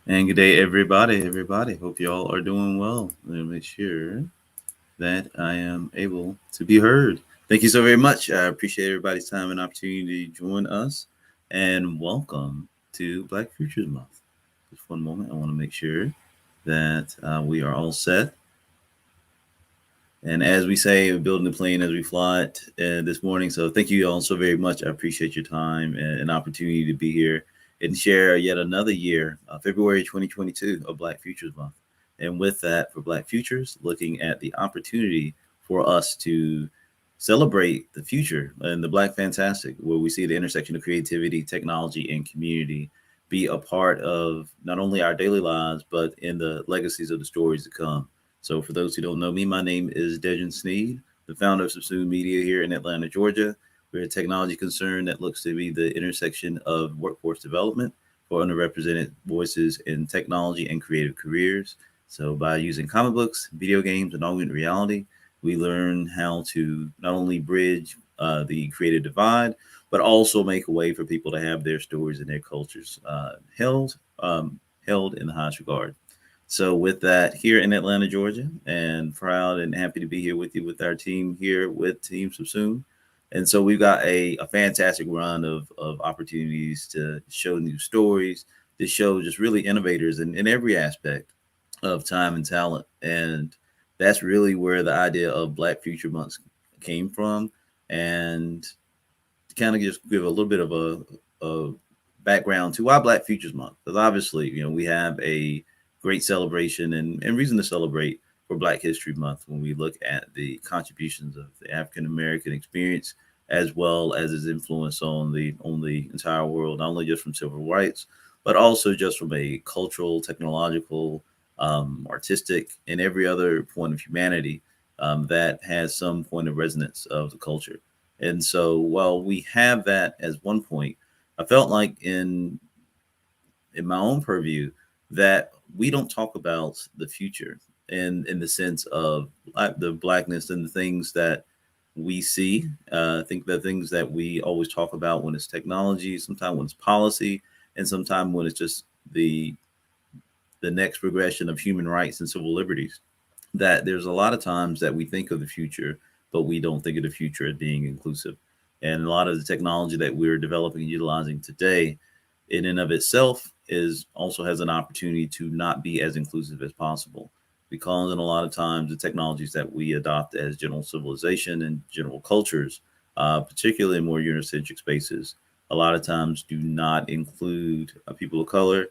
And good day, everybody. Everybody, hope you all are doing well. Let me make sure that I am able to be heard. Thank you so very much. I appreciate everybody's time and opportunity to join us. And welcome to Black Futures Month. Just one moment. I want to make sure that we are all set. And as we say, we're building the plane as we fly it this morning. So thank you all so very much. I appreciate your time and opportunity to be here and share yet another year, February 2022 of Black Futures Month. And with that, for Black Futures, looking at the opportunity for us to celebrate the future and the Black Fantastic, where we see the intersection of creativity, technology, and community be a part of not only our daily lives, but in the legacies of the stories to come. So, for those who don't know me, my name is Dejan Sneed, the founder of SUBSUME Media here in Atlanta, Georgia. We're a technology concern that looks to be the intersection of workforce development for underrepresented voices in technology and creative careers. So, by using comic books, video games, and augmented reality, we learn how to not only bridge the creative divide, but also make a way for people to have their stories and their cultures held in the highest regard. So, with that, here in Atlanta, Georgia, and proud and happy to be here with you with our team here with Team Subsume. And so we've got a fantastic run of opportunities to show new stories, to show just really innovators in every aspect of time and talent. And that's really where the idea of Black Future Months came from. And to kind of just give a little bit of a background to why Black Futures Month, because obviously, we have a great celebration and reason to celebrate for Black History Month when we look at the contributions of the African American experience as well as its influence on the entire world, not only just from civil rights, but also just from a cultural, technological, artistic, and every other point of humanity that has some point of resonance of the culture. And so while we have that as one point, I felt like in my own purview that we don't talk about the future in the sense of the blackness and the things that we see. I think the things that we always talk about when it's technology, sometimes when it's policy, and sometimes when it's just the next progression of human rights and civil liberties. That there's a lot of times that we think of the future, but we don't think of the future as being inclusive. And a lot of the technology that we're developing and utilizing today, in and of itself, is also has an opportunity to not be as inclusive as possible. Because in a lot of times, the technologies that we adopt as general civilization and general cultures, particularly in more Eurocentric spaces, a lot of times do not include people of color,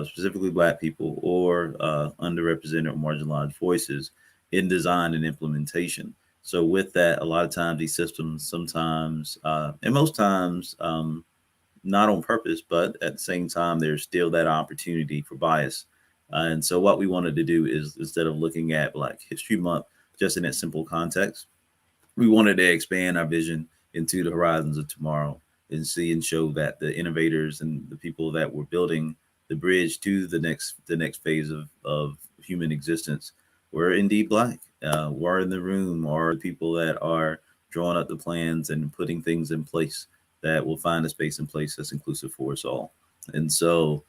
specifically Black people or underrepresented or marginalized voices in design and implementation. So, with that, a lot of times these systems sometimes, and most times, not on purpose, but at the same time, there's still that opportunity for bias. And so, what we wanted to do is instead of looking at Black History Month just in that simple context, we wanted to expand our vision into the horizons of tomorrow and see and show that the innovators and the people that were building the bridge to the next phase of human existence were indeed Black, were in the room, or the people that are drawing up the plans and putting things in place that will find a space and place that's inclusive for us all. And so,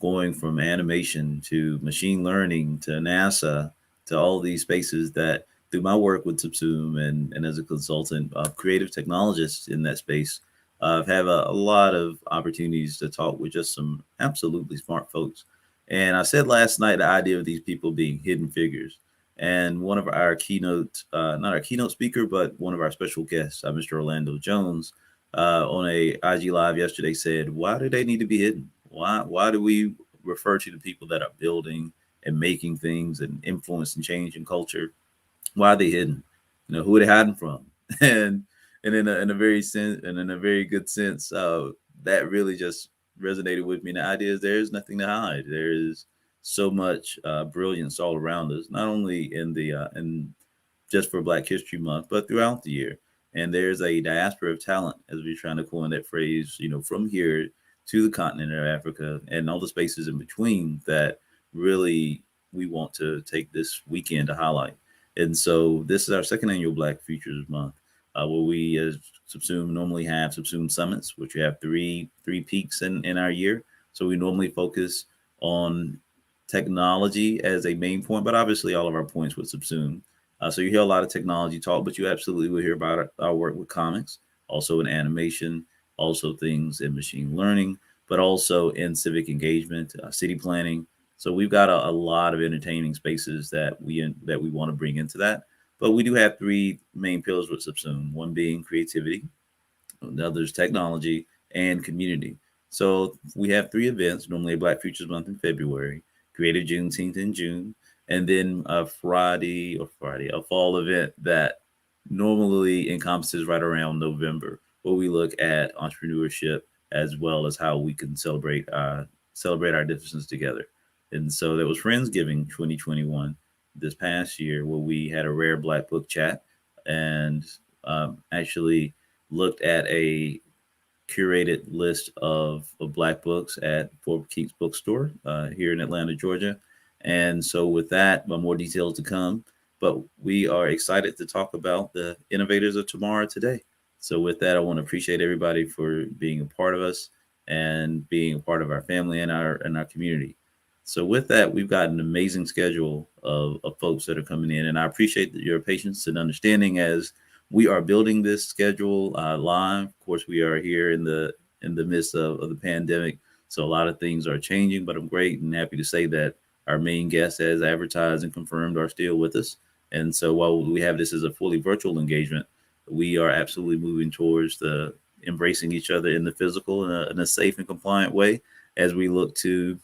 going from animation to machine learning to NASA to all these spaces that through my work with Subsume and as a consultant, creative technologist in that space, I've had a lot of opportunities to talk with just some absolutely smart folks. And I said last night the idea of these people being hidden figures. And one of our keynote, not our keynote speaker, but one of our special guests, Mr. Orlando Jones, on a IG live yesterday said, "Why do they need to be hidden? Why do we refer to the people that are building and making things and influence and change in culture? Why are they hidden? Who are they hiding from?" and and in a very sense and in a very good sense, that really just resonated with me. And the idea is there is nothing to hide. There is so much brilliance all around us, not only in just for Black History Month, but throughout the year. And there's a diaspora of talent, as we're trying to coin that phrase, from here to the continent of Africa and all the spaces in between that really we want to take this weekend to highlight. And so this is our second annual Black Futures Month, where we as Subsume normally have Subsume summits, which we have three peaks in our year. So we normally focus on technology as a main point, but obviously all of our points would subsume. So you hear a lot of technology talk, but you absolutely will hear about our work with comics, also in animation, also things in machine learning, but also in civic engagement, city planning. So we've got a lot of entertaining spaces that we want to bring into that. But we do have three main pillars with Subsume, one being creativity, the other is technology and community. So we have three events, normally Black Futures Month in February, Creative Juneteenth in June, and then a fall event that normally encompasses right around November, where we look at entrepreneurship as well as how we can celebrate our differences together. And so there was Friendsgiving 2021 this past year, where we had a rare Black book chat and actually looked at a curated list of Black books at Fort Keats Bookstore here in Atlanta, Georgia. And so, with that, more details to come. But we are excited to talk about the innovators of tomorrow today. So, with that, I want to appreciate everybody for being a part of us and being a part of our family and our community. So, with that, we've got an amazing schedule of folks that are coming in, and I appreciate your patience and understanding as we are building this schedule live. Of course, we are here in the midst of the pandemic, so a lot of things are changing. But I'm great and happy to say that our main guests, as advertised and confirmed, are still with us. And so while we have this as a fully virtual engagement, we are absolutely moving towards the embracing each other in the physical in a safe and compliant way as we look to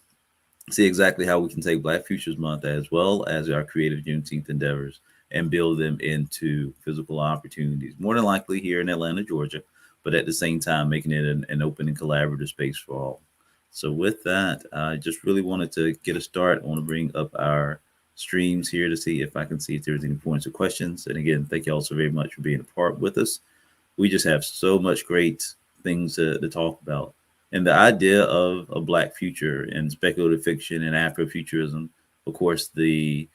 see exactly how we can take Black Futures Month as well as our creative Juneteenth endeavors and build them into physical opportunities, more than likely here in Atlanta, Georgia, but at the same time, making it an open and collaborative space for all. So with that, I just really wanted to get a start. I want to bring up our streams here to see if I can see if there's any points or questions. And again, thank you all so very much for being a part with us. We just have so much great things to talk about. And the idea of a Black future and speculative fiction and Afrofuturism, of course, the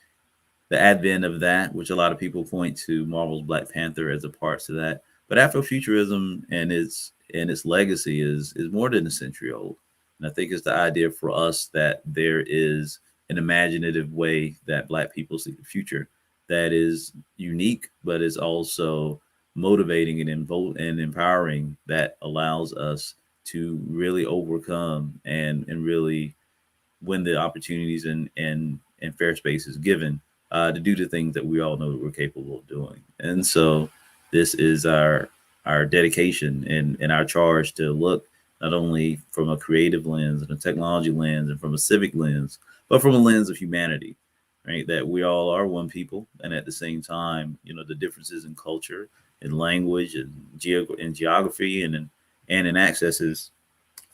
advent of that, which a lot of people point to Marvel's Black Panther as a part to that. But Afrofuturism and its legacy is more than a century old. And I think it's the idea for us that there is an imaginative way that Black people see the future that is unique, but is also motivating and empowering, that allows us to really overcome and really when the opportunities and fair space is given to do the things that we all know that we're capable of doing. And so this is our dedication and our charge to look not only from a creative lens and a technology lens and from a civic lens, but from a lens of humanity, right? That we all are one people, and at the same time, you know, the differences in culture, in language, and in geography, and in accesses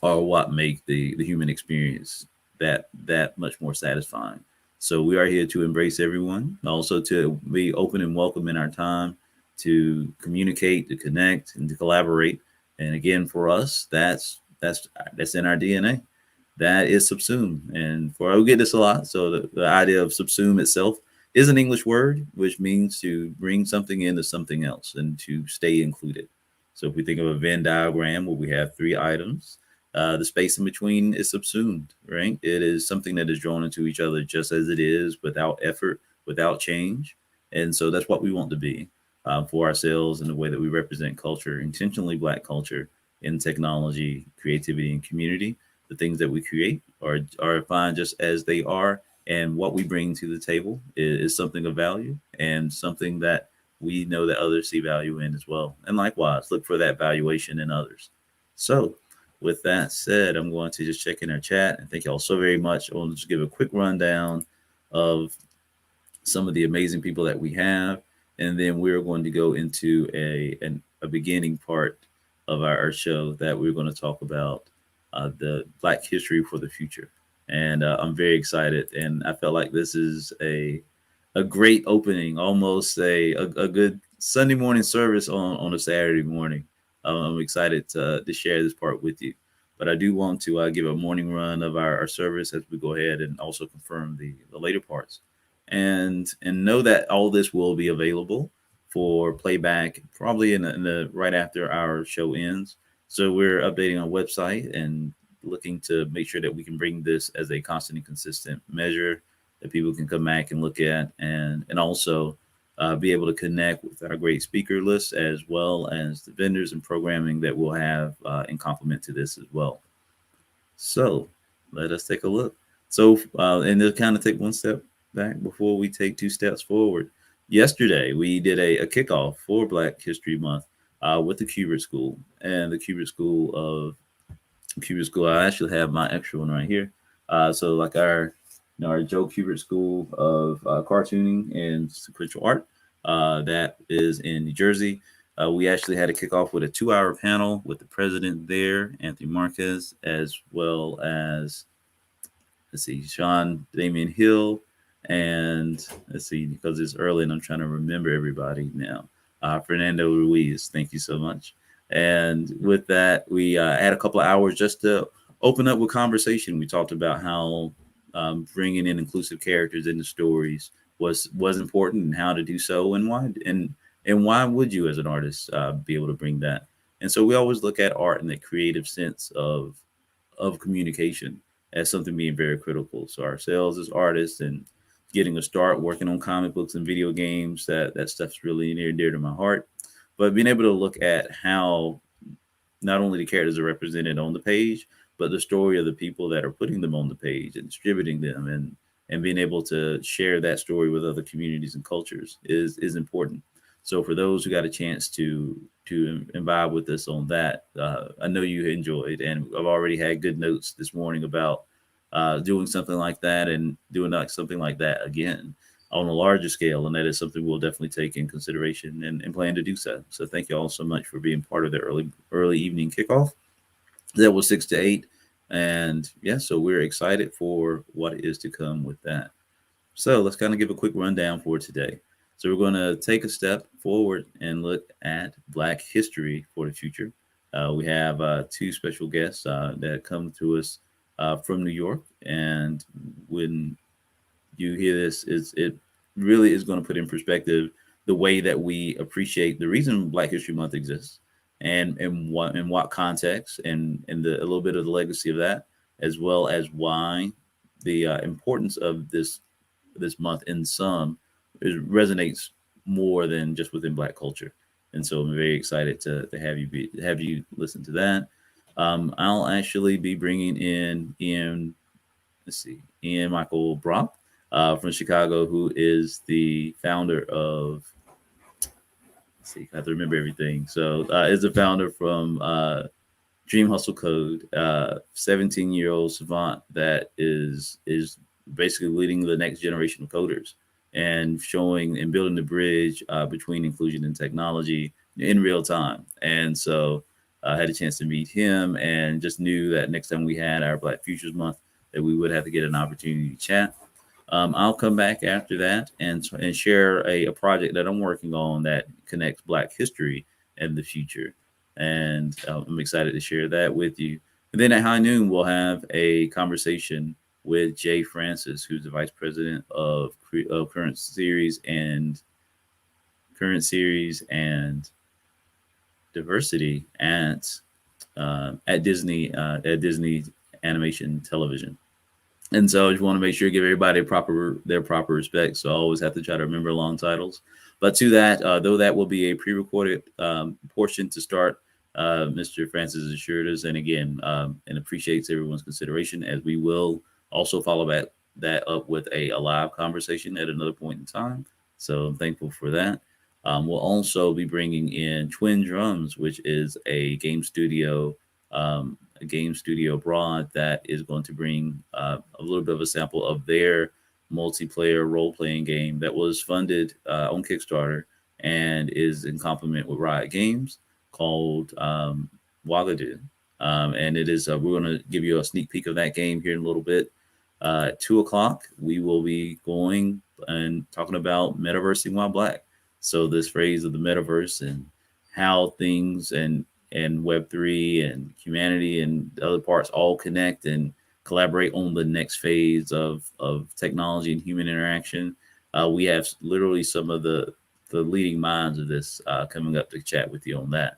are what make the human experience that much more satisfying. So we are here to embrace everyone, also to be open and welcome in our time, to communicate, to connect, and to collaborate. And again, for us, that's in our DNA. That is subsume. And for we get this a lot. So the idea of subsume itself is an English word, which means to bring something into something else and to stay included. So if we think of a Venn diagram where we have three items, the space in between is subsumed, right? It is something that is drawn into each other just as it is, without effort, without change. And so that's what we want to be for ourselves in the way that we represent culture, intentionally Black culture in technology, creativity, and community. The things that we create are fine just as they are. And what we bring to the table is something of value and something that we know that others see value in as well. And likewise, look for that valuation in others. So, with that said, I'm going to just check in our chat and thank you all so very much. I want to just give a quick rundown of some of the amazing people that we have, and then we're going to go into a beginning part of our show that we're going to talk about the Black history for the future. And I'm very excited, and I felt like this is a great opening, almost a good Sunday morning service on a Saturday morning. I'm excited to share this part with you. But I do want to give a morning run of our service as we go ahead and also confirm the later parts. And know that all this will be available for playback probably in the right after our show ends. So we're updating our website and looking to make sure that we can bring this as a constant and consistent measure that people can come back and look at, and also be able to connect with our great speaker list as well as the vendors and programming that we'll have in complement to this as well. So let us take a look. So, and to kind of take one step back before we take two steps forward. Yesterday, we did a kickoff for Black History Month with the Kubert School, and the Kubert School of Kubert School. I actually have my extra one right here. So, like our Joe Kubert School of Cartooning and Sequential Art, that is in New Jersey. We actually had a kickoff with a 2-hour panel with the president there, Anthony Marquez, as well as, let's see, Sean Damian Hill, and let's see, because it's early and I'm trying to remember everybody now. Fernando Ruiz, thank you so much. And with that, we had a couple of hours just to open up with conversation. We talked about how bringing in inclusive characters into stories was important, and how to do so, and why would you as an artist be able to bring that. And so we always look at art in the creative sense of communication as something being very critical. So ourselves as artists and getting a start working on comic books and video games, that stuff's really near and dear to my heart. But being able to look at how not only the characters are represented on the page, but the story of the people that are putting them on the page and distributing them, and being able to share that story with other communities and cultures is important. So for those who got a chance to imbibe with us on that, I know you enjoyed, and I've already had good notes this morning about doing something like that, and doing something like that again on a larger scale. And that is something we'll definitely take in consideration and plan to do so. So thank you all so much for being part of the early evening kickoff. That was 6 to 8. And yeah, so we're excited for what is to come with that. So let's kind of give a quick rundown for today. So we're going to take a step forward and look at Black history for the future. We have two special guests that come to us from New York. And when you hear this, it really is going to put in perspective the way that we appreciate the reason Black History Month exists, and what context, and a little bit of the legacy of that, as well as why the importance of this month in some resonates more than just within Black culture. And so I'm very excited to have you listen to that. I'll actually be bringing in Ian. Let's see, Ian Michael Brock from Chicago, who is the founder of. Let's see, I have to remember everything. So, is the founder from Dream Hustle Code, 17-year-old savant that is basically leading the next generation of coders, and showing and building the bridge between inclusion and technology in real time. And so I had a chance to meet him, and just knew that next time we had our Black Futures Month, that we would have to get an opportunity to chat. I'll come back after that and share a project that I'm working on that connects Black history and the future. And I'm excited to share that with you. And then at high noon, we'll have a conversation with Jay Francis, who's the vice president of current series and diversity at Disney Animation Television. And so I just want to make sure give everybody their proper respect. So I always have to try to remember long titles. But to that, though that will be a pre-recorded portion to start, Mr. Francis assured us, and again, and appreciates everyone's consideration, as we will also follow that up with a live conversation at another point in time. So I'm thankful for that. We'll also be bringing in Twin Drums, which is a game studio abroad that is going to bring a little bit of a sample of their multiplayer role-playing game that was funded on Kickstarter and is in complement with Riot Games, called Wagadu. And it is we're going to give you a sneak peek of that game here in a little bit. At 2:00, we will be going and talking about metaversing while Black. So this phrase of the metaverse, and how things and Web3 and humanity and other parts all connect and collaborate on the next phase of technology and human interaction. We have literally some of the leading minds of this coming up to chat with you on that.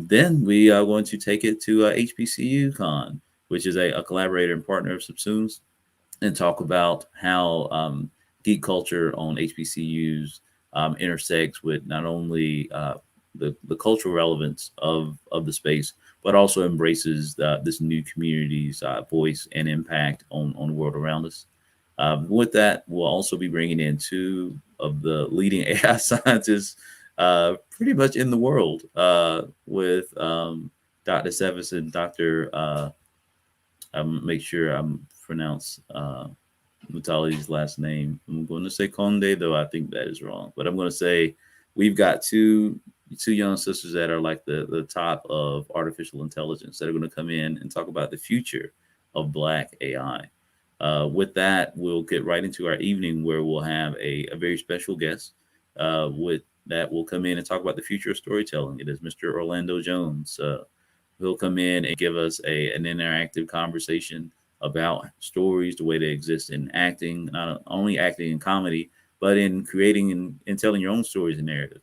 Then we are going to take it to HBCU Con. which is a collaborator and partner of SUBSUME's, and talk about how geek culture on HBCUs intersects with not only the cultural relevance of the space, but also embraces this new community's voice and impact on the world around us. With that, we'll also be bringing in two of the leading AI scientists pretty much in the world with Dr. Sevis and Dr. Make sure I'm pronounce Mutali's last name. I'm going to say Conde, though I think that is wrong. But I'm going to say we've got two young sisters that are like the top of artificial intelligence that are going to come in and talk about the future of Black AI. With that, we'll get right into our evening where we'll have a very special guest with that will come in and talk about the future of storytelling. It is Mr. Orlando Jones. He'll come in and give us an interactive conversation about stories, the way they exist in acting, not only acting in comedy, but in creating and telling your own stories and narrative.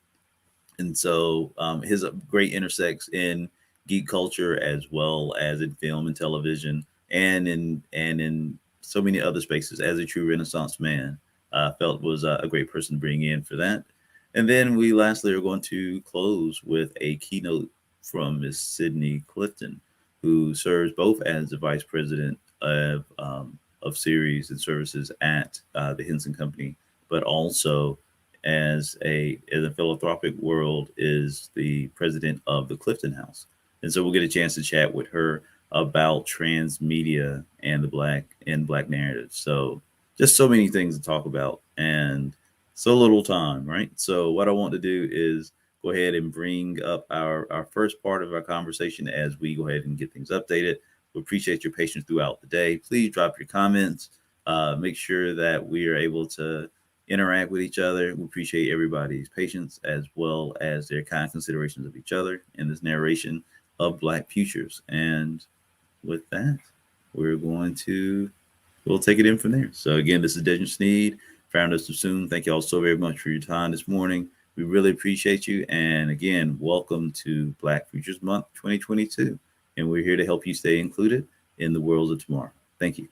And so his great intersects in geek culture as well as in film and television and in so many other spaces as a true Renaissance man. Felt was a great person to bring in for that. And then we lastly are going to close with a keynote from Miss Sydney Clifton, who serves both as the vice president of series and services at the Henson Company, but also as a in the philanthropic world is the president of the Clifton House. And so we'll get a chance to chat with her about transmedia and the black narrative. So just so many things to talk about and so little time, right? So what I want to do is go ahead and bring up our first part of our conversation as we go ahead and get things updated. We appreciate your patience throughout the day. Please drop your comments. Make sure that we are able to interact with each other. We appreciate everybody's patience as well as their kind considerations of each other in this narration of Black futures. And with that, we'll take it in from there. So again, this is Dejan Sneed, founder of SUBSUME. Thank you all so very much for your time this morning. We really appreciate you. And again, welcome to Black Futures Month 2022. And we're here to help you stay included in the world of tomorrow. Thank you.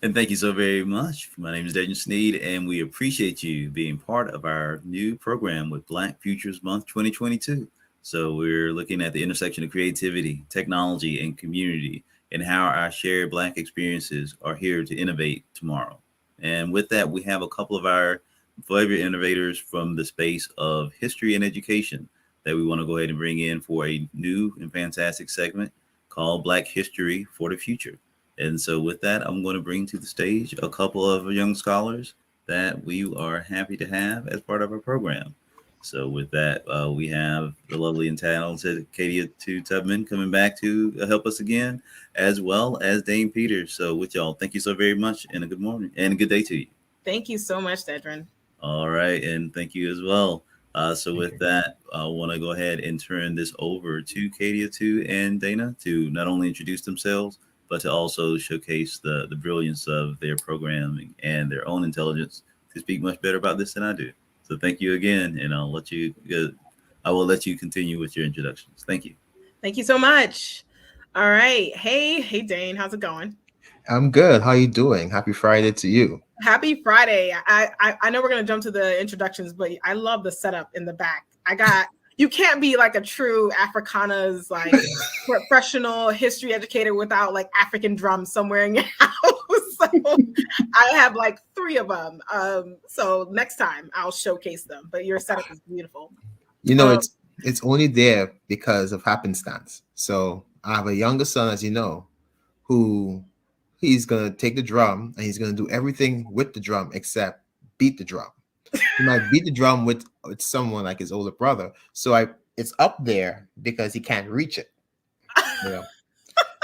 And thank you so very much. My name is Dejan Sneed, and we appreciate you being part of our new program with Black Futures Month 2022. So we're looking at the intersection of creativity, technology, and community, and how our shared Black experiences are here to innovate tomorrow. And with that, we have a couple of our favorite innovators from the space of history and education that we want to go ahead and bring in for a new and fantastic segment called Black History for the Future. And so, with that, I'm going to bring to the stage a couple of young scholars that we are happy to have as part of our program. So, with that, we have the lovely and talented Katia Tubman coming back to help us again, as well as Dane Peters. So, with y'all, thank you so very much, and a good morning and a good day to you. Thank you so much, Dedrin. All right, and thank you as well. So with that, I want to go ahead and turn this over to Katia too and Dana to not only introduce themselves, but to also showcase the brilliance of their programming and their own intelligence to speak much better about this than I do. So thank you again, and I will let you continue with your introductions. Thank you. Thank you so much. All right. Hey, Dane. How's it going? I'm good. How you doing? Happy Friday to you. Happy Friday. I know we're gonna jump to the introductions, but I love the setup in the back. You can't be like a true Africana's like professional history educator without like African drums somewhere in your house. So I have like 3 of them. So next time I'll showcase them. But your setup is beautiful. You know, it's only there because of happenstance. So I have a younger son, as you know, who he's going to take the drum and he's going to do everything with the drum except beat the drum. He might beat the drum with someone like his older brother. So it's up there because he can't reach it. You know?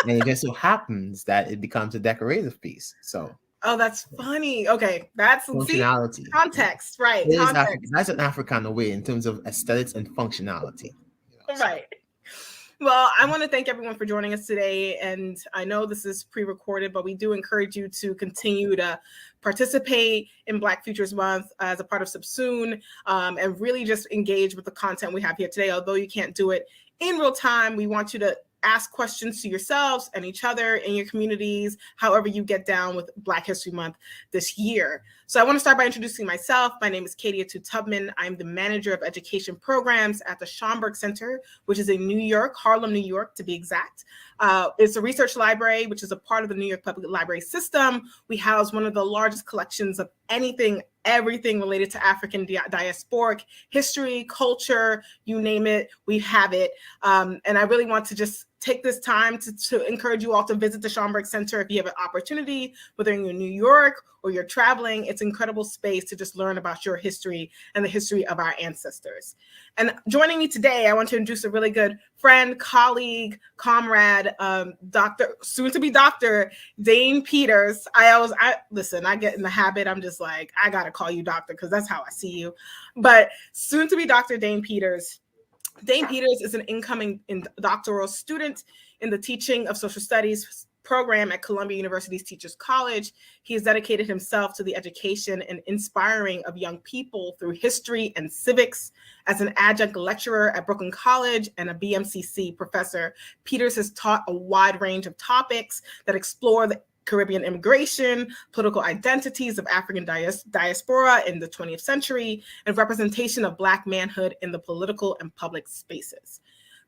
And it just so happens that it becomes a decorative piece. So oh, that's funny. Okay, that's functionality. Context, right? Context. That's an Africana way in terms of aesthetics and functionality. Right. Well, I want to thank everyone for joining us today. And I know this is pre-recorded, but we do encourage you to continue to participate in Black Futures Month as a part of SUBSUME, and really just engage with the content we have here today. Although you can't do it in real time, we want you to ask questions to yourselves and each other in your communities, however you get down with Black History Month this year. So I want to start by introducing myself. My name is Katie Tubman. I'm the manager of education programs at the Schomburg Center, which is in New York, Harlem, New York, to be exact. It's a research library, which is a part of the New York Public Library system. We house one of the largest collections of everything related to African diasporic history, culture, you name it, we have it. And I really want to just take this time to encourage you all to visit the Schomburg Center if you have an opportunity, whether you're in New York or you're traveling. It's an incredible space to just learn about your history and the history of our ancestors. And joining me today, I want to introduce a really good friend, colleague, comrade, soon-to-be Dr. Dane Peters. Listen, I get in the habit, I'm just like, I gotta call you doctor because that's how I see you. But soon-to-be Dr. Dane Peters. Dane Peters is an incoming doctoral student in the Teaching of Social Studies program at Columbia University's Teachers College. He has dedicated himself to the education and inspiring of young people through history and civics. As an adjunct lecturer at Brooklyn College and a BMCC professor, Peters has taught a wide range of topics that explore the Caribbean immigration, political identities of African diaspora in the 20th century, and representation of Black manhood in the political and public spaces.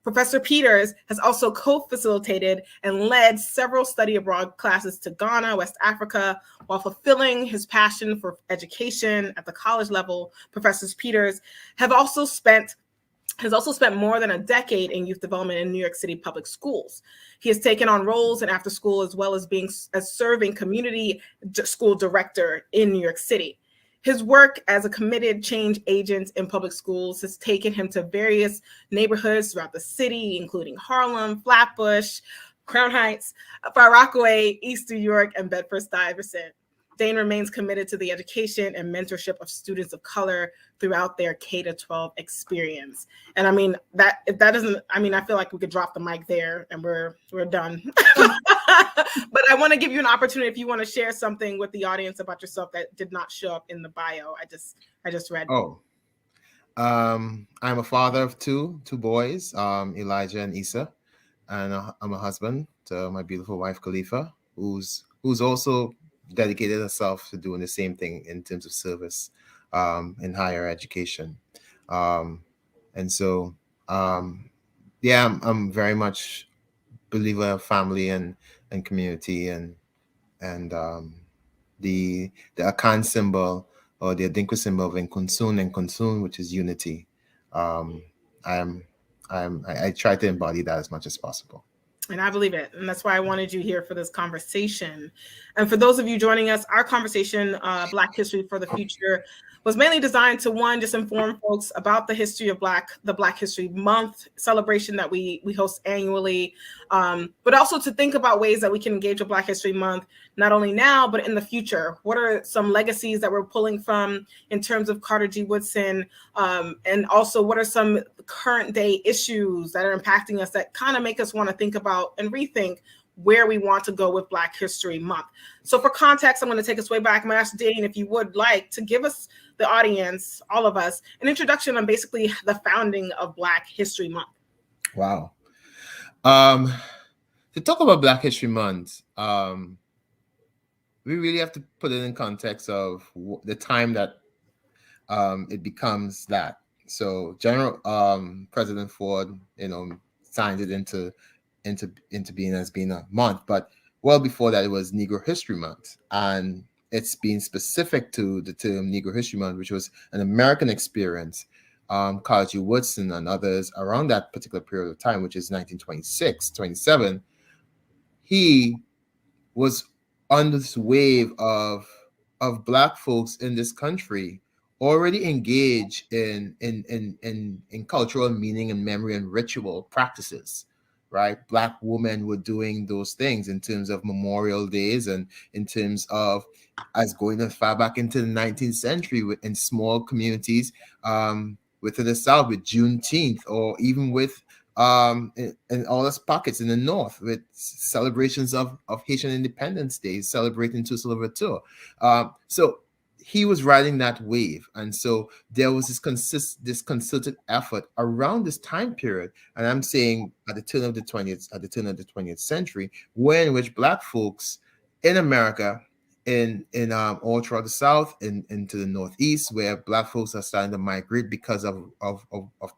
Professor Peters has also co-facilitated and led several study abroad classes to Ghana, West Africa, while fulfilling his passion for education at the college level. Professor Peters has also spent more than a decade in youth development in New York City public schools. He has taken on roles in after school as well as serving community school director in New York City. His work as a committed change agent in public schools has taken him to various neighborhoods throughout the city, including Harlem, Flatbush, Crown Heights, Far Rockaway, East New York, and Bedford-Stuyvesant. Dane remains committed to the education and mentorship of students of color throughout their K-12 experience. And I mean, I feel like we could drop the mic there and we're done. But I want to give you an opportunity if you want to share something with the audience about yourself that did not show up in the bio. I just read. I'm a father of two boys, Elijah and Issa, and I'm a husband to my beautiful wife Khalifa, who's also dedicated herself to doing the same thing in terms of service in higher education. And so, I'm very much believer of family and community and the Akan symbol or the Adinkra symbol of Nkunsun, which is unity. I try to embody that as much as possible. And I believe it. And that's why I wanted you here for this conversation. And for those of you joining us, our conversation, Black History for the Future, was mainly designed to, one, just inform folks about the history of the Black History Month celebration that we host annually, but also to think about ways that we can engage with Black History Month, not only now, but in the future. What are some legacies that we're pulling from in terms of Carter G. Woodson? And also, what are some current day issues that are impacting us that kind of make us want to think about and rethink where we want to go with Black History Month. So for context, I'm going to take us way back. I'm going to ask Dane if you would like to give us, the audience, all of us, an introduction on basically the founding of Black History Month. Wow. To talk about Black History Month, we really have to put it in context of the time that it becomes that. So General President Ford, signed it into being as being a month, but well before that it was Negro History Month, and it's been specific to the term Negro History Month, which was an American experience. Carter G. Woodson and others around that particular period of time, which is 1926, 27, he was on this wave of Black folks in this country already engage in cultural meaning and memory and ritual practices, right? Black women were doing those things in terms of Memorial Days and in terms of, as going as far back into the 19th century in small communities within the South with Juneteenth, or even with in all those pockets in the North with celebrations of Haitian Independence Day, celebrating Toussaint Louverture. So he was riding that wave, and so there was this concerted effort around this time period, and I'm saying at the turn of the 20th century, when which Black folks in America, in all throughout the South, into the Northeast, where Black folks are starting to migrate because of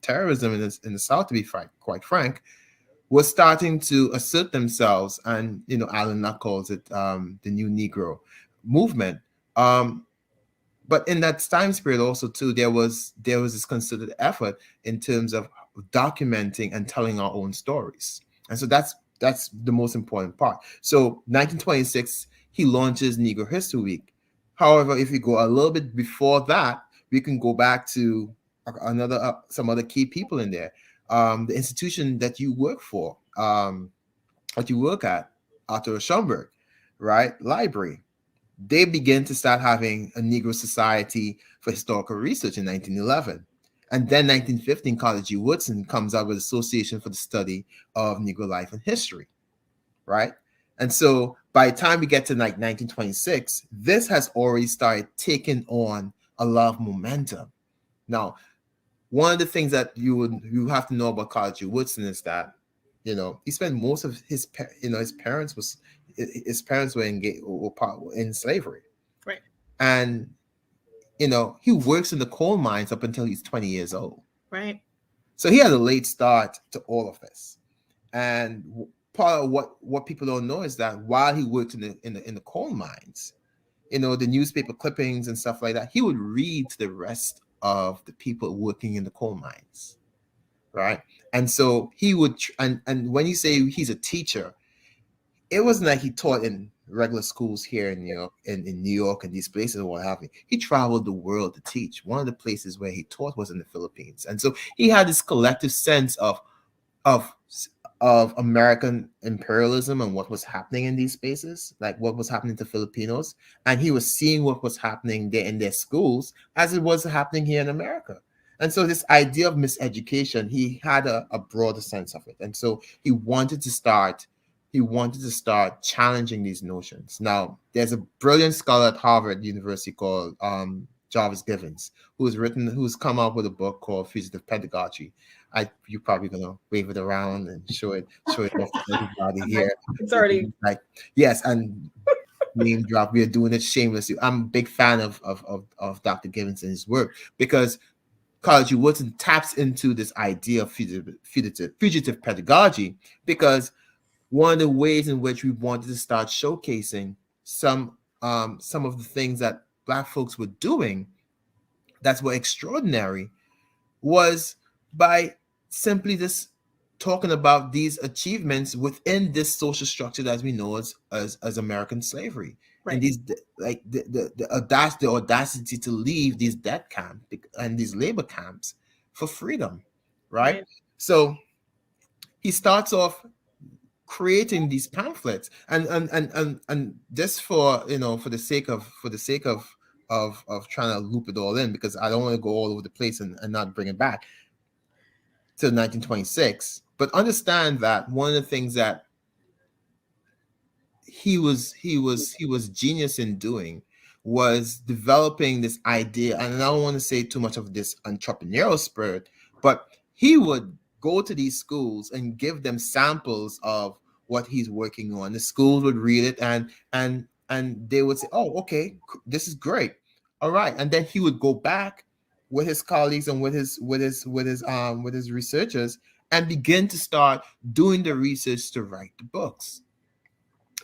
terrorism in the South, to be quite frank, was starting to assert themselves, and Alan Luck calls it the New Negro movement. But in that time period also too, there was this concerted effort in terms of documenting and telling our own stories, and so that's the most important part. So 1926, he launches Negro History Week. However, if we go a little bit before that, we can go back to some other key people in there. The institution that you work for, that you work at, Arthur Schomburg, right? Library. They begin to start having a Negro Society for Historical Research in 1911. And then 1915, College U. Woodson comes out with Association for the Study of Negro Life and History, right? And so by the time we get to like 1926, this has already started taking on a lot of momentum. Now, one of the things that you have to know about College U. Woodson is that, he spent most of his parents were in slavery, right? And he works in the coal mines up until he's 20 years old, right? So he had a late start to all of this. And part of what people don't know is that while he worked in the coal mines, the newspaper clippings and stuff like that, he would read to the rest of the people working in the coal mines, right? And so he would, and when you say he's a teacher, it wasn't like he taught in regular schools here in New York, in New York and these places and what have you. He traveled the world to teach. One of the places where he taught was in the Philippines, and so he had this collective sense of American imperialism and what was happening in these spaces, like what was happening to Filipinos, and he was seeing what was happening there in their schools as it was happening here in America. And so this idea of miseducation, he had a broader sense of it. And so he wanted to start challenging these notions. Now, there's a brilliant scholar at Harvard University called Jarvis Givens, who's come out with a book called Fugitive Pedagogy. You're probably gonna wave it around and show it off to everybody here. It's already like, yes, and name drop. We are doing it shamelessly. I'm a big fan of Dr. Givens and his work, because College U. Woodson taps into this idea of fugitive pedagogy, because one of the ways in which we wanted to start showcasing some of the things that Black folks were doing that were extraordinary was by simply just talking about these achievements within this social structure that we know as American slavery. Right. And these, like the audacity to leave these death camps and these labor camps for freedom, right? So he starts off creating these pamphlets, and just for the sake of trying to loop it all in, because I don't want to go all over the place and not bring it back to 1926. But understand that one of the things that he was genius in doing was developing this idea, and I don't want to say too much of this entrepreneurial spirit, but he would go to these schools and give them samples of what he's working on. The schools would read it and they would say, "Oh, okay, this is great. All right." And then he would go back with his colleagues and with his researchers and begin to start doing the research to write the books.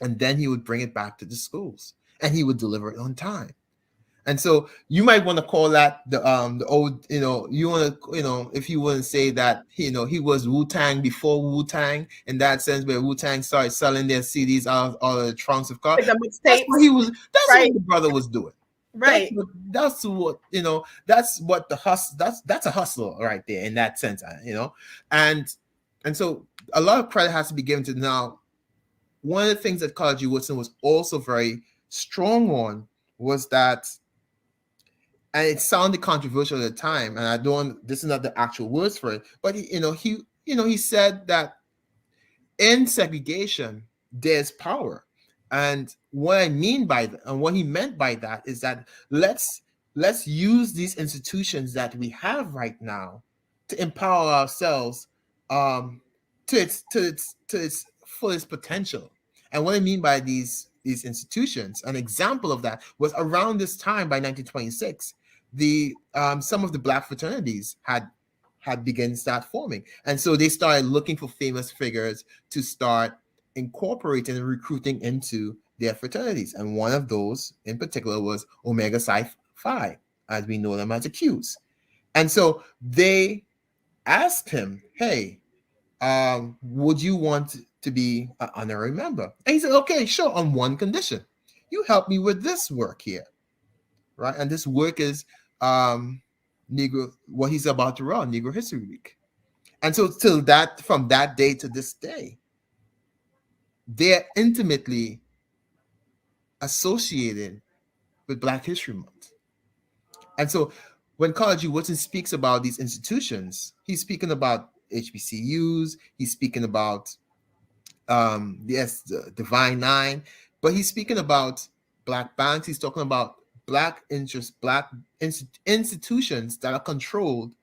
And then he would bring it back to the schools and he would deliver it on time. And so you might want to call that the old, you want to, if you want to say that, he was Wu-Tang before Wu-Tang, in that sense, where Wu-Tang started selling their CDs out of the trunks of cars. Like the That's what mixtapes, that's right? what the brother was doing. Right. That's what that's what the hustle, that's a hustle right there in that sense, and so a lot of credit has to be given to. Now, one of the things that Carter G. Woodson was also very strong on was that, and it sounded controversial at the time, and I don't, this is not the actual words for it, but he said that in segregation there's power. And what I mean by that, and what he meant by that, is that let's use these institutions that we have right now to empower ourselves to its fullest potential. And what I mean by these institutions, an example of that was around this time, by 1926, the some of the Black fraternities had begun to start forming, and so they started looking for famous figures to start incorporating and recruiting into their fraternities. And one of those in particular was Omega Psi Phi, as we know them as the Qs. And so they asked him, hey, would you want to be an honorary member? And he said, okay, sure, on one condition. You help me with this work here, right? And this work is Negro, what he's about to run, Negro History Week. And so from that day to this day, they're intimately associated with Black History Month. And so when Carter G. Woodson speaks about these institutions, he's speaking about HBCUs, he's speaking about the Divine Nine, but he's speaking about Black banks, he's talking about Black institutions that are controlled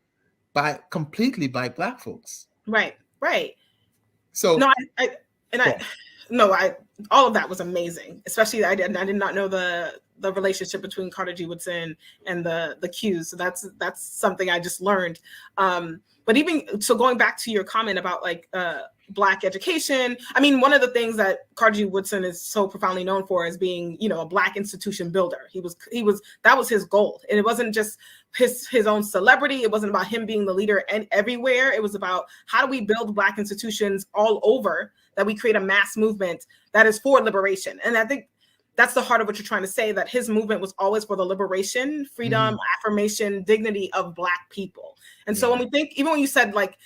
completely by Black folks. Right. So all of that was amazing. Especially I did not know the relationship between Carter G. Woodson and the Qs. So that's something I just learned. But even so, going back to your comment about like Black education, I mean, one of the things that Carter G. Woodson is so profoundly known for is being, a Black institution builder. He was that was his goal, and it wasn't just his own celebrity. It wasn't about him being the leader and everywhere. It was about how do we build Black institutions all over, that we create a mass movement that is for liberation. And I think that's the heart of what you're trying to say, that his movement was always for the liberation, freedom, affirmation, dignity of Black people. And so when we think, even when you said like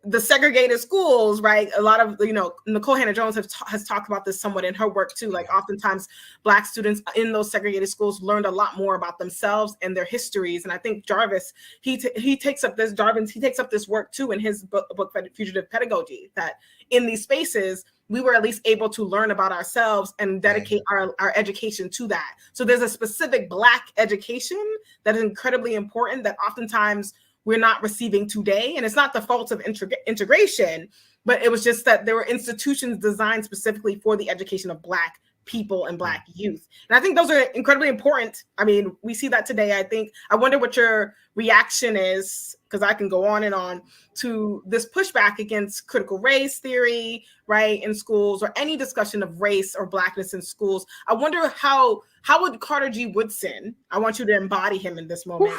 the segregated schools, right? A lot of, Nicole Hannah-Jones has talked about this somewhat in her work too. Like oftentimes Black students in those segregated schools learned a lot more about themselves and their histories. And I think Jarvis, he takes up this work too in his book Fugitive Pedagogy, that in these spaces, we were at least able to learn about ourselves and dedicate our education to that. So there's a specific Black education that is incredibly important that oftentimes we're not receiving today. And it's not the fault of integration, but it was just that there were institutions designed specifically for the education of Black people and Black youth. And I think those are incredibly important. I mean, we see that today. I wonder what your reaction is, because I can go on and on, to this pushback against critical race theory, right, in schools, or any discussion of race or Blackness in schools. I wonder how would Carter G. Woodson, I want you to embody him in this moment.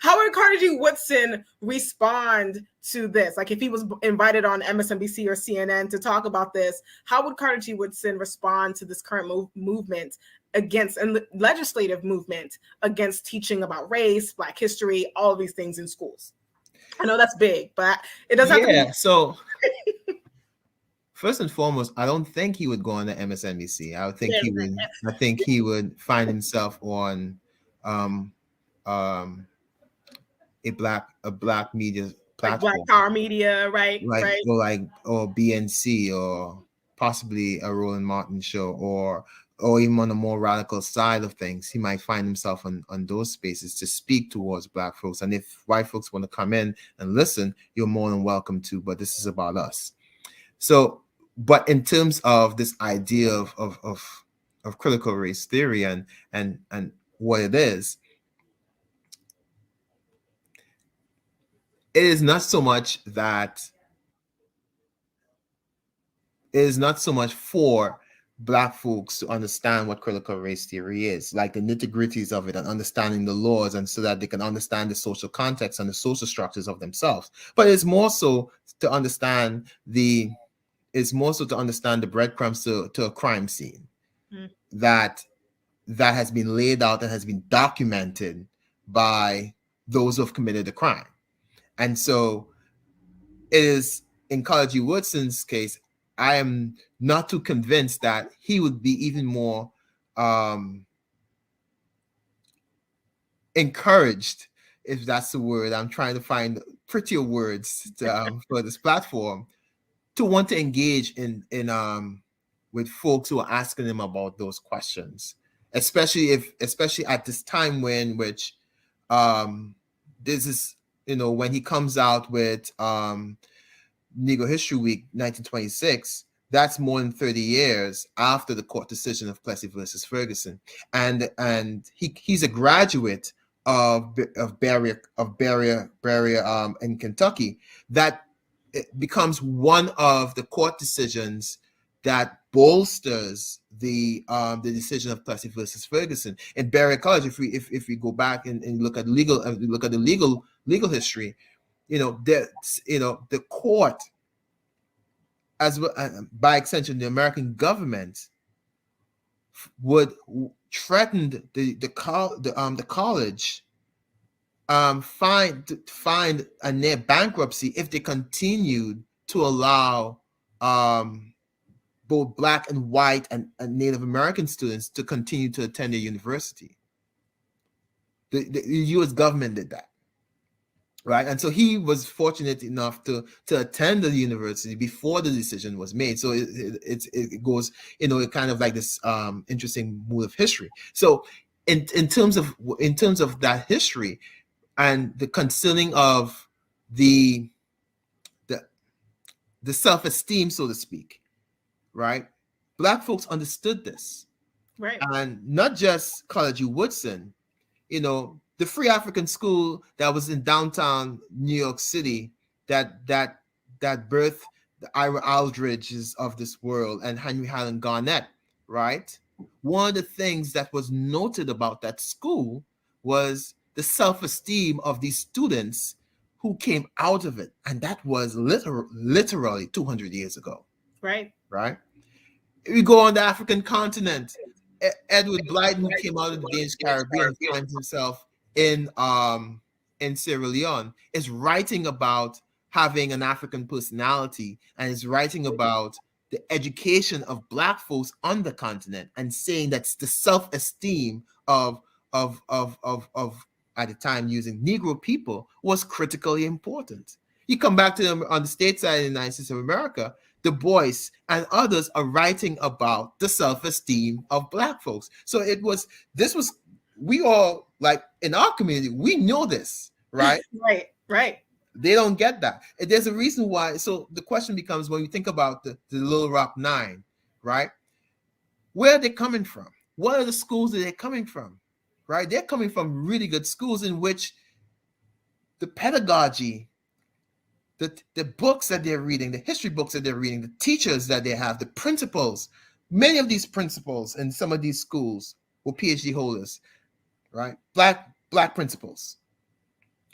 How would Carter G. Woodson respond to this? Like if he was invited on MSNBC or CNN to talk about this, how would Carter G. Woodson respond to this current movement against, and legislative movement against teaching about race, Black history, all of these things in schools? I know that's big, but it doesn't have to be. So first and foremost, I don't think he would go on the MSNBC. I think he would find himself on a black media platform, like Black Power Media, right? Or BNC, or possibly a Roland Martin show, or even on the more radical side of things. He might find himself on those spaces to speak towards Black folks. And if white folks want to come in and listen, you're more than welcome to, but this is about us. So, but in terms of this idea of critical race theory and what it is not so much for Black folks to understand what critical race theory is, like the nitty-gritties of it, and understanding the laws, and so that they can understand the social context and the social structures of themselves. But it's more so to understand the breadcrumbs to a crime scene that has been laid out and has been documented by those who have committed the crime. And so it is, in College Woodson's case, I am not too convinced that he would be even more encouraged, if that's the word. I'm trying to find prettier words for this platform, to want to engage in with folks who are asking him about those questions, especially at this time which this is, when he comes out with Negro History Week 1926, that's more than 30 years after the court decision of Plessy versus Ferguson, and he's a graduate of Berea in Kentucky. That it becomes one of the court decisions that bolsters the decision of Plessy versus Ferguson. In Berea College, if we go back and look at the legal history, the court, as well, by extension, the American government would threaten the college, find a near bankruptcy if they continued to allow both Black and white and Native American students to continue to attend the university. The U.S. government did that. Right. And so he was fortunate enough to attend the university before the decision was made. So it goes, it kind of like this interesting move of history. So in terms of that history and the concerning of the self-esteem, so to speak, right? Black folks understood this. Right. And not just College Woodson, the Free African School that was in downtown New York City, that birthed the Ira Aldridges of this world and Henry Highland Garnett, right? One of the things that was noted about that school was the self-esteem of these students who came out of it, and that was literally 200 years ago. Right. We go on the African continent. Edward Blyden, who came out of the Danish Caribbean, finds himself in Sierra Leone, is writing about having an African personality, and is writing about the education of Black folks on the continent, and saying that's the self-esteem of at the time using Negro people was critically important. You come back to them on the stateside in the United States of America, Du Bois and others are writing about the self-esteem of Black folks. So we all, like in our community, we know this, right? Right. They don't get that. And there's a reason why. So the question becomes, when you think about the Little Rock Nine, right? Where are they coming from? What are the schools that they're coming from, right? They're coming from really good schools in which the pedagogy, the books that they're reading, the history books that they're reading, the teachers that they have, the principals, many of these principals in some of these schools were PhD holders, right? Black principals,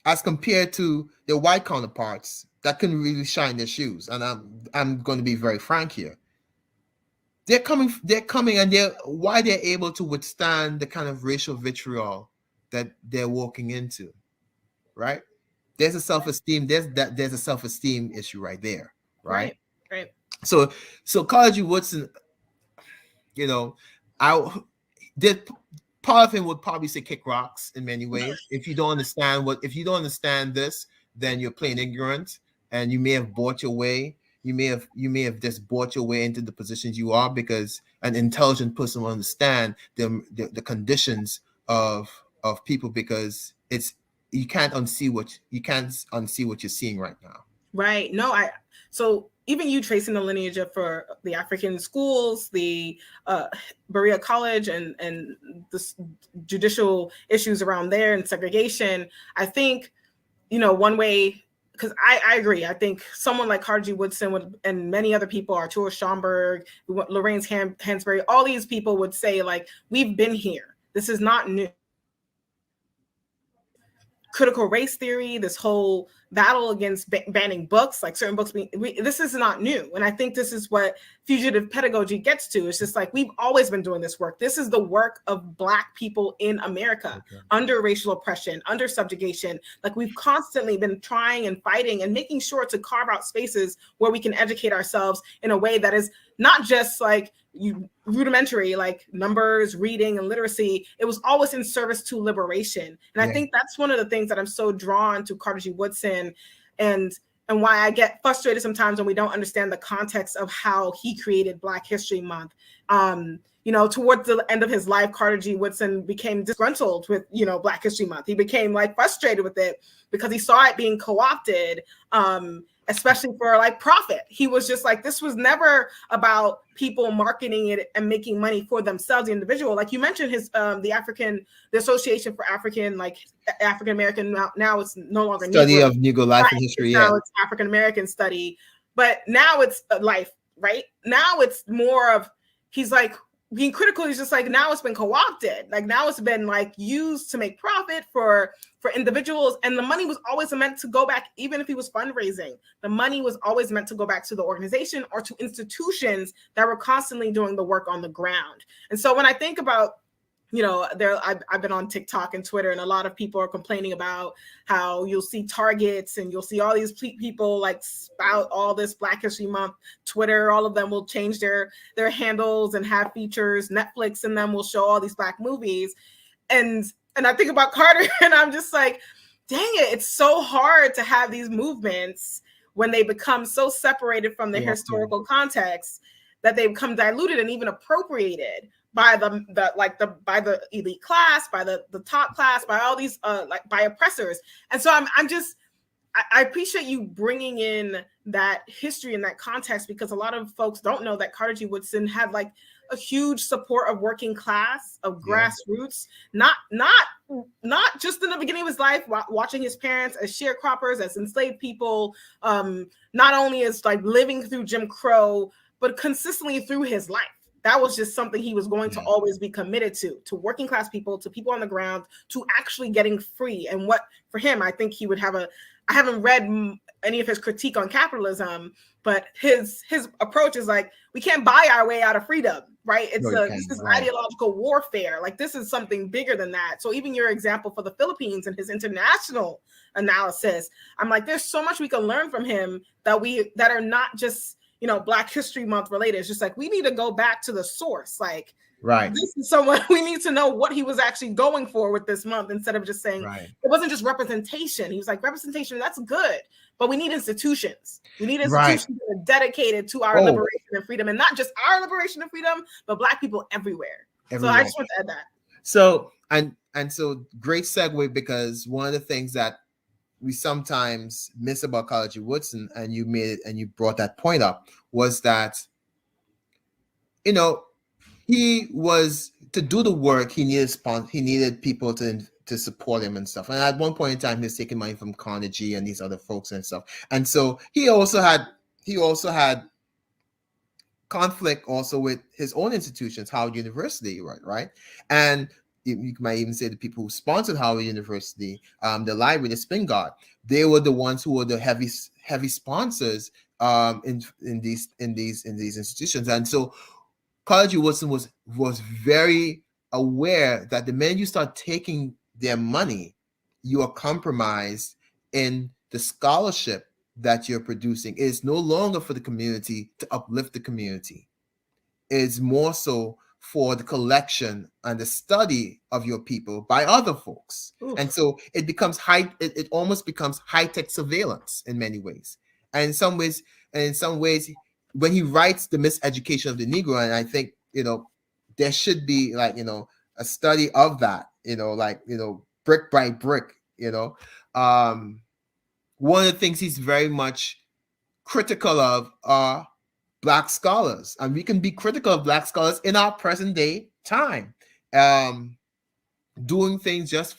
as compared to their white counterparts that couldn't really shine their shoes. And I'm going to be very frank here. They're coming, and why they're able to withstand the kind of racial vitriol that they're walking into, right? There's a self-esteem. There's a self-esteem issue right there, right? Right. So College Woodson, part of him would probably say kick rocks in many ways. If you don't understand this, then you're plain ignorant, and you may have bought your way. You may have just bought your way into the positions you are, because an intelligent person will understand the conditions of people, because you can't unsee what you're seeing right now. Right. No, so even you tracing the lineage for the African schools, the Berea College, and the judicial issues around there and segregation, I think, one way because I agree. I think someone like Carter G. Woodson would, and many other people, Arturo Schomburg, Lorraine Hansberry, all these people would say, like, we've been here. This is not new. Critical race theory, this whole battle against banning books, like certain books this is not new. And I think this is what fugitive pedagogy gets to. It's just like, we've always been doing this work. This is the work of Black people in America, under racial oppression, under subjugation. Like, we've constantly been trying and fighting and making sure to carve out spaces where we can educate ourselves in a way that is not just like rudimentary, like numbers, reading, and literacy. It was always in service to liberation. And I think that's one of the things that I'm so drawn to Carter G. Woodson, and why I get frustrated sometimes when we don't understand the context of how he created Black History Month. You know, towards the end of his life, Carter G. Woodson became disgruntled with, you know, Black History Month. He became like frustrated with it because he saw it being co-opted, especially for like profit. He was just like, this was never about people marketing it and making money for themselves, the individual. Like you mentioned, his the Association for African, like African American, now it's no longer study of Negro life and history. Now it's African American study, but now it's life, right? Now it's more of, he's like, being critical is just like, now it's been co-opted. Like, now it's been like used to make profit for individuals. And the money was always meant to go back, even if he was fundraising, the money was always meant to go back to the organization or to institutions that were constantly doing the work on the ground. And so when I think about, you know, I've been on TikTok and Twitter, and a lot of people are complaining about how you'll see targets and you'll see all these people like spout all this Black History Month. Twitter, all of them will change their handles and have features. Netflix and them will show all these Black movies. And I think about Carter and I'm just like, dang it, it's so hard to have these movements when they become so separated from their historical context that they become diluted and even appropriated by by the elite class, by the top class, by all these by oppressors. And so I appreciate you bringing in that history and that context, because a lot of folks don't know that Carter G. Woodson had like a huge support of working class, of grassroots, not just in the beginning of his life, watching his parents as sharecroppers, as enslaved people, not only as like living through Jim Crow, but consistently through his life. That was just something he was going to always be committed to working class people, to people on the ground, to actually getting free. And what, for him, I think he would have I haven't read any of his critique on capitalism, but his approach is like, we can't buy our way out of freedom, right? This is ideological warfare. Like, this is something bigger than that. So even your example for the Philippines and his international analysis, I'm like, there's so much we can learn from him that are not just, you know, Black History Month related. It's just like, we need to go back to the source. Like, this is someone, we need to know what he was actually going for with this month, instead of just saying it wasn't just representation. He was like, representation, that's good, but we need institutions. We need institutions that are dedicated to our liberation and freedom, and not just our liberation and freedom, but Black people everywhere. So I just want to add that. So, and so great segue, because one of the things that we sometimes miss about Carter G. Woodson, and you made it and you brought that point up, was that, you know, he was, to do the work, he needed people to support him and stuff. And at one point in time, he was taking money from Carnegie and these other folks and stuff. And so he also had conflict also with his own institutions, Howard University, right? And you might even say the people who sponsored Howard University, the library, the Spin Guard, they were the ones who were the heavy sponsors in these institutions. And so Carter G. Woodson was very aware that the minute you start taking their money, you are compromised in the scholarship that you're producing. It is no longer for the community to uplift the community. It's more so for the collection and the study of your people by other folks. Oof. And so it becomes it almost becomes high-tech surveillance in many ways. And in some ways, when he writes The Miseducation of the Negro, and I think, you know, there should be, like, you know, a study of that, you know, like, you know, brick by brick, you know. One of the things he's very much critical of are Black scholars, and we can be critical of Black scholars in our present day time, doing things just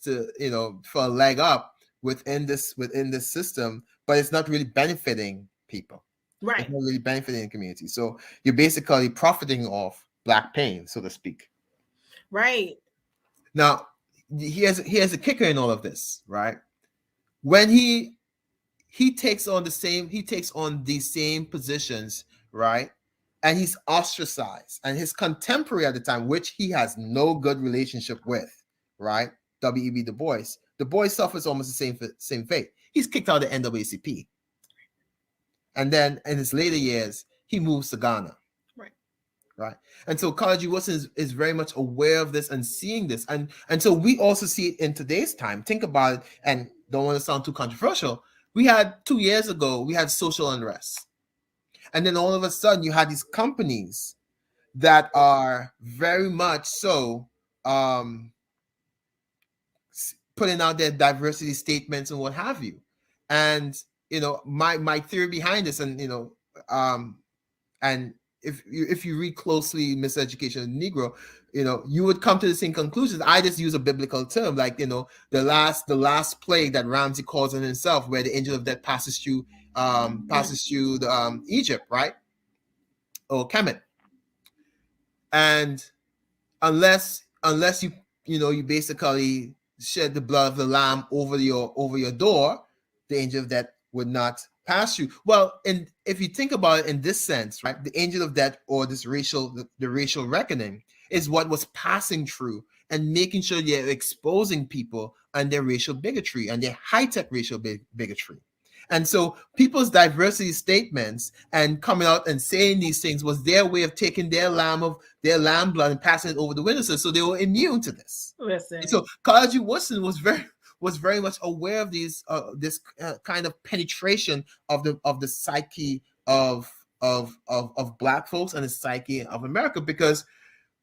to, you know, for a leg up, within this system, but it's not really benefiting people. Right. It's not really benefiting the community. So you're basically profiting off Black pain, so to speak. Right. Now, here's a kicker in all of this, right? When he takes on these same positions, right? And he's ostracized, and his contemporary at the time, which he has no good relationship with, right? W.E.B. Du Bois suffers almost the same fate. He's kicked out of the NAACP. And then in his later years, he moves to Ghana. Right. And so Kalaji Wilson is very much aware of this and seeing this. And so we also see it in today's time. Think about it, and don't want to sound too controversial. We had 2 years ago, we had social unrest. And then all of a sudden you had these companies that are very much so putting out their diversity statements and what have you. And, my theory behind this, and, and if you read closely Miseducation of the Negro, you would come to the same conclusions. I just use a biblical term, like, the last plague that Ramsey calls on himself, where the angel of death passes through Egypt, right? Or Kemet. And unless you basically shed the blood of the lamb over your door, the angel of death would not pass you. Well, and if you think about it in this sense, right, the angel of death, or this the racial reckoning, is what was passing through and making sure they're exposing people and their racial bigotry and their high-tech racial bigotry. And so people's diversity statements and coming out and saying these things was their way of taking their lamb blood and passing it over the witnesses, so they were immune to this. Listen. And so Kalaji Wilson was very much aware of this kind of penetration of the psyche of Black folks and the psyche of America, because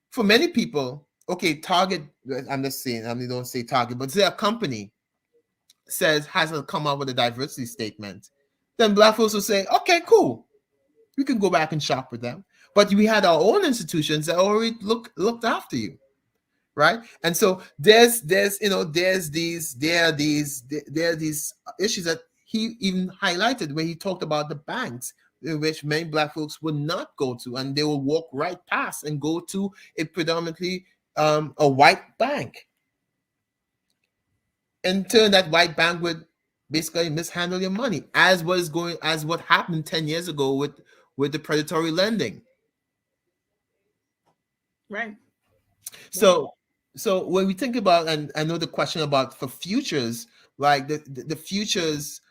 for many people, okay, Target, I'm just saying, I mean, don't say Target, but say a company hasn't come out with a diversity statement, then Black folks will say, okay, cool, we can go back and shop with them. But we had our own institutions that already looked after you. Right. And so there are these issues that he even highlighted when he talked about the banks, in which many Black folks would not go to, and they will walk right past and go to a predominantly a white bank. In turn, that white bank would basically mishandle your money, as what happened 10 years ago with the predatory lending. Right. So when we think about, and I know the question about for futures, like the futures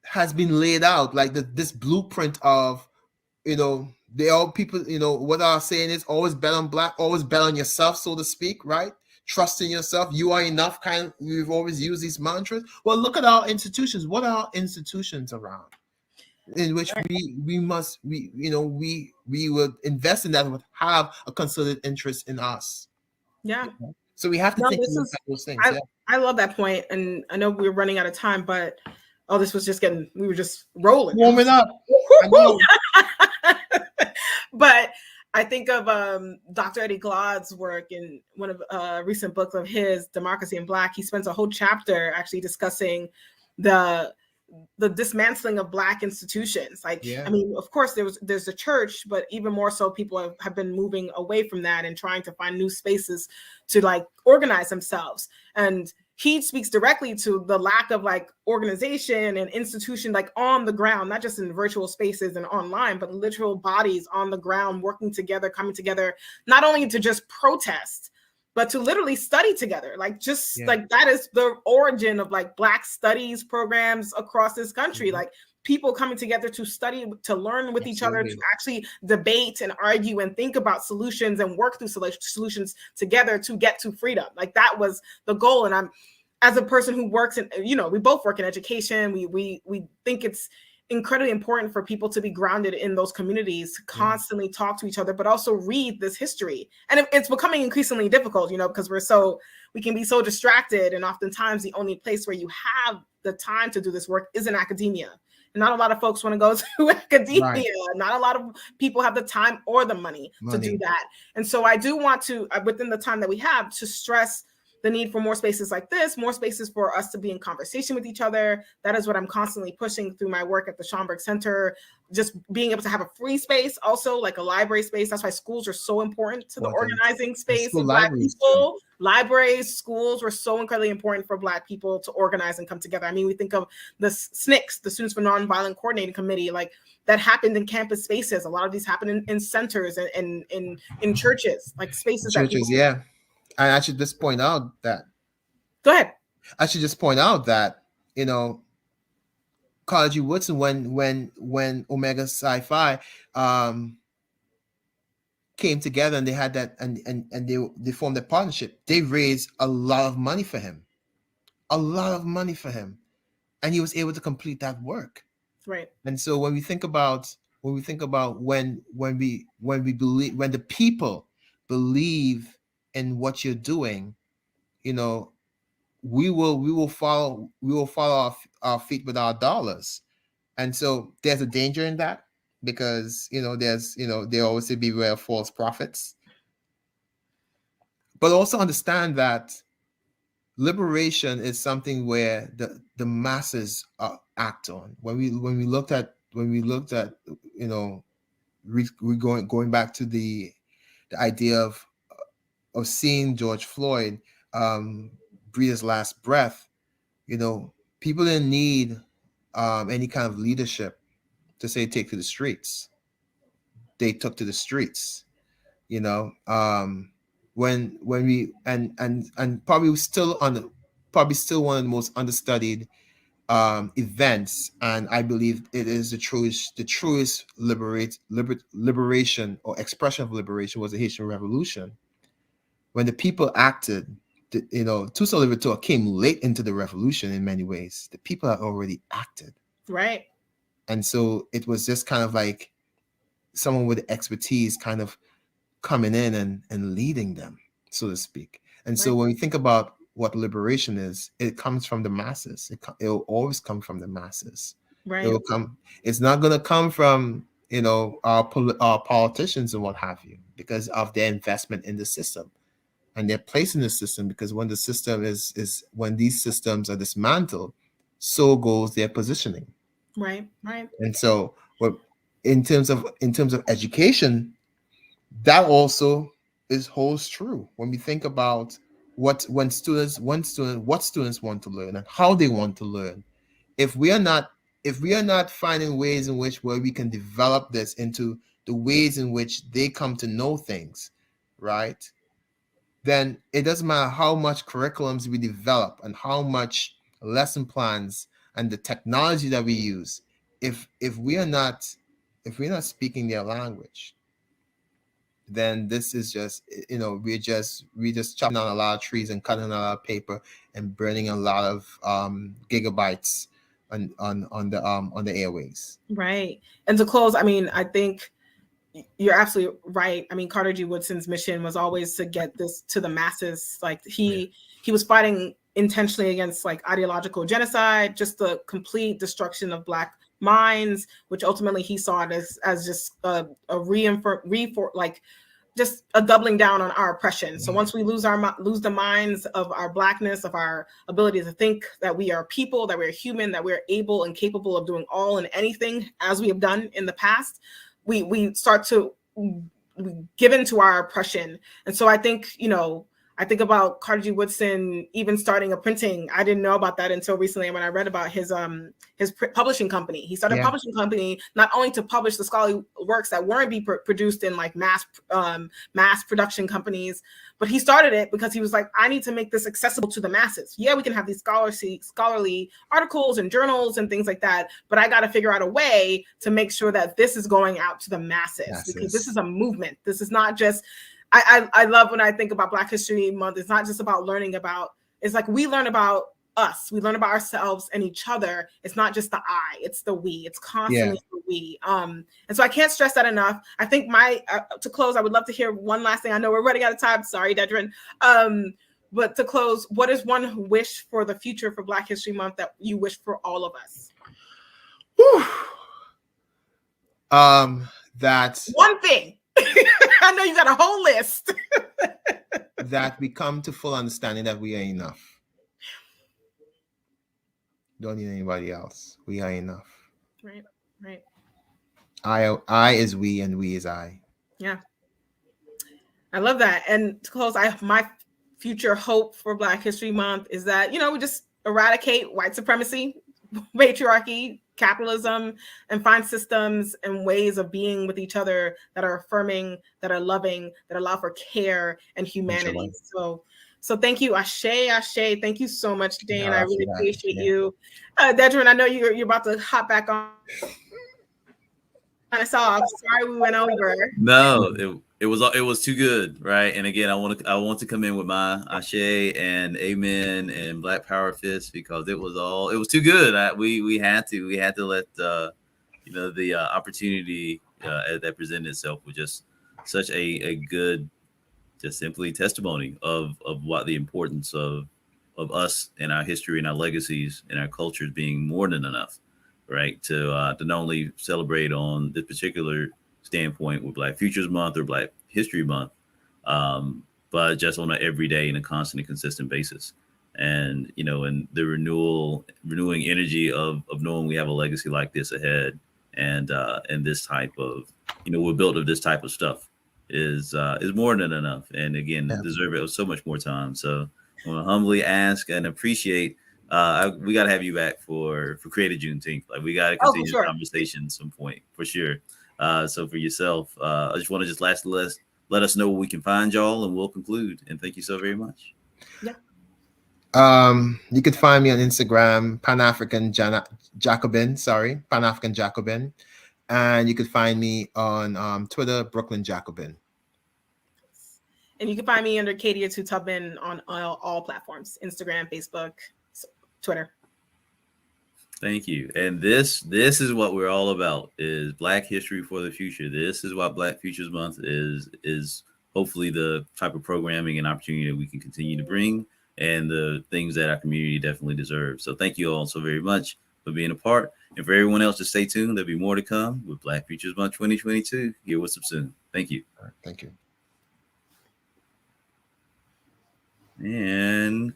has been laid out, like this blueprint of, they all people, what I'm saying is always bet on Black, always bet on yourself, so to speak, right? Trust in yourself, you are enough, we've always used these mantras. Well, look at our institutions. What are our institutions around in which we would invest in that, would have a concerted interest in us? Yeah. So we have to think about those things. I love that point, and I know we're running out of time, but this was just we were just rolling, warming up. But I think of Dr. Eddie Glaude's work in one of recent books of his, Democracy in Black. He spends a whole chapter actually discussing the dismantling of Black institutions. I mean, of course, there's a church, but even more so, people have been moving away from that and trying to find new spaces to organize themselves. And he speaks directly to the lack of organization and institution on the ground, not just in virtual spaces and online, but literal bodies on the ground working together, coming together, not only to just protest, but to literally study together. That is the origin of Black studies programs across this country. Mm-hmm. People coming together to study, to learn with each other, to actually debate and argue and think about solutions and work through solutions together to get to freedom. That was the goal. And I'm, as a person who works in, we both work in education. We think it's incredibly important for people to be grounded in those communities, to constantly talk to each other, but also read this history. And it's becoming increasingly difficult, because we can be so distracted. And oftentimes the only place where you have the time to do this work is in academia. And not a lot of folks want to go to academia. Right. Not a lot of people have the time or the money to do that. And so I do want to, within the time that we have, to stress the need for more spaces like this, more spaces for us to be in conversation with each other. That is what I'm constantly pushing through my work at the Schomburg Center. Just being able to have a free space, also like a library space. That's why schools are so important to the organizing space of Black people. Libraries, schools were so incredibly important for Black people to organize and come together. I mean, we think of the SNCC, the Students for Nonviolent Coordinating Committee, like that happened in campus spaces. A lot of these happen in centers and in churches, like spaces. Churches, yeah. And I should just point out that. Go ahead. I should just point out that, you know, Pedagogy Woodson, when Omega Sci-Fi came together and they had that and they formed a partnership, they raised a lot of money for him. A lot of money for him. And he was able to complete that work. Right. And so when we think about when we believe, when the people believe in what you're doing, you know, we will follow our feet with our dollars. And so there's a danger in that, because there always beware of false prophets. But also understand that liberation is something where the masses act on. When we looked at going back to the idea of seeing George Floyd breathe his last breath, people didn't need any kind of leadership to say take to the streets. They took to the streets, when we and probably still one of the most understudied events, and I believe it is the truest liberation or expression of liberation was the Haitian Revolution. When the people acted, Toussaint Louverture came late into the revolution in many ways. The people had already acted. Right. And so it was just kind of like someone with expertise kind of coming in and leading them, so to speak. And so when we think about what liberation is, it comes from the masses. It will always come from the masses. Right. It will come. It's not going to come from, our politicians and what have you, because of their investment in the system and their place in the system. Because when the system when these systems are dismantled, so goes their positioning. Right. And so, in terms of education, that also holds true when we think about what students want to learn and how they want to learn. If we are not finding ways in which where we can develop this into the ways in which they come to know things, right? Then it doesn't matter how much curriculums we develop and how much lesson plans and the technology that we use. If we're not speaking their language, then this is just, we're just chopping down a lot of trees and cutting a lot of paper and burning a lot of gigabytes on the airways. Right. And to close, I mean, I think you're absolutely right. I mean, Carter G. Woodson's mission was always to get this to the masses. Like he was fighting intentionally against like ideological genocide, just the complete destruction of Black minds, which ultimately he saw it as just just a doubling down on our oppression. So once we lose the minds of our Blackness, of our ability to think that we are people, that we're human, that we're able and capable of doing all and anything as we have done in the past, we start to give into our oppression. And so I think, I think about Carter G. Woodson even starting a printing. I didn't know about that until recently when I read about his publishing company. He started a publishing company not only to publish the scholarly works that weren't being produced in like mass production companies, but he started it because he was like, I need to make this accessible to the masses. Yeah, we can have these scholarly articles and journals and things like that, but I got to figure out a way to make sure that this is going out to the masses. Because this is a movement. This is not just. I love when I think about Black History Month. It's not just about learning about, it's like we learn about us. We learn about ourselves and each other. It's not just the I, it's the we. It's constantly the we. And so I can't stress that enough. I think to close, I would love to hear one last thing. I know we're running out of time. Sorry, Dedrin. But to close, what is one wish for the future for Black History Month that you wish for all of us? That one thing. I know you got a whole list. that we come to full understanding that we are enough. Don't need anybody else. We are enough. Right. Right. I is we and we is I. Yeah. I love that. And to close, my future hope for Black History Month is that, we just eradicate white supremacy, patriarchy, capitalism, and find systems and ways of being with each other that are affirming, that are loving, that allow for care and humanity. So thank you, Ashe. Thank you so much, Dane. I really appreciate you. Dedrin, I know you're about to hop back on us off. Sorry we went over. No, it was too good, right? And again, I want to come in with my Ashe and Amen and Black Power Fist, because it was too good. We had to let the opportunity that presented itself was just such a good, just simply testimony of what the importance of us and our history and our legacies and our cultures being more than enough, right? To not only celebrate on this particular standpoint with Black Futures Month or Black History Month, but just on an everyday and a constant and consistent basis. And and the renewing energy of knowing we have a legacy like this ahead, and this type of we're built of this type of stuff is more than enough. And again, deserve it so much more time. So I want to humbly ask and appreciate. We got to have you back for Creative Juneteenth. Like, we got to continue the conversation at some point for sure. So for yourself, I just want to let us know where we can find y'all, and we'll conclude. And thank you so very much. Yeah. You could find me on Instagram, Pan-African Jacobin. And you could find me on Twitter, Brooklyn Jacobin. And you can find me under Katia Tubman on all platforms: Instagram, Facebook, Twitter. Thank you. And this is what we're all about: is Black history for the future. This is what Black Futures Month is hopefully the type of programming and opportunity that we can continue to bring, and the things that our community definitely deserves. So thank you all so very much for being a part. And for everyone else, to stay tuned. There'll be more to come with Black Futures Month 2022 here with SUBSUME. Thank you. All right, thank you. And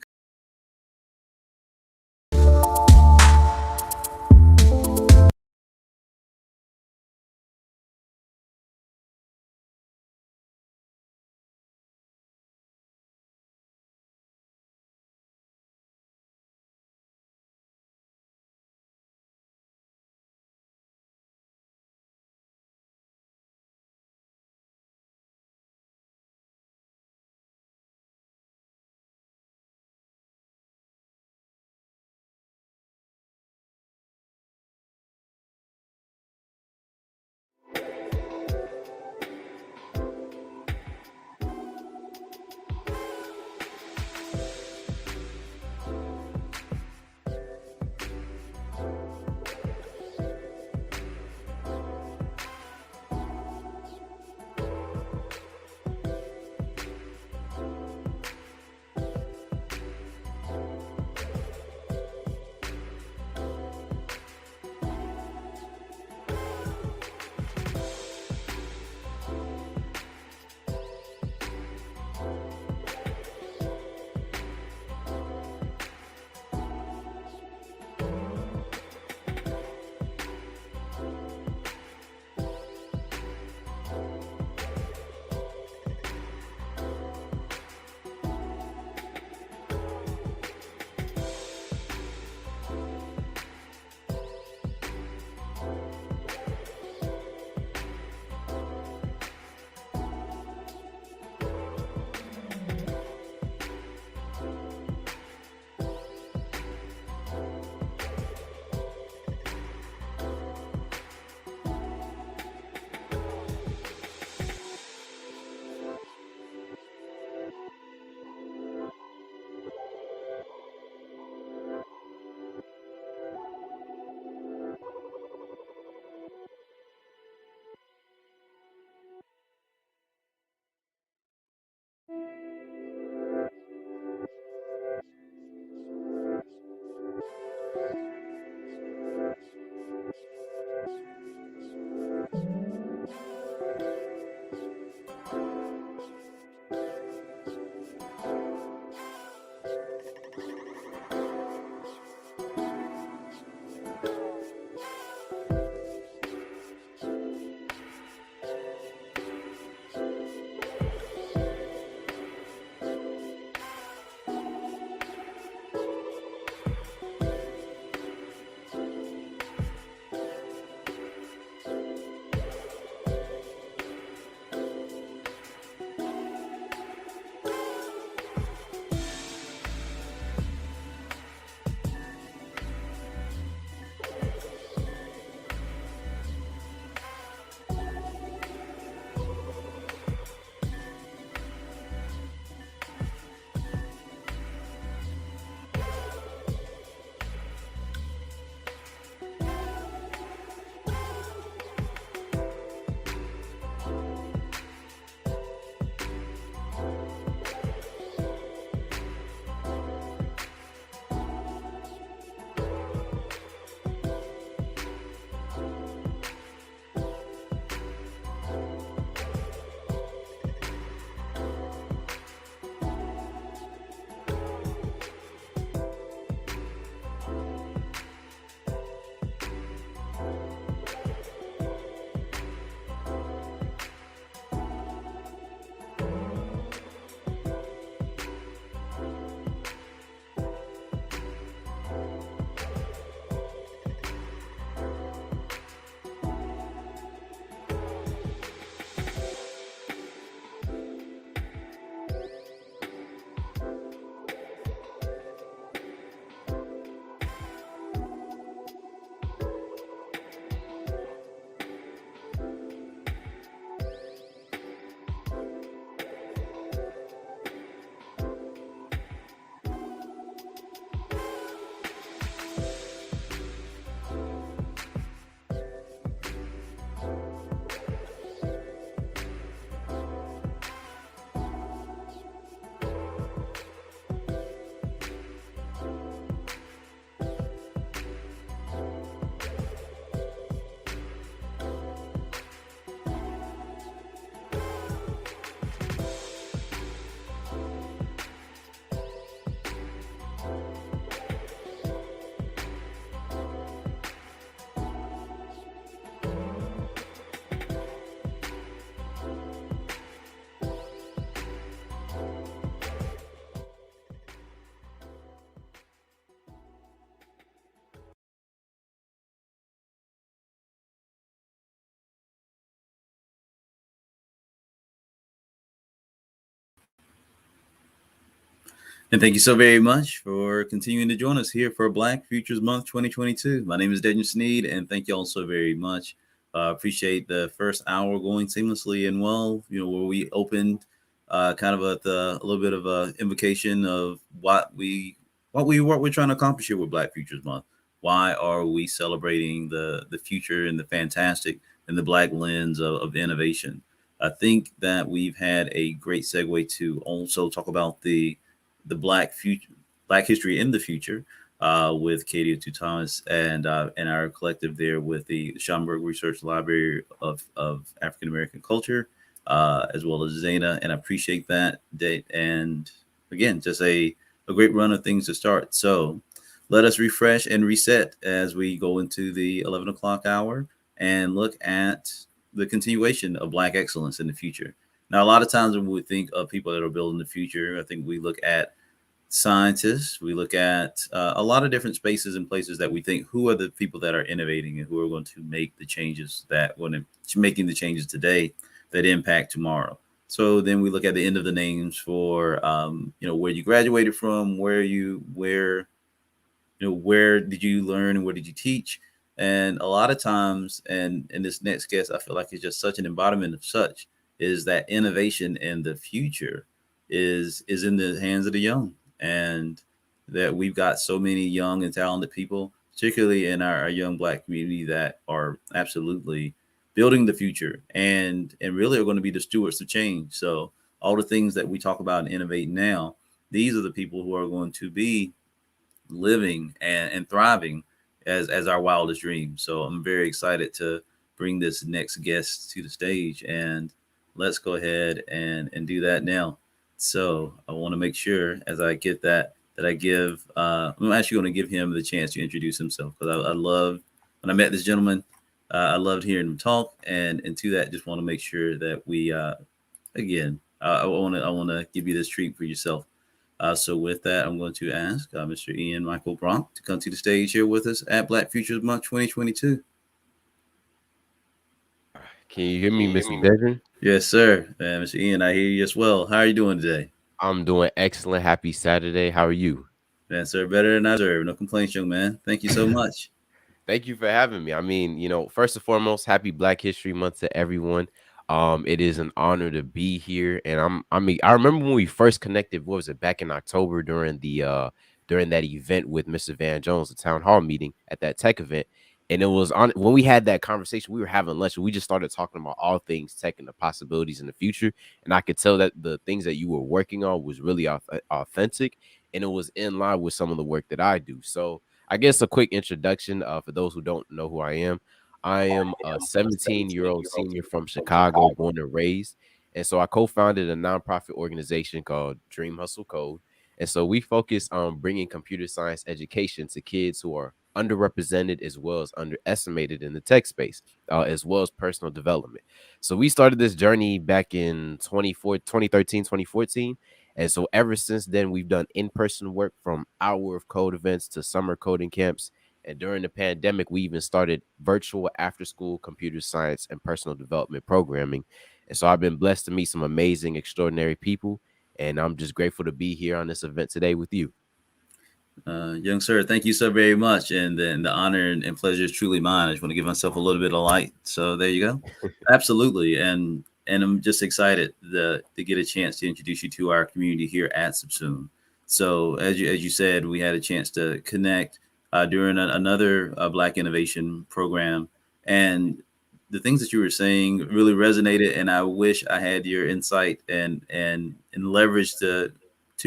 And thank you so very much for continuing to join us here for Black Futures Month 2022. My name is Daniel Sneed, and thank you all so very much. Appreciate the first hour going seamlessly and well. Where we opened kind of a little bit of a invocation of what we're trying to accomplish here with Black Futures Month. Why are we celebrating the future and the fantastic and the Black lens of innovation? I think that we've had a great segue to also talk about the Black future, Black history in the future, with Katie O'Tu Thomas and our collective there with the Schomburg Research Library of African American Culture, as well as Zena. And I appreciate that date. And again, just a great run of things to start. So let us refresh and reset as we go into the 11 o'clock hour and look at the continuation of Black excellence in the future. Now, a lot of times when we think of people that are building the future, I think we look at scientists, we look at a lot of different spaces and places that we think who are the people that are innovating and who are going to make the changes that when making the changes today that impact tomorrow. So then we look at the end of the names for where you graduated from, where did you learn and where did you teach? And a lot of times, and in this next guest, I feel like it's just such an embodiment of such is that innovation in the future is in the hands of the young, and that we've got so many young and talented people, particularly in our young Black community, that are absolutely building the future and really are going to be the stewards of change. So all the things that we talk about and innovate now, these are the people who are going to be living and thriving as our wildest dreams. So I'm very excited to bring this next guest to the stage, and let's go ahead and do that now. So I want to make sure as I get that I give I'm actually going to give him the chance to introduce himself, because I love when I met this gentleman. I loved hearing him talk, and to that, just want to make sure that we again I want to give you this treat for yourself. So with that, I'm going to ask Mr. Ian Michael Bronk to come to the stage here with us at Black Futures Month 2022. Can you hear me, Mr. Devin? Yes, sir. Mr. Ian, I hear you as well. How are you doing today? I'm doing excellent. Happy Saturday. How are you? Man, sir, better than I deserve. No complaints, young man. Thank you so much. Thank you for having me. I mean, first and foremost, happy Black History Month to everyone. It is an honor to be here, and I remember when we first connected. What was it, back in October during that event with Mr. Van Jones, the town hall meeting at that tech event. And it was on when we had that conversation, we were having lunch and we just started talking about all things tech and the possibilities in the future. And I could tell that the things that you were working on was really authentic, and it was in line with some of the work that I do. So I guess a quick introduction for those who don't know who I am. I am a 17-year-old senior from Chicago, born and raised. And so I co-founded a nonprofit organization called Dream Hustle Code. And so we focus on bringing computer science education to kids who are underrepresented as well as underestimated in the tech space, as well as personal development. So we started this journey back in 2013, 2014. And so ever since then, we've done in-person work from Hour of Code events to summer coding camps. And during the pandemic, we even started virtual after-school computer science and personal development programming. And so I've been blessed to meet some amazing, extraordinary people. And I'm just grateful to be here on this event today with you. Young sir, thank you so very much. And then the honor and pleasure is truly mine. I just want to give myself a little bit of light. So there you go. Absolutely. And I'm just excited to get a chance to introduce you to our community here at SUBSUME. So as you said, we had a chance to connect during another Black innovation program, and the things that you were saying really resonated. And I wish I had your insight and leverage to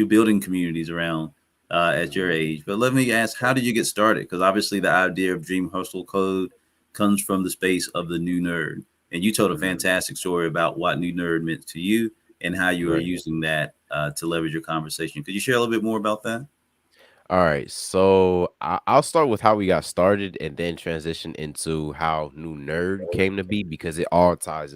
building communities around at your age. But let me ask, how did you get started? Because obviously the idea of Dream Hustle Code comes from the space of the new nerd. And you told a fantastic story about what new nerd meant to you and how you were using that to leverage your conversation. Could you share a little bit more about that? All right, so I'll start with how we got started and then transition into how New Nerd came to be, because it all ties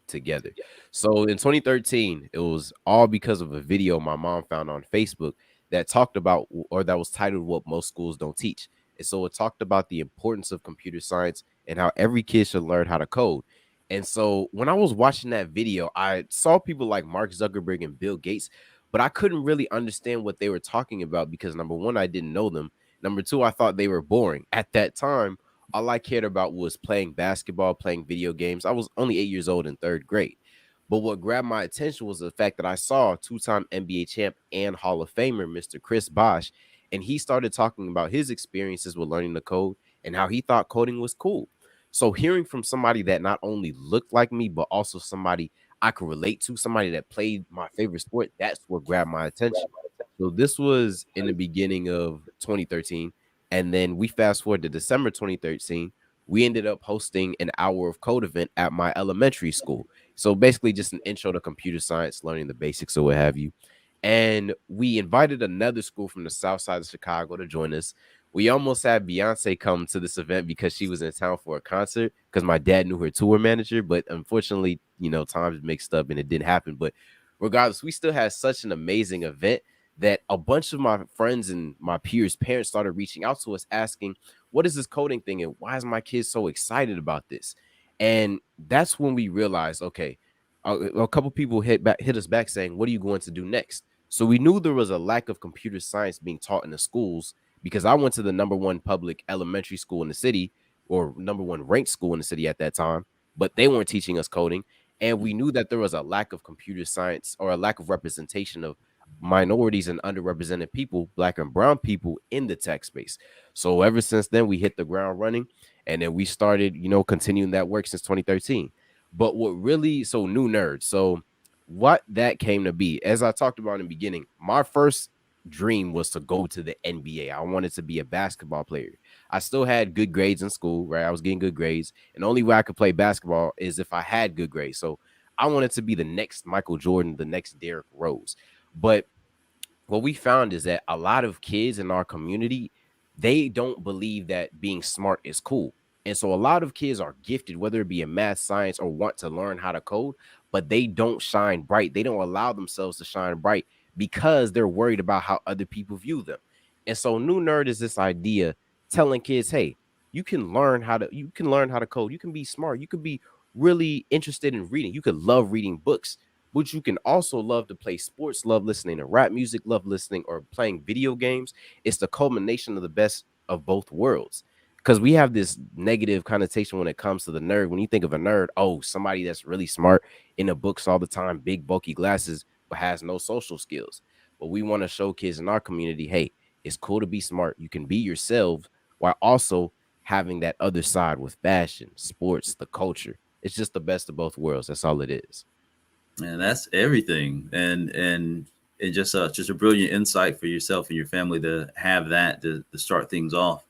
together. So in 2013, it was all because of a video my mom found on Facebook that talked about, or that was titled "What Most Schools Don't Teach." And so it talked about the importance of computer science and how every kid should learn how to code. And so when I was watching that video, I saw people like Mark Zuckerberg and Bill Gates, but I couldn't really understand what they were talking about because number one, I didn't know them. Number two, I thought they were boring. At that time, all I cared about was playing basketball, playing video games. I was only 8 years old in third grade. But what grabbed my attention was the fact that I saw two-time NBA champ and Hall of Famer, Mr. Chris Bosh, and he started talking about his experiences with learning the code and how he thought coding was cool. So hearing from somebody that not only looked like me, but also somebody I could relate to, somebody that played my favorite sport, that's what grabbed my attention. So this was in the beginning of 2013. And then we fast forward to December 2013. We ended up hosting an hour of code event at my elementary school. So basically just an intro to computer science, learning the basics or what have you. And we invited another school from the south side of Chicago to join us. We almost had Beyonce come to this event because she was in town for a concert because my dad knew her tour manager, but unfortunately, times mixed up and it didn't happen. But regardless, we still had such an amazing event that a bunch of my friends and my peers' parents started reaching out to us asking, what is this coding thing? And why is my kid so excited about this? And that's when we realized, okay, a couple people hit us back saying, what are you going to do next? So we knew there was a lack of computer science being taught in the schools because I went to the number one public elementary school in the city or number one ranked school in the city at that time, but they weren't teaching us coding. And we knew that there was a lack of computer science or a lack of representation of minorities and underrepresented people, black and brown people in the tech space. So ever since then, we hit the ground running and then we started, continuing that work since 2013. But what really, so new nerd. So what that came to be, as I talked about in the beginning, my first dream was to go to the NBA. I wanted to be a basketball player. I still had good grades in school, right? I was getting good grades. And the only way I could play basketball is if I had good grades. So I wanted to be the next Michael Jordan, the next Derrick Rose. But what we found is that a lot of kids in our community, they don't believe that being smart is cool. And so a lot of kids are gifted, whether it be in math, science, or want to learn how to code, but they don't shine bright. They don't allow themselves to shine bright because they're worried about how other people view them. And so New Nerd is this idea telling kids, hey, you can learn how to code. You can be smart. You can be really interested in reading. You could love reading books, but you can also love to play sports, love listening to rap music, love listening or playing video games. It's the culmination of the best of both worlds. Because we have this negative connotation when it comes to the nerd. When you think of a nerd, oh, somebody that's really smart in the books all the time, big bulky glasses, but has no social skills. But we want to show kids in our community, hey, it's cool to be smart. You can be yourself while also having that other side with fashion, sports, the culture. It's just the best of both worlds. That's all it is. And that's everything. And it just a brilliant insight for yourself and your family to have that to start things off.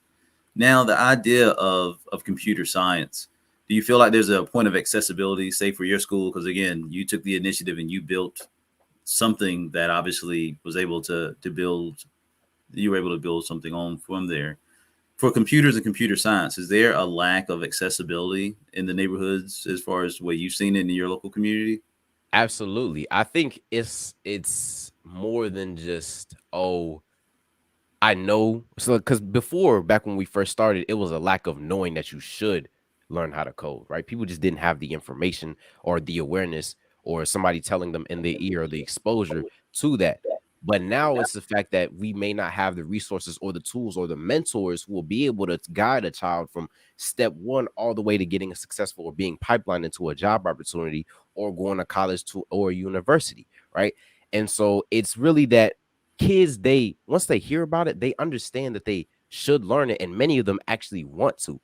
Now, the idea of computer science, do you feel like there's a point of accessibility, say for your school? Because again, you took the initiative and you built something that obviously was able to build. You were able to build something on from there. For computers and computer science, is there a lack of accessibility in the neighborhoods as far as what you've seen in your local community? Absolutely. I think it's more than just, oh, I know. So because before, back when we first started, it was a lack of knowing that you should learn how to code, right? People just didn't have the information or the awareness or somebody telling them in their ear or the exposure to that. But now it's the fact that we may not have the resources or the tools or the mentors who will be able to guide a child from step one all the way to getting a successful or being pipelined into a job opportunity or going to college to or university, right? And so it's really that kids, they once they hear about it, they understand that they should learn it, and many of them actually want to,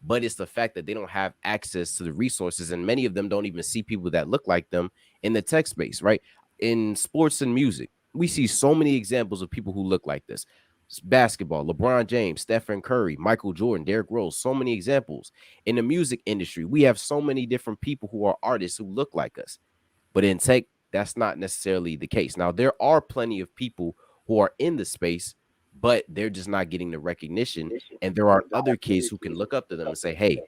but it's the fact that they don't have access to the resources, and many of them don't even see people that look like them in the tech space, right? In sports and music, we see so many examples of people who look like this. Basketball, LeBron James, Stephen Curry, Michael Jordan, Derrick Rose, so many examples. In the music industry, we have so many different people who are artists who look like us. But in tech, that's not necessarily the case. Now, there are plenty of people who are in the space, but they're just not getting the recognition. And there are other kids who can look up to them and say, hey,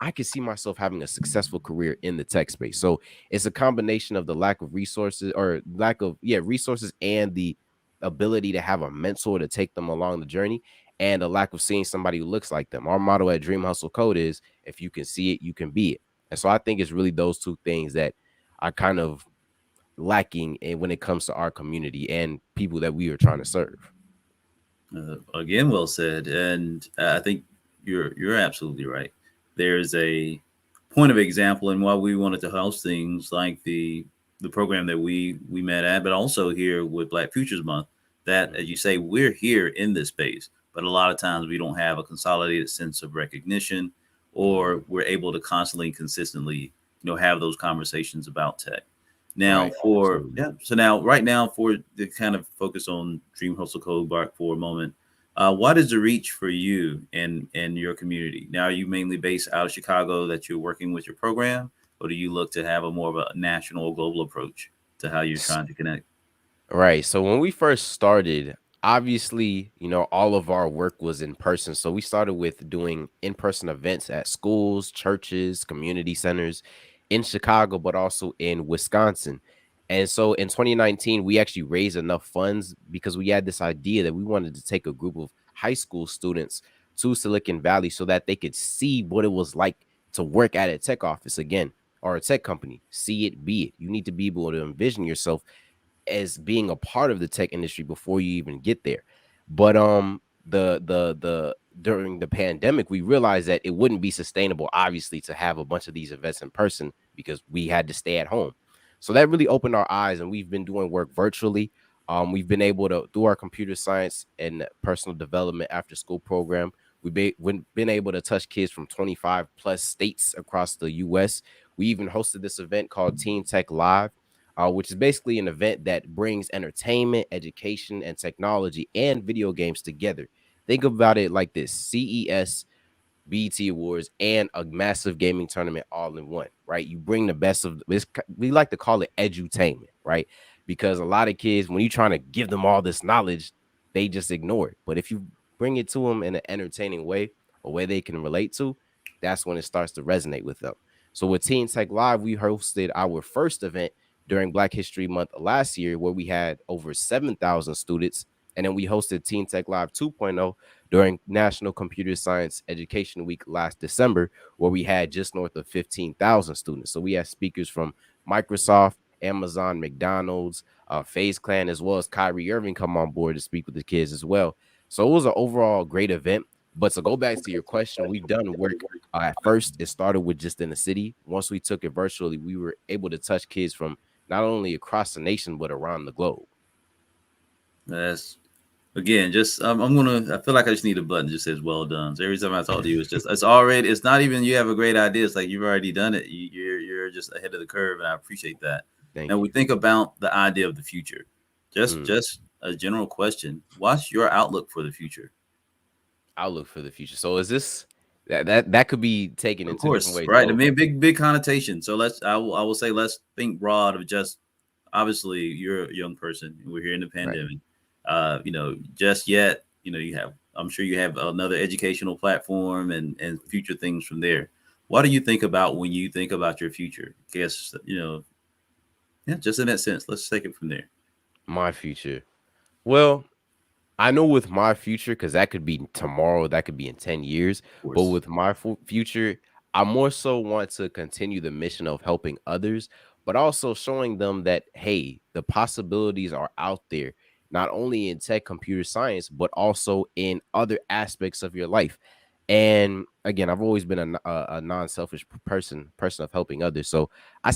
I can see myself having a successful career in the tech space. So it's a combination of the lack of resources or lack of, resources and the ability to have a mentor to take them along the journey and a lack of seeing somebody who looks like them. Our motto at Dream Hustle Code is if you can see it, you can be it. And so I think it's really those two things that I kind of lacking in when it comes to our community and people that we are trying to serve. Again, well said. And I think you're absolutely right. There's a point of example in why we wanted to host things like the program that we met at, but also here with Black Futures Month. That, as you say, we're here in this space, but a lot of times we don't have a consolidated sense of recognition, or we're able to constantly and consistently, have those conversations about tech. Now, Right. for Absolutely. yeah, so now right now for the kind of focus on Dream Hustle Code Bar for a moment. What is the reach for you and your community? Now, are you mainly based out of Chicago that you're working with your program, or do you look to have a more of a national or global approach to how you're trying to connect? Right. So when we first started, obviously, all of our work was in person. So we started with doing in-person events at schools, churches, community centers in Chicago, but also in Wisconsin. And so in 2019, we actually raised enough funds because we had this idea that we wanted to take a group of high school students to Silicon Valley so that they could see what it was like to work at a tech office again, or a tech company. See it, be it. You need to be able to envision yourself as being a part of the tech industry before you even get there. But the during the pandemic, we realized that it wouldn't be sustainable, obviously, to have a bunch of these events in person because we had to stay at home. So that really opened our eyes, and we've been doing work virtually. We've been able to, through our computer science and personal development after school program, we've been able to touch kids from 25 plus states across the US. We even hosted this event called Teen Tech Live, which is basically an event that brings entertainment, education, and technology and video games together. Think about it like this: CES, BT Awards, and a massive gaming tournament all in one, right? You bring the best of this. We like to call it edutainment, right? Because a lot of kids, when you're trying to give them all this knowledge, they just ignore it. But if you bring it to them in an entertaining way, a way they can relate to, that's when it starts to resonate with them. So with Teen Tech Live, we hosted our first event during Black History Month last year, where we had over 7,000 students. And then we hosted Teen Tech Live 2.0 during National Computer Science Education Week last December, where we had just north of 15,000 students. So we had speakers from Microsoft, Amazon, McDonald's, FaZe Clan, as well as Kyrie Irving come on board to speak with the kids as well. So it was an overall great event. But to go back to your question, we've done work. At first, it started with just in the city. Once we took it virtually, we were able to touch kids from not only across the nation, but around the globe. That's again, just I'm gonna. I feel like I just need a button that just says "well done." So every time I talk to you, it's already. It's not even you have a great idea. It's like you've already done it. You're just ahead of the curve, and I appreciate that. Now Thank we you. think about the idea of the future. Just a general question. What's your outlook for the future? Outlook for the future. So is this that could be taken Of in two different course, ways. right? I So mean, big connotation. So I will say let's think broad of just obviously you're a young person. We're here in the right. pandemic. Just yet, you have. I'm sure you have another educational platform and future things from there. What do you think about when you think about your future? Guess yeah, just in that sense. Let's take it from there. My future. Well, I know with my future, because that could be tomorrow, that could be in 10 years. Of But course. with my future, I more so want to continue the mission of helping others, but also showing them that, hey, the possibilities are out there, not only in tech, computer science, but also in other aspects of your life. And again, I've always been a non-selfish person of helping others. So I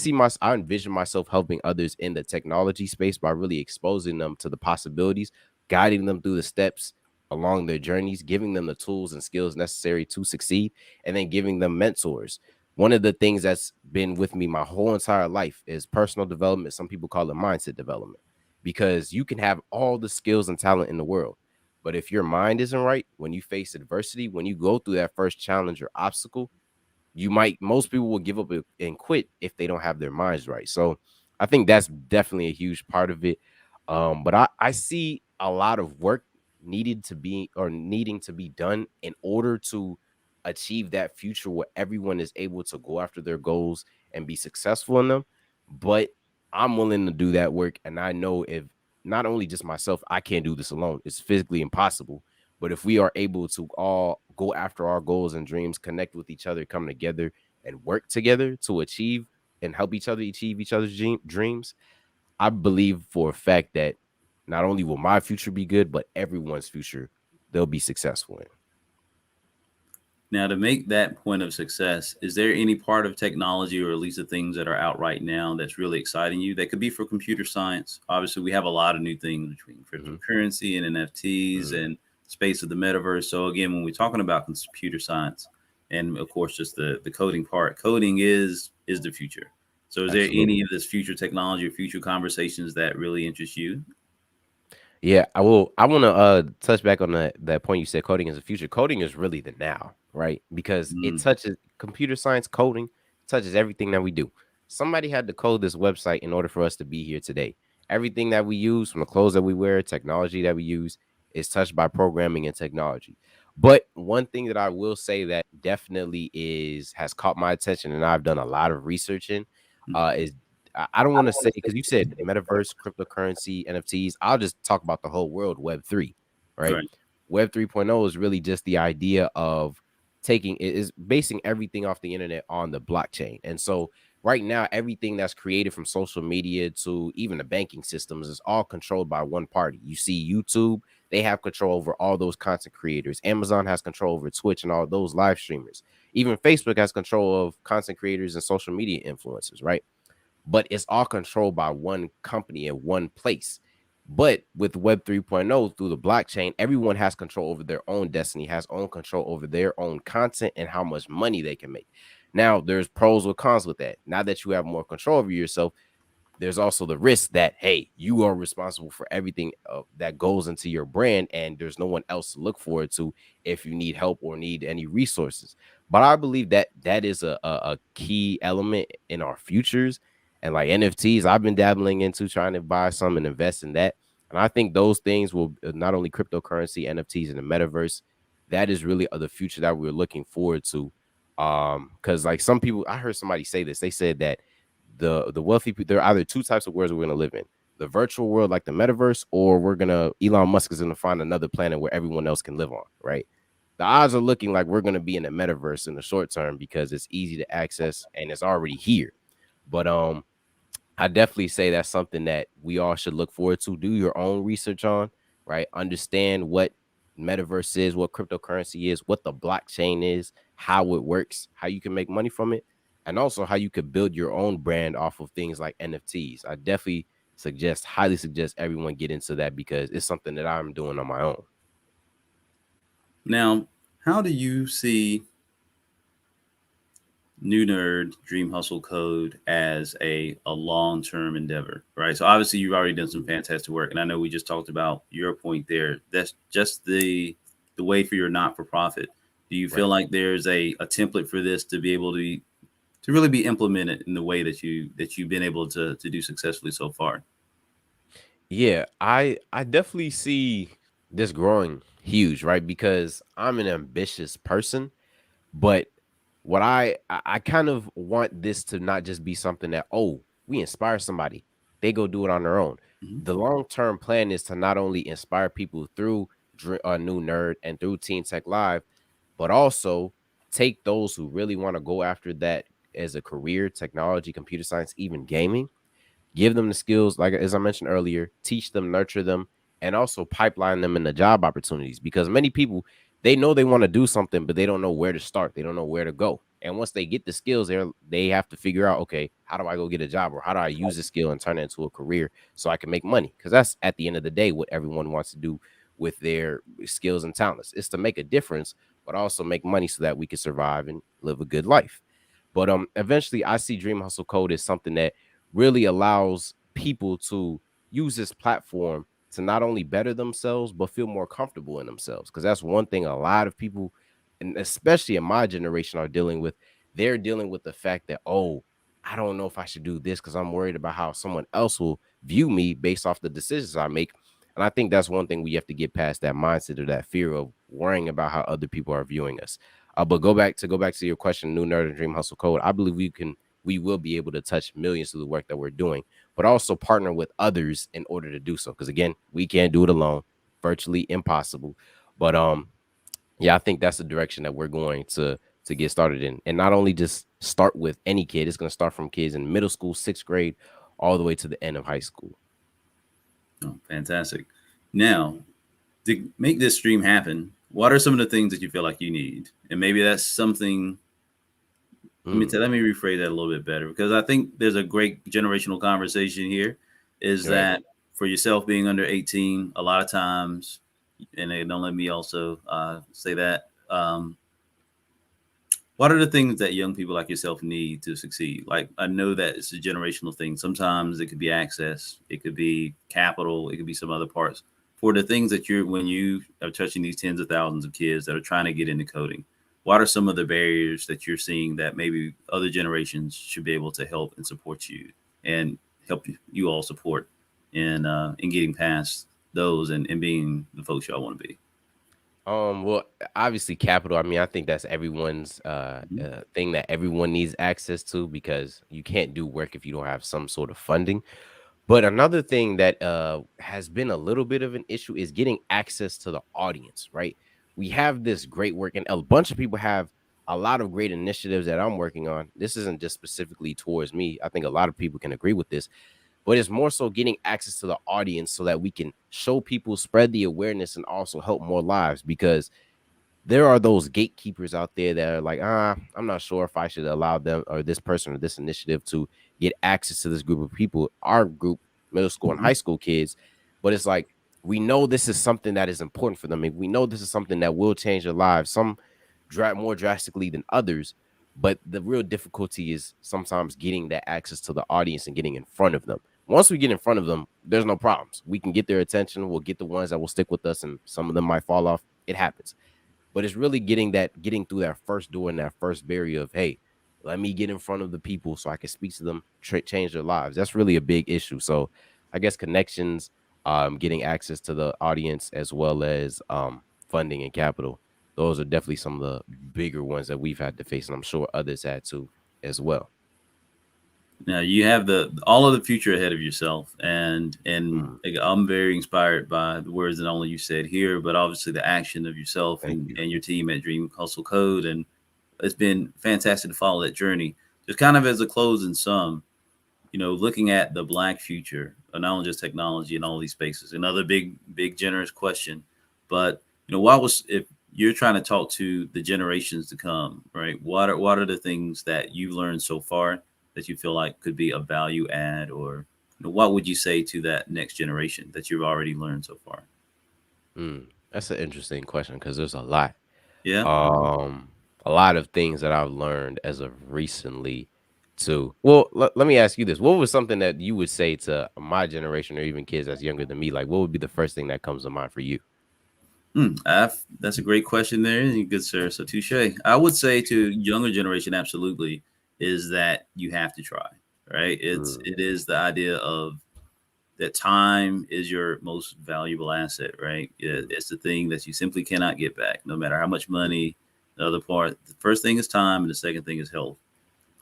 envision myself helping others in the technology space by really exposing them to the possibilities, guiding them through the steps along their journeys, giving them the tools and skills necessary to succeed, and then giving them mentors. One of the things that's been with me my whole entire life is personal development. Some people call it mindset development, because you can have all the skills and talent in the world. But if your mind isn't right, when you face adversity, when you go through that first challenge or obstacle, most people will give up and quit if they don't have their minds right. So I think that's definitely a huge part of it. But I see a lot of work needing to be done in order to achieve that future where everyone is able to go after their goals and be successful in them. But I'm willing to do that work. And I know if not only just myself, I can't do this alone. It's physically impossible. But if we are able to all go after our goals and dreams, connect with each other, come together and work together to achieve and help each other achieve each other's dreams, I believe for a fact that not only will my future be good, but everyone's future they'll be successful in. Now, to make that point of success, is there any part of technology, or at least the things that are out right now, that's really exciting you? That could be for computer science. Obviously, we have a lot of new things between Mhm, cryptocurrency and NFTs mhm. and space of the metaverse. So again, when we're talking about computer science, and of course just the coding part, coding is the future. So is there any Absolutely. of this future technology or future conversations that really interest you? Yeah, I will. I want to touch back on that point you said. Coding is the future. Coding is really the now, right? Because it Mm, touches computer science. Coding touches everything that we do. Somebody had to code this website in order for us to be here today. Everything that we use, from the clothes that we wear, technology that we use, is touched by programming and technology. But one thing that I will say that definitely is has caught my attention, and I've done a lot of research in, mm, is I don't want to say, because you said metaverse, cryptocurrency, NFTs. I'll just talk about the whole world, Web 3, right? right. Web 3.0 is really just the idea of taking it is basing everything off the internet on the blockchain. And so right now, everything that's created from social media to even the banking systems is all controlled by one party. You see YouTube, they have control over all those content creators. Amazon has control over Twitch and all those live streamers. Even Facebook has control of content creators and social media influencers, right? But it's all controlled by one company in one place. But with Web 3.0 through the blockchain, everyone has control over their own destiny, has own control over their own content and how much money they can make. Now, there's pros or cons with that. Now that you have more control over yourself, there's also the risk that, hey, you are responsible for everything that goes into your brand, and there's no one else to look forward to if you need help or need any resources. But I believe that that is a key element in our futures. And like NFTs, I've been dabbling into trying to buy some and invest in that. And I think those things will not only cryptocurrency, NFTs, and the metaverse, that is really the future that we're looking forward to. Because like some people, I heard somebody say this, they said that the wealthy people, there are either two types of worlds we're going to live in: the virtual world, like the metaverse, or we're gonna Elon Musk is going to find another planet where everyone else can live on, right? The odds are looking like we're going to be in the metaverse in the short term because it's easy to access and it's already here. But I definitely say that's something that we all should look forward to. Do your own research on, right? Understand what metaverse is, what cryptocurrency is, what the blockchain is, how it works, how you can make money from it, and also how you could build your own brand off of things like NFTs. I definitely highly suggest everyone get into that because it's something that I'm doing on my own. Now, how do you see New Nerd Dream Hustle Code as a long-term endeavor, right? So obviously you've already done some fantastic work, and I know we just talked about your point there. That's just the way for your not-for-profit. Do you feel Right. like there's a template for this to be able to really be implemented in the way that you've been able to do successfully so far? Yeah, I definitely see this growing huge, right? Because I'm an ambitious person. But what I kind of want this to not just be something that, oh, we inspire somebody, they go do it on their own. Mhm. The long-term plan is to not only inspire people through New Nerd and through Teen Tech Live, but also take those who really want to go after that as a career, technology, computer science, even gaming, give them the skills, like as I mentioned earlier, teach them, nurture them, and also pipeline them in the job opportunities. Because many people, they know they want to do something, but they don't know where to start. They don't know where to go. And once they get the skills, they have to figure out, okay, how do I go get a job, or how do I use the skill and turn it into a career so I can make money? Because that's at the end of the day what everyone wants to do with their skills and talents, is to make a difference, but also make money so that we can survive and live a good life. But eventually, I see Dream Hustle Code as something that really allows people to use this platform to not only better themselves but feel more comfortable in themselves, because that's one thing a lot of people, and especially in my generation, are dealing with. They're dealing with the fact that, oh, I don't know if I should do this because I'm worried about how someone else will view me based off the decisions I make. And I think that's one thing we have to get past, that mindset or that fear of worrying about how other people are viewing us. But go back to your question, New Nerd and Dream Hustle Code. I believe we will be able to touch millions through the work that we're doing, but also partner with others in order to do so. Because again, we can't do it alone, virtually impossible. But yeah, I think that's the direction that we're going to get started in. And not only just start with any kid, it's going to start from kids in middle school, 6th grade, all the way to the end of high school. Oh, fantastic. Now, to make this stream happen, what are some of the things that you feel like you need? And maybe that's something. Let me rephrase that a little bit better, because I think there's a great generational conversation here. Is Right. that for yourself being under 18, a lot of times, and don't let me also say that. What are the things that young people like yourself need to succeed? Like, I know that it's a generational thing. Sometimes it could be access, it could be capital, it could be some other parts. For the things that when you are touching these tens of thousands of kids that are trying to get into coding, what are some of the barriers that you're seeing that maybe other generations should be able to help and support you and help you all support in getting past those and being the folks y'all want to be? Well, obviously capital. I mean, I think that's everyone's Mhm. thing that everyone needs access to, because you can't do work if you don't have some sort of funding. But another thing that has been a little bit of an issue is getting access to the audience, right? We have this great work, and a bunch of people have a lot of great initiatives that I'm working on. This isn't just specifically towards me. I think a lot of people can agree with this, but it's more so getting access to the audience so that we can show people, spread the awareness, and also help more lives. Because there are those gatekeepers out there that are like, I'm not sure if I should allow them or this person or this initiative to get access to this group of people, our group, middle school and Mhm. high school kids. But it's like, we know this is something that is important for them. And we know this is something that will change their lives, some more drastically than others. But the real difficulty is sometimes getting that access to the audience and getting in front of them. Once we get in front of them, there's no problems. We can get their attention. We'll get the ones that will stick with us, and some of them might fall off. It happens. But it's really getting through that first door and that first barrier of, hey, let me get in front of the people so I can speak to them, change their lives. That's really a big issue. So I guess connections, getting access to the audience, as well as funding and capital. Those are definitely some of the bigger ones that we've had to face, and I'm sure others had to as well. Now you have the all of the future ahead of yourself, and Mm, like, I'm very inspired by the words that only you said here, but obviously the action of yourself thank you. and your team at Dream Hustle Code, and it's been fantastic to follow that journey. Just kind of as a close and sum, looking at the Black future, not only just technology and all these spaces. Another big generous question, but what was if you're trying to talk to the generations to come, right? What are the things that you've learned so far that you feel like could be a value add, or what would you say to that next generation that you've already learned so far? That's an interesting question because there's a lot. Yeah. Um, a lot of things that I've learned as of recently too. Well, let me ask you this. What was something that you would say to my generation or even kids that's younger than me? Like, what would be the first thing that comes to mind for you? That's a great question there, good sir. So touche. I would say to younger generation, absolutely, is that you have to try. Right? Mm, It is the idea of that time is your most valuable asset. Right? mm, It's the thing that you simply cannot get back, no matter how much money. The other part, the first thing is time, and the second thing is health.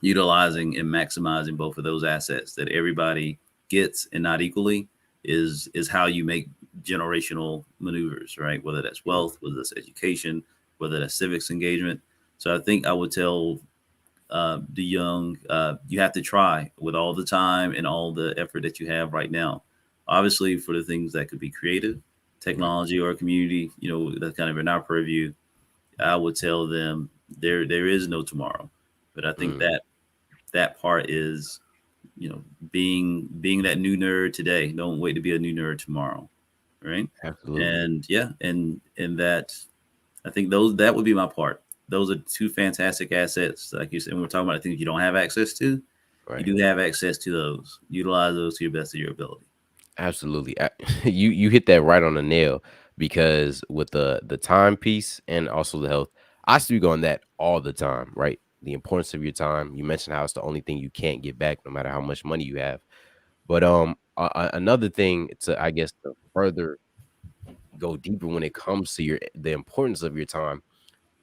Utilizing and maximizing both of those assets that everybody gets and not equally is how you make generational maneuvers, right? Whether that's mm, wealth, whether that's education, whether that's civics engagement. So I think I would tell the young, you have to try with all the time and all the effort that you have right now. Obviously, for the things that could be creative, right. technology, or community, that's kind of in our purview. I would tell them there is no tomorrow, but I think Mm, that part is being that new nerd today. Don't wait to be a new nerd tomorrow, right? absolutely. And yeah, and that, I think those that would be my part. Those are two fantastic assets, like you said. And we're talking about things you don't have access to. You Right. do have access to those. Utilize those to your best of your ability. Absolutely. You hit that right on the nail, because with the time piece and also the health, I speak on that all the time, right? The importance of your time. You mentioned how it's the only thing you can't get back, no matter how much money you have. But another thing to, I guess, to further go deeper when it comes to the importance of your time,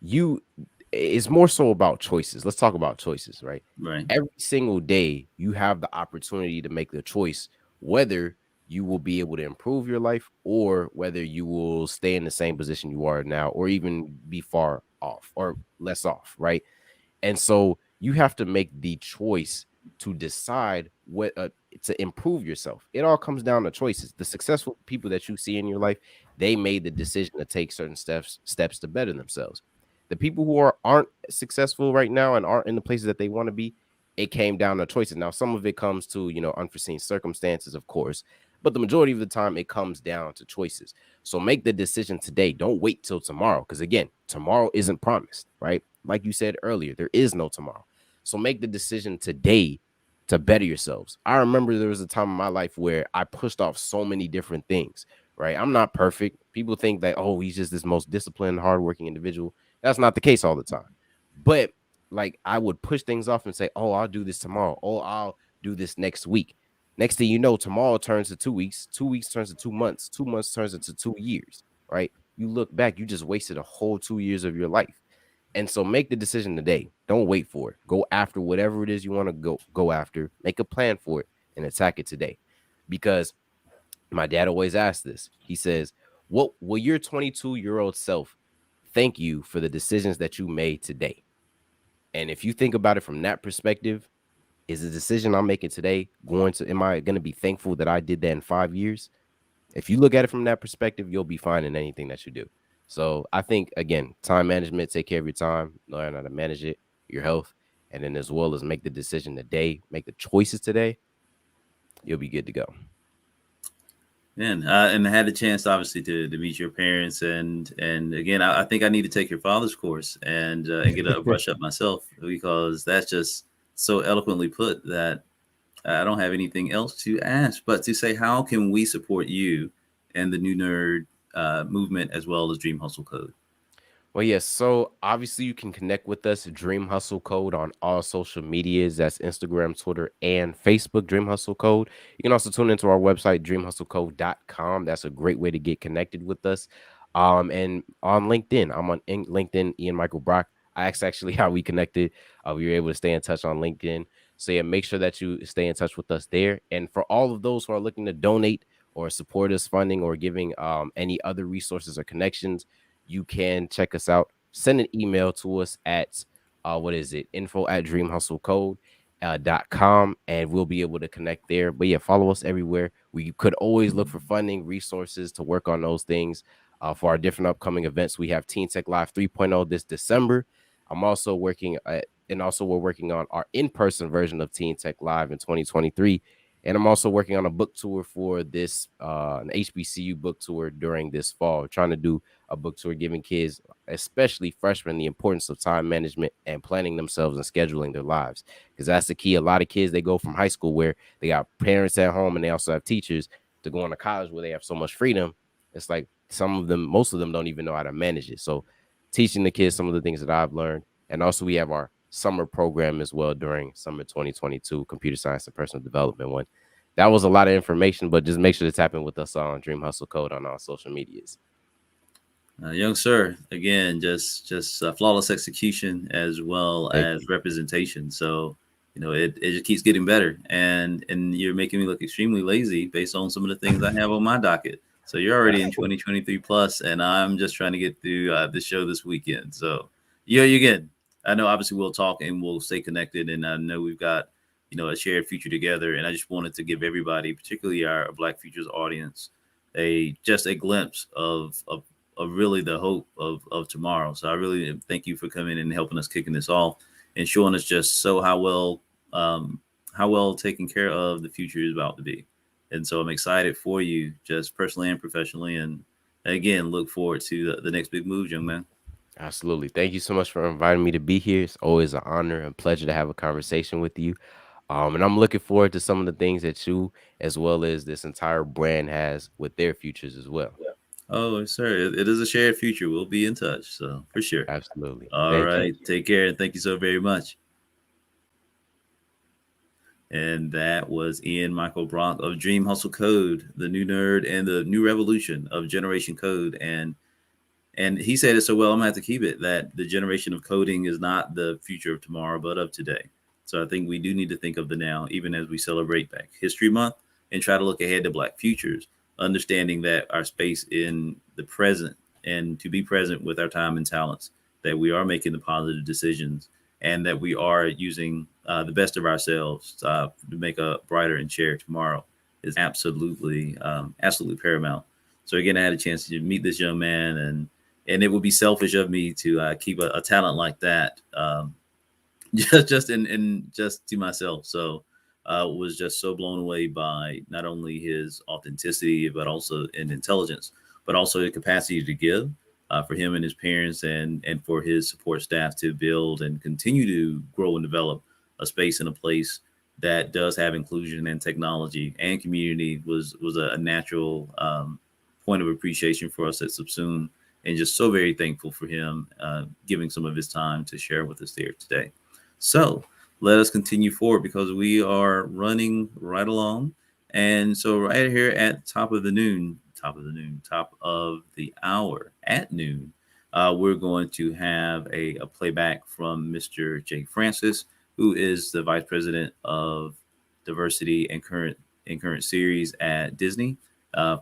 you it's more so about choices. Let's talk about choices, right? Right. Every single day you have the opportunity to make the choice whether you will be able to improve your life or whether you will stay in the same position you are now or even be far off or less off, right? And so you have to make the choice to decide what to improve yourself. It all comes down to choices. The successful people that you see in your life, they made the decision to take certain steps to better themselves. The people who aren't successful right now and aren't in the places that they want to be, it came down to choices. Now, some of it comes to, unforeseen circumstances, of course, but the majority of the time it comes down to choices. So make the decision today. Don't wait till tomorrow, because again, tomorrow isn't promised, right? Like you said earlier, there is no tomorrow. So make the decision today to better yourselves. I remember there was a time in my life where I pushed off so many different things, right? I'm not perfect. People think that, oh, he's just this most disciplined, hardworking individual. That's not the case all the time. But like I would push things off and say, oh, I'll do this tomorrow. Oh, I'll do this next week. Next thing you know, tomorrow turns to 2 weeks. 2 weeks turns to 2 months. 2 months turns into 2 years, right? You look back, you just wasted a whole 2 years of your life. And so make the decision today. Don't wait for it. Go after whatever it is you want to go after. Make a plan for it and attack it today. Because my dad always asks this. He says, what will your 22-year-old self thank you for the decisions that you made today? And if you think about it from that perspective, is the decision I'm making today am I going to be thankful that I did that in 5 years? If you look at it from that perspective, you'll be fine in anything that you do. So I think, again, time management, take care of your time, learn how to manage it, your health, and then as well as make the decision today, make the choices today, you'll be good to go. And I had the chance, obviously, to meet your parents, and again, I think I need to take your father's course and get a brush up myself, because that's just so eloquently put that I don't have anything else to ask but to say, how can we support you and the New Nerd movement as well as Dream Hustle Code? Well, yes. So obviously you can connect with us, Dream Hustle Code, on all social medias. That's Instagram, Twitter, and Facebook, Dream Hustle Code. You can also tune into our website, dreamhustlecode.com. That's a great way to get connected with us. And on LinkedIn, I'm on LinkedIn, Ian Michael Brock. I asked actually how we connected. We were able to stay in touch on LinkedIn. So yeah, make sure that you stay in touch with us there. And for all of those who are looking to donate or support us funding or giving any other resources or connections, you can check us out. Send an email to us at info@dreamhustlecode.com, and we'll be able to connect there. But yeah, follow us everywhere. We could always look for funding resources to work on those things for our different upcoming events. We have Teen Tech Live 3.0 this December. I'm also working we're working on our in-person version of Teen Tech Live in 2023. And I'm also working on a book tour for this, an HBCU book tour during this fall, trying to do a book tour, giving kids, especially freshmen, the importance of time management and planning themselves and scheduling their lives. Because that's the key. A lot of kids, they go from high school where they got parents at home and they also have teachers, to going to college where they have so much freedom. It's like most of them don't even know how to manage it. So teaching the kids some of the things that I've learned. And also we have our summer program as well during summer 2022, computer science and personal development one. That was a lot of information, but just make sure to tap in with us on Dream Hustle Code on our social medias. Young sir, again, just flawless execution as well as representation. So, it just keeps getting better, and you're making me look extremely lazy based on some of the things I have on my docket. So you're already in 2023 plus, and I'm just trying to get through this show this weekend. So you're good. I know obviously we'll talk and we'll stay connected, and I know we've got a shared future together. And I just wanted to give everybody, particularly our Black Futures audience, just a glimpse of really the hope of tomorrow. So I really thank you for coming and helping us kicking this off and showing us just how well taken care of the future is about to be. And so I'm excited for you, just personally and professionally. And again, look forward to the next big move, young man. Absolutely. Thank you so much for inviting me to be here. It's always an honor and pleasure to have a conversation with you. And I'm looking forward to some of the things that you, as well as this entire brand, has with their futures as well. Oh, sir, it is a shared future. We'll be in touch. So for sure. Absolutely. All right. Take care. And thank you so very much. And that was Ian Michael Brock of Dream Hustle Code, the new nerd and the new revolution of Generation Code. And he said it so well, I'm gonna have to keep it, that the generation of coding is not the future of tomorrow, but of today. So I think we do need to think of the now, even as we celebrate Black History Month, and try to look ahead to Black futures, understanding that our space in the present, and to be present with our time and talents, that we are making the positive decisions and that we are using the best of ourselves to make a brighter and shared tomorrow is absolutely paramount. So again, I had a chance to meet this young man, and it would be selfish of me to keep a talent like that just in just to myself. So was just so blown away by not only his authenticity, but also in intelligence, but also the capacity to give for him and his parents, and for his support staff to build and continue to grow and develop a space and a place that does have inclusion and technology and community was a natural point of appreciation for us at SUBSUME, and just so very thankful for him giving some of his time to share with us there today. So let us continue forward because we are running right along. And so right here at top of the hour at noon, we're going to have a playback from Mr. Jake Francis, who is the Vice President of Diversity and Current Series at Disney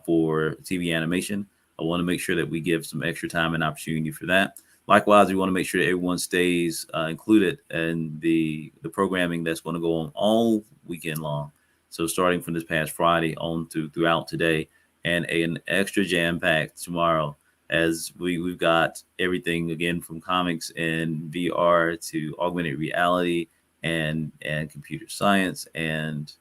for TV animation. I want to make sure that we give some extra time and opportunity for that. Likewise, we want to make sure that everyone stays included in the programming that's going to go on all weekend long. So starting from this past Friday on throughout today, and an extra jam-packed tomorrow, as we've got everything again from comics and VR to augmented reality and computer science, and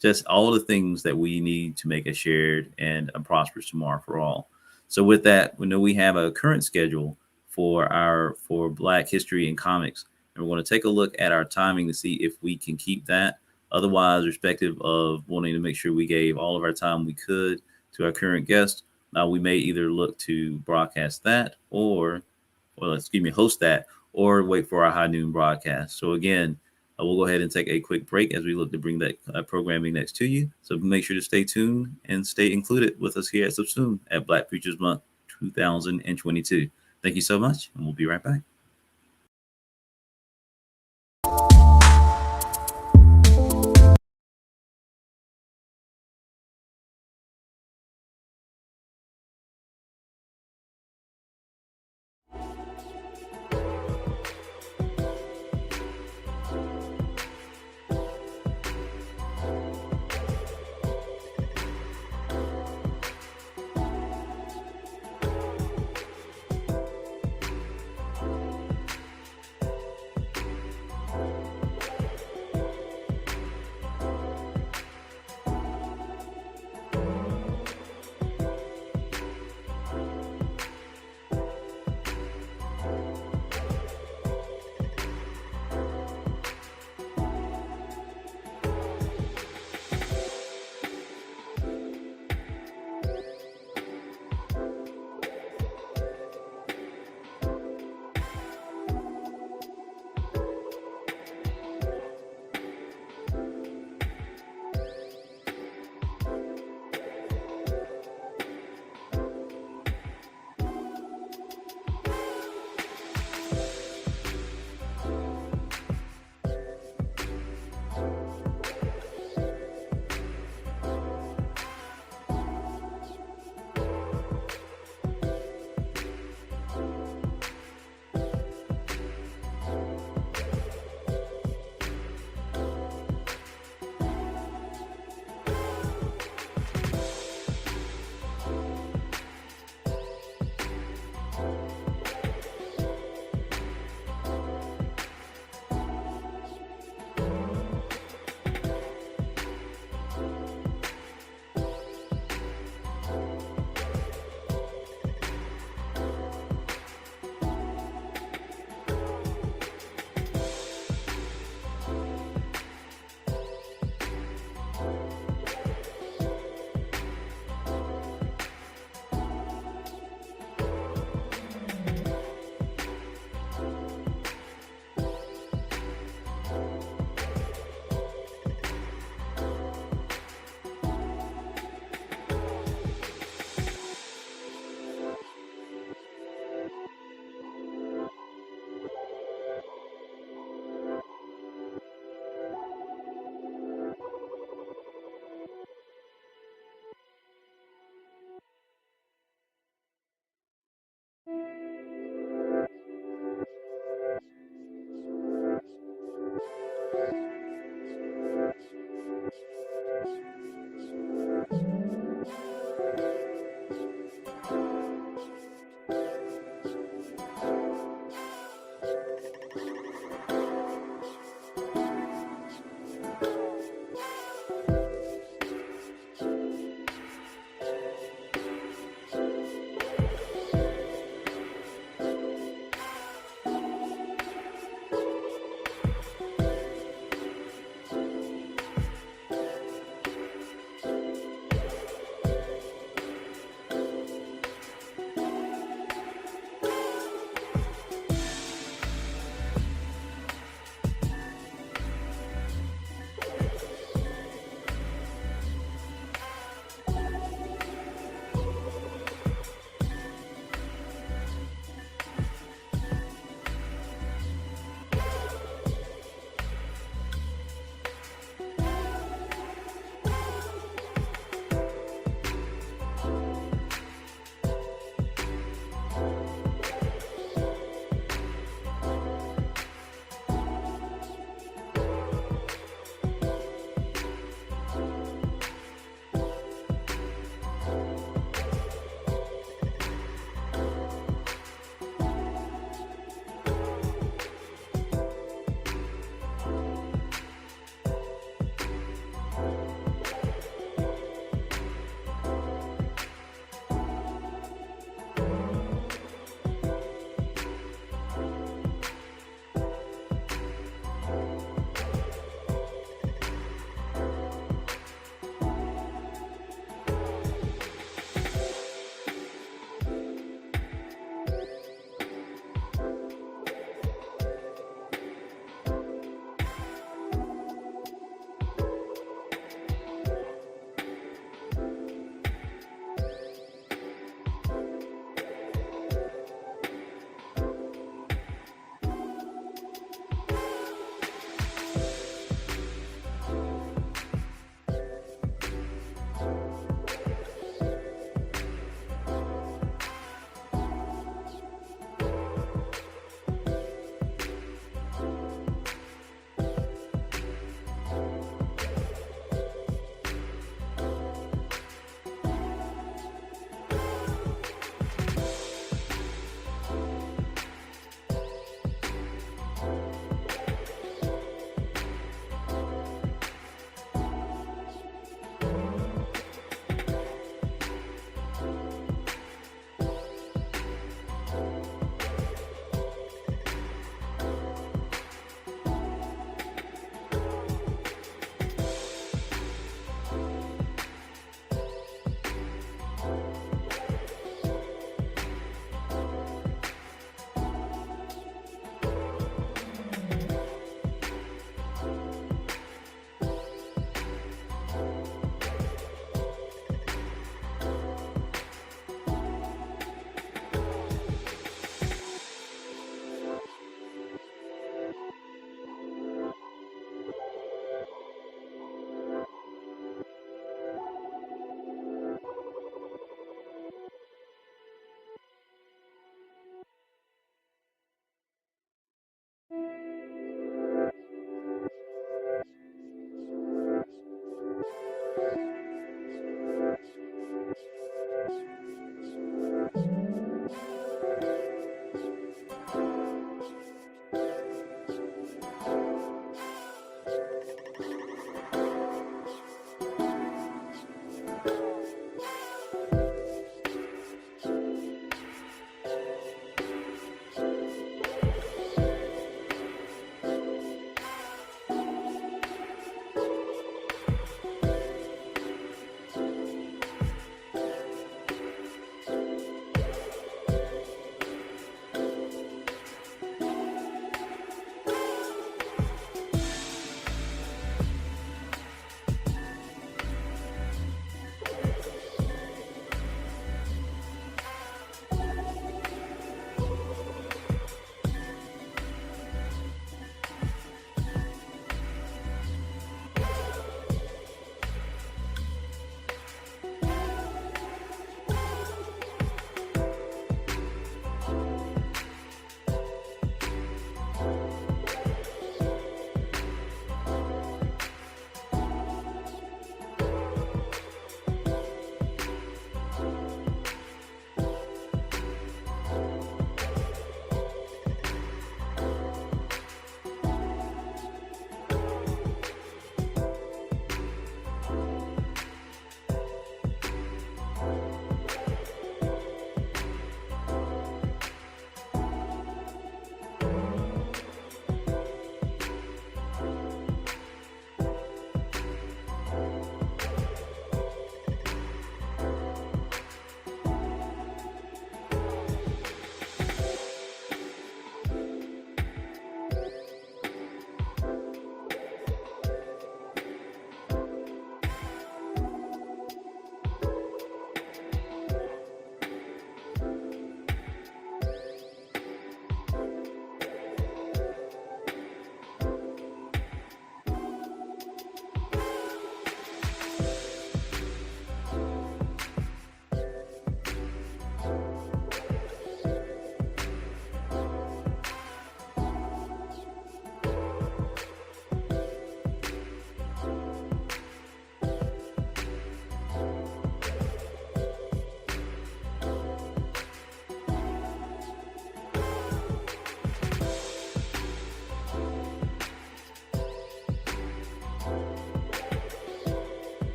just all the things that we need to make a shared and a prosperous tomorrow for all. So with that, we know we have a current schedule for Black history and comics, and we're going to take a look at our timing to see if we can keep that. Otherwise, respective of wanting to make sure we gave all of our time we could to our current guest, we may either look to broadcast that host that, or wait for our high noon broadcast. So again, we'll go ahead and take a quick break as we look to bring that programming next to you. So make sure to stay tuned and stay included with us here at SUBSUME at Black Futures Month 2022. Thank you so much, and we'll be right back.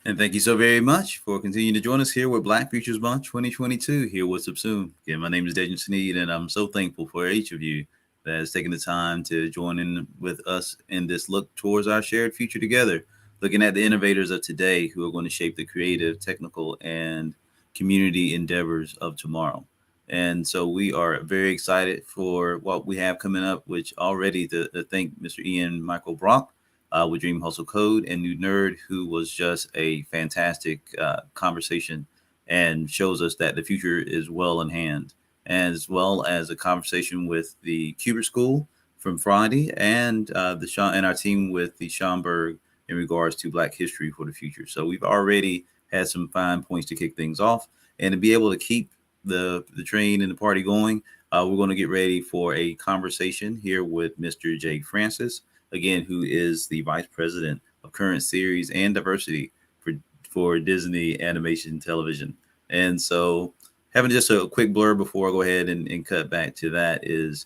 And thank you so very much for continuing to join us here with Black Futures Month 2022 here with SUBSUME. Again, my name is Dane Sneed, and I'm so thankful for each of you that has taken the time to join in with us in this look towards our shared future together, looking at the innovators of today who are going to shape the creative, technical, and community endeavors of tomorrow. And so we are very excited for what we have coming up, which already to thank Mr. Ian Michael Brock with Dream Hustle Code and New Nerd, who was just a fantastic conversation and shows us that the future is well in hand, as well as a conversation with the Kubert School from Friday and and our team with the Schomburg in regards to Black history for the future. So we've already had some fine points to kick things off, and to be able to keep the train and the party going, we're going to get ready for a conversation here with Mr. Jay Francis, again, who is the Vice President of Current Series and Diversity for Disney Animation Television. And so having just a quick blur before I go ahead and cut back to that is,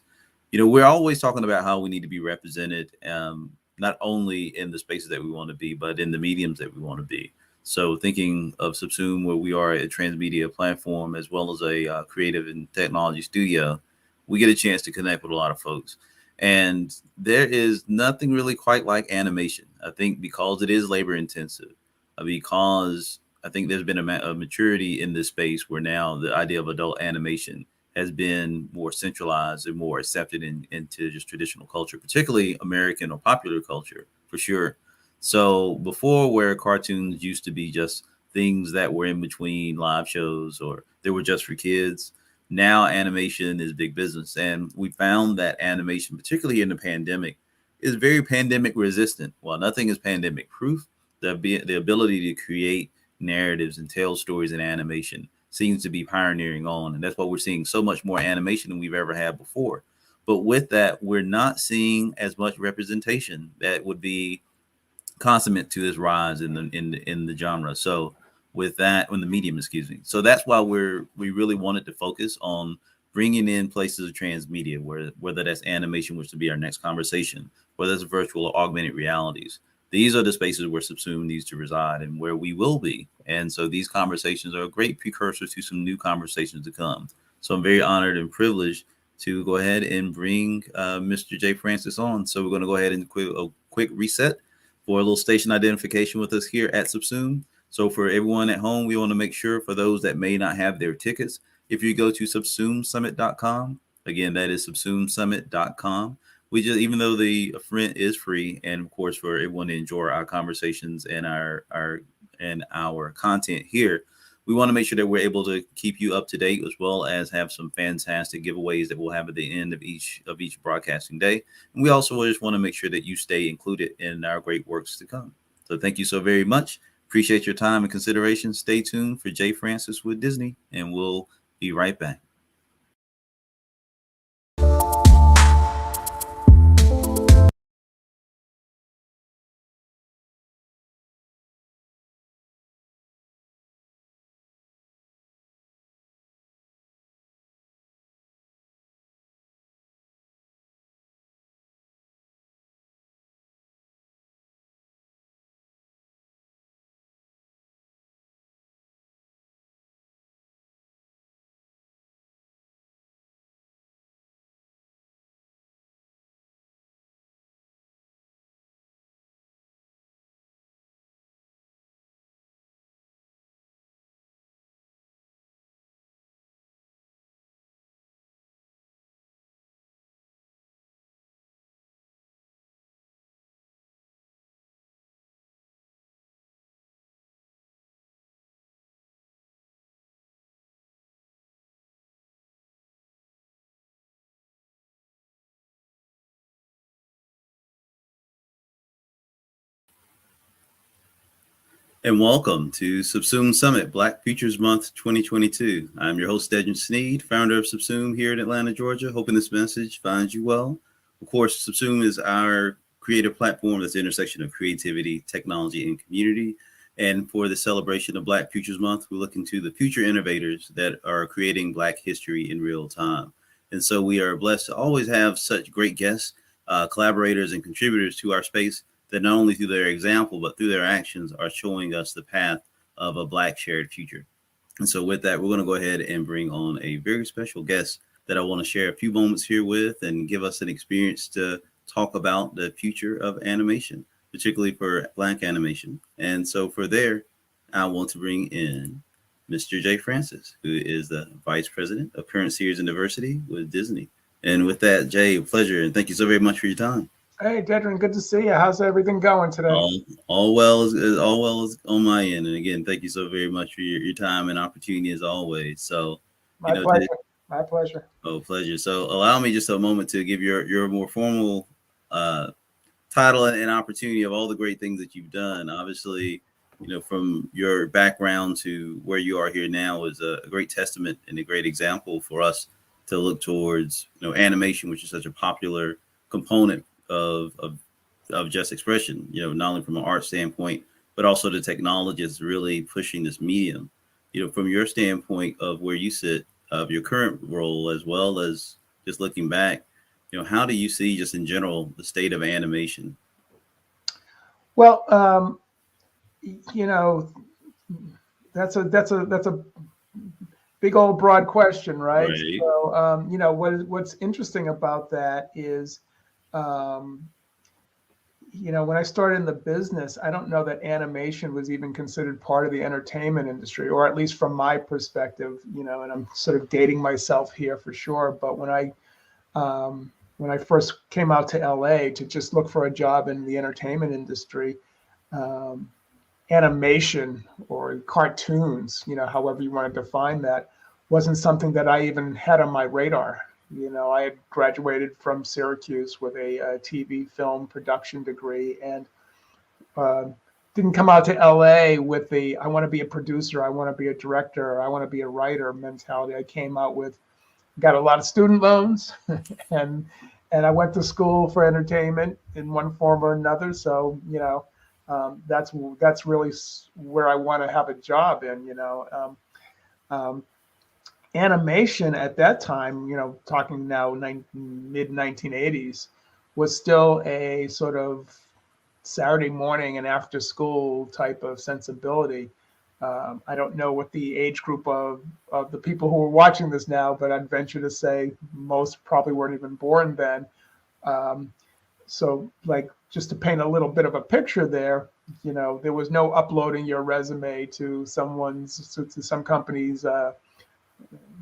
we're always talking about how we need to be represented, not only in the spaces that we want to be, but in the mediums that we want to be. So thinking of SUBSUME, where we are a transmedia platform as well as a creative and technology studio, we get a chance to connect with a lot of folks. And there is nothing really quite like animation. I think because it is labor intensive, because I think there's been a maturity in this space where now the idea of adult animation has been more centralized and more accepted into just traditional culture, particularly American or popular culture, for sure. So before, where cartoons used to be just things that were in between live shows or they were just for kids, now animation is big business. And we found that animation, particularly in the pandemic, is very pandemic resistant. While nothing is pandemic proof, the ability to create narratives and tell stories in animation seems to be pioneering on. And that's why we're seeing so much more animation than we've ever had before. But with that, we're not seeing as much representation that would be consummate to this rise in the genre. So with that, in the medium, excuse me. So that's why we really wanted to focus on bringing in places of transmedia, whether that's animation, which would be our next conversation, whether it's virtual or augmented realities. These are the spaces where SUBSUME needs to reside and where we will be. And so these conversations are a great precursor to some new conversations to come. So I'm very honored and privileged to go ahead and bring Mr. Jay Francis on. So we're going to go ahead and a quick reset for a little station identification with us here at SUBSUME. So for everyone at home, we want to make sure for those that may not have their tickets, if you go to subsumesummit.com, again, that is subsumesummit.com. We just, even though the event is free, and of course for everyone to enjoy our conversations and our content here, we want to make sure that we're able to keep you up to date, as well as have some fantastic giveaways that we'll have at the end of each broadcasting day. And we also just want to make sure that you stay included in our great works to come. So thank you so very much. Appreciate your time and consideration. Stay tuned for Jay Francis with Disney, and we'll be right back. And welcome to SUBSUME Summit Black Futures Month 2022. I'm your host, Dedrick Sneed, founder of SUBSUME here in Atlanta, Georgia. Hoping this message finds you well. Of course, SUBSUME is our creative platform that's the intersection of creativity, technology, and community. And for the celebration of Black Futures Month, we're looking to the future innovators that are creating Black history in real time. And so we are blessed to always have such great guests, collaborators, and contributors to our space that not only through their example, but through their actions are showing us the path of a Black shared future. And so with that, we're going to go ahead and bring on a very special guest that I want to share a few moments here with and give us an experience to talk about the future of animation, particularly for Black animation. And so for there, I want to bring in Mr. Jay Francis, who is the Vice President of Current Series and Diversity with Disney. And with that, Jay, pleasure, and thank you so very much for your time. Hey, Dedrin, good to see you. How's everything going today? All well as on my end. And again, thank you so very much for your time and opportunity as always. So, my pleasure. My pleasure. Oh, pleasure. So, allow me just a moment to give your more formal title and opportunity of all the great things that you've done. Obviously, from your background to where you are here now is a great testament and a great example for us to look towards, animation, which is such a popular component of just expression, not only from an art standpoint, but also the technology is really pushing this medium. From your standpoint of where you sit, of your current role, as well as just looking back, how do you see just in general the state of animation? Well, that's a big old broad question, right? So, what's interesting about that is, when I started in the business, I don't know that animation was even considered part of the entertainment industry, or at least from my perspective, and I'm sort of dating myself here for sure. But when I first came out to LA to just look for a job in the entertainment industry, animation or cartoons, however you want to define that, wasn't something that I even had on my radar. I had graduated from Syracuse with a TV film production degree and didn't come out to LA with the I want to be a producer, I want to be a director, I want to be a writer mentality. I came out with, got a lot of student loans and I went to school for entertainment in one form or another. So, that's really where I want to have a job in, animation at that time, talking now mid 1980s, was still a sort of Saturday morning and after school type of sensibility. I don't know what the age group of the people who are watching this now, but I'd venture to say most probably weren't even born then. So like, just to paint a little bit of a picture there, there was no uploading your resume to some company's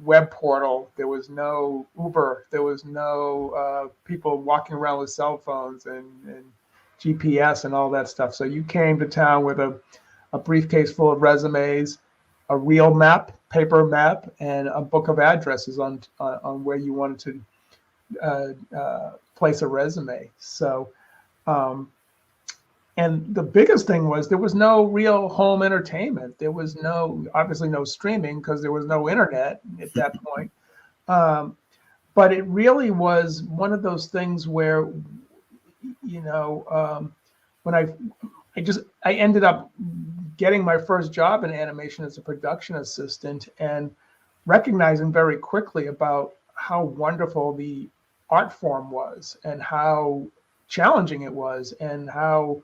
web portal. There was no Uber. There was no people walking around with cell phones and GPS and all that stuff. So you came to town with a briefcase full of resumes, a real map, paper map, and a book of addresses on where you wanted to place a resume. So, and the biggest thing was there was no real home entertainment. There was obviously no streaming because there was no internet at that point. But it really was one of those things where, when I ended up getting my first job in animation as a production assistant and recognizing very quickly about how wonderful the art form was and how challenging it was and how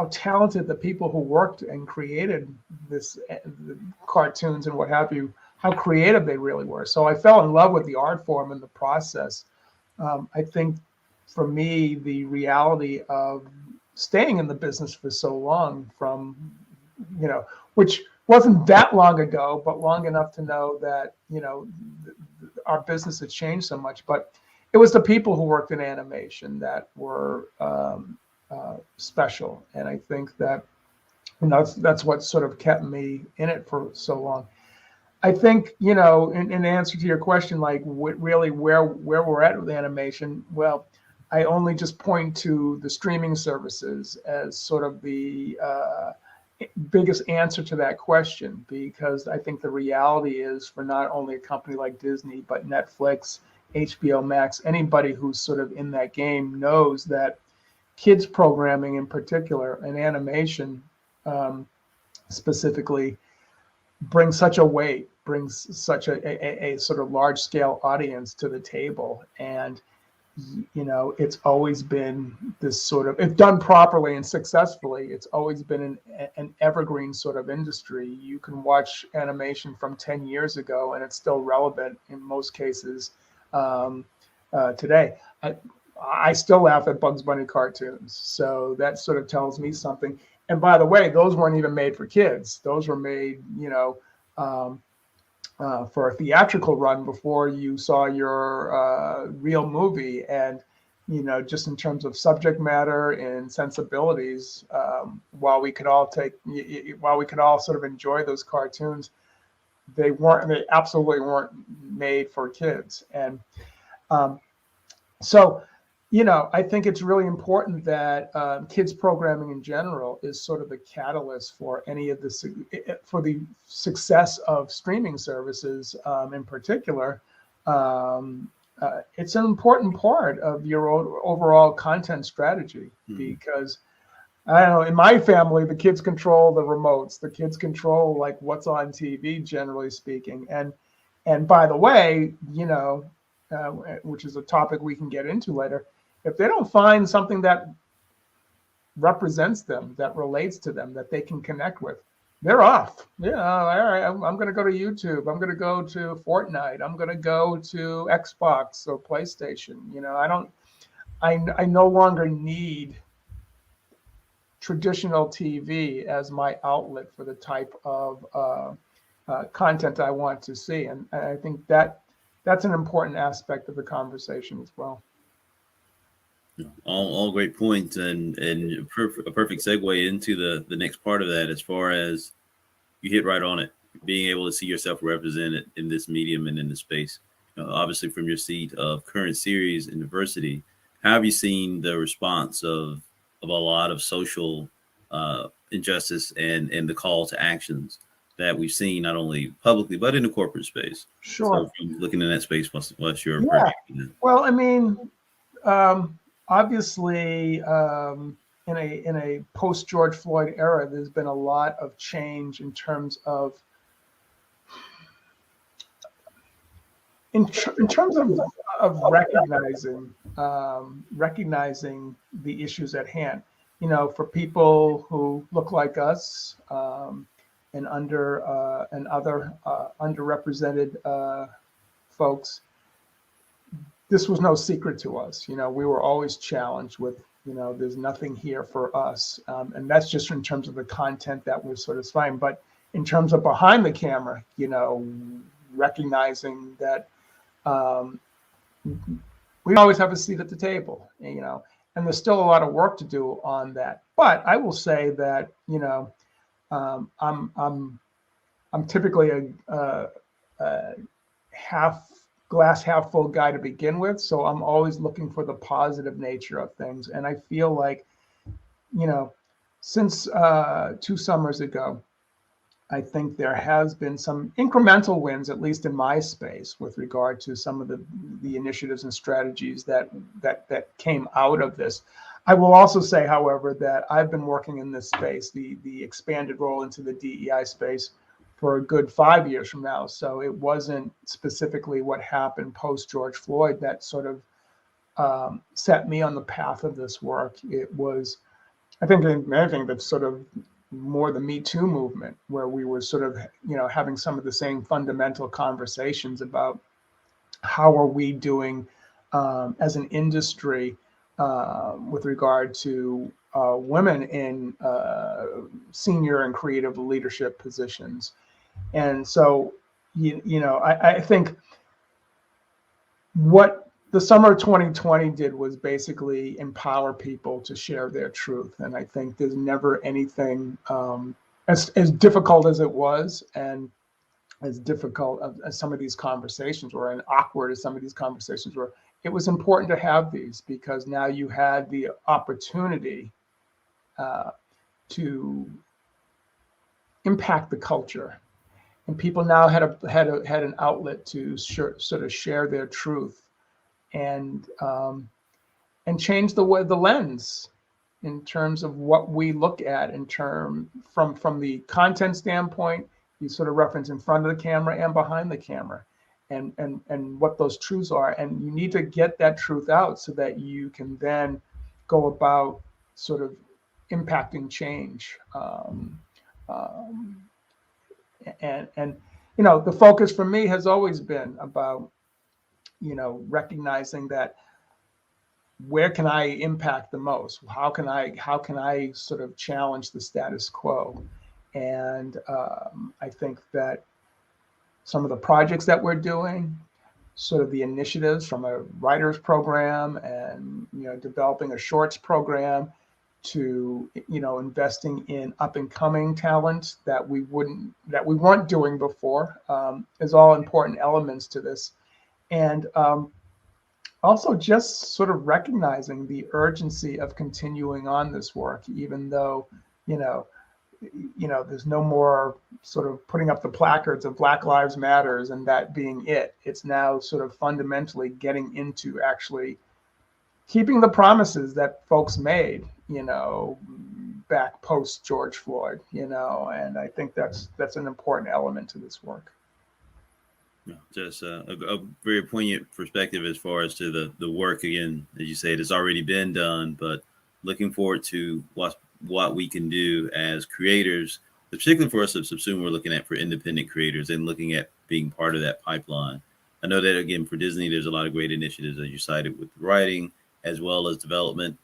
talented the people who worked and created the cartoons and what have you, how creative they really were. So I fell in love with the art form and the process. I think for me, the reality of staying in the business for so long which wasn't that long ago, but long enough to know that, our business had changed so much. But it was the people who worked in animation that were special. And I think that that's what sort of kept me in it for so long. I think, in answer to your question, like really where we're at with animation, well, I only just point to the streaming services as sort of the biggest answer to that question, because I think the reality is for not only a company like Disney, but Netflix, HBO Max, anybody who's sort of in that game knows that kids programming in particular and animation specifically brings such a weight, brings such a sort of large scale audience to the table. And you know, it's always been this sort of, if done properly and successfully, it's always been an evergreen sort of industry. You can watch animation from 10 years ago and it's still relevant in most cases today. I still laugh at Bugs Bunny cartoons. So that sort of tells me something. And by the way, those weren't even made for kids. Those were made, you know, for a theatrical run before you saw your real movie. And, you know, just in terms of subject matter and sensibilities, while we could all sort of enjoy those cartoons, they absolutely weren't made for kids. And so, you know, I think it's really important that kids programming in general is sort of the catalyst for for the success of streaming services in particular. It's an important part of your overall content strategy because I don't know, in my family, the kids control the remotes, the kids control like what's on TV, generally speaking. And by the way, you know, which is a topic we can get into later, if they don't find something that represents them, that relates to them, that they can connect with, they're off. Yeah, all right, I'm going to go to YouTube. I'm going to go to Fortnite. I'm going to go to Xbox or PlayStation. You know, I no longer need traditional TV as my outlet for the type of content I want to see. And I think that's an important aspect of the conversation as well. All great points, and a perfect segue into the next part of that, as far as you hit right on it, being able to see yourself represented in this medium and in this space. Obviously, from your seat of current series in diversity, how have you seen the response of a lot of social injustice and the call to actions that we've seen not only publicly but in the corporate space? Sure. So from looking in that space, what's your perspective? Well, I mean, obviously, in a post George Floyd era, there's been a lot of change in terms of recognizing the issues at hand. You know, for people who look like us and other underrepresented folks, this was no secret to us. You know, we were always challenged with, you know, there's nothing here for us. And that's just in terms of the content that we're sort of fine. But in terms of behind the camera, you know, recognizing that we always have a seat at the table, you know, and there's still a lot of work to do on that. But I will say that, you know, I'm typically a glass half full guy to begin with. So I'm always looking for the positive nature of things. And I feel like, you know, since 2 summers ago, I think there has been some incremental wins, at least in my space, with regard to some of the initiatives and strategies that came out of this. I will also say, however, that I've been working in this space, the expanded role into the DEI space, for a good 5 years from now. So it wasn't specifically what happened post George Floyd that sort of set me on the path of this work. It was, I think, anything that's sort of more the Me Too movement, where we were sort of, you know, having some of the same fundamental conversations about how are we doing as an industry with regard to women in senior and creative leadership positions. And so, you know, I think what the summer of 2020 did was basically empower people to share their truth. And I think there's never anything as difficult as it was, and as difficult as some of these conversations were, and awkward as some of these conversations were. It was important to have these because now you had the opportunity to impact the culture. And people now had an outlet to sort of share their truth and change the lens in terms of what we look at from the content standpoint. You sort of reference in front of the camera and behind the camera, and what those truths are. And you need to get that truth out so that you can then go about sort of impacting change. And the focus for me has always been about, recognizing that where can I impact the most? How can I sort of challenge the status quo? And I think that some of the projects that we're doing, sort of the initiatives from a writers program and developing a shorts program to investing in up and coming talent that we weren't doing before, is all important elements to this. And also just sort of recognizing the urgency of continuing on this work, even though there's no more sort of putting up the placards of Black Lives Matters and that being it. It's now sort of fundamentally getting into actually keeping the promises that folks made, back post George Floyd, and I think that's an important element to this work. Just a very poignant perspective as far as to the work. Again, as you said, it's already been done, but looking forward to what we can do as creators, particularly for us at SUBSUME, we're looking at for independent creators and looking at being part of that pipeline. I know that, again, for Disney, there's a lot of great initiatives, as you cited, with writing as well as development.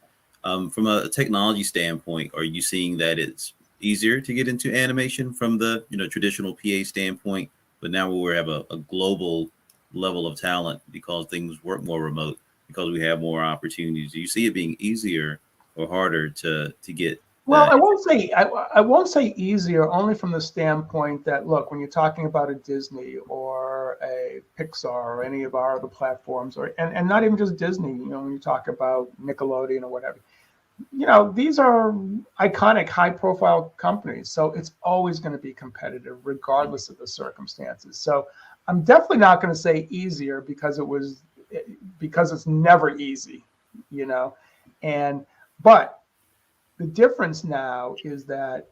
From a technology standpoint, are you seeing that it's easier to get into animation from the traditional PA standpoint, but now we have a global level of talent because things work more remote, because we have more opportunities? Do you see it being easier or harder to get? Well, I won't say easier, only from the standpoint that, look, when you're talking about a Disney or a Pixar or any of our other platforms, and not even just Disney, when you talk about Nickelodeon or whatever, these are iconic, high-profile companies, so it's always going to be competitive, regardless of the circumstances. So I'm definitely not going to say easier because it's never easy, but the difference now is that,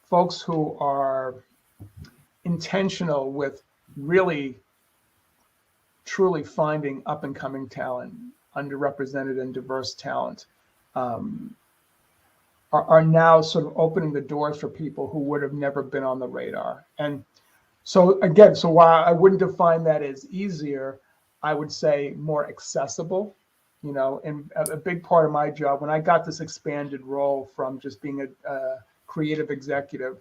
folks who are intentional with really, truly finding up and coming talent, underrepresented and diverse talent, are now sort of opening the doors for people who would have never been on the radar. And so again, while I wouldn't define that as easier, I would say more accessible. And a big part of my job, when I got this expanded role from just being a creative executive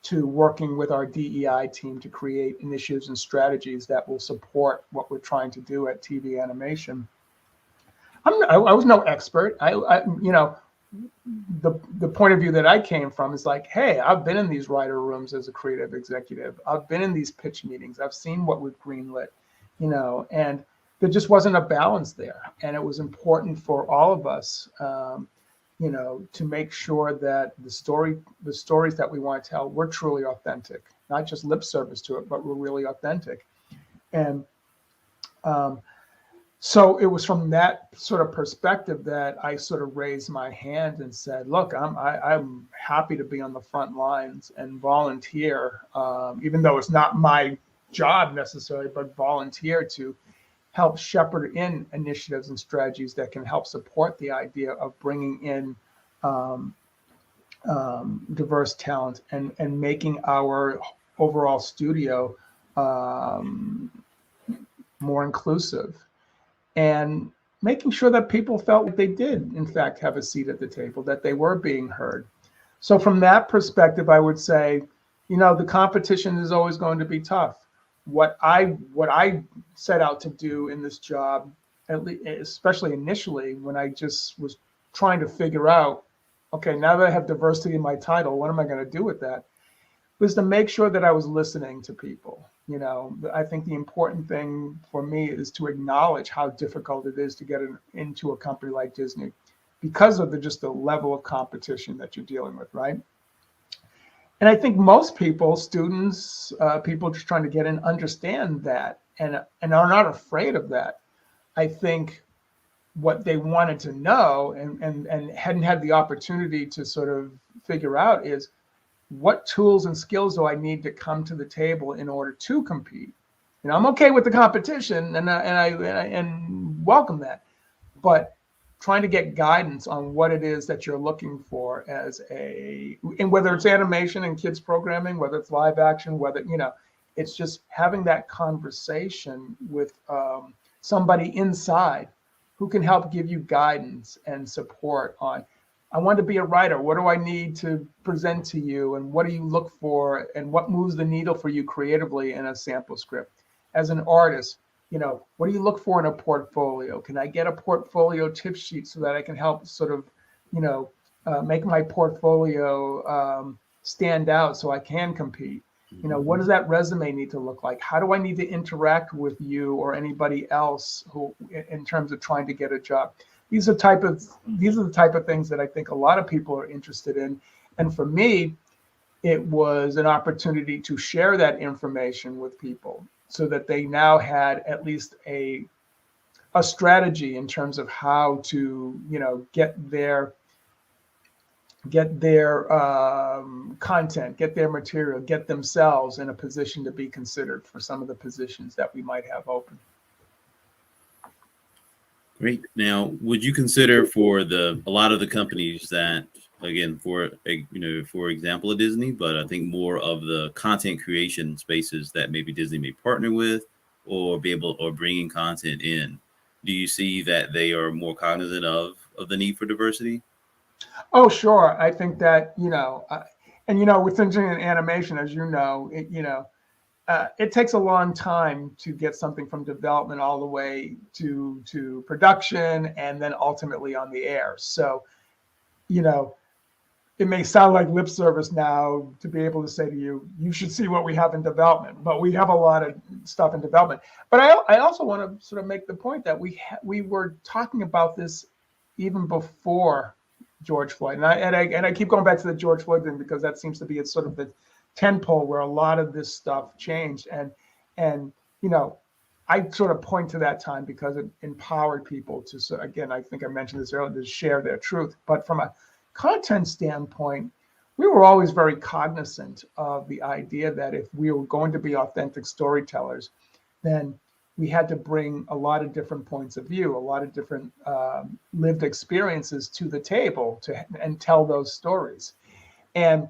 to working with our DEI team to create initiatives and strategies that will support what we're trying to do at TV animation, I was no expert. The point of view that I came from is like, hey, I've been in these writer rooms as a creative executive. I've been in these pitch meetings. I've seen what we've greenlit, and there just wasn't a balance there. And it was important for all of us, to make sure that the stories that we want to tell were truly authentic, not just lip service to it, but were really authentic. And so it was from that sort of perspective that I sort of raised my hand and said, look, I'm happy to be on the front lines and volunteer, even though it's not my job necessarily, but volunteer to help shepherd in initiatives and strategies that can help support the idea of bringing in diverse talent and making our overall studio more inclusive, and making sure that people felt like they did, in fact, have a seat at the table, that they were being heard. So from that perspective, I would say, the competition is always going to be tough. What I set out to do in this job, at least, especially initially, when I just was trying to figure out, okay, now that I have diversity in my title, what am I going to do with that? Was to make sure that I was listening to people. I think the important thing for me is to acknowledge how difficult it is to get into a company like Disney because of just the level of competition that you're dealing with, right? And I think most people, students, people just trying to get in, understand that and are not afraid of that. I think what they wanted to know and hadn't had the opportunity to sort of figure out is, what tools and skills do I need to come to the table in order to compete, You know, I'm okay with the competition, and I welcome that, but trying to get guidance on what it is that you're looking for and whether it's animation and kids programming, whether it's live action, whether, you know, it's just having that conversation with somebody inside who can help give you guidance and support on, I want to be a writer. What do I need to present to you? And what do you look for? And what moves the needle for you creatively in a sample script? As an artist, you know, what do you look for in a portfolio? Can I get a portfolio tip sheet so that I can help sort of, you know, make my portfolio stand out so I can compete? You know, what does that resume need to look like? How do I need to interact with you or anybody else who, in terms of trying to get a job? These are the type of things that I think a lot of people are interested in. And for me, it was an opportunity to share that information with people so that they now had at least a strategy in terms of how to, you know, get their content, get their material, get themselves in a position to be considered for some of the positions that we might have open. Great. Now, would you consider for a lot of the companies that, again, for example, a Disney, but I think more of the content creation spaces that maybe Disney may partner with or bringing content in, do you see that they are more cognizant of the need for diversity? Oh, sure. I think that, you know, and, you know, with engineering and animation, as you know, it takes a long time to get something from development all the way to production and then ultimately on the air. So, you know, it may sound like lip service now to be able to say to you, you should see what we have in development, but we have a lot of stuff in development. But I also want to sort of make the point that we were talking about this even before George Floyd. And I keep going back to the George Floyd thing because that seems to be it's sort of the tentpole where a lot of this stuff changed. And you know, I sort of point to that time because it empowered people to, so again, I think I mentioned this earlier, to share their truth. But from a content standpoint, we were always very cognizant of the idea that if we were going to be authentic storytellers, then we had to bring a lot of different points of view, a lot of different lived experiences to the table and tell those stories. And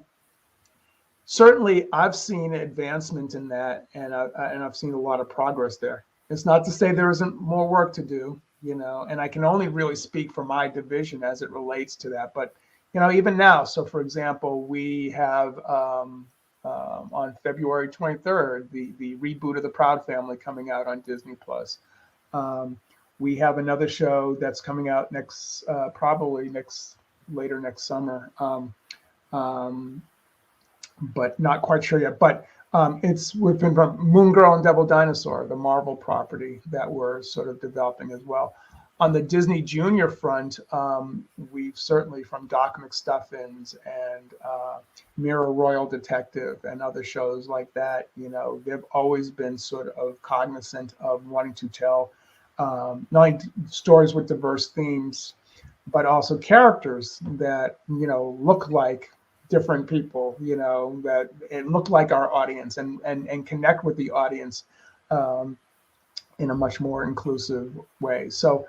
certainly I've seen advancement in that, and I've seen a lot of progress there. It's not to say there isn't more work to do, you know, and I can only really speak for my division as it relates to that. But, you know, even now, so for example, we have on February 23rd, the reboot of The Proud Family coming out on Disney Plus. We have another show that's coming out later next summer, but not quite sure yet. But we've been from Moon Girl and Devil Dinosaur, the Marvel property that we're sort of developing as well. On the Disney Junior front, we've certainly from Doc McStuffins and Mirror Royal Detective and other shows like that, you know, they've always been sort of cognizant of wanting to tell not only stories with diverse themes, but also characters that, you know, look like different people, you know, that and look like our audience and connect with the audience in a much more inclusive way. So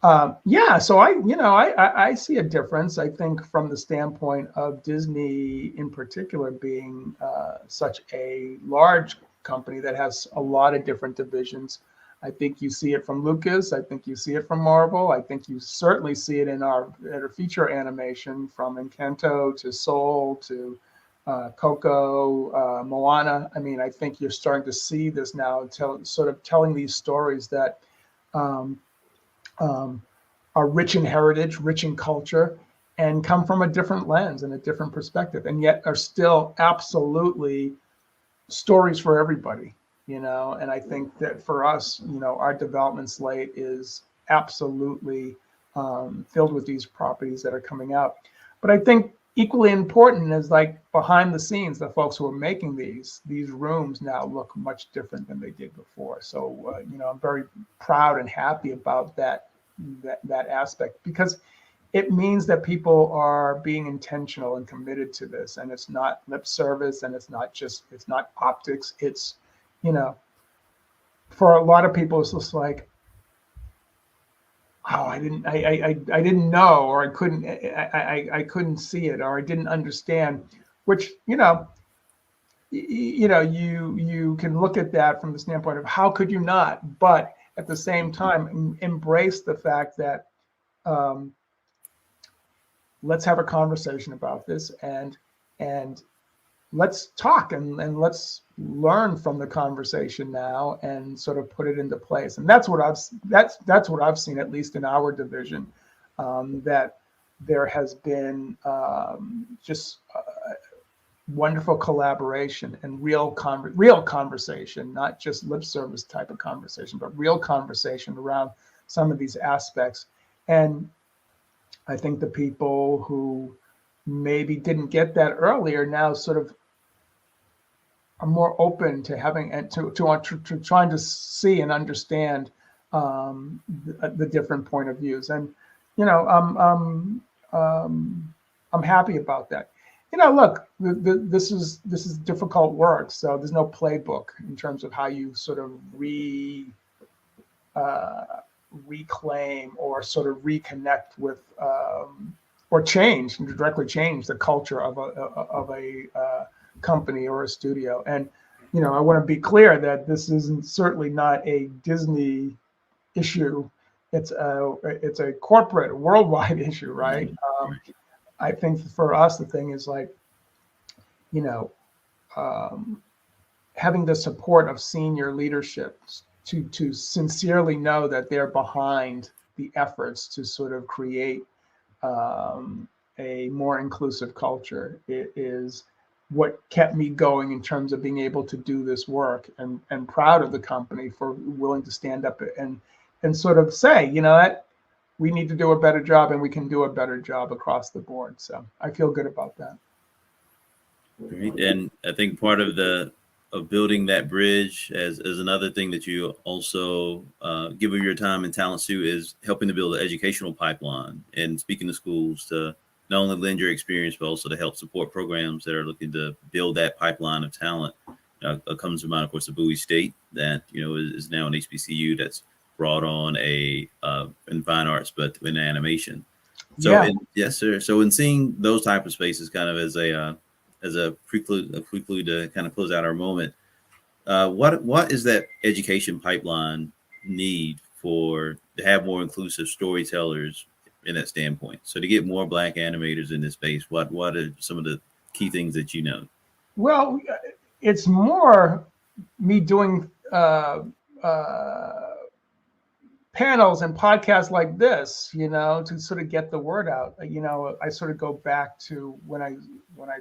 so I see a difference. I think from the standpoint of Disney in particular being such a large company that has a lot of different divisions. I think you see it from Lucas. I think you see it from Marvel. I think you certainly see it in our feature animation from Encanto to Soul to Coco, Moana. I mean, I think you're starting to see this now, sort of telling these stories that are rich in heritage, rich in culture, and come from a different lens and a different perspective, and yet are still absolutely stories for everybody, you know. And I think that for us, you know, our development slate is absolutely filled with these properties that are coming out. But I think equally important is like behind the scenes, the folks who are making these rooms now look much different than they did before. So, you know, I'm very proud and happy about that aspect, because it means that people are being intentional and committed to this, and it's not lip service, and it's not optics. It's, you know, for a lot of people, it's just like, oh, I didn't know, or I couldn't see it, or I didn't understand, which, you can look at that from the standpoint of how could you not, but at the same time, embrace the fact that let's have a conversation about this, and let's talk, and let's learn from the conversation now and sort of put it into place. And that's what I've seen, at least in our division, that there has been just wonderful collaboration and real conversation, not just lip service type of conversation, but real conversation around some of these aspects. And I think the people who maybe didn't get that earlier now sort of are more open to having and to trying to see and understand the different point of views. And I'm happy about that. Look, this is difficult work, so there's no playbook in terms of how you sort of reclaim or sort of reconnect with or directly change the culture of a company or a studio. And I want to be clear that this isn't certainly not a Disney issue. It's a corporate worldwide issue, right? I think for us, the thing is like, having the support of senior leadership to sincerely know that they're behind the efforts to sort of create a more inclusive culture. It is what kept me going in terms of being able to do this work, and proud of the company for willing to stand up and sort of say, that we need to do a better job, and we can do a better job across the board. So I feel good about that. Great. And I think part of building that bridge as another thing that you also give of your time in Talent Suit is helping to build an educational pipeline and speaking to schools to not only lend your experience, but also to help support programs that are looking to build that pipeline of talent. Comes to mind, of course, the Bowie State that, is now an HBCU that's brought on in fine arts, but in animation. So yes, sir. So in seeing those type of spaces kind of as a prelude to kind of close out our moment, what is that education pipeline need to have more inclusive storytellers in that standpoint? So to get more Black animators in this space, what are some of the key things that you know? Well, it's more me doing panels and podcasts like this, to sort of get the word out. I sort of go back to when I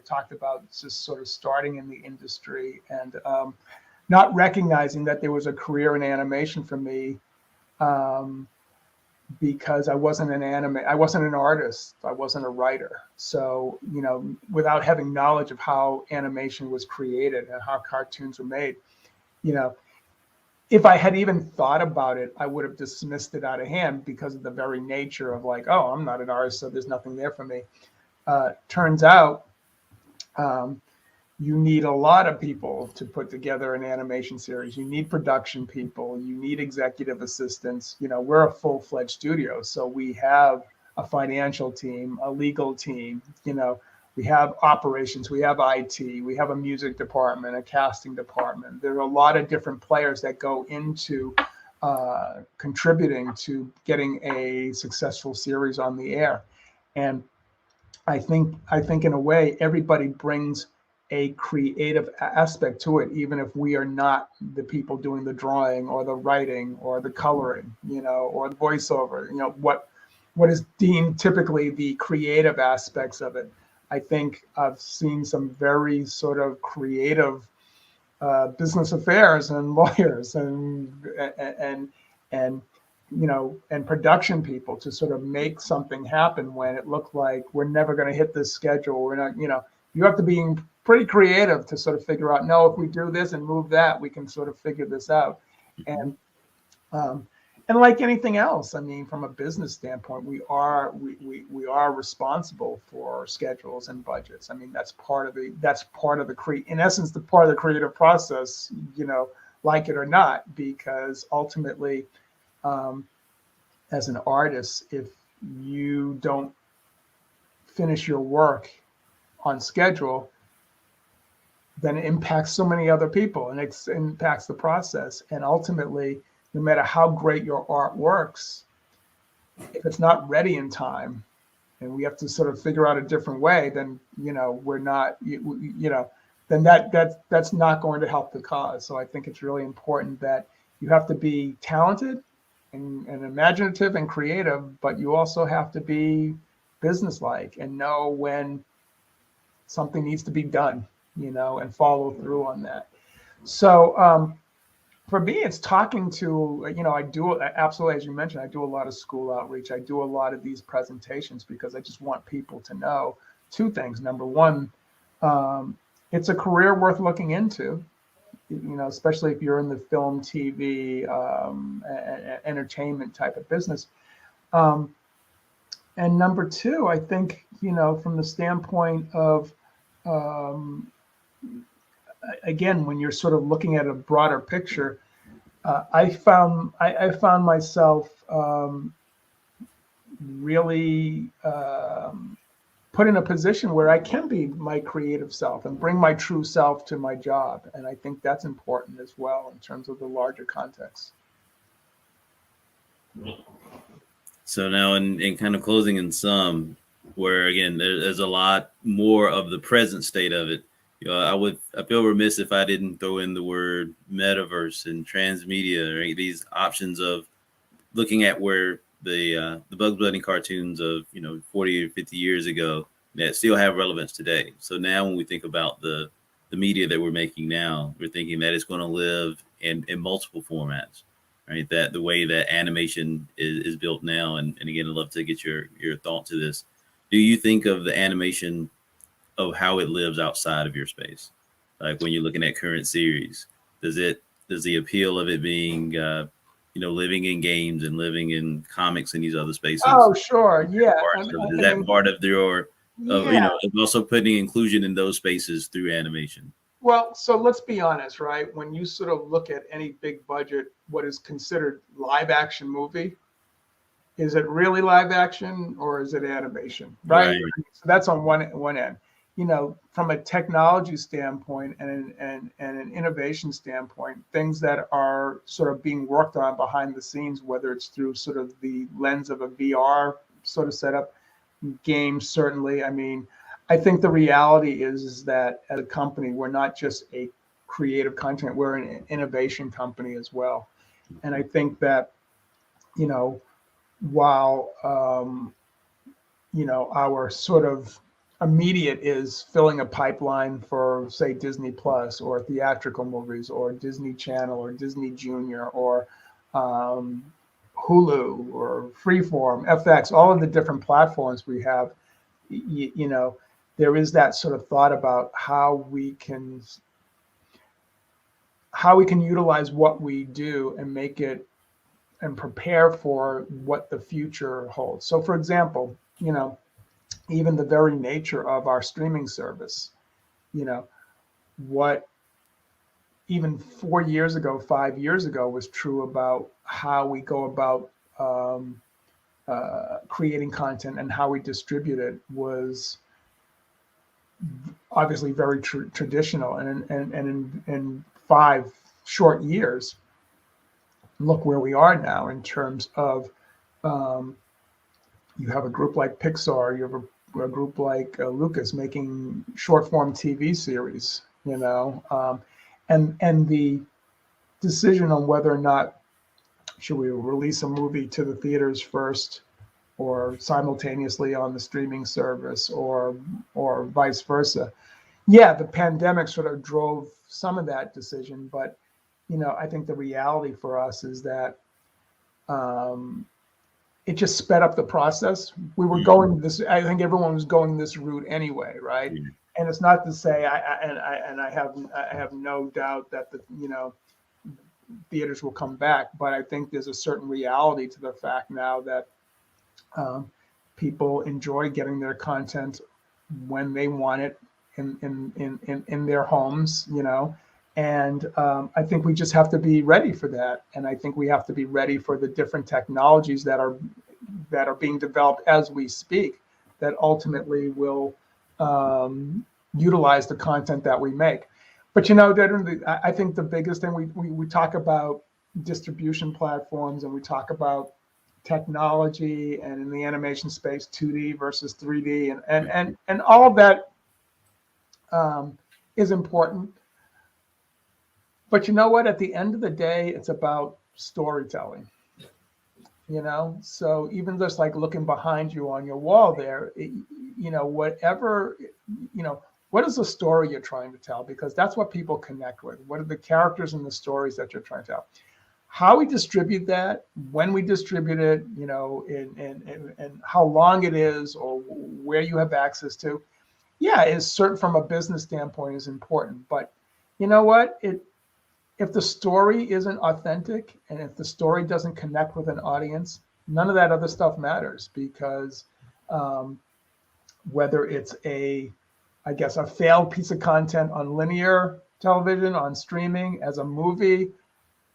talked about just sort of starting in the industry and not recognizing that there was a career in animation for me, because I wasn't I wasn't an artist, I wasn't a writer. So, without having knowledge of how animation was created and how cartoons were made, if I had even thought about it, I would have dismissed it out of hand because of the very nature of like, oh, I'm not an artist, so there's nothing there for me. Turns out you need a lot of people to put together an animation series. You need production people. You need executive assistants. We're a full-fledged studio, so we have a financial team, a legal team, we have operations, we have IT, we have a music department, a casting department. There are a lot of different players that go into contributing to getting a successful series on the air. And I think in a way, everybody brings a creative aspect to it, even if we are not the people doing the drawing or the writing or the coloring, or the voiceover, what is deemed typically the creative aspects of it. I think I've seen some very sort of creative business affairs and lawyers and production people to sort of make something happen when it looked like we're never going to hit this schedule. We're not, you have to be pretty creative to sort of figure out, no, if we do this and move that, we can sort of figure this out. And like anything else, I mean, from a business standpoint, we are responsible for schedules and budgets. I mean, that's part of the in essence, the part of the creative process, like it or not, because ultimately, as an artist, if you don't finish your work on schedule, then it impacts so many other people, and it impacts the process. And ultimately, no matter how great your art works, if it's not ready in time, and we have to sort of figure out a different way, then we're not, then that's not going to help the cause. So I think it's really important that you have to be talented and imaginative and creative, but you also have to be businesslike and know when something needs to be done, and follow through on that. So for me, it's talking to, I do, absolutely, as you mentioned, I do a lot of school outreach. I do a lot of these presentations because I just want people to know two things. Number one, it's a career worth looking into, especially if you're in the film, TV, entertainment type of business. And number two, I think, from the standpoint of, again, when you're sort of looking at a broader picture, I found myself really put in a position where I can be my creative self and bring my true self to my job. And I think that's important as well in terms of the larger context. So now in kind of closing in sum, where again, there's a lot more of the present state of it. I feel remiss if I didn't throw in the word metaverse and transmedia, right? These options of looking at where the Bugs Bunny cartoons of 40 or 50 years ago that still have relevance today. So now when we think about the media that we're making now, we're thinking that it's going to live in multiple formats, right? That the way that animation is built now, and again, I'd love to get your thought to this. Do you think of the animation of how it lives outside of your space? Like when you're looking at current series, does the appeal of it being living in games and living in comics and these other spaces? Oh, sure, yeah. Is that part of your yeah. Also putting inclusion in those spaces through animation? Well, so let's be honest, right? When you sort of look at any big budget, what is considered live action movie, is it really live action or is it animation, right? So that's on one end. From a technology standpoint and an innovation standpoint, things that are sort of being worked on behind the scenes, whether it's through sort of the lens of a VR sort of setup, games, certainly. I mean, I think the reality is that as a company, we're not just a creative content, we're an innovation company as well. And I think that, while, our sort of immediate is filling a pipeline for, say, Disney Plus or theatrical movies or Disney Channel or Disney Junior or Hulu or Freeform, FX, all of the different platforms we have, there is that sort of thought about how we can utilize what we do and make it and prepare for what the future holds. So, for example, even the very nature of our streaming service, what even 4 years ago, 5 years ago was true about how we go about creating content and how we distribute it was obviously very traditional. And in 5 short years, look where we are now in terms of you have a group like Pixar, you have a group like Lucas making short form TV series, and the decision on whether or not should we release a movie to the theaters first or simultaneously on the streaming service or vice versa. Yeah, the pandemic sort of drove some of that decision, but I think the reality for us is that it just sped up the process. We were going this. I think everyone was going this route anyway, right? Mm-hmm. And it's not to say I have no doubt that the theaters will come back, but I think there's a certain reality to the fact now that people enjoy getting their content when they want it in their homes, And I think we just have to be ready for that. And I think we have to be ready for the different technologies that are being developed as we speak, that ultimately will utilize the content that we make. But I think the biggest thing we talk about distribution platforms, and we talk about technology, and in the animation space, 2D versus 3D, and all of that is important. But you know what? At the end of the day, it's about storytelling. So even just like looking behind you on your wall there, whatever, what is the story you're trying to tell? Because that's what people connect with. What are the characters and the stories that you're trying to tell? How we distribute that, when we distribute it, and how long it is, or where you have access to, is certain from a business standpoint is important. But you know what? If the story isn't authentic, and if the story doesn't connect with an audience, none of that other stuff matters, because whether it's a failed piece of content on linear television, on streaming, as a movie,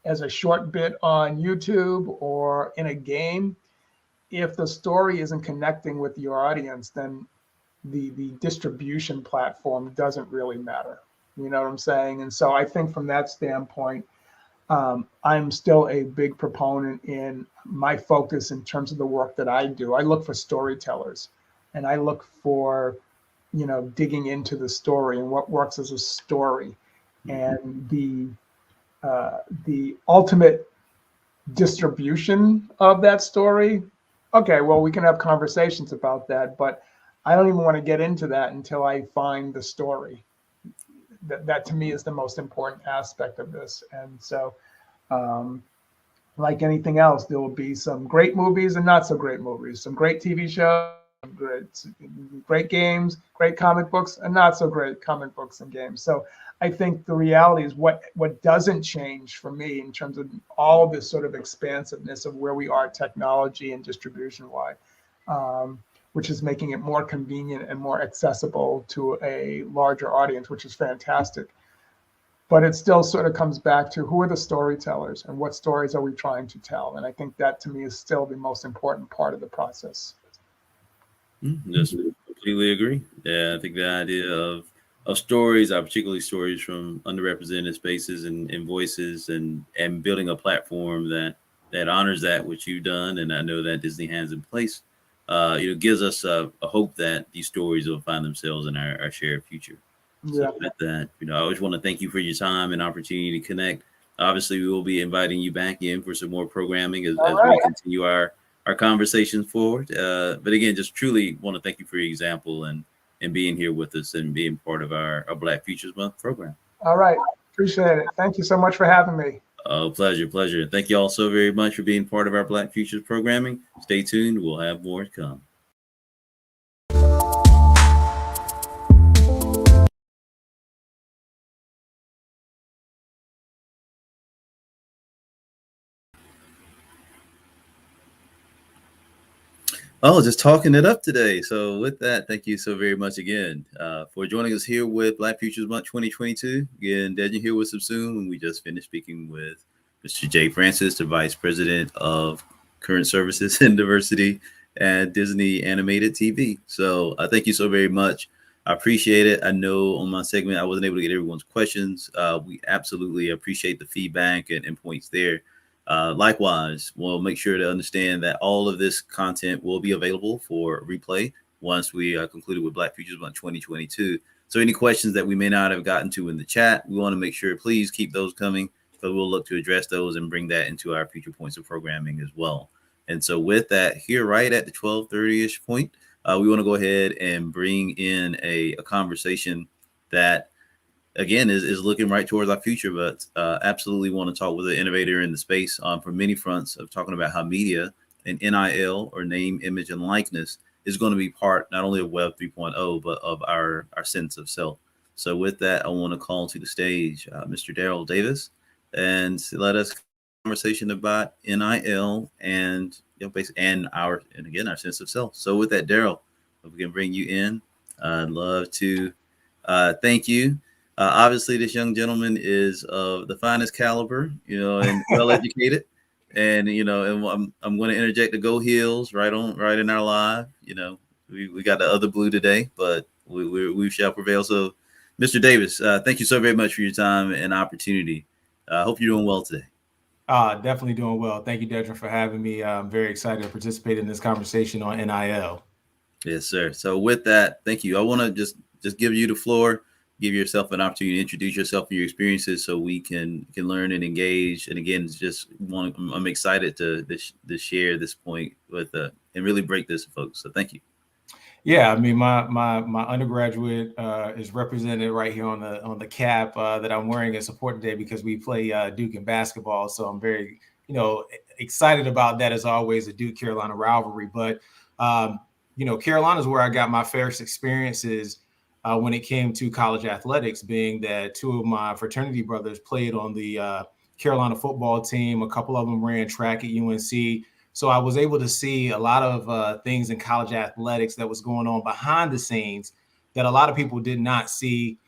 as a short bit on YouTube, or in a game, if the story isn't connecting with your audience, then the distribution platform doesn't really matter. You know what I'm saying? And so I think from that standpoint, I'm still a big proponent in my focus in terms of the work that I do. I look for storytellers, and I look for, digging into the story and what works as a story, and the ultimate distribution of that story. Okay, well, we can have conversations about that, but I don't even want to get into that until I find the story. That to me is the most important aspect of this. And so, like anything else, there will be some great movies and not so great movies, some great TV shows, great games, great comic books, and not so great comic books and games. So I think the reality is what doesn't change for me in terms of all this sort of expansiveness of where we are technology and distribution-wide, which is making it more convenient and more accessible to a larger audience, which is fantastic. But it still sort of comes back to, who are the storytellers and what stories are we trying to tell? And I think that to me is still the most important part of the process. Just completely agree. Yeah, I think the idea of stories, particularly stories from underrepresented spaces and voices, and building a platform that honors that, which you've done, and I know that Disney has in place, gives us a hope that these stories will find themselves in our shared future. Yeah. So with that, I always want to thank you for your time and opportunity to connect. Obviously, we will be inviting you back in for some more programming as we continue our conversations forward. But again, just truly want to thank you for your example and being here with us and being part of our Black Futures Month program. All right. Appreciate it. Thank you so much for having me. Oh, pleasure. Thank you all so very much for being part of our Black Futures programming. Stay tuned. We'll have more to come. Oh, just talking it up today. So with that, thank you so very much again for joining us here with Black Futures Month 2022. Again, Dane here with SUBSUME, and we just finished speaking with Mr. Jay Francis, the Vice President of Current Services and Diversity at Disney Animated TV. So thank you so very much. I appreciate it. I know on my segment, I wasn't able to get everyone's questions. We absolutely appreciate the feedback and points there. Likewise, we'll make sure to understand that all of this content will be available for replay once we concluded with Black Futures Month 2022. So any questions that we may not have gotten to in the chat, we want to make sure, please keep those coming, because we'll look to address those and bring that into our future points of programming as well. And so with that, here right at the 12:30-ish point, we want to go ahead and bring in a conversation that, again, is looking right towards our future, but absolutely want to talk with an innovator in the space from many fronts of talking about how media and NIL, or name, image, and likeness, is going to be part not only of Web 3.0, but of our sense of self. So with that, I want to call to the stage Mr. Daryl Davis, and let us conversation about NIL and our sense of self. So with that, Daryl, if we can bring you in, I'd love to thank you. Obviously, this young gentleman is of the finest caliber, and well educated. And and I'm going to interject the Go Heels right in our live. We got the other blue today, but we shall prevail. So, Mr. Davis, thank you so very much for your time and opportunity. I hope you're doing well today. Definitely doing well. Thank you, Dedra, for having me. I'm very excited to participate in this conversation on NIL. Yes, sir. So with that, thank you. I want to just give you the floor, give yourself an opportunity to introduce yourself and your experiences, so we can learn and engage. And again, I'm excited to share this point with and really break this, folks. So thank you. Yeah, I mean, my undergraduate is represented right here on the cap that I'm wearing as support today, because we play Duke in basketball. So I'm very excited about that, as always, the Duke Carolina rivalry. But Carolina is where I got my first experiences when it came to college athletics, being that two of my fraternity brothers played on the Carolina football team. A couple of them ran track at UNC. So I was able to see a lot of things in college athletics that was going on behind the scenes that a lot of people did not see.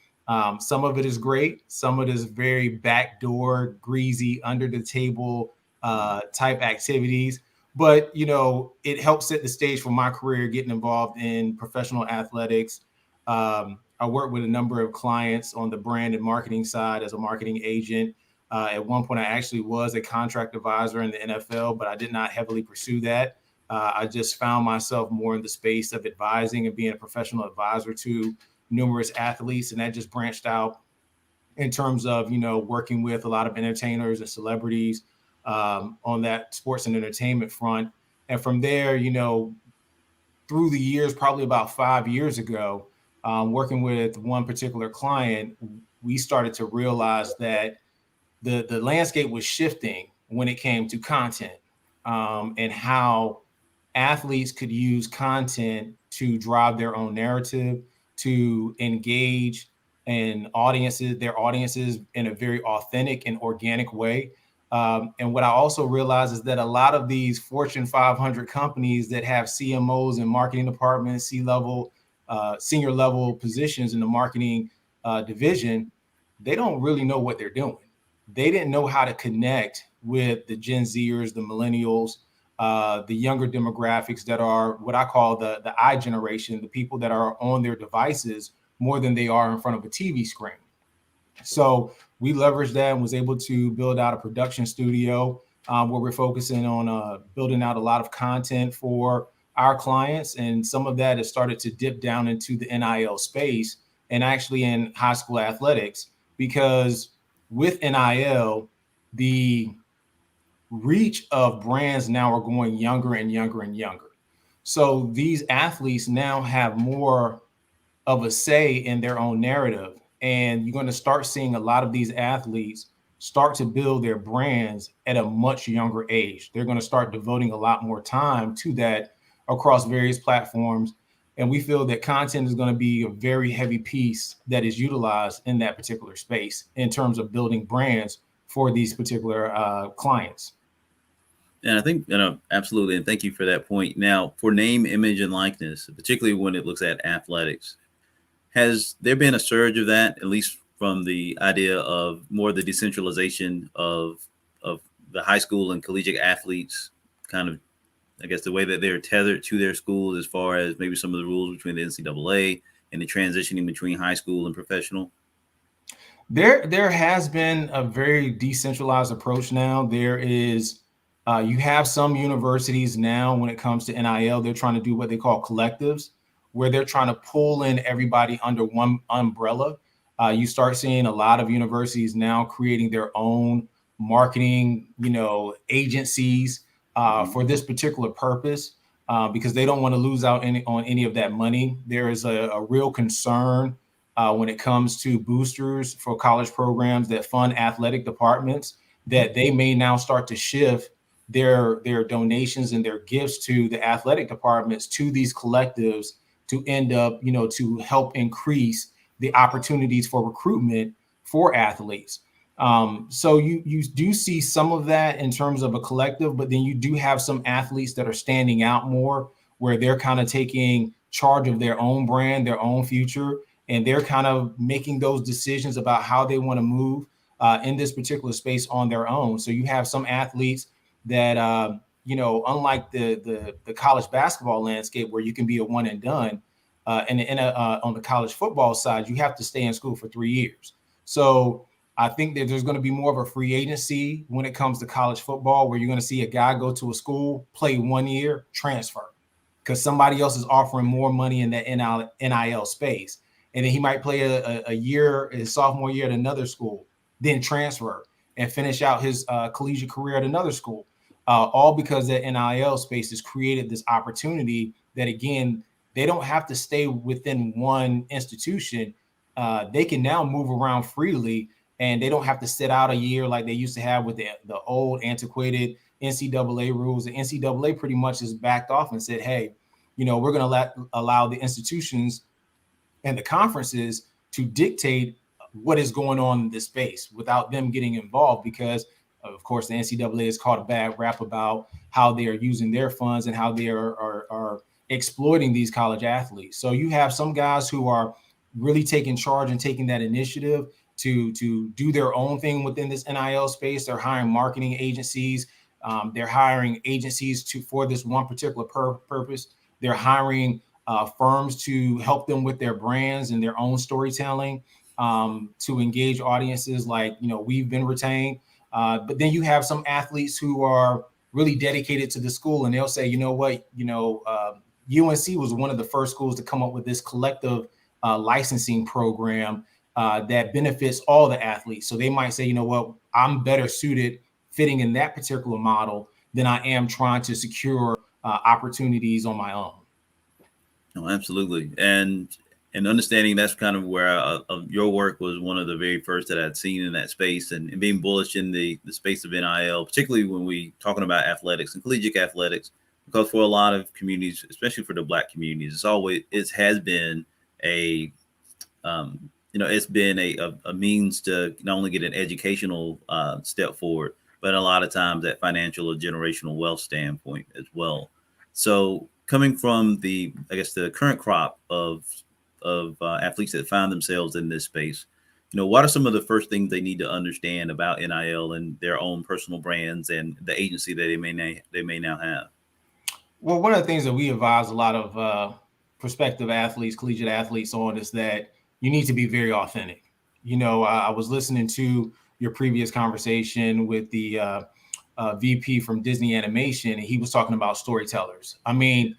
Some of it is great. Some of it is very backdoor, greasy, under the table type activities. But, it helped set the stage for my career, getting involved in professional athletics. I worked with a number of clients on the brand and marketing side as a marketing agent. At one point, I actually was a contract advisor in the NFL, but I did not heavily pursue that. I just found myself more in the space of advising and being a professional advisor to numerous athletes. And that just branched out in terms of, working with a lot of entertainers and celebrities on that sports and entertainment front. And from there, through the years, probably about 5 years ago, working with one particular client, we started to realize that the landscape was shifting when it came to content and how athletes could use content to drive their own narrative, to engage their audiences in a very authentic and organic way. And what I also realized is that a lot of these Fortune 500 companies that have CMOs and marketing departments, senior level positions in the marketing division, they don't really know what they're doing. They didn't know how to connect with the Gen Zers, the millennials, the younger demographics that are what I call the I generation, the people that are on their devices more than they are in front of a TV screen. So we leveraged that and was able to build out a production studio where we're focusing on building out a lot of content for our clients. And some of that has started to dip down into the NIL space and actually in high school athletics, because with NIL, the reach of brands now are going younger and younger and younger. So these athletes now have more of a say in their own narrative. And you're going to start seeing a lot of these athletes start to build their brands at a much younger age. They're going to start devoting a lot more time to that across various platforms. And we feel that content is going to be a very heavy piece that is utilized in that particular space in terms of building brands for these particular clients. And I think, absolutely. And thank you for that point. Now, for name, image, and likeness, particularly when it looks at athletics, has there been a surge of that, at least from the idea of more the decentralization of the high school and collegiate athletes, kind of, I guess, the way that they're tethered to their schools as far as maybe some of the rules between the NCAA and the transitioning between high school and professional? There has been a very decentralized approach now. There is, you have some universities now when it comes to NIL, they're trying to do what they call collectives, where they're trying to pull in everybody under one umbrella. You start seeing a lot of universities now creating their own marketing, agencies for this particular purpose, because they don't want to lose out on any of that money. There is a real concern when it comes to boosters for college programs that fund athletic departments, that they may now start to shift their donations and their gifts to the athletic departments, to these collectives, to end up, to help increase the opportunities for recruitment for athletes. So you do see some of that in terms of a collective, but then you do have some athletes that are standing out more, where they're kind of taking charge of their own brand, their own future, and they're kind of making those decisions about how they want to move in this particular space on their own. So you have some athletes that, unlike the college basketball landscape where you can be a one and done, on the college football side, you have to stay in school for 3 years. So I think that there's going to be more of a free agency when it comes to college football, where you're going to see a guy go to a school, play 1 year, transfer, because somebody else is offering more money in that NIL space. And then he might play a year, his sophomore year at another school, then transfer and finish out his collegiate career at another school, all because that NIL space has created this opportunity that, again, they don't have to stay within one institution. They can now move around freely, and they don't have to sit out a year like they used to have with the old antiquated NCAA rules. The NCAA pretty much has backed off and said, hey, we're going to allow the institutions and the conferences to dictate what is going on in this space without them getting involved, because of course the NCAA has caught a bad rap about how they are using their funds and how they are exploiting these college athletes. So you have some guys who are really taking charge and taking that initiative to do their own thing within this NIL space. They're hiring marketing agencies. They're hiring agencies for this one particular purpose. They're hiring firms to help them with their brands and their own storytelling, to engage audiences like, we've been retained. But then you have some athletes who are really dedicated to the school, and they'll say, UNC was one of the first schools to come up with this collective licensing program that benefits all the athletes. So they might say, I'm better suited fitting in that particular model than I am trying to secure opportunities on my own. No, absolutely. And understanding that's kind of where your work was one of the very first that I'd seen in that space, and being bullish in the space of NIL, particularly when we talking about athletics and collegiate athletics, because for a lot of communities, especially for the Black communities, it has been it's been a means to not only get an educational step forward, but a lot of times that financial or generational wealth standpoint as well. So coming from the current crop of athletes that find themselves in this space, what are some of the first things they need to understand about NIL and their own personal brands and the agency that they may now have? Well, one of the things that we advise a lot of prospective athletes, collegiate athletes on, is that you need to be very authentic. I was listening to your previous conversation with the VP from Disney Animation, and he was talking about storytellers. I mean,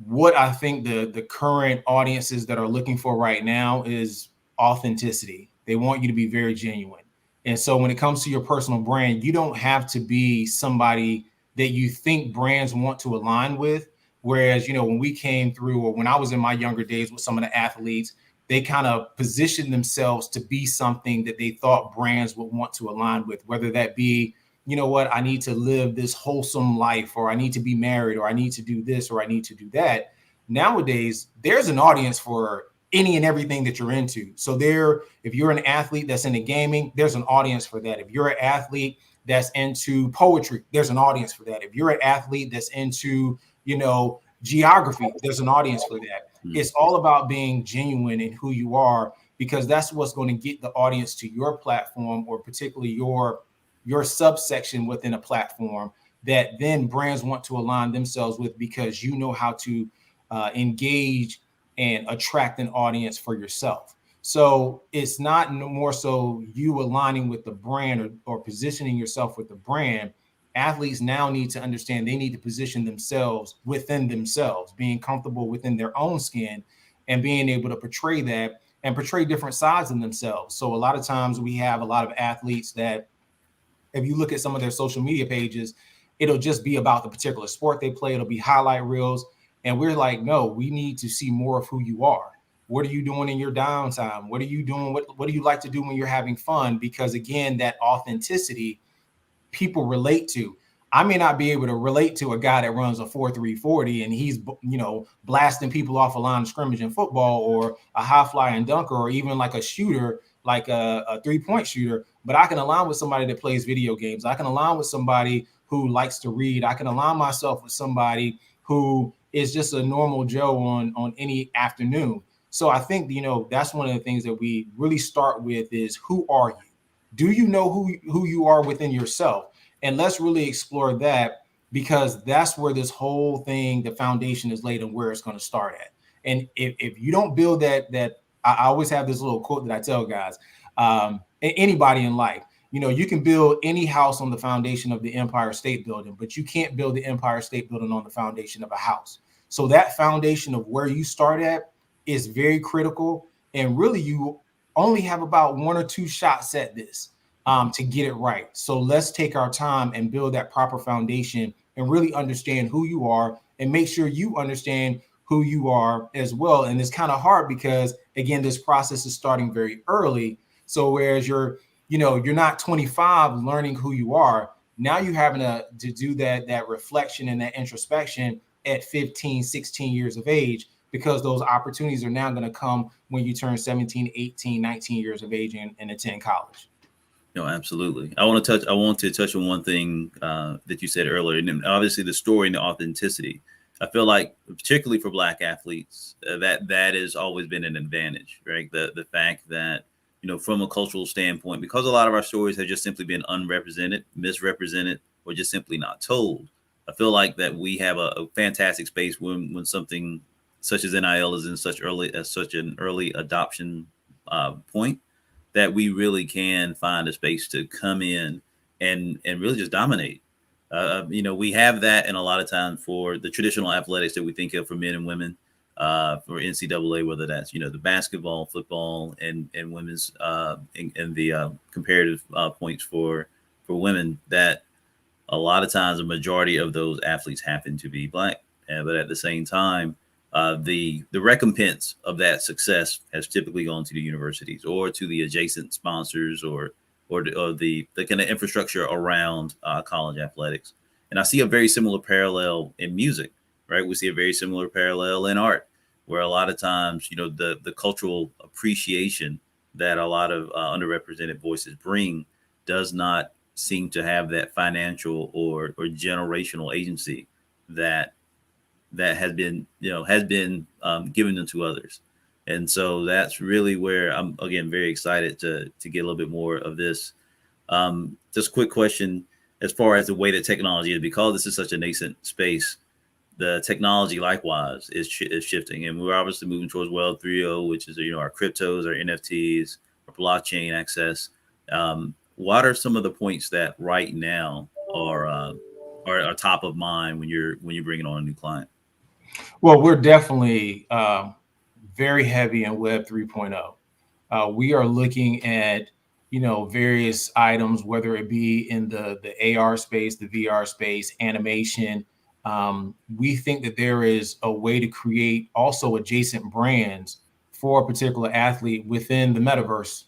what I think the current audiences that are looking for right now is authenticity. They want you to be very genuine. And so when it comes to your personal brand, you don't have to be somebody that you think brands want to align with. Whereas, when we came through, or when I was in my younger days with some of the athletes, they kind of positioned themselves to be something that they thought brands would want to align with, whether that be, I need to live this wholesome life, or I need to be married, or I need to do this, or I need to do that. Nowadays, there's an audience for any and everything that you're into. So if you're an athlete that's into gaming, there's an audience for that. If you're an athlete that's into poetry, there's an audience for that. If you're an athlete that's into, geography, there's an audience for that. It's all about being genuine in who you are, because that's what's going to get the audience to your platform, or particularly your subsection within a platform that then brands want to align themselves with, because you know how to engage and attract an audience for yourself. So it's not more so you aligning with the brand or positioning yourself with the brand. Athletes now need to understand they need to position themselves within themselves, being comfortable within their own skin and being able to portray that and portray different sides of themselves. So a lot of times we have a lot of athletes that, if you look at some of their social media pages, it'll just be about the particular sport they play. It'll be highlight reels. And we're like, no, we need to see more of who you are. What are you doing in your downtime? What are you doing? What do you like to do when you're having fun? Because again, that authenticity people relate to. I may not be able to relate to a guy that runs a 4.3 40 and he's, blasting people off a line of scrimmage in football, or a high flying dunker, or even like a shooter, like a 3-point shooter. But I can align with somebody that plays video games. I can align with somebody who likes to read. I can align myself with somebody who is just a normal Joe on any afternoon. So I think, that's one of the things that we really start with is, who are you? Do you know who you are within yourself? And let's really explore that, because that's where this whole thing, the foundation is laid and where it's going to start at. And if you don't build that I always have this little quote that I tell guys, anybody in life, you can build any house on the foundation of the Empire State Building, but you can't build the Empire State Building on the foundation of a house. So that foundation of where you start at is very critical. And really, you only have about 1 or 2 shots at this to get it right. So let's take our time and build that proper foundation and really understand who you are, and make sure you understand who you are as well. And it's kind of hard because, again, this process is starting very early. So whereas you're not 25 learning who you are, now you're having to do that reflection and that introspection at 15, 16 years of age, because those opportunities are now going to come when you turn 17, 18, 19 years of age and attend college. No, absolutely. I want to touch on one thing that you said earlier, and obviously the story and the authenticity. I feel like, particularly for Black athletes, that has always been an advantage, right? The fact that, from a cultural standpoint, because a lot of our stories have just simply been unrepresented, misrepresented, or just simply not told. I feel like that we have a fantastic space when something such as NIL is in such an early adoption point, that we really can find a space to come in and really just dominate. We have that in a lot of times for the traditional athletics that we think of for men and women, for NCAA, whether that's, the basketball, football, and women's and the comparative points for women, that a lot of times a majority of those athletes happen to be Black. But at the same time, the recompense of that success has typically gone to the universities or to the adjacent sponsors or the kind of infrastructure around college athletics. And I see a very similar parallel in music, right? We see a very similar parallel in art, where a lot of times, the cultural appreciation that a lot of underrepresented voices bring does not seem to have that financial or generational agency that has been given them to others. And so that's really where I'm, again, very excited to get a little bit more of this. Just a quick question, as far as the way that technology is, because this is such a nascent space, the technology likewise is shifting, and we're obviously moving towards Web 3.0, which is our cryptos, our NFTs, our blockchain access. What are some of the points that right now are top of mind when you're bringing on a new client? Well, we're definitely very heavy in Web 3.0. We are looking at various items, whether it be in the AR space, the VR space, animation. We think that there is a way to create also adjacent brands for a particular athlete within the metaverse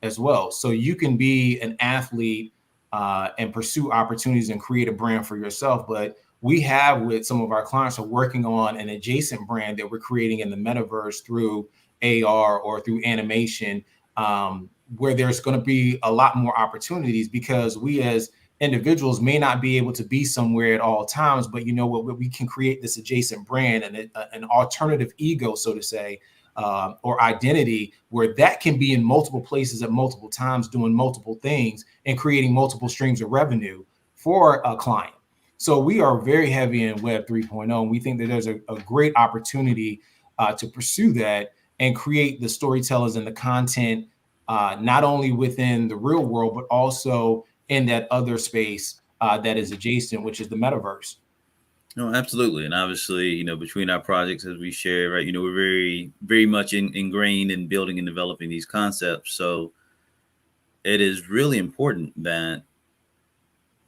as well. So you can be an athlete and pursue opportunities and create a brand for yourself. But we have, with some of our clients, are working on an adjacent brand that we're creating in the metaverse through AR or through animation, where there's going to be a lot more opportunities, because we as individuals may not be able to be somewhere at all times, but we can create this adjacent brand and an alternative ego, so to say, or identity, where that can be in multiple places at multiple times, doing multiple things and creating multiple streams of revenue for a client. So we are very heavy in Web 3.0, and we think that there's a great opportunity to pursue that and create the storytellers and the content, not only within the real world, but also in that other space that is adjacent, which is the metaverse. No, absolutely. And obviously, between our projects, as we share, right, we're very, very much ingrained in building and developing these concepts. So it is really important that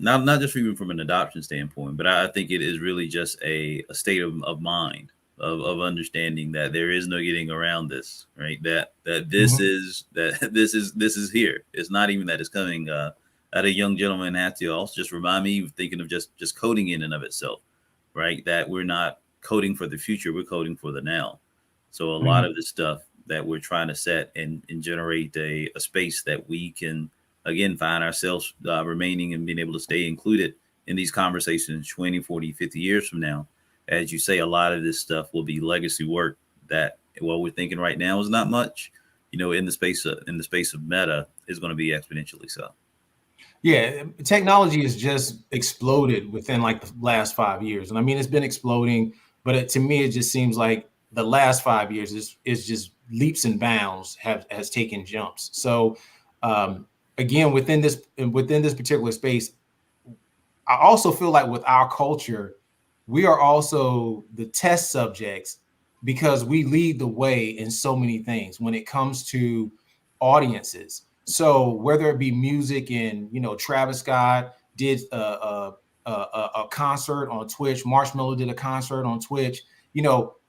not just even from an adoption standpoint, but I think it is really just a state of mind of understanding that there is no getting around this, right? That this is here. It's not even that it's coming. That a young gentleman had to also just remind me, thinking of just coding in and of itself, right? That we're not coding for the future, we're coding for the now. So a lot of the stuff that we're trying to set and generate a space that we can, again, find ourselves remaining and being able to stay included in these conversations 20, 40, 50 years from now. As you say, a lot of this stuff will be legacy work that what we're thinking right now is not much, in the space of meta is going to be exponentially so. Yeah, technology has just exploded within like the last 5 years, and I mean it's been exploding, but to me it just seems like the last 5 years is just leaps and bounds has taken jumps. So again, within this particular space, I also feel like with our culture, we are also the test subjects because we lead the way in so many things when it comes to audiences. So whether it be music, and Travis Scott did a concert on Twitch, Marshmello did a concert on Twitch.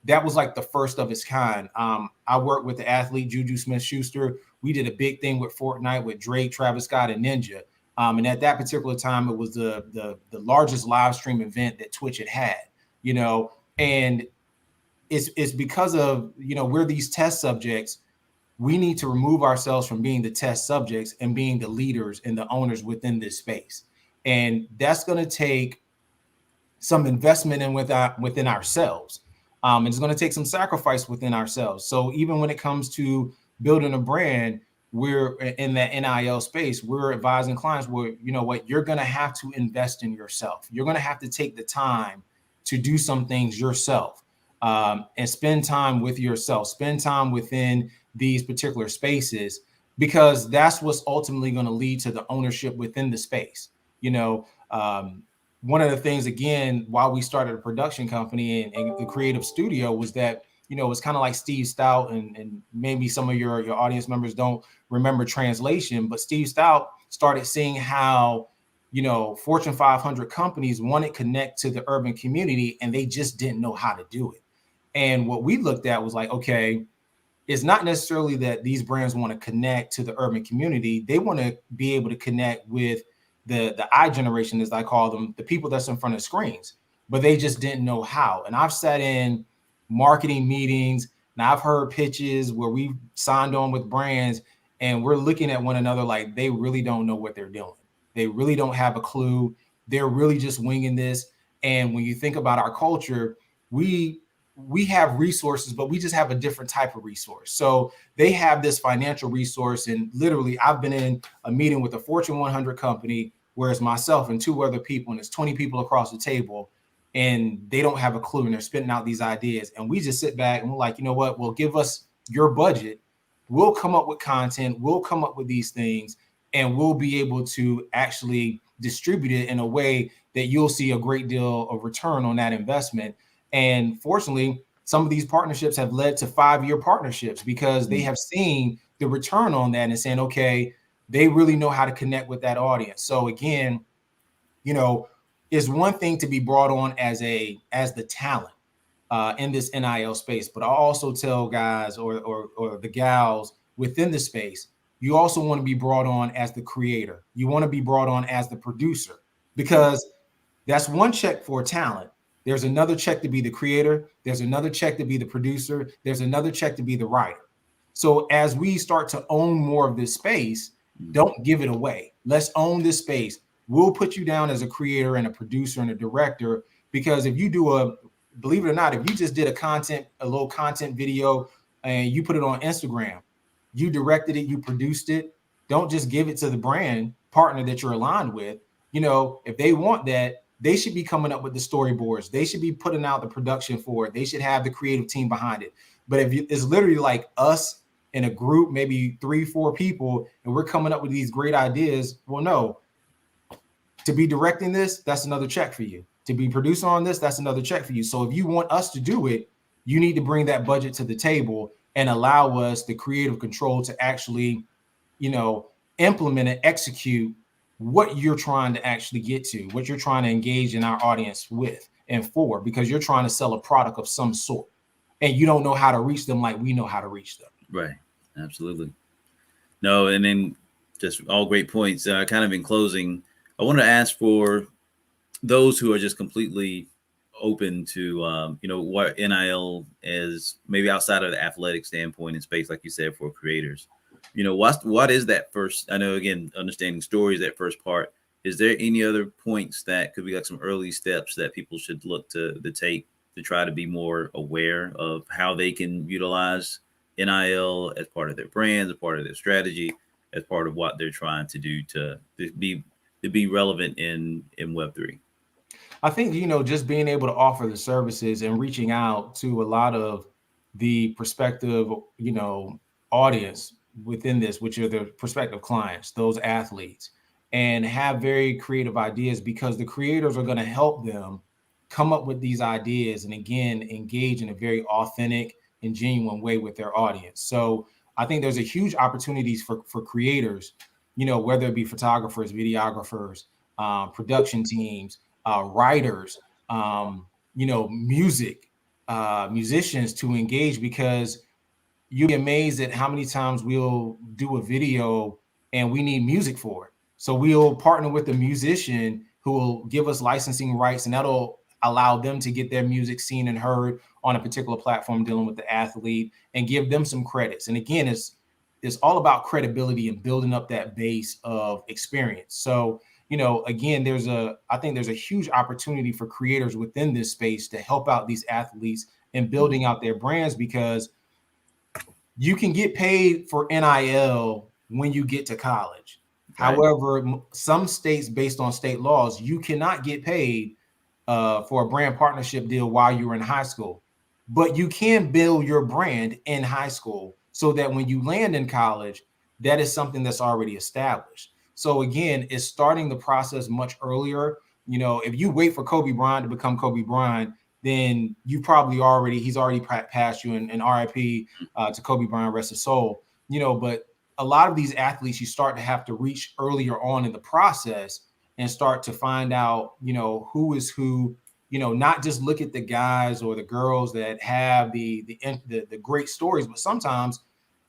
That was like the first of its kind. I worked with the athlete Juju Smith-Schuster. We did a big thing with Fortnite with Drake, Travis Scott, and Ninja. And at that particular time, it was the largest live stream event that Twitch had, and it's because of, we're these test subjects. We need to remove ourselves from being the test subjects and being the leaders and the owners within this space. And that's going to take some investment within ourselves. It's going to take some sacrifice within ourselves. So even when it comes to building a brand, we're in that NIL space. We're advising clients where, you're going to have to invest in yourself. You're going to have to take the time to do some things yourself, and spend time with yourself, spend time within these particular spaces, because that's what's ultimately going to lead to the ownership within the space. One of the things, again, while we started a production company and the creative studio, was that, it's kind of like Steve Stout, and maybe some of your audience members don't remember translation, but Steve Stout started seeing how, Fortune 500 companies want to connect to the urban community, and they just didn't know how to do it. And what we looked at was like, okay, it's not necessarily that these brands want to connect to the urban community. They want to be able to connect with the I generation, as I call them, the people that's in front of screens, but they just didn't know how. And I've sat in marketing meetings, and I've heard pitches where we've signed on with brands, and we're looking at one another like they really don't know what they're doing. They really don't have a clue. They're really just winging this. And when you think about our culture, we have resources, but we just have a different type of resource. So they have this financial resource, and literally I've been in a meeting with a Fortune 100 company where it's myself and two other people, and it's 20 people across the table, and they don't have a clue, and they're spitting out these ideas. And we just sit back and we're like, you know what? Well, give us your budget. We'll come up with content. We'll come up with these things, and we'll be able to actually distribute it in a way that you'll see a great deal of return on that investment. And fortunately, some of these partnerships have led to 5-year partnerships because they have seen the return on that and saying, okay, they really know how to connect with that audience. So again, it's one thing to be brought on as the talent in this NIL space, but I also tell guys or the gals within the space, you also want to be brought on as the creator. You want to be brought on as the producer, because that's one check for talent. There's another check to be the creator. There's another check to be the producer. There's another check to be the writer. So as we start to own more of this space, don't give it away. Let's own this space. We'll put you down as a creator and a producer and a director, because if you do believe it or not, if you just did a little content video and you put it on Instagram, you directed it, you produced it, don't just give it to the brand partner that you're aligned with. If they want that, they should be coming up with the storyboards. They should be putting out the production for it. They should have the creative team behind it. But if it's literally like us in a group, maybe 3-4 people, and we're coming up with these great ideas, well, no. To be directing this, that's another check for you. To be producer on this, that's another check for you. So if you want us to do it, you need to bring that budget to the table and allow us the creative control to actually, implement and execute what you're trying to actually get to, what you're trying to engage in our audience with and for, because you're trying to sell a product of some sort and you don't know how to reach them like we know how to reach them. Right. Absolutely. No, and then just all great points. Kind of in closing, I want to ask for those who are just completely open to, what NIL is, maybe outside of the athletic standpoint in space, like you said, for creators. What is that first? I know, again, understanding stories, that first part. Is there any other points that could be like some early steps that people should look to take to try to be more aware of how they can utilize NIL as part of their brand, as part of their strategy, as part of what they're trying to do to be relevant in Web3. I think, just being able to offer the services and reaching out to a lot of the prospective, audience within this, which are the prospective clients, those athletes, and have very creative ideas, because the creators are going to help them come up with these ideas and, again, engage in a very authentic and genuine way with their audience. So I think there's a huge opportunities for creators, whether it be photographers, videographers, production teams, writers, musicians, to engage, because you'll be amazed at how many times we'll do a video and we need music for it. So we'll partner with the musician who will give us licensing rights, and that'll allow them to get their music seen and heard on a particular platform dealing with the athlete, and give them some credits. And again, it's all about credibility and building up that base of experience. So, again, I think there's a huge opportunity for creators within this space to help out these athletes in building out their brands, because you can get paid for NIL when you get to college. Right. However, some states, based on state laws, you cannot get paid for a brand partnership deal while you're in high school. But you can build your brand in high school so that when you land in college, that is something that's already established. So again, it's starting the process much earlier. If you wait for Kobe Bryant to become Kobe Bryant, then he's already passed you, and RIP to Kobe Bryant, rest his soul. But a lot of these athletes, you start to have to reach earlier on in the process and start to find out, who is who, not just look at the guys or the girls that have the great stories, but sometimes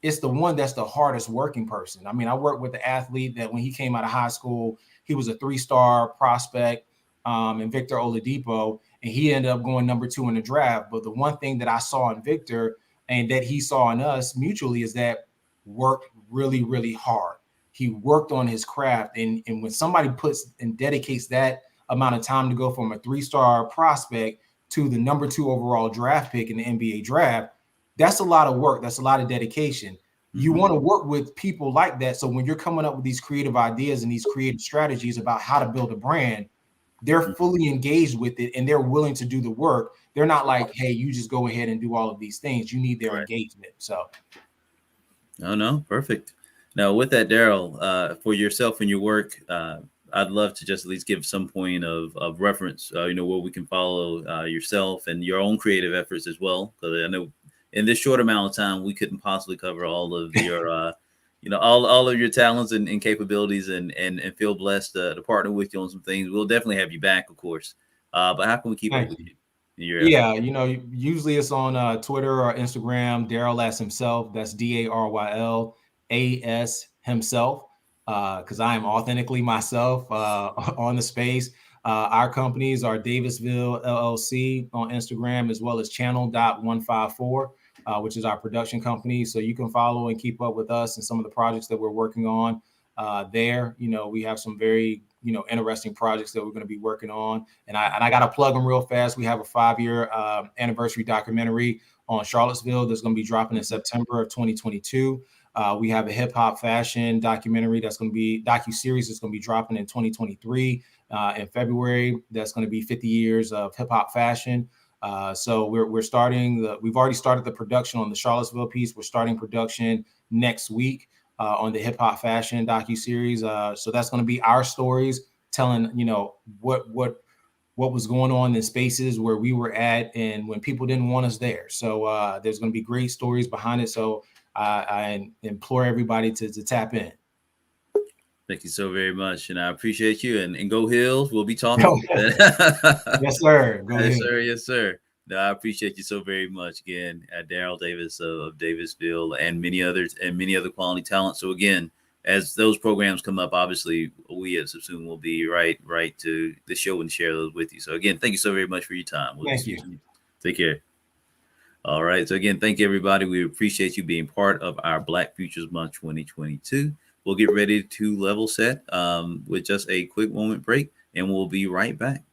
it's the one that's the hardest working person. I mean, I worked with an athlete that when he came out of high school, he was a 3-star prospect, in Victor Oladipo, and he ended up going number 2 in the draft. But the one thing that I saw in Victor, and that he saw in us mutually, is that worked really, really hard. He worked on his craft. And when somebody puts and dedicates that amount of time to go from a 3-star prospect to the number 2 overall draft pick in the NBA draft, that's a lot of work. That's a lot of dedication. You want to work with people like that. So when you're coming up with these creative ideas and these creative strategies about how to build a brand, they're fully engaged with it and they're willing to do the work. They're not like, hey, you just go ahead and do all of these things. You need their engagement. So. No, perfect. Now, with that, Daryl, for yourself and your work, I'd love to just at least give some point of reference, where we can follow yourself and your own creative efforts as well. Because I know in this short amount of time, we couldn't possibly cover all of your, all of your talents and capabilities, and feel blessed to partner with you on some things. We'll definitely have you back, of course. But how can we keep up with you? Yeah, usually it's on Twitter or Instagram, Daryl as himself. That's DARYL AS himself, because I am authentically myself on the space. Our companies are Davisville LLC on Instagram, as well as channel.154, which is our production company. So you can follow and keep up with us and some of the projects that we're working on there. We have some very interesting projects that we're going to be working on. And I got to plug them real fast. We have a 5-year anniversary documentary on Charlottesville that's going to be dropping in September of 2022. We have a hip hop fashion documentary docu-series that's going to be dropping in 2023 in February. That's going to be 50 years of hip hop fashion. So we're starting we've already started the production on the Charlottesville piece. We're starting production next week on the hip hop fashion docu-series. So that's going to be our stories telling, what was going on in spaces where we were at and when people didn't want us there. So there's going to be great stories behind it. So I implore everybody to tap in. Thank you so very much. And I appreciate you, and go Hills. We'll be talking. Yes, sir. Go ahead. Yes, sir. Yes, sir. No, I appreciate you so very much. Again, Daryl Davis of Davisville, and many others, and many other quality talent. So again, as those programs come up, obviously we at SUBSUME will be right to the show and share those with you. So again, thank you so very much for your time. Thank you. Take care. All right. So again, thank you, everybody. We appreciate you being part of our Black Futures Month 2022. We'll get ready to level set with just a quick moment break, and we'll be right back.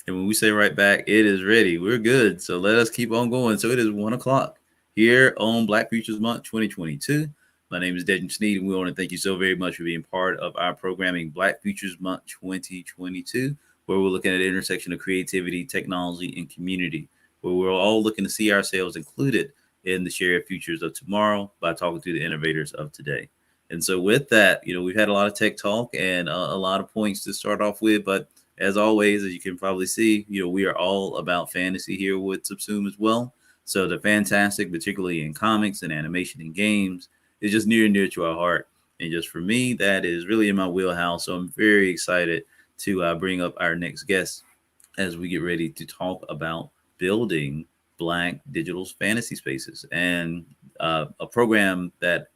And when we say right back, it is ready. We're good. So let us keep on going. So it is 1 o'clock here on Black Futures Month 2022. My name is Dane Sneed, and we want to thank you so very much for being part of our programming Black Futures Month 2022, where we're looking at the intersection of creativity, technology, and community, where we're all looking to see ourselves included in the shared futures of tomorrow by talking to the innovators of today. And so with that, we've had a lot of tech talk and a lot of points to start off with, but as always, as you can probably see, we are all about fantasy here with SUBSUME as well. So the fantastic, particularly in comics and animation and games, is just near and dear to our heart. And just for me, that is really in my wheelhouse. So I'm very excited to bring up our next guest as we get ready to talk about building Black digital fantasy spaces, and a program that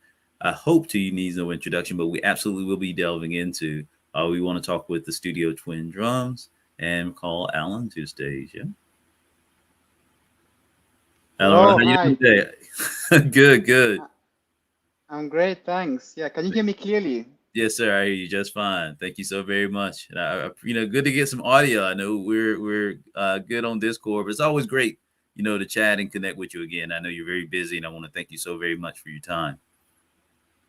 I hope to you needs no introduction, but we absolutely will be delving into. We want to talk with the Studio Twin Drums and call Alan to the stage. Yeah. Alan, Hello, how you hi. doing today? Good, good. I'm great, thanks. Yeah, can you hear me clearly? Yes, sir. I hear you just fine. Thank you so very much. And good to get some audio. I know we're good on Discord, but it's always great, to chat and connect with you again. I know you're very busy, and I want to thank you so very much for your time.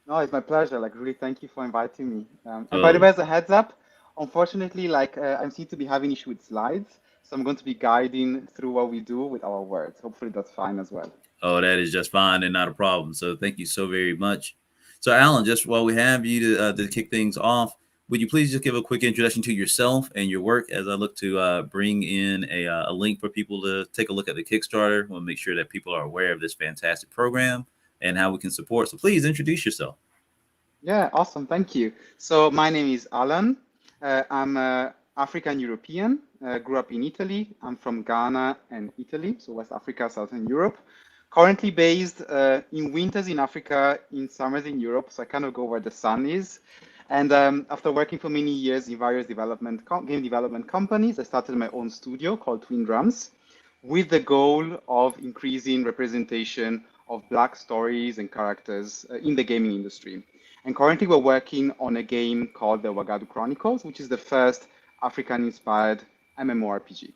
No, it's my pleasure. Like, really, thank you for inviting me. And by the Oh, way, as a heads up, unfortunately, like, I seem to be having issue with slides, so I'm going to be guiding through what we do with our words. Hopefully, that's fine as well. oh, that is just fine and not a problem. So thank you so very much. So, Alan, just while we have you to kick things off, would you please just give a quick introduction to yourself and your work as I look to bring in a link for people to take a look at the Kickstarter? We'll make sure that people are aware of this fantastic program and how we can support. So please introduce yourself. Yeah, awesome. Thank you. So my name is Alan. I'm African European. Grew up in Italy. I'm from Ghana and Italy, so West Africa, Southern Europe. Currently based in winters in Africa, in summers in Europe. So I kind of go where the sun is. And after working for many years in various game development companies, I started my own studio called Twin Drums, with the goal of increasing representation of Black stories and characters in the gaming industry. And currently we're working on a game called the Wagadu Chronicles, which is the first African-inspired MMORPG.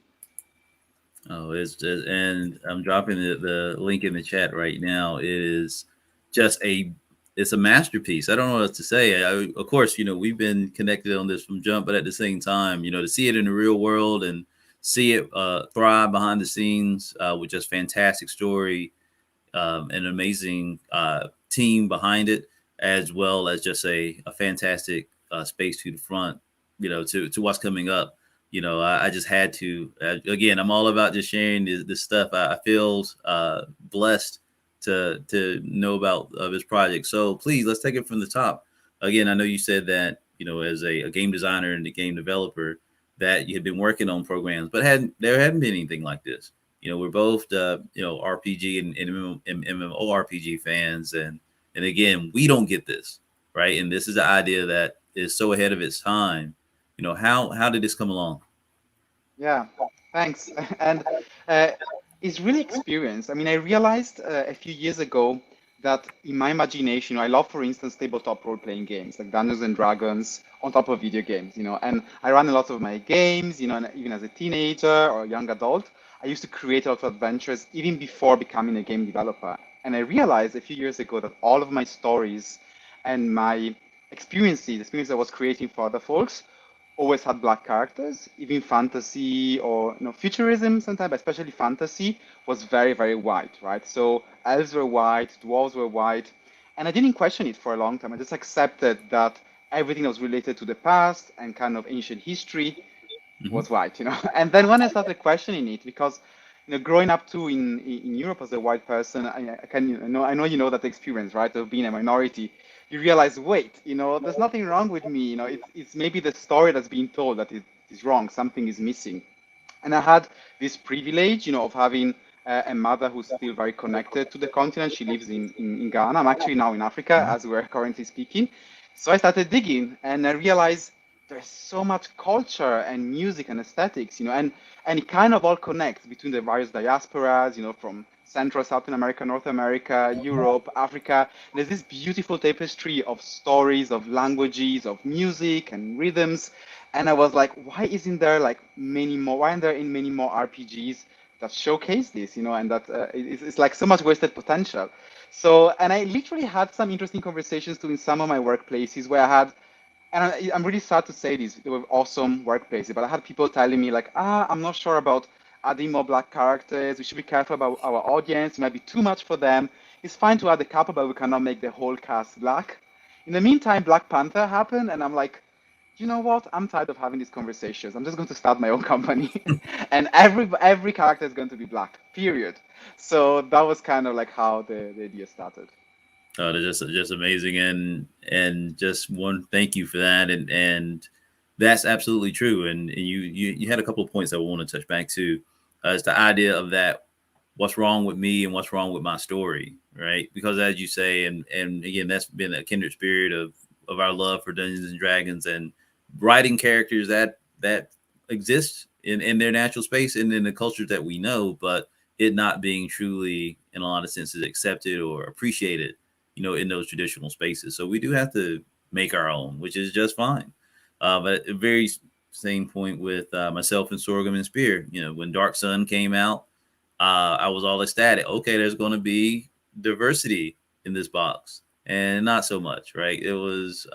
Oh, and I'm dropping the link in the chat right now. It is just it's a masterpiece. I don't know what else to say. Of course, we've been connected on this from jump, but at the same time, to see it in the real world and see it thrive behind the scenes with just fantastic story, an amazing team behind it, as well as just a fantastic space to the front, to what's coming up. I just had to, again, I'm all about just sharing this stuff. I feel blessed to know about this project. So please, let's take it from the top. Again, I know you said that, as a game designer and a game developer, that you had been working on programs, but there hadn't been anything like this. We're both, RPG and MMORPG fans. And again, we don't get this, right? And this is an idea that is so ahead of its time. How did this come along? Yeah, thanks. And it's really experience. I mean, I realized a few years ago that in my imagination, I love, for instance, tabletop role-playing games like Dungeons and Dragons on top of video games, and I run a lot of my games, and even as a teenager or a young adult, I used to create a lot of adventures even before becoming a game developer. And I realized a few years ago that all of my stories and my experience I was creating for other folks, always had Black characters. Even fantasy or futurism sometimes, but especially fantasy, was very, very white, right? So elves were white, dwarves were white, and I didn't question it for a long time. I just accepted that everything that was related to the past and kind of ancient history was white, And then when I started questioning it, because growing up too in Europe as a white person, I know you know that experience, right, of being a minority. You realize, wait, there's nothing wrong with me. It's maybe the story that's being told that is wrong. Something is missing. And I had this privilege, of having a mother who's still very connected to the continent. She lives in Ghana. I'm actually now in Africa as we're currently speaking. So I started digging, and I realized there's so much culture and music and aesthetics, and it kind of all connects between the various diasporas, from Central, South America, North America, Europe, Africa. There's this beautiful tapestry of stories, of languages, of music and rhythms. And I was like, why isn't there like many more? Why aren't there in many more RPGs that showcase this, and that it's like so much wasted potential. So, and I literally had some interesting conversations too in some of my workplaces where I had, and I'm really sad to say this, they were awesome workplaces, but I had people telling me like, I'm not sure about adding more black characters. We should be careful about our audience. It might be too much for them. It's fine to add a couple, but we cannot make the whole cast black. In the meantime, Black Panther happened, and I'm like, you know what? I'm tired of having these conversations. I'm just going to start my own company, and every character is going to be black. Period. So that was kind of like how the idea started. They're just amazing, and just one thank you for that, and that's absolutely true. And you had a couple of points I want to touch back to. It's the idea of that, what's wrong with me and what's wrong with my story, right? Because as you say, and again, that's been a kindred spirit of our love for Dungeons and Dragons, and writing characters that exist in their natural space and in the cultures that we know, but it not being truly, in a lot of senses, accepted or appreciated, in those traditional spaces. So we do have to make our own, which is just fine. But at the very same point with myself and Sorghum and Spear, when Dark Sun came out, I was all ecstatic. Okay, there's going to be diversity in this box, and not so much, right? It was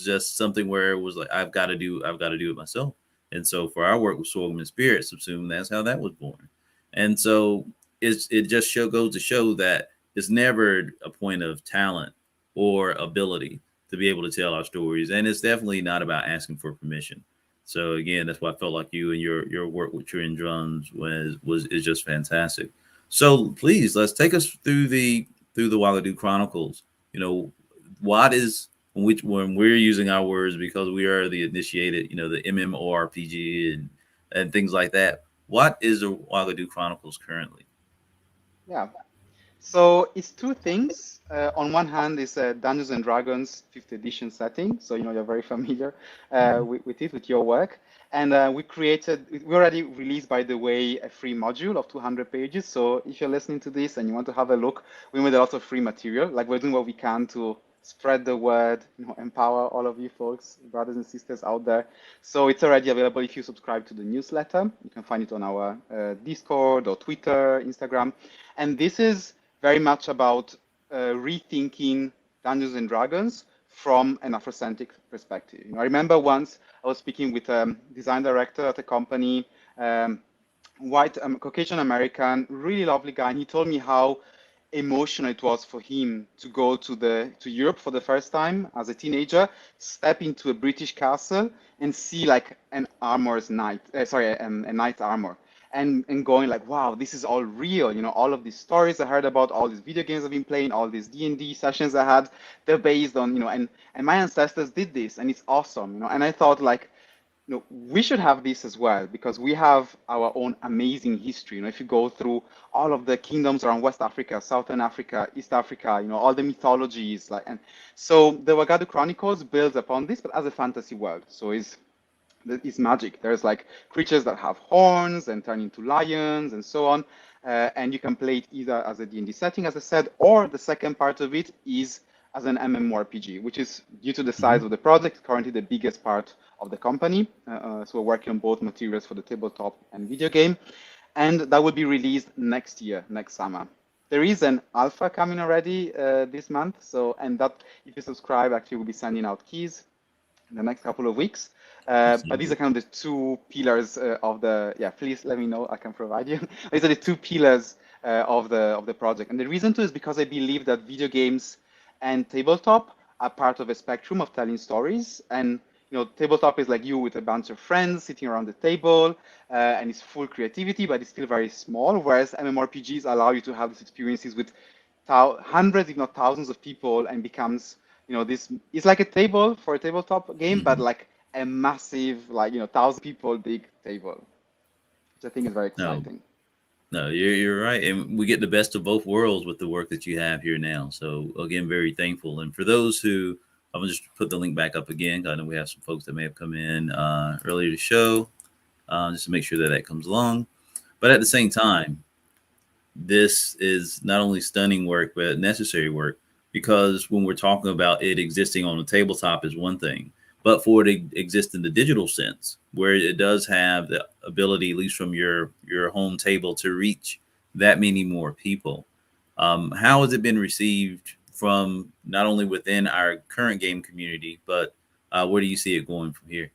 just something where it was like, I've got to do it myself. And so for our work with Sorghum and Spirit, SUBSUME, that's how that was born. And so it just goes to show that it's never a point of talent or ability to be able to tell our stories, and it's definitely not about asking for permission. So again, that's why I felt like you and your work with True Drums is just fantastic. So please, let's take us through the Wagadu Chronicles. What is, when we're using our words, because we are the initiated, the MMORPG and things like that. What is the Wagadu Chronicles currently? Yeah. So it's two things. On one hand, is Dungeons and Dragons 5th edition setting. So you're very familiar with it, with your work. And we already released, by the way, a free module of 200 pages. So if you're listening to this and you want to have a look, we made a lot of free material. Like, we're doing what we can to spread the word, empower all of you folks, brothers and sisters out there. So it's already available if you subscribe to the newsletter. You can find it on our Discord or Twitter, Instagram. And this is very much about rethinking Dungeons and Dragons from an Afrocentric perspective. I remember once I was speaking with a design director at a company, white Caucasian American, really lovely guy, and he told me how emotional it was for him to go to Europe for the first time as a teenager, step into a British castle and see like an armor's knight, a knight's armor. And going like, wow, this is all real. All of these stories I heard about, all these video games I've been playing, all these D&D sessions I had, they're based on, and my ancestors did this, and it's awesome. And I thought like, we should have this as well, because we have our own amazing history. If you go through all of the kingdoms around West Africa, Southern Africa, East Africa, all the mythologies, and so the Wagadu Chronicles builds upon this, but as a fantasy world. So it's magic. There's like creatures that have horns and turn into lions and so on. And you can play it either as a D&D setting, as I said, or the second part of it is as an MMORPG, which is, due to the size of the project, currently the biggest part of the company. So we're working on both materials for the tabletop and video game. And that will be released next year, next summer. There is an alpha coming already this month. So, and that, if you subscribe, actually we'll be sending out keys in the next couple of weeks. But these are kind of the two pillars of the, please let me know, I can provide you. These are the two pillars of the project. And the reason too is because I believe that video games and tabletop are part of a spectrum of telling stories. And tabletop is like you with a bunch of friends sitting around the table, and it's full creativity, but it's still very small. Whereas MMORPGs allow you to have these experiences with hundreds, if not thousands of people, and becomes, this is like a table for a tabletop game, but like a massive, 1,000 people big table, which I think is very exciting. No, you're right. And we get the best of both worlds with the work that you have here now. So again, very thankful. And for those who, I'm going to just put the link back up again. I know we have some folks that may have come in earlier to show, just to make sure that comes along. But at the same time, this is not only stunning work, but necessary work, because when we're talking about it existing on the tabletop is one thing, but for it to exist in the digital sense, where it does have the ability, at least from your home table, to reach that many more people. How has it been received from not only within our current game community, but where do you see it going from here?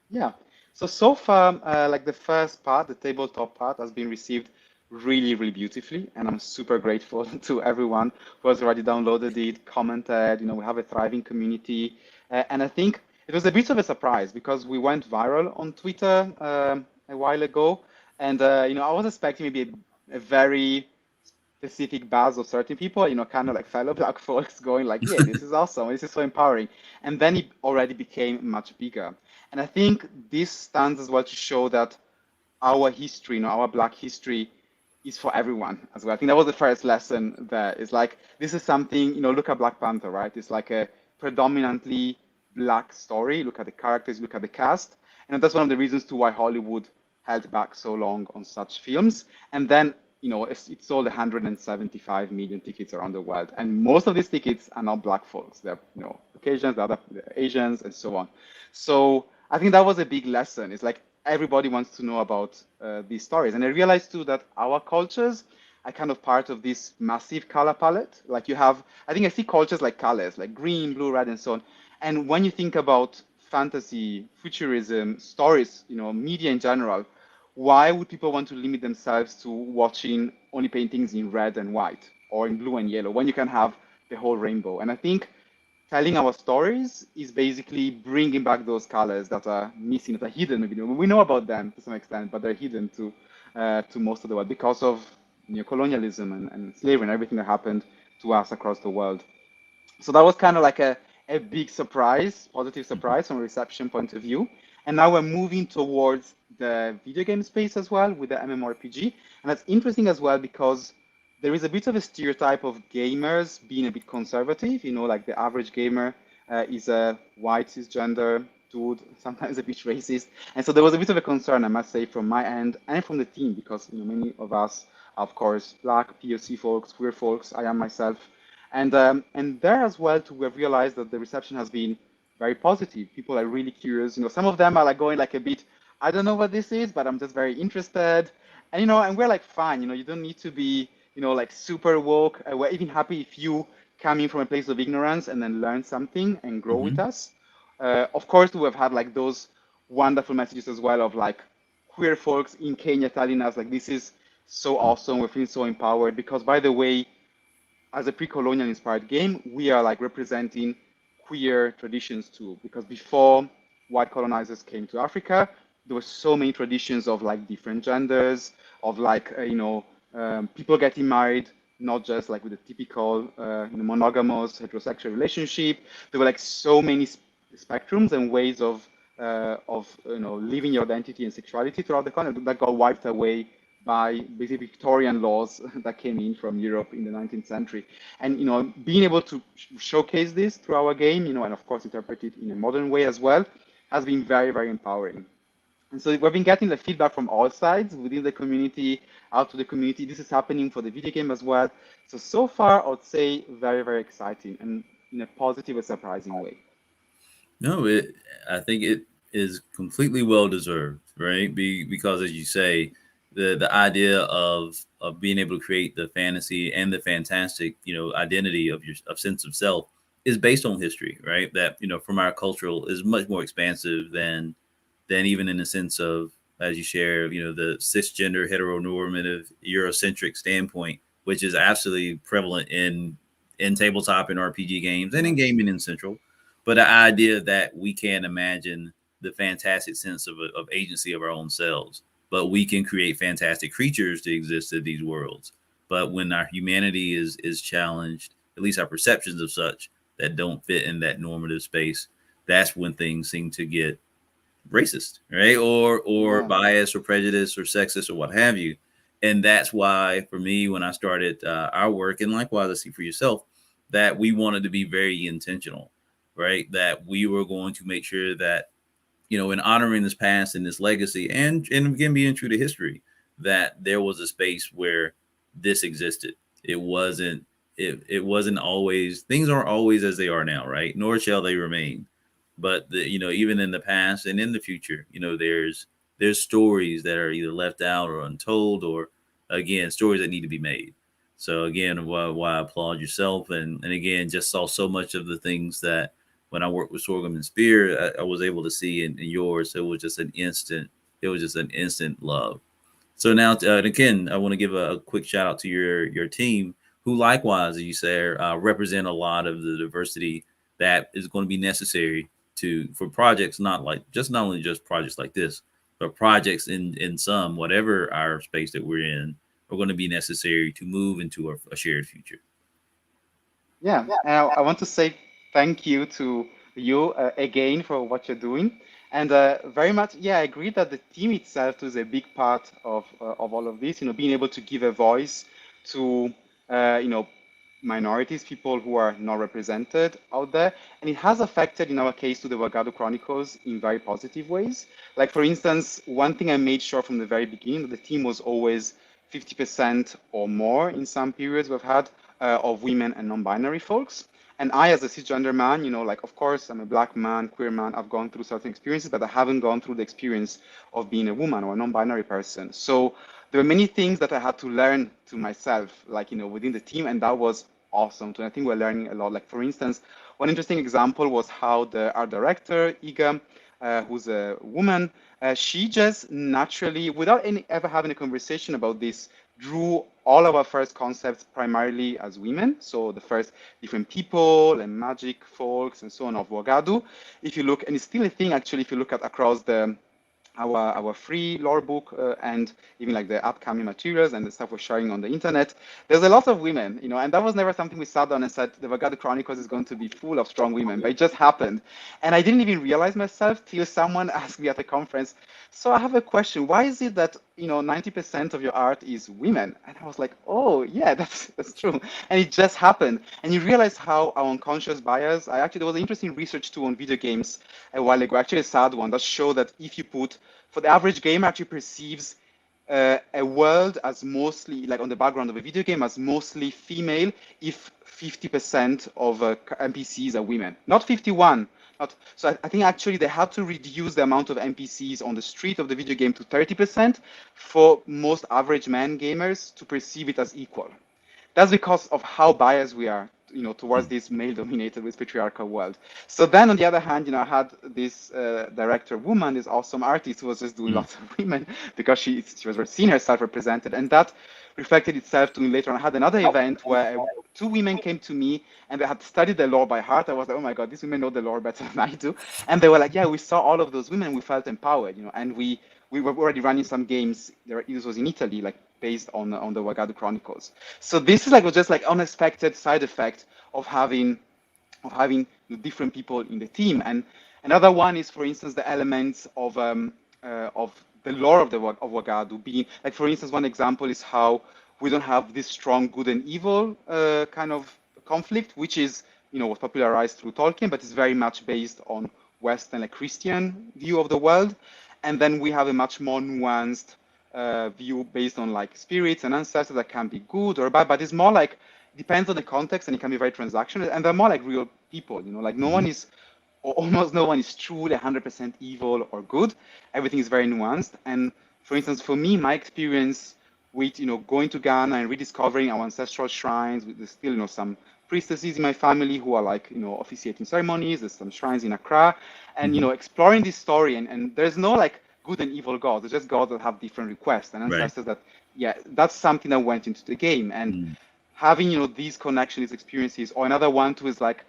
Yeah. So far, like the first part, the tabletop part, has been received really, really beautifully, and I'm super grateful to everyone who has already downloaded it, commented. We have a thriving community, and I think it was a bit of a surprise because we went viral on Twitter a while ago, and I was expecting maybe a very specific buzz of certain people, kind of like fellow Black folks going like, yeah, this is awesome, this is so empowering. And then it already became much bigger. And I think this stands as well to show that our history, our Black history is for everyone as well. I think that was the first lesson there. It's like, this is something, look at Black Panther, right? It's like a predominantly Black story. Look at the characters, look at the cast. And that's one of the reasons to why Hollywood held back so long on such films. And then it sold 175 million tickets around the world, and most of these tickets are not Black folks. They're Caucasians, they're Asians, and so on. So I think that was a big lesson. It's like everybody wants to know about these stories, and I realized too that our cultures are kind of part of this massive color palette. Like I think I see cultures like colors, like green, blue, red, and so on. And when you think about fantasy, futurism, stories, media in general, why would people want to limit themselves to watching only paintings in red and white or in blue and yellow when you can have the whole rainbow? And I think telling our stories is basically bringing back those colors that are missing, that are hidden. Maybe we know about them to some extent, but they're hidden to most of the world because of colonialism and slavery and everything that happened to us across the world. So that was kind of like a big surprise, positive surprise from a reception point of view. And now we're moving towards the video game space as well with the MMORPG. And that's interesting as well because there is a bit of a stereotype of gamers being a bit conservative. Like the average gamer is a white cisgender dude, sometimes a bit racist. And so there was a bit of a concern, I must say, from my end and from the team, because many of us are, of course, Black, POC folks, queer folks. I am myself. And there as well, too, we've realized that the reception has been very positive. People are really curious. Some of them are like going like a bit, I don't know what this is, but I'm just very interested. And and we're like, fine. You don't need to be like super woke. We're even happy if you come in from a place of ignorance and then learn something and grow with us. Of course, we have had like those wonderful messages as well of like queer folks in Kenya telling us like, this is so awesome. We're feeling so empowered because, by the way, as a pre-colonial inspired game, we are like representing queer traditions too, because before white colonizers came to Africa, there were so many traditions of like different genders, of like people getting married, not just like with a typical monogamous heterosexual relationship. There were like so many spectrums and ways of living your identity and sexuality throughout the continent that got wiped away by basically Victorian laws that came in from Europe in the 19th century. And, being able to showcase this through our game, and of course interpret it in a modern way as well, has been very, very empowering. And so we've been getting the feedback from all sides, within the community, out to the community. This is happening for the video game as well. So far, I would say very, very exciting and in a positive and surprising way. No, I think it is completely well deserved, right? Because as you say, the idea of being able to create the fantasy and the fantastic, identity of your sense of self is based on history, right? That from our cultural is much more expansive than even in the sense of, as you share, the cisgender heteronormative Eurocentric standpoint, which is absolutely prevalent in tabletop and RPG games and in gaming in central. But the idea that we can't imagine the fantastic sense of agency of our own selves, but we can create fantastic creatures to exist in these worlds. But when our humanity is challenged, at least our perceptions of such that don't fit in that normative space, that's when things seem to get racist, right? Or bias or prejudice or sexist or what have you. And that's why, for me, when I started our work, and likewise, I see for yourself, that we wanted to be very intentional, right? That we were going to make sure that, in honoring this past and this legacy, and again, being true to history, that there was a space where this existed. It wasn't always, things aren't always as they are now, right? Nor shall they remain. but even in the past and in the future, there's stories that are either left out or untold, or again, stories that need to be made. So again, why I applaud yourself, and again, just saw so much of the things that when I worked with Sorghum and Spear, I was able to see in yours. It was just an instant love. So now, again, I want to give a quick shout out to your team, who likewise, as you say, represent a lot of the diversity that is going to be necessary for projects, not only just projects like this, but projects in some whatever our space that we're in are going to be necessary to move into a shared future. Yeah, and I want to say thank you to you again for what you're doing. And very much, yeah, I agree that the team itself is a big part of all of this. Being able to give a voice to minorities, people who are not represented out there, and it has affected, in our case, to the Wagadu Chronicles in very positive ways. Like for instance, one thing I made sure from the very beginning that the team was always 50% or more in some periods we've had of women and non-binary folks. And I, as a cisgender man, like, of course, I'm a black man, queer man, I've gone through certain experiences, but I haven't gone through the experience of being a woman or a non-binary person. So there were many things that I had to learn to myself, like, within the team, and that was awesome too. I think we're learning a lot. Like, for instance, one interesting example was how the art director, Iga, who's a woman, she just naturally, without ever having a conversation about this, drew all of our first concepts primarily as women. So the first different people and magic folks and so on of Wagadu. If you look, and it's still a thing actually, if you look at across our free lore book and even like the upcoming materials and the stuff we're sharing on the internet, there's a lot of women, and that was never something we sat down and said the Wagadu Chronicles is going to be full of strong women, but it just happened. And I didn't even realize myself till someone asked me at a conference, so I have a question, why is it that 90% of your art is women? And I was like, oh yeah, that's true. And it just happened. And you realize how our unconscious bias, there was interesting research too on video games a while ago, actually a sad one, that showed that if you put, for the average gamer, actually perceives a world as mostly, like on the background of a video game, as mostly female if 50% of NPCs are women, not 51. So I think actually they had to reduce the amount of NPCs on the street of the video game to 30% for most average man gamers to perceive it as equal. That's because of how biased we are, towards this male-dominated with patriarchal world. So then, on the other hand, I had this director woman, this awesome artist who was just doing lots of women because she was seeing herself represented, and that reflected itself to me later on. I had another event where two women came to me and they had studied the lore by heart. I was like, oh my God, these women know the lore better than I do. And they were like, yeah, we saw all of those women, we felt empowered, and we were already running some games. This was in Italy, like based on the Wagadu Chronicles. So this is was just like unexpected side effect of having different people in the team. And another one is, for instance, the elements of the lore of Wagadu being, like, for instance, one example is how we don't have this strong good and evil kind of conflict, which is, was popularized through Tolkien, but it's very much based on Western, like Christian view of the world. And then we have a much more nuanced view based on like spirits and ancestors that can be good or bad, but it's more like, depends on the context and it can be very transactional. And they're more like real people, like no one is, or almost no one is truly 100% evil or good. Everything is very nuanced. And for instance, for me, my experience with, going to Ghana and rediscovering our ancestral shrines, there's still, some priestesses in my family who are like, officiating ceremonies. There's some shrines in Accra, and exploring this story. And there's no like good and evil gods. There's just gods that have different requests and ancestors that, that's something that went into the game. And having, these connections, these experiences, or another one too is like,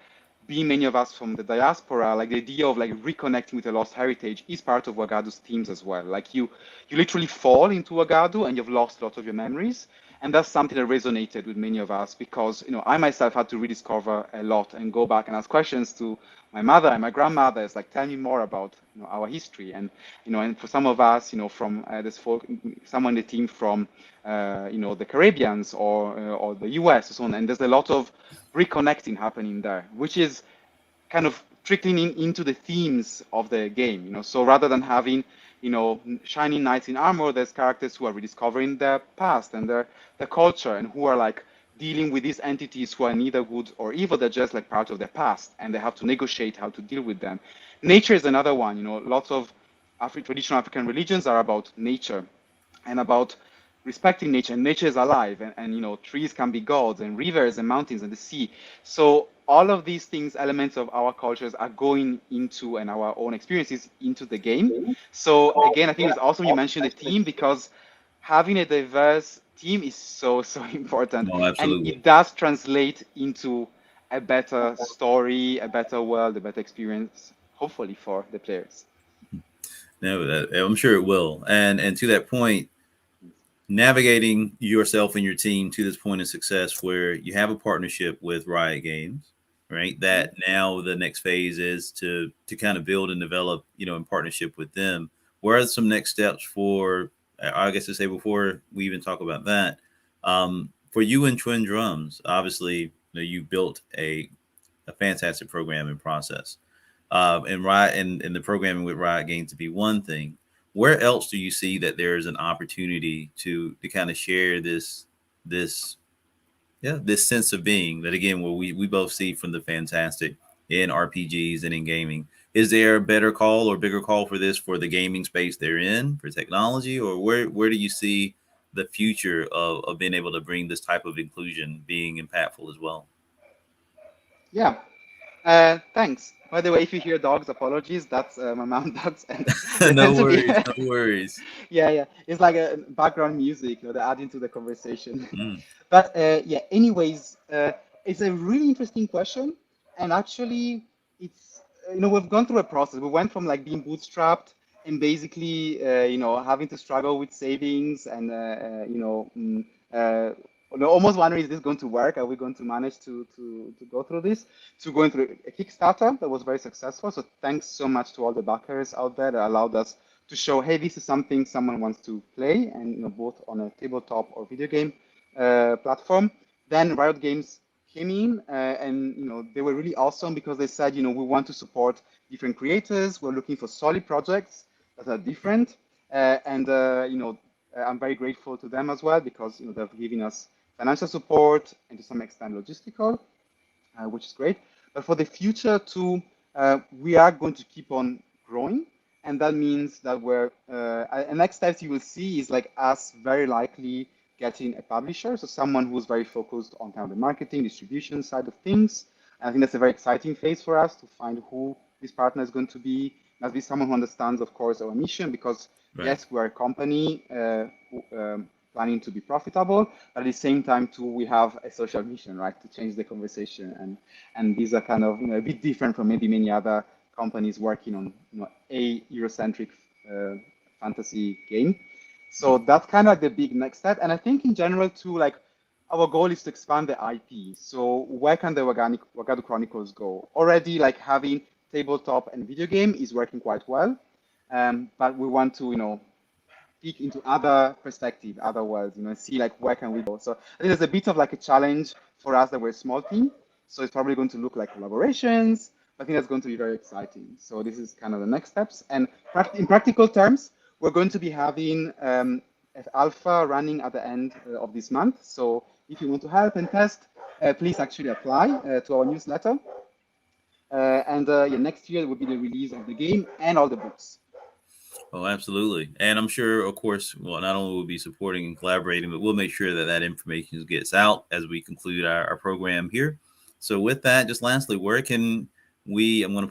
being many of us from the diaspora, like the idea of like reconnecting with a lost heritage is part of Wagadu's themes as well. Like you literally fall into Wagadu and you've lost a lot of your memories. And that's something that resonated with many of us because, I myself had to rediscover a lot and go back and ask questions to my mother and my grandmother. It's like, tell me more about our history. And, and for some of us, from this folk, someone in the team from, the Caribbeans or the US or so on. And there's a lot of reconnecting happening there, which is kind of trickling into the themes of the game. So rather than having, shining knights in armor, there's characters who are rediscovering their past and their culture and who are like dealing with these entities who are neither good or evil. They're just like part of their past, and they have to negotiate how to deal with them. Nature is another one. Lots of traditional African religions are about nature and about respecting nature. And nature is alive, and trees can be gods, and rivers and mountains and the sea. So all of these things, elements of our cultures, are going into, and our own experiences, into the game. So again, I think it's awesome you mentioned the team, because having a diverse team is so important, Oh, and absolutely. it does translate into a better story, a better world, a better experience, hopefully, for the players. No, I'm sure it will. And to that point, navigating yourself and your team to this point of success where you have a partnership with Riot Games, right? That now the next phase is to kind of build and develop, in partnership with them. Where are some next steps for, I guess to say before we even talk about that, for you and Twin Drums? Obviously, you built a fantastic programming process. And Riot and the programming with Riot Games to be one thing. Where else do you see that there's an opportunity to kind of share this this sense of being that, again, where we both see from the fantastic in RPGs and in gaming? Is there a better call or bigger call for this for the gaming space they're in, for technology, or where do you see the future of being able to bring this type of inclusion being impactful as well? Yeah. Thanks. By the way, if you hear dogs, apologies. That's my mom dogs, and they No tend to be. worries, no worries. Yeah. It's like a background music, they're adding to the conversation. Mm. But yeah. Anyways, it's a really interesting question, and actually, it's we've gone through a process. We went from like being bootstrapped and basically having to struggle with savings and almost wondering, is this going to work? Are we going to manage to go through this? To going through a Kickstarter that was very successful. So thanks so much to all the backers out there that allowed us to show, hey, this is something someone wants to play, and both on a tabletop or video game platform. Then Riot Games came in, and they were really awesome because they said, we want to support different creators. We're looking for solid projects that are different, and I'm very grateful to them as well, because they've given us financial support and to some extent logistical, which is great. But for the future too, we are going to keep on growing, and that means that next steps you will see is like us very likely getting a publisher, so someone who's very focused on kind of the marketing, distribution side of things. And I think that's a very exciting phase for us to find who this partner is going to be. Must be someone who understands, of course, our mission, because Right. yes, we are a company planning to be profitable, but at the same time too, we have a social mission, right, to change the conversation, and these are kind of a bit different from maybe many other companies working on a Eurocentric fantasy game. So that's kind of like the big next step. And I think in general too, like our goal is to expand the IP. So where can the Wagadu Chronicles go? Already, like having tabletop and video game is working quite well, but we want to peek into other perspective, other worlds, see like where can we go. So I think there's a bit of like a challenge for us that we're a small team. So it's probably going to look like collaborations. I think that's going to be very exciting. So this is kind of the next steps. And in practical terms, we're going to be having an alpha running at the end of this month. So if you want to help and test, please actually apply to our newsletter. Next year will be the release of the game and all the books. Oh, absolutely. And I'm sure, of course, well, not only will we be supporting and collaborating, but we'll make sure that that information gets out as we conclude our program here. So with that, just lastly, where can I'm going to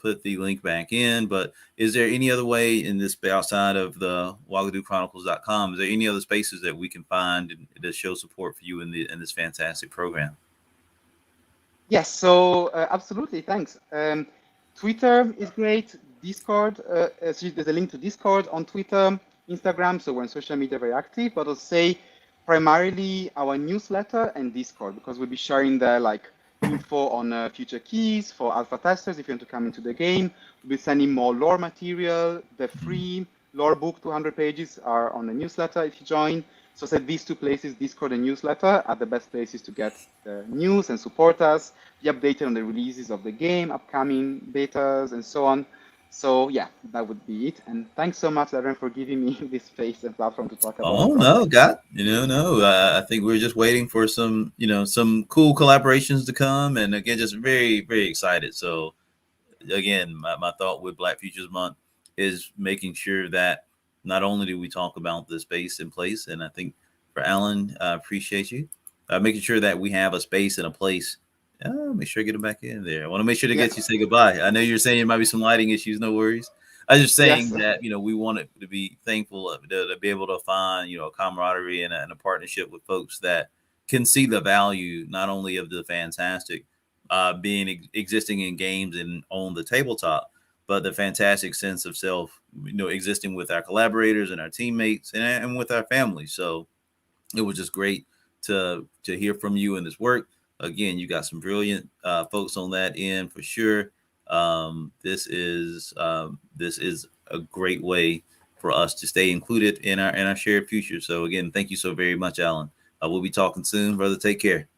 put the link back in, but is there any other way in this outside of the WagaduChronicles.com? Is there any other spaces that we can find to show support for you in this fantastic program? Yes, so absolutely, thanks. Twitter is great. Discord, so there's a link to Discord on Twitter, Instagram, so we're on social media very active, but I'll say primarily our newsletter and Discord, because we'll be sharing there like info on future keys for alpha testers if you want to come into the game. We'll be sending more lore material. The free lore book, 200 pages, are on the newsletter if you join. So I said these two places, Discord and newsletter, are the best places to get the news and support us, be updated on the releases of the game, upcoming betas, and so on. So yeah, that would be it. And thanks so much, everyone, for giving me this space and platform to talk about the Oh no, project. I think we're just waiting for some cool collaborations to come, and again, just very, very excited. So again, my thought with Black Futures Month is making sure that not only do we talk about the space and place, and I think for Alan, I appreciate you making sure that we have a space and a place. Make sure I get him back in there. I want to make sure to Yeah. get you say goodbye. I know you're saying there might be some lighting issues. No worries. I was just Yes. saying that we want it to be thankful to be able to find a camaraderie and a partnership with folks that can see the value not only of the fantastic being existing in games and on the tabletop, but the fantastic sense of self, existing with our collaborators and our teammates and with our families. So it was just great to hear from you in this work. Again, you got some brilliant folks on that end for sure. This is a great way for us to stay included in our shared future. So again, thank you so very much, Alan. We'll be talking soon, brother. Take care.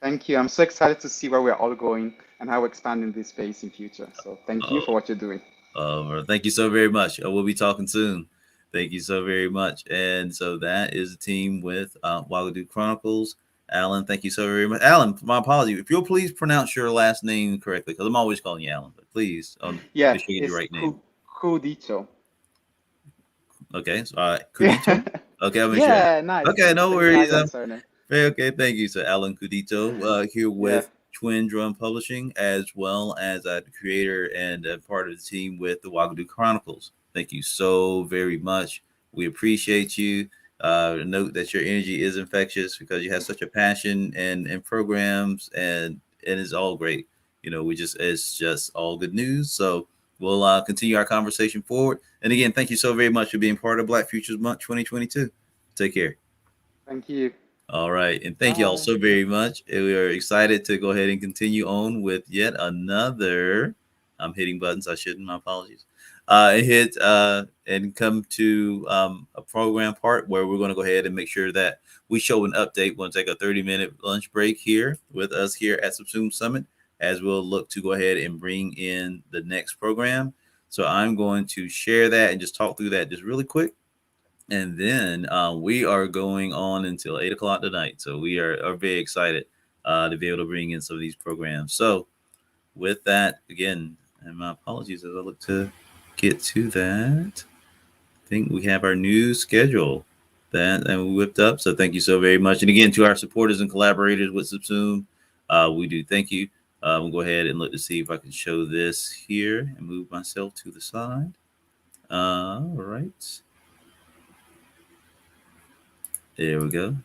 Thank you. I'm so excited to see where we're all going and how we're expanding this space in future. So thank you for what you're doing. Thank you so very much. We'll be talking soon. Thank you so very much. And so that is the team with Wagadu Chronicles. Alan, thank you so very much. Alan, my apology. If you'll please pronounce your last name correctly, because I'm always calling you Alan, but please Yeah, make sure you get your right name. Kudito. Okay. So, Kudito? Okay, I'll make sure. Yeah, nice. Okay, no It's a worries. nice surname. Okay, thank you. So Alan Kudito here with Yeah. Twin Drum Publishing, as well as the creator and part of the team with the Wagadu Chronicles. Thank you so very much. We appreciate you. Note that your energy is infectious because you have such a passion and programs, and it's all great. It's just all good news. So we'll continue our conversation forward. And again, thank you so very much for being part of Black Futures Month 2022. Take care. Thank you. All right. And thank you all so very much. We are excited to go ahead and continue on with yet another. I'm hitting buttons. I shouldn't. My apologies. Hit and come to a program part where we're going to go ahead and make sure that we show an update. We'll take a 30-minute lunch break here with us here at SUBSUME Summit as we'll look to go ahead and bring in the next program. So I'm going to share that and just talk through that just really quick. And then we are going on until 8 o'clock tonight. So we are very excited to be able to bring in some of these programs. So with that, again, and my apologies as I look to get to that. I think we have our new schedule that and we whipped up. So thank you so very much. And again, to our supporters and collaborators with SUBSUME, we do thank you. We'll go ahead and look to see if I can show this here and move myself to the side. All right. There we go.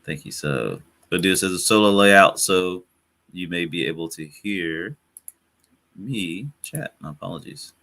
Thank you. So we'll do this as a solo layout so you may be able to hear me chat. My apologies.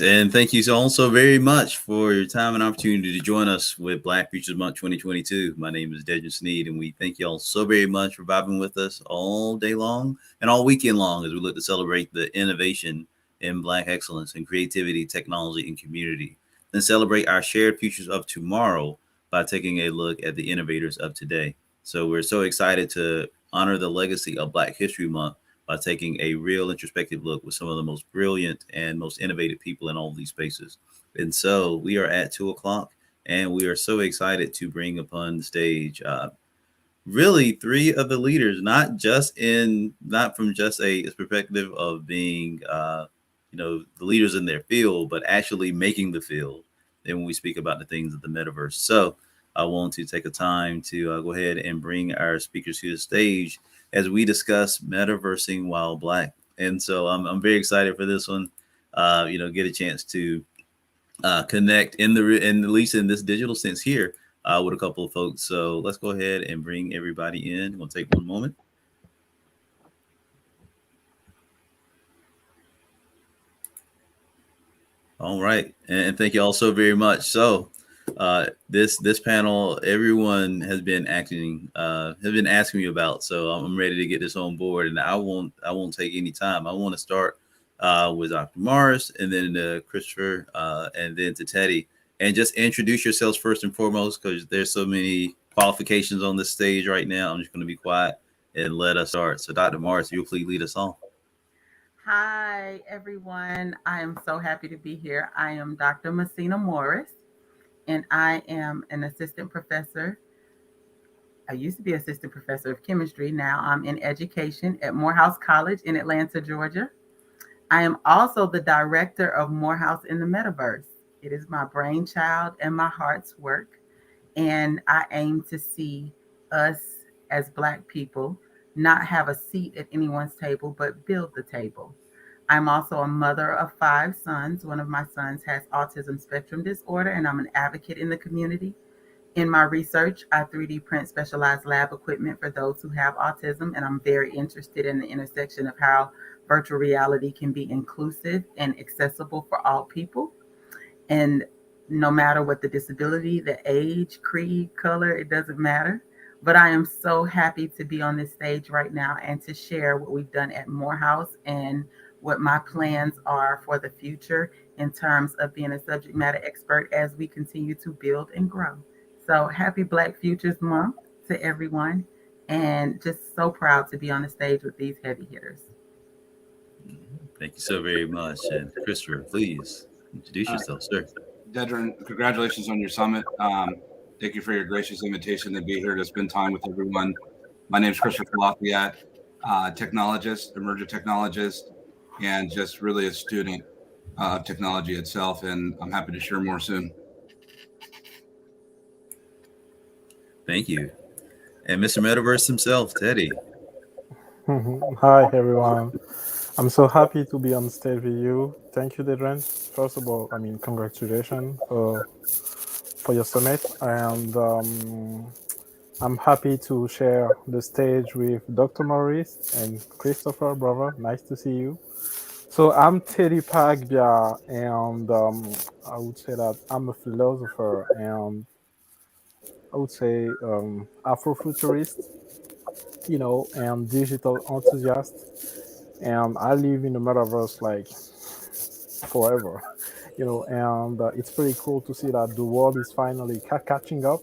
And thank you all so very much for your time and opportunity to join us with Black Futures Month 2022. My name is Dejan Sneed, and we thank you all so very much for vibing with us all day long and all weekend long as we look to celebrate the innovation in Black excellence and creativity, technology, and community. Then celebrate our shared futures of tomorrow by taking a look at the innovators of today. So we're so excited to honor the legacy of Black History Month by taking a real introspective look with some of the most brilliant and most innovative people in all of these spaces. And so we are at 2 o'clock, and we are so excited to bring upon the stage really three of the leaders, not from just a perspective of being the leaders in their field, but actually making the field. And when we speak about the things of the metaverse, so I want to take a time to go ahead and bring our speakers to the stage as we discuss metaversing while Black. And so I'm very excited for this one. Get a chance to connect in at least in this digital sense here with a couple of folks. So let's go ahead and bring everybody in. We'll take one moment. All right, and thank you all so very much. So this panel, everyone has been asking me about. So I'm ready to get this on board, and I won't take any time. I want to start with Dr. Morris, and then to Christopher, and then to Teddy, and just introduce yourselves first and foremost, because there's so many qualifications on this stage right now. I'm just going to be quiet and let us start. So Dr. Morris, you'll please lead us on. Hi, everyone. I am so happy to be here. I am Dr. Messina Morris, and I am an assistant professor. I used to be assistant professor of chemistry. Now I'm in education at Morehouse College in Atlanta, Georgia. I am also the director of Morehouse in the Metaverse. It is my brainchild and my heart's work, and I aim to see us as Black people not have a seat at anyone's table, but build the table. I'm also a mother of 5 sons. One of my sons has autism spectrum disorder, and I'm an advocate in the community. In my research, I 3D print specialized lab equipment for those who have autism, and I'm very interested in the intersection of how virtual reality can be inclusive and accessible for all people. And no matter what the disability, the age, creed, color, it doesn't matter. But I am so happy to be on this stage right now and to share what we've done at Morehouse and what my plans are for the future in terms of being a subject matter expert as we continue to build and grow. So happy Black Futures Month to everyone, and just so proud to be on the stage with these heavy hitters. Thank you so very much. And Christopher, please introduce yourself, sir. Dedrin, congratulations on your summit. Thank you for your gracious invitation to be here to spend time with everyone. My name is Christopher Lafayette, technologist, emergent technologist, and just really a student of technology itself. And I'm happy to share more soon. Thank you. And Mr. Metaverse himself, Teddy. Hi, everyone. I'm so happy to be on stage with you. Thank you, Dedren. First of all, congratulations for your summit. And I'm happy to share the stage with Dr. Maurice and Christopher, brother. Nice to see you. So I'm Teddy Pagbia, and I would say that I'm a philosopher and I would say Afrofuturist, and digital enthusiast. And I live in the metaverse like forever, and it's pretty cool to see that the world is finally catching up.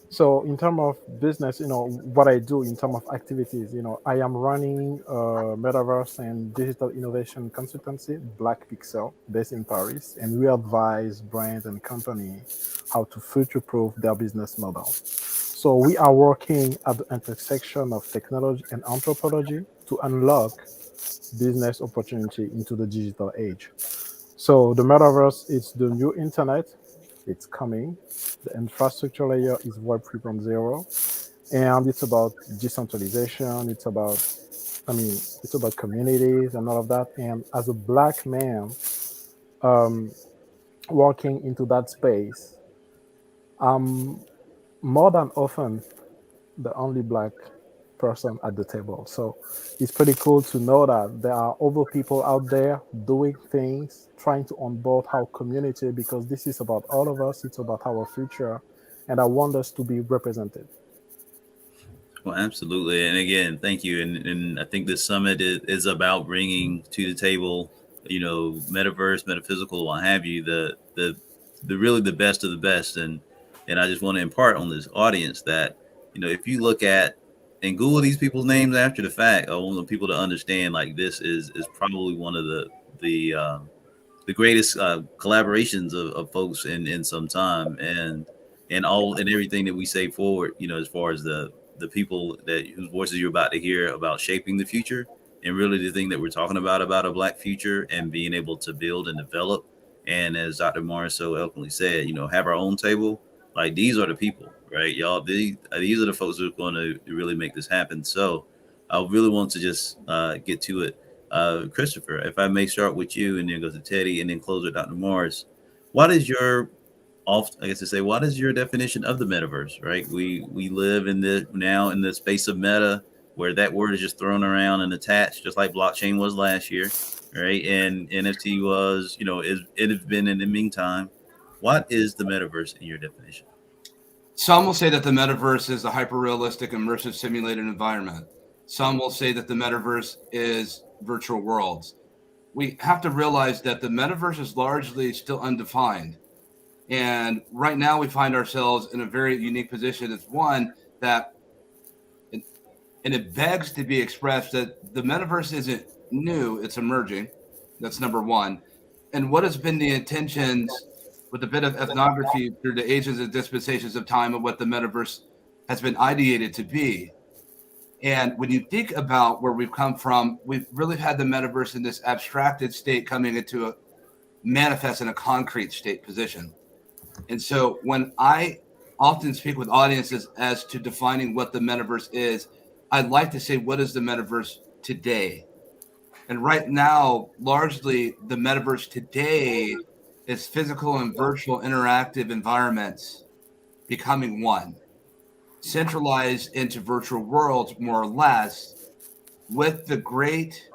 So in terms of business, what I do in terms of activities, I am running a metaverse and digital innovation consultancy, Black Pixel, based in Paris, and we advise brands and companies how to future-proof their business model. So we are working at the intersection of technology and anthropology to unlock business opportunity into the digital age. So the metaverse is the new internet. It's coming. The infrastructure layer is Web 3.0, and it's about decentralization. It's about communities and all of that. And as a Black man um, walking into that space, I'm more than often the only Black person at the table. So it's pretty cool to know that there are other people out there doing things, trying to onboard our community, because this is about all of us. It's about our future, and I want us to be represented. Well, absolutely. And again, thank you. And I think this summit is about bringing to the table, metaverse, metaphysical, what have you, the really the best of the best. And I just want to impart on this audience that, if you look at and Google these people's names after the fact, I want people to understand like this is probably one of the greatest collaborations of folks in some time, and all and everything that we say forward, as far as the people that whose voices you're about to hear about shaping the future, and really the thing that we're talking about a Black future and being able to build and develop. And as Dr. Morris so eloquently said, have our own table. Like, these are the people, right, y'all? These are the folks who are going to really make this happen. So I really want to just get to it. Christopher, if I may start with you and then go to Teddy and then close with Dr. Morris. What is your what is your definition of the metaverse, right? We live in the space of meta, where that word is just thrown around and attached, just like blockchain was last year, right? And NFT was, it has been in the meantime. What is the metaverse in your definition? Some will say that the metaverse is a hyper-realistic, immersive, simulated environment. Some will say that the metaverse is virtual worlds. We have to realize that the metaverse is largely still undefined. And right now we find ourselves in a very unique position. It's one that, and it begs to be expressed, that the metaverse isn't new, it's emerging. That's number one. And what has been the intentions with a bit of ethnography through the ages and dispensations of time of what the metaverse has been ideated to be. And when you think about where we've come from, we've really had the metaverse in this abstracted state coming into a manifest in a concrete state position. And so when I often speak with audiences as to defining what the metaverse is, I'd like to say, what is the metaverse today? And right now, largely the metaverse today is physical and virtual interactive environments becoming one, centralized into virtual worlds, more or less, with the great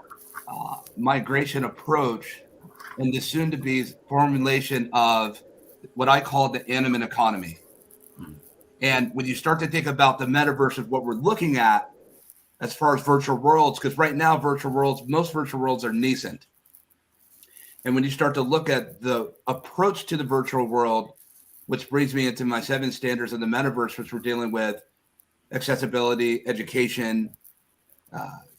migration approach and the soon-to-be formulation of what I call the animate economy. And when you start to think about the metaverse of what we're looking at as far as virtual worlds, because right now most virtual worlds are nascent. And when you start to look at the approach to the virtual world, which brings me into my 7 standards of the metaverse, which we're dealing with: accessibility, education,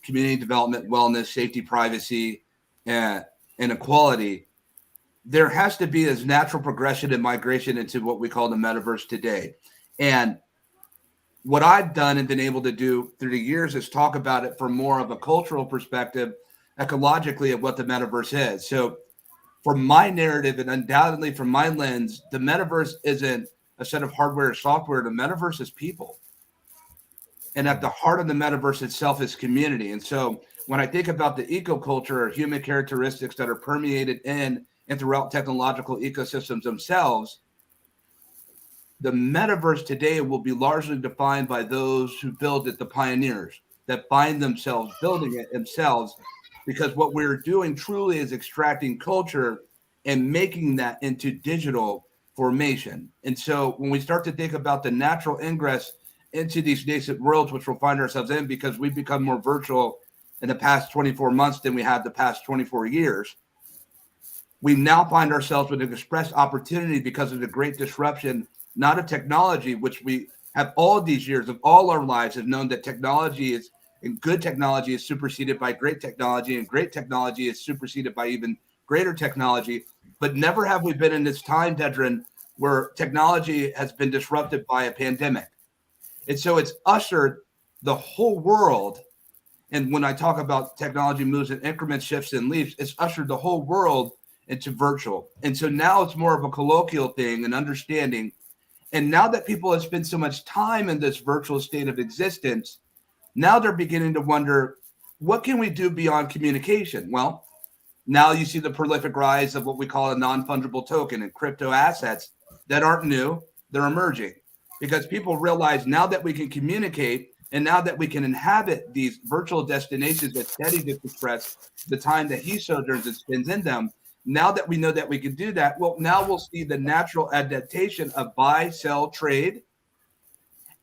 community development, wellness, safety, privacy, and equality. There has to be this natural progression and migration into what we call the metaverse today. And what I've done and been able to do through the years is talk about it from more of a cultural perspective, ecologically, of what the metaverse is. So from my narrative, and undoubtedly from my lens, the metaverse isn't a set of hardware or software. The metaverse is people. And at the heart of the metaverse itself is community. And so when I think about the eco-culture or human characteristics that are permeated in and throughout technological ecosystems themselves, the metaverse today will be largely defined by those who build it, the pioneers that find themselves building it themselves, because what we're doing truly is extracting culture and making that into digital formation. And so when we start to think about the natural ingress into these nascent worlds, which we'll find ourselves in because we've become more virtual in the past 24 months than we have the past 24 years, we now find ourselves with an express opportunity because of the great disruption, not of technology, which we have all these years of all our lives have known that technology is, and good technology is superseded by great technology, and great technology is superseded by even greater technology. But never have we been in this time, Dedrin, where technology has been disrupted by a pandemic. And so it's ushered the whole world. And when I talk about technology moves in increments, shifts, and leaps, it's ushered the whole world into virtual. And so now it's more of a colloquial thing and understanding. And now that people have spent so much time in this virtual state of existence, now they're beginning to wonder, what can we do beyond communication? Well, now you see the prolific rise of what we call a non-fungible token and crypto assets that aren't new, they're emerging. Because people realize now that we can communicate, And now that we can inhabit these virtual destinations that Teddy just expressed, the time that he sojourns and spends in them, now that we know that we can do that, well, now we'll see the natural adaptation of buy, sell, trade.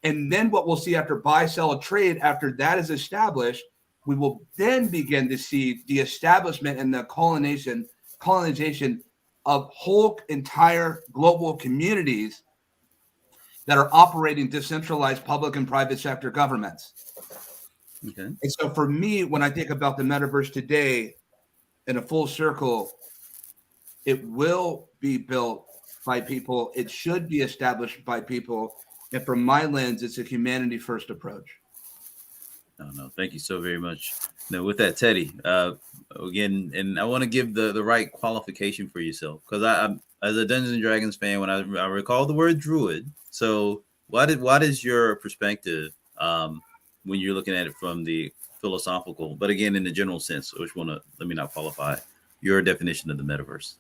And then what we'll see after buy, sell, trade, after that is established, we will then begin to see the establishment and the colonization of whole entire global communities that are operating decentralized public and private sector governments. Okay. And so for me, when I think about the metaverse today in a full circle, it will be built by people. It should be established by people. And from my lens, it's a humanity first approach. No, thank you so very much. Now, with that, Teddy, again, and I want to give the right qualification for yourself, because I'm as a Dungeons and Dragons fan, when I recall the word druid. So, what is your perspective when you're looking at it from the philosophical, but again in the general sense? I just want to let me not qualify your definition of the metaverse.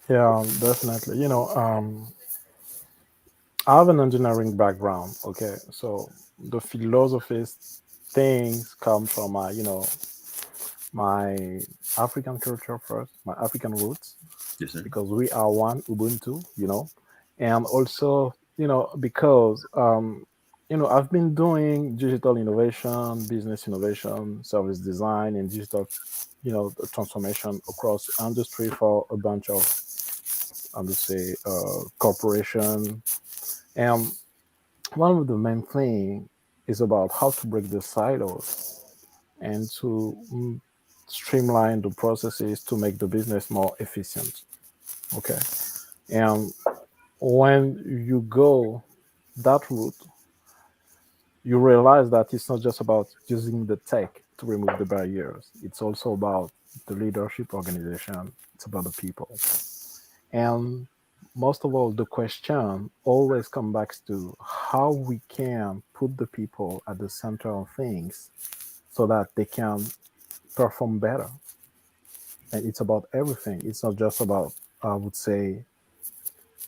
Yeah, definitely. I have an engineering background. Okay, so the philosophies things come from my African culture first, my African roots, Yes, sir. because we are one Ubuntu, and also because I've been doing digital innovation, business innovation, service design, and digital transformation across industry for a bunch of I would say corporation. And one of the main thing is about how to break the silos and to streamline the processes to make the business more efficient. Okay. And when you go that route, you realize that it's not just about using the tech to remove the barriers. It's also about the leadership organization. It's about the people. And most of all, the question always comes back to how we can put the people at the center of things so that they can perform better. And it's about everything. It's not just about, I would say,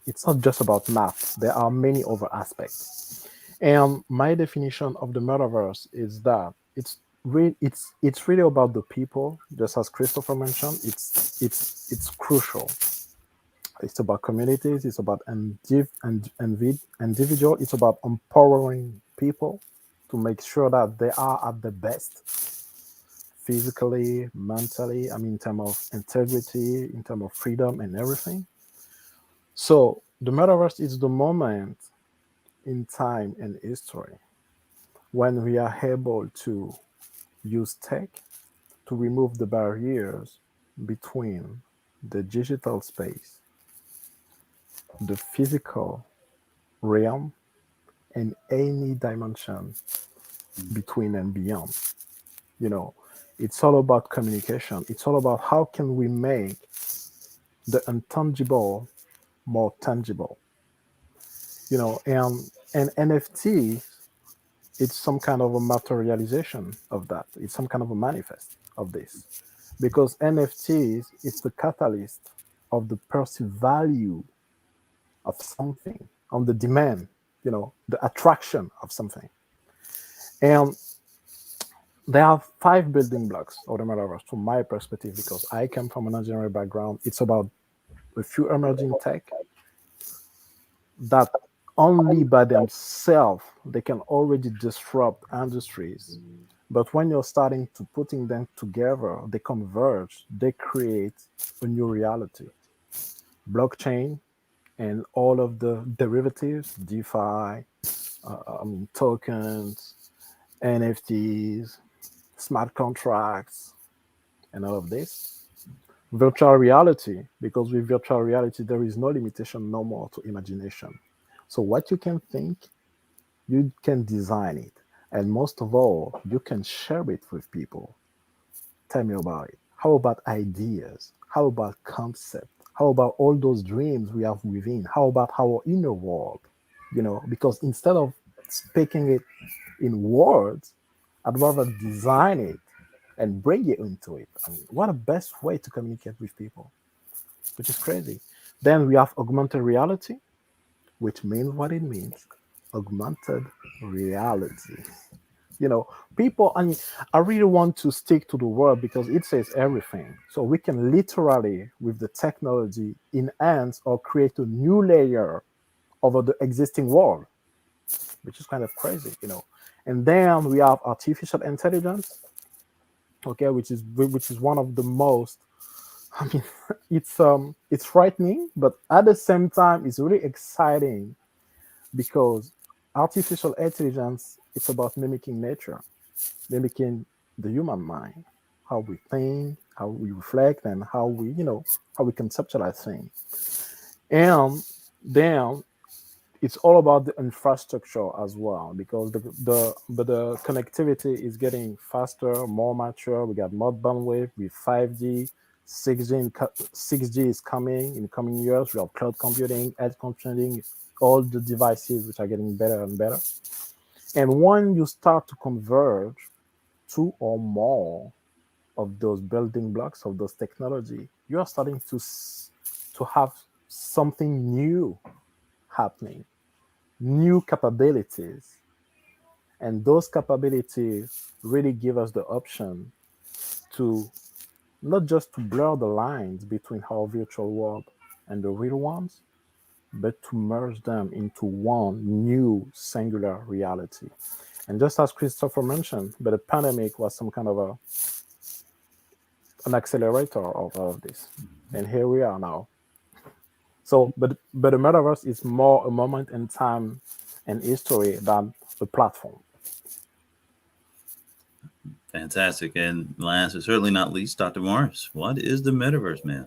it's not just about math. There are many other aspects. And my definition of the metaverse is that it's really about the people, just as Christopher mentioned. It's crucial. It's about communities. It's about individual. It's about empowering people to make sure that they are at the best physically, mentally. I mean, in terms of integrity, in terms of freedom, and everything. So the metaverse is the moment in time and history when we are able to use tech to remove the barriers between the digital space, the physical realm, and any dimension between and beyond. You know, it's all about communication. It's all about how can we make the intangible more tangible. And NFT, it's some kind of a materialization of that. It's some kind of a manifest of this. Because NFTs is the catalyst of the perceived value of something, on the demand, the attraction of something. And there are five building blocks of the metaverse from my perspective, because I come from an engineering background. It's about a few emerging tech that only by themselves they can already disrupt industries. But when you're starting to putting them together, they converge, they create a new reality. Blockchain and all of the derivatives, DeFi, tokens, NFTs, smart contracts, and all of this. Virtual reality, because with virtual reality, there is no limitation no more to imagination. So what you can think, you can design it. And most of all, you can share it with people. Tell me about it. How about ideas? How about concept? How about all those dreams we have within? How about our inner world? Because instead of speaking it in words, I'd rather design it and bring it into it. I mean, what a best way to communicate with people, which is crazy. Then we have augmented reality, which means what it means. Augmented reality. People, I mean, I really want to stick to the word because it says everything. So we can literally, with the technology, enhance or create a new layer over the existing world, which is kind of crazy. And then we have artificial intelligence, okay, which is one of the most, I mean, it's frightening, but at the same time, it's really exciting because artificial intelligence, it's about mimicking nature, mimicking the human mind, how we think, how we reflect, and how we conceptualize things. And then it's all about the infrastructure as well because the connectivity is getting faster, more mature. We got more bandwidth with 5G, 6G. 6G is coming in coming years. We have cloud computing, edge computing, all the devices which are getting better and better. And when you start to converge two or more of those building blocks of those technology, you are starting to have something new happening, new capabilities. And those capabilities really give us the option to not just to blur the lines between our virtual world and the real ones, but to merge them into one new singular reality. And just as Christopher mentioned, but the pandemic was some kind of an accelerator of all of this. And here we are now. So, but the metaverse is more a moment in time and history than a platform. Fantastic. And last but certainly not least, Dr. Morris, what is the metaverse, man?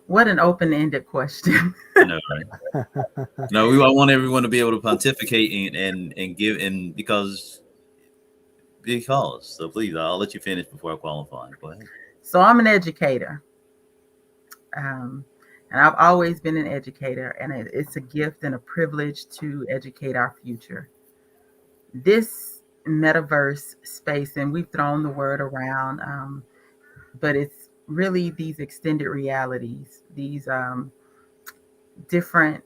What an open-ended question. I know, right? No, we want everyone to be able to pontificate and give, and because so please, I'll let you finish before I qualify. Go ahead. So I'm an educator. And I've always been an educator, and it's a gift and a privilege to educate our future. This metaverse space, and we've thrown the word around, but it's really these extended realities, these different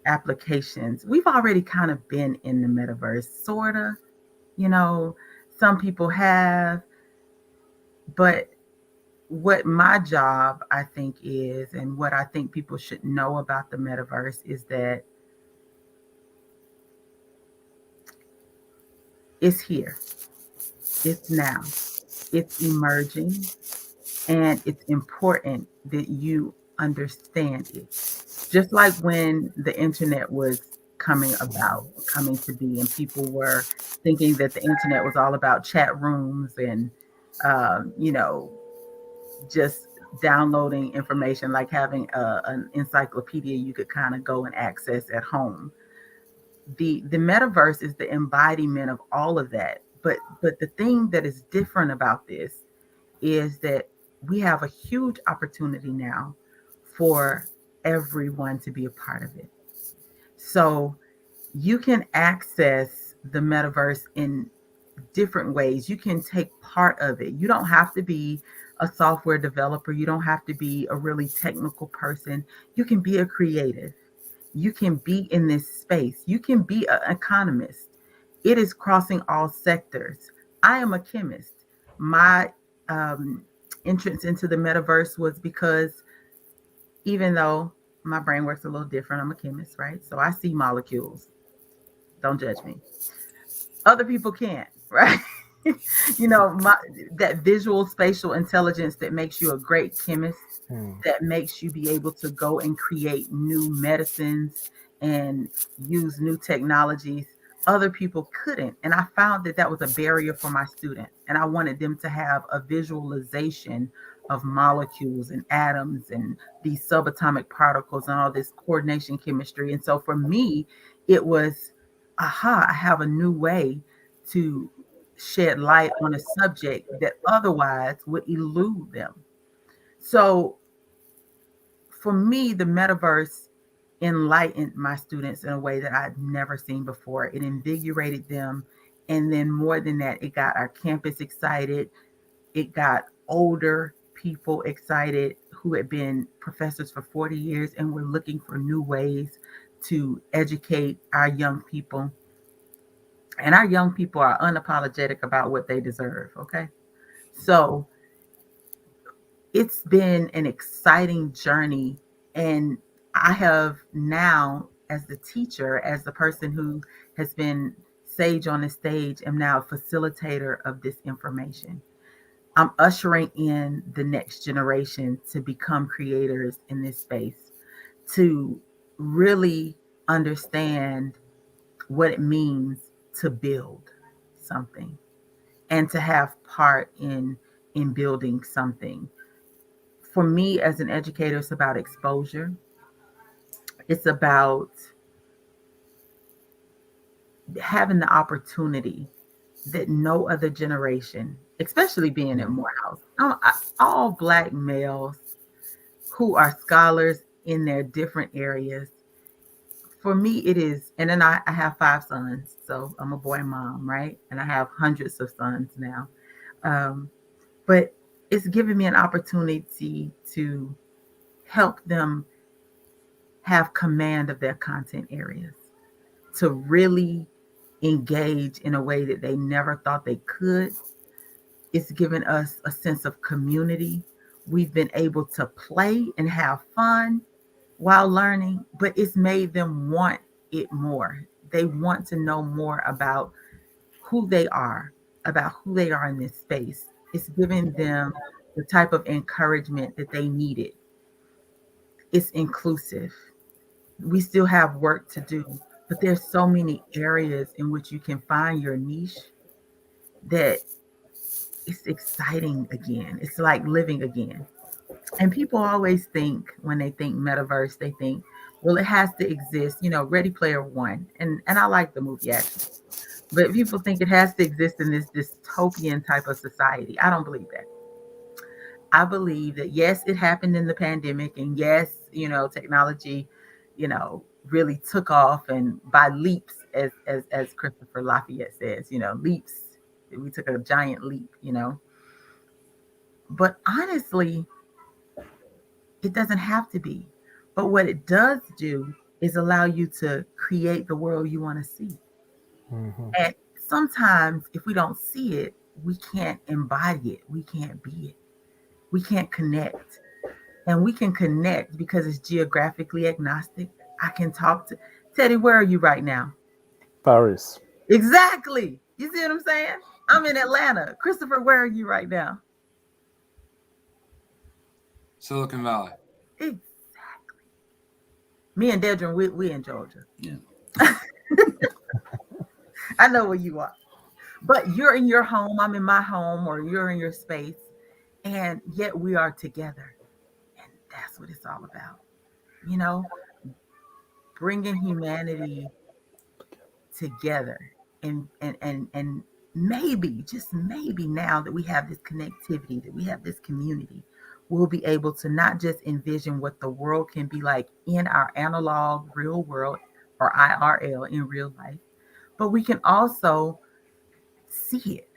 applications. We've already kind of been in the metaverse, sort of, some people have, but what my job, I think, is, and what I think people should know about the metaverse is that it's here, it's now, it's emerging, and it's important that you understand it. Just like when the internet was coming to be, and people were thinking that the internet was all about chat rooms and, just downloading information, like having an encyclopedia you could kind of go and access at home. The metaverse is the embodiment of all of that. But the thing that is different about this is that we have a huge opportunity now for everyone to be a part of it. So you can access the metaverse in different ways. You can take part of it. You don't have to be a software developer. You don't have to be a really technical person. You can be a creative. You can be in this space. You can be an economist. It is crossing all sectors. I am a chemist. My entrance into the metaverse was because even though my brain works a little different, I'm a chemist, right? So I see molecules. Don't judge me. Other people can't, right? That visual spatial intelligence that makes you a great chemist, that makes you be able to go and create new medicines and use new technologies. Other people couldn't. And I found that was a barrier for my students. And I wanted them to have a visualization of molecules and atoms and these subatomic particles and all this coordination chemistry. And so for me, it was, I have a new way to shed light on a subject that otherwise would elude them. So for me, the metaverse enlightened my students in a way that I'd never seen before. It invigorated them. And then more than that, it got our campus excited. It got older people excited who had been professors for 40 years and were looking for new ways to educate our young people. And our young people are unapologetic about what they deserve. Okay. So it's been an exciting journey. And I have now, as the teacher, as the person who has been sage on the stage, am now a facilitator of this information. I'm ushering in the next generation to become creators in this space, to really understand what it means to build something and to have part in building something. For me as an educator, it's about exposure. It's about having the opportunity that no other generation, especially being in Morehouse, all Black males who are scholars in their different areas. For me, it is, and then I have 5 sons, so I'm a boy mom, right? And I have hundreds of sons now. But it's given me an opportunity to help them have command of their content areas, to really engage in a way that they never thought they could. It's given us a sense of community. We've been able to play and have fun while learning, but it's made them want it more. They want to know more who they are, about who they are in this space. It's giving them the type of encouragement that they needed. It's inclusive. We still have work to do, but there's so many areas in which you can find your niche that it's exciting again. It's like living again. And people always think, when they think metaverse, they think, well, it has to exist, Ready Player One. And I like the movie actually. But people think it has to exist in this dystopian type of society. I don't believe that. I believe that yes, it happened in the pandemic, and yes, technology, really took off and by leaps, as Christopher Lafayette says, leaps. We took a giant leap. But honestly, it doesn't have to be. But what it does do is allow you to create the world you want to see. And sometimes if we don't see it, we can't embody it. We can't be it. We can't connect. And we can connect because it's geographically agnostic. I can talk to Teddy. Where are you right now? Paris. Exactly. You see what I'm saying? I'm in Atlanta. Christopher, where are you right now? Silicon Valley. Exactly. Me and Dedrin, we in Georgia. Yeah. I know where you are. But you're in your home, I'm in my home, or you're in your space, and yet we are together. And that's what it's all about. Bringing humanity together, and maybe, just maybe, now that we have this connectivity, that we have this community, we'll be able to not just envision what the world can be like in our analog real world, or IRL, in real life, but we can also see it.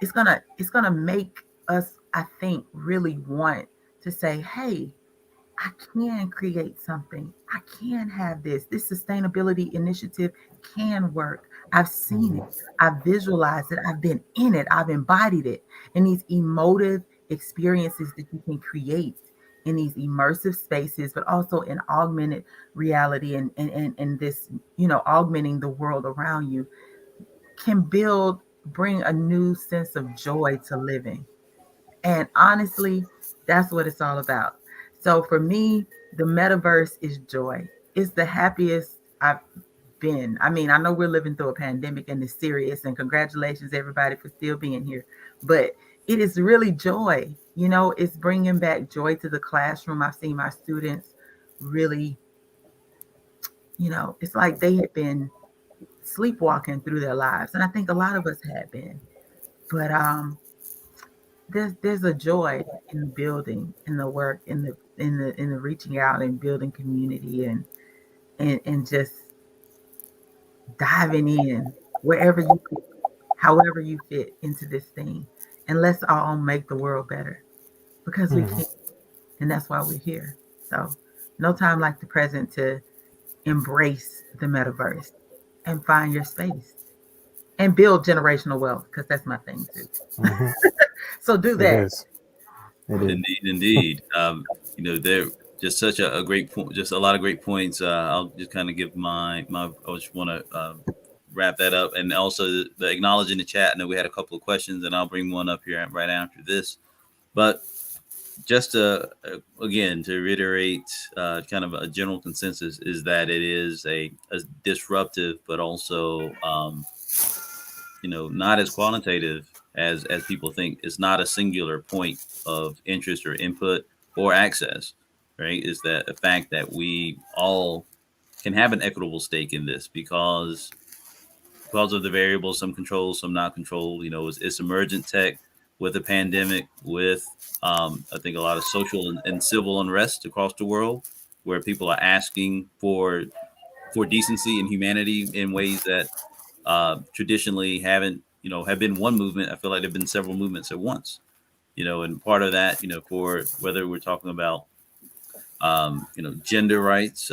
It's gonna make us, I think, really want to say, hey, I can create something. I can have this sustainability initiative can work. I've seen it. I've visualized it. I've been in it. I've embodied it. And these emotive experiences that you can create in these immersive spaces, but also in augmented reality, and this, augmenting the world around you, can bring a new sense of joy to living. And honestly, that's what it's all about. So for me, the metaverse is joy. It's the happiest I've been. I mean, I know we're living through a pandemic and it's serious, and congratulations everybody for still being here. But it is really joy. It's bringing back joy to the classroom. I've seen my students really, it's like they had been sleepwalking through their lives. And I think a lot of us had been. But there's a joy in the building, in the work, in the reaching out and building community, and just diving in wherever you fit, however you fit into this thing. And let's all make the world better, because we can. And that's why we're here. So no time like the present to embrace the metaverse and find your space. and build generational wealth, because that's my thing too. Mhm. So do It that. is. It is. Indeed. They're just such a great point, just a lot of great points. I'll just kind of give my, I just want to wrap that up. And also the acknowledge in the chat. I know we had a couple of questions, and I'll bring one up here right after this. But just to, again, to reiterate kind of a general consensus is that it is a disruptive, but also, not as quantitative as people think. It's not a singular point of interest or input or access, right? Is that the fact that we all can have an equitable stake in this because of the variables, some controlled, some not controlled. It's emergent tech with a pandemic, with I think a lot of social and civil unrest across the world, where people are asking for decency and humanity in ways that traditionally haven't, have been one movement. I feel like there've been several movements at once, and part of that, for whether we're talking about, gender rights,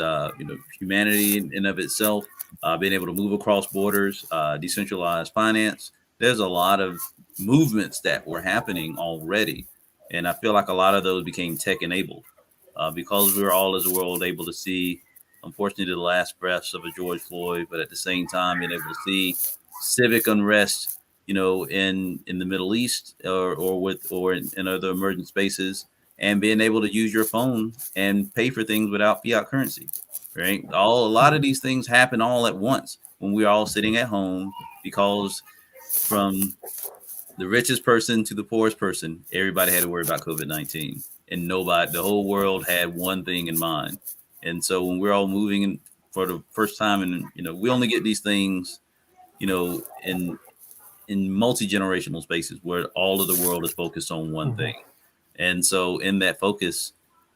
humanity in and of itself, being able to move across borders, decentralized finance. There's a lot of movements that were happening already. And I feel like a lot of those became tech enabled because we were all as a world able to see, unfortunately, the last breaths of a George Floyd, but at the same time, being able to see civic unrest, in the Middle East or in other emergent spaces, and being able to use your phone and pay for things without fiat currency, right? A lot of these things happen all at once when we're all sitting at home, because from the richest person to the poorest person, everybody had to worry about COVID-19, and the whole world had one thing in mind. And so when we're all moving in for the first time, and we only get these things, in multi-generational spaces where all of the world is focused on one thing. And so in that focus,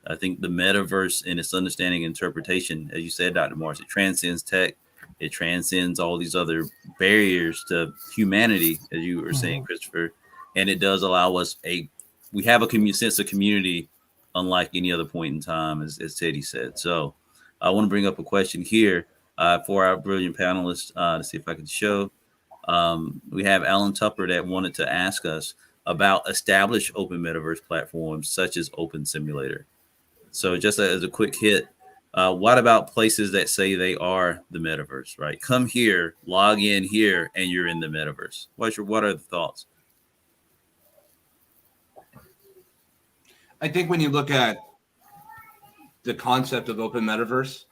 I think the metaverse and its understanding and interpretation, as you said, Dr. Morris, it transcends tech. It transcends all these other barriers to humanity, as you were saying, Christopher. And it does allow us we have a sense of community unlike any other point in time, as Teddy said. So I want to bring up a question here for our brilliant panelists to see if I can show. We have Alan Tupper that wanted to ask us about established open metaverse platforms such as Open Simulator. So just as a quick hit, what about places that say they are the metaverse, right? Come here, log in here, and you're in the metaverse. What are the thoughts? I think when you look at the concept of open metaverse,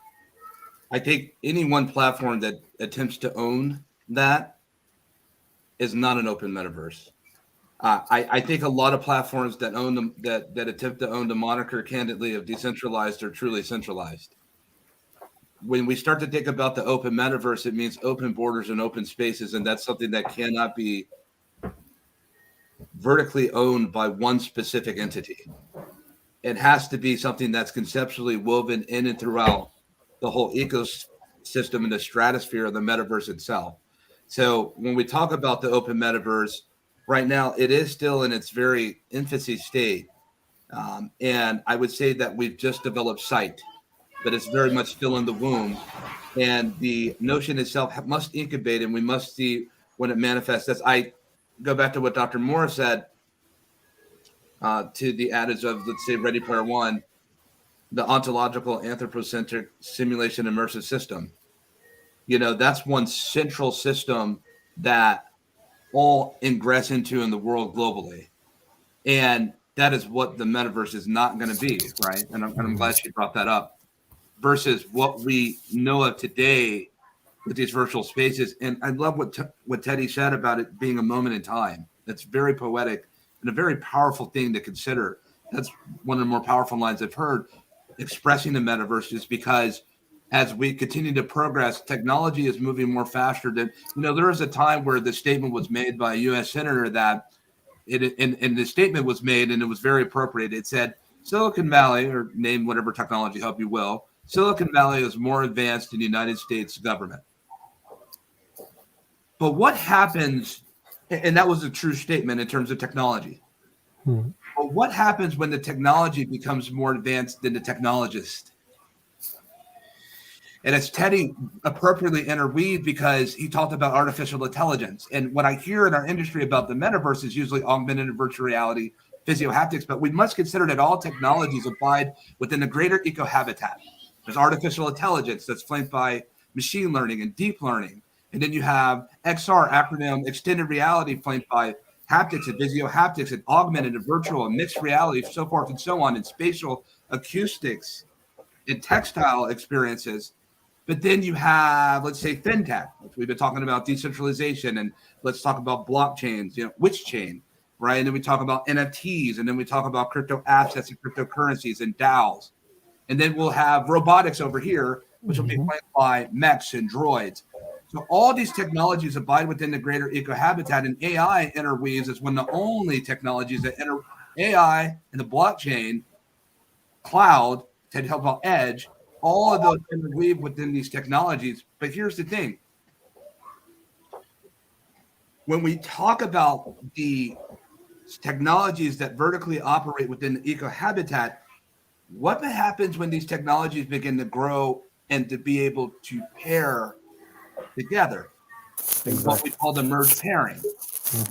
I think any one platform that attempts to own that is not an open metaverse. I think a lot of platforms that own them that attempt to own the moniker candidly of decentralized are truly centralized. When we start to think about the open metaverse, it means open borders and open spaces, and that's something that cannot be vertically owned by one specific entity. It has to be something that's conceptually woven in and throughout the whole ecosystem and the stratosphere of the metaverse itself. So when we talk about the open metaverse, right now it is still in its very infancy state. And I would say that we've just developed sight, but it's very much still in the womb. And the notion itself must incubate, and we must see when it manifests. As I go back to what Dr. Morris said, to the adage of, let's say, Ready Player One, the ontological anthropocentric simulation immersive system. That's one central system that all ingress into in the world globally. And that is what the metaverse is not going to be, right? And I'm glad she brought that up, versus what we know of today with these virtual spaces. And I love what Teddy said about it being a moment in time. That's very poetic and a very powerful thing to consider. That's one of the more powerful lines I've heard expressing the metaverse, is because as we continue to progress, technology is moving more faster than, there was a time where the statement was made by a U.S. senator that and the statement was made, and it was very appropriate. It said, Silicon Valley, or name whatever technology hub you will, Silicon Valley is more advanced than the United States government. But what happens, and that was a true statement in terms of technology, but what happens when the technology becomes more advanced than the technologist? And as Teddy appropriately interweaved, because he talked about artificial intelligence. And what I hear in our industry about the metaverse is usually augmented and virtual reality, physiohaptics, but we must consider that all technologies applied within the greater eco-habitat. There's artificial intelligence that's flanked by machine learning and deep learning. And then you have XR, acronym extended reality, flanked by haptics and physiohaptics and augmented and virtual and mixed reality, so forth and so on, and spatial acoustics and textile experiences. But then you have, let's say, fintech, which we've been talking about decentralization, and let's talk about blockchains, which chain, right? And then we talk about NFTs, and then we talk about crypto assets and cryptocurrencies and DAOs. And then we'll have robotics over here, which will be played by mechs and droids. So all these technologies abide within the greater eco-habitat, and AI interweaves as one of the only technologies that enter AI and the blockchain, cloud, to help out edge, all of those interweave within these technologies. But here's the thing. When we talk about the technologies that vertically operate within the eco-habitat, what happens when these technologies begin to grow and to be able to pair together? Exactly. What we call the merge pairing.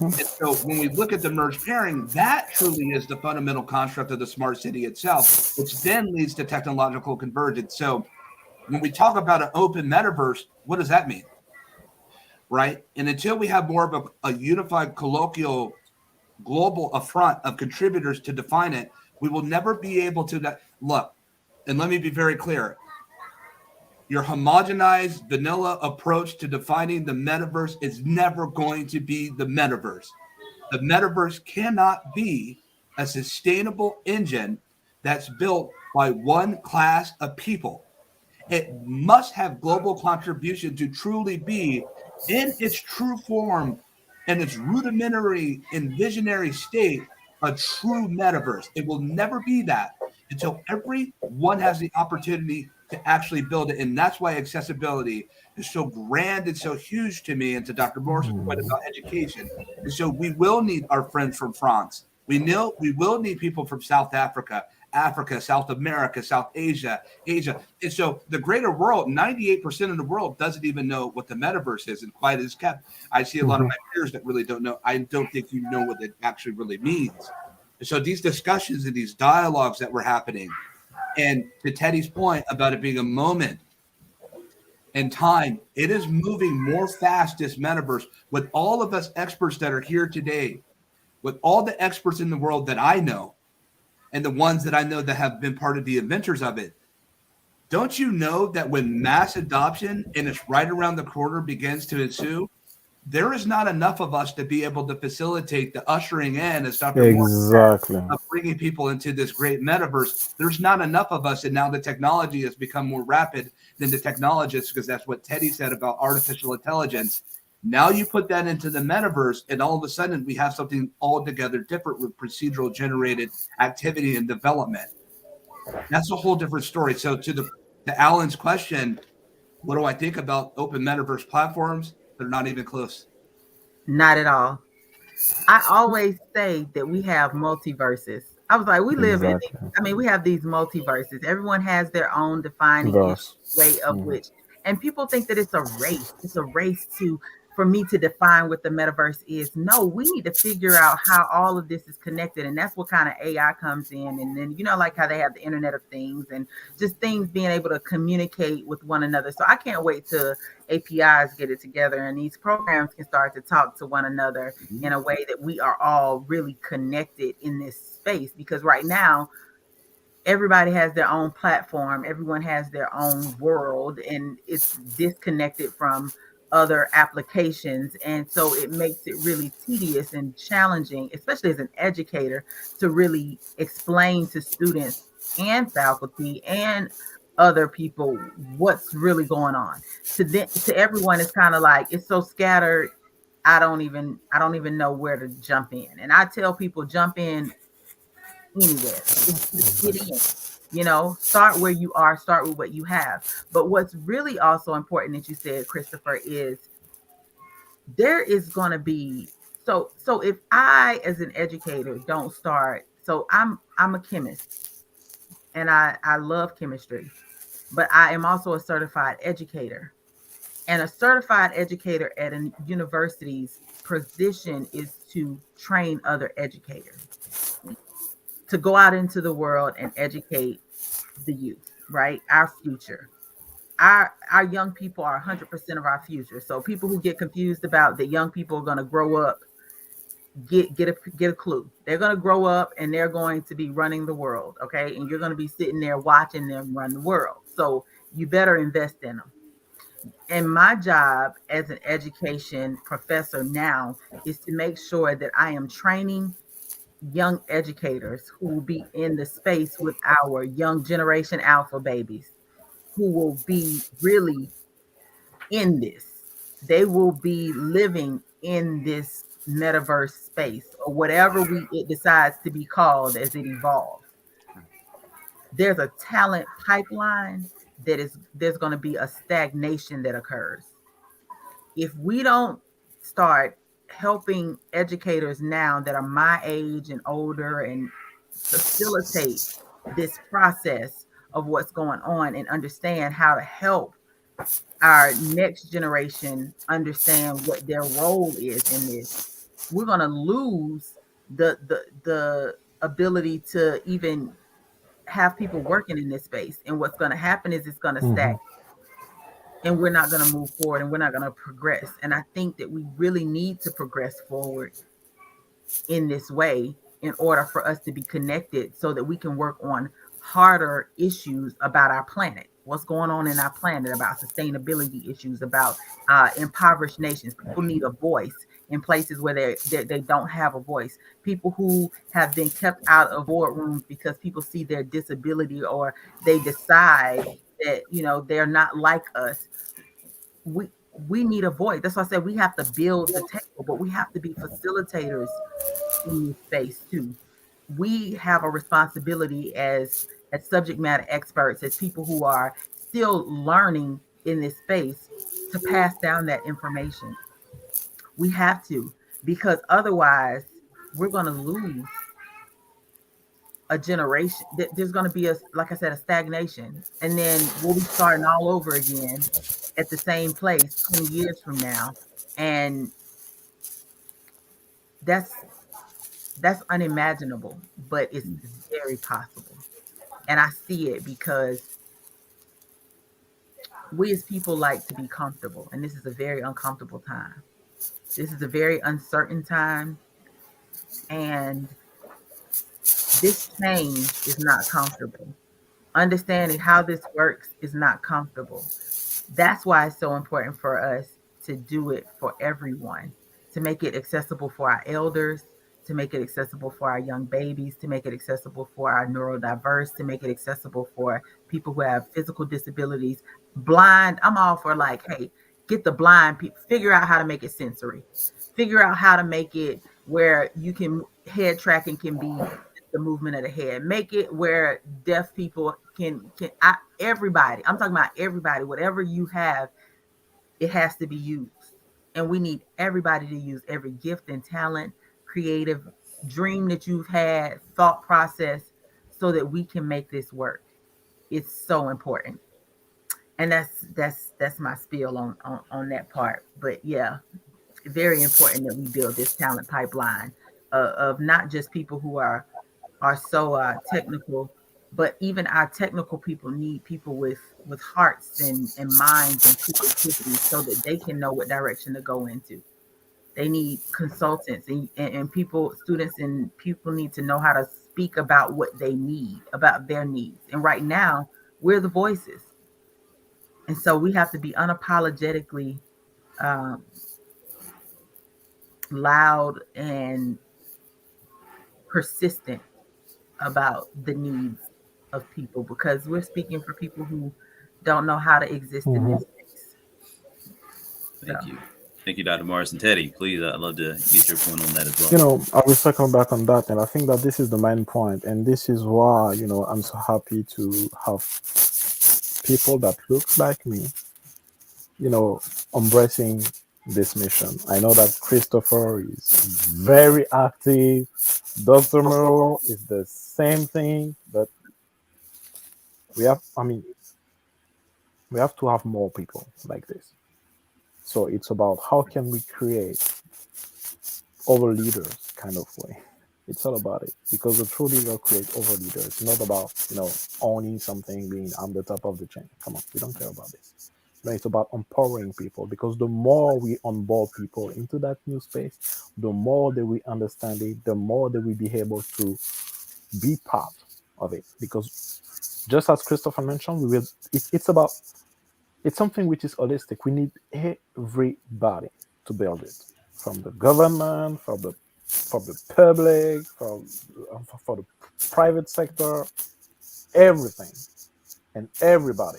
And so when we look at the merge pairing, that truly is the fundamental construct of the smart city itself, which then leads to technological convergence. So when we talk about an open metaverse, what does that mean? Right? And until we have more of a unified colloquial global affront of contributors to define it, we will never be able to look. And let me be very clear. Your homogenized vanilla approach to defining the metaverse is never going to be the metaverse. The metaverse cannot be a sustainable engine that's built by one class of people. It must have global contribution to truly be in its true form and its rudimentary and visionary state, a true metaverse. It will never be that until everyone has the opportunity to actually build it. And that's why accessibility is so grand and so huge to me, and to Dr. Morris's point about education. And so we will need our friends from France. We will need people from South Africa, South America, South Asia. And so the greater world, 98% of the world doesn't even know what the metaverse is, and quiet is kept. I see a lot of my peers that really don't know. I don't think you know what it actually really means. And so these discussions and these dialogues that were happening, and to Teddy's point about it being a moment in time, it is moving more fast, this metaverse, with all of us experts that are here today, with all the experts in the world that I know, and the ones that I know that have been part of the inventors of it. Don't you know that when mass adoption, and it's right around the corner, begins to ensue, there is not enough of us to be able to facilitate the ushering in, as Dr. Exactly. Moore, of bringing people into this great metaverse. There's not enough of us, and now the technology has become more rapid than the technologists, because that's what Teddy said about artificial intelligence. Now you put that into the metaverse, and all of a sudden we have something altogether different with procedural generated activity and development. That's a whole different story. So to Alan's question, what do I think about open metaverse platforms? They're not even close. Not at all. I always say that we have multiverses. I was like, we live in, we have these multiverses. Everyone has their own defining way of which, and people think that it's a race. It's a race for me to define what the metaverse is. No, we need to figure out how all of this is connected. And that's what kind of AI comes in. And then, like how they have the Internet of Things and just things being able to communicate with one another. So I can't wait till APIs get it together and these programs can start to talk to one another in a way that we are all really connected in this space. Because right now, everybody has their own platform. Everyone has their own world, and it's disconnected from other applications. And so it makes it really tedious and challenging, especially as an educator, to really explain to students and faculty and other people what's really going on. To everyone, it's kind of like it's so scattered. I don't even know where to jump in. And I tell people, jump in anywhere. Just get in. Start where you are, start with what you have. But what's really also important that you said, Christopher, is there is going to be, so if I, as an educator, don't start, so I'm a chemist and I love chemistry. but I am also a certified educator. And a certified educator at a university's position is to train other educators to go out into the world and educate the youth, right? Our future. Our young people are 100% of our future. So people who get confused about that young people are going to grow up, get a clue. They're going to grow up and they're going to be running the world, okay? And you're going to be sitting there watching them run the world. So you better invest in them. And my job as an education professor now is to make sure that I am training young educators who will be in the space with our young generation alpha babies who will be really in this. They will be living in this metaverse space or whatever it decides to be called as it evolves. There's a talent pipeline there's going to be a stagnation that occurs if we don't start helping educators now that are my age and older and facilitate this process of what's going on and understand how to help our next generation understand what their role is in this, we're going to lose the ability to even have people working in this space. And what's going to happen is it's going to stagnate and we're not going to move forward and we're not going to progress. And I think that we really need to progress forward in this way in order for us to be connected so that we can work on harder issues about our planet, what's going on in our planet, about sustainability issues, about impoverished nations. People need a voice in places where they don't have a voice. People who have been kept out of boardrooms because people see their disability or they decide that, you know, they're not like us. We need a voice. That's why I said we have to build the table, but we have to be facilitators in this space too. We have a responsibility as subject matter experts, as people who are still learning in this space, to pass down that information. We have to, because otherwise we're going to lose a generation. There's going to be like I said, a stagnation, and then we'll be starting all over again at the same place 20 years from now, and that's unimaginable, but it's very possible. And I see it because we as people like to be comfortable, and this is a very uncomfortable time. This is a very uncertain time, and this change is not comfortable. Understanding how this works is not comfortable. That's why it's so important for us to do it for everyone, to make it accessible for our elders, to make it accessible for our young babies, to make it accessible for our neurodiverse, to make it accessible for people who have physical disabilities, blind. I'm all for like, hey, get the blind people, figure out how to make it sensory, figure out how to make it where you can, head tracking can be the movement of the head, make it where deaf people everybody, I'm talking about everybody, whatever you have, it has to be used. And we need everybody to use every gift and talent, creative dream that you've had, thought process, so that we can make this work. It's so important. And that's my spiel on that part. But yeah, very important that we build this talent pipeline of not just people who are so technical, but even our technical people need people with hearts and minds and creativity so that they can know what direction to go into. They need consultants and people, students and people need to know how to speak about what they need, about their needs. And right now, we're the voices. And so we have to be unapologetically loud and persistent about the needs of people, because we're speaking for people who don't know how to exist in this space. Thank you, Dr. Morris. And Teddy, please, I'd love to get your point on that as well. You know, I will circle back on that, and I think that this is the main point, and this is why, you know, I'm so happy to have people that look like me, you know, embracing this mission. I know that Christopher is very active. Dr. Merle is the same thing, but we have, I mean, We have to have more people like this. So it's about how can we create over leaders kind of way. It's all about it because the true leader creates over leaders. It's not about owning something, being I'm the top of the chain. Come on, we don't care about this. No, it's about empowering people because the more we onboard people into that new space, the more that we understand it, the more that we be able to be part of it. Because just as Christopher mentioned, we will. It's about it's something which is holistic. We need everybody to build it, from the government, from the public, for the private sector, everything and everybody.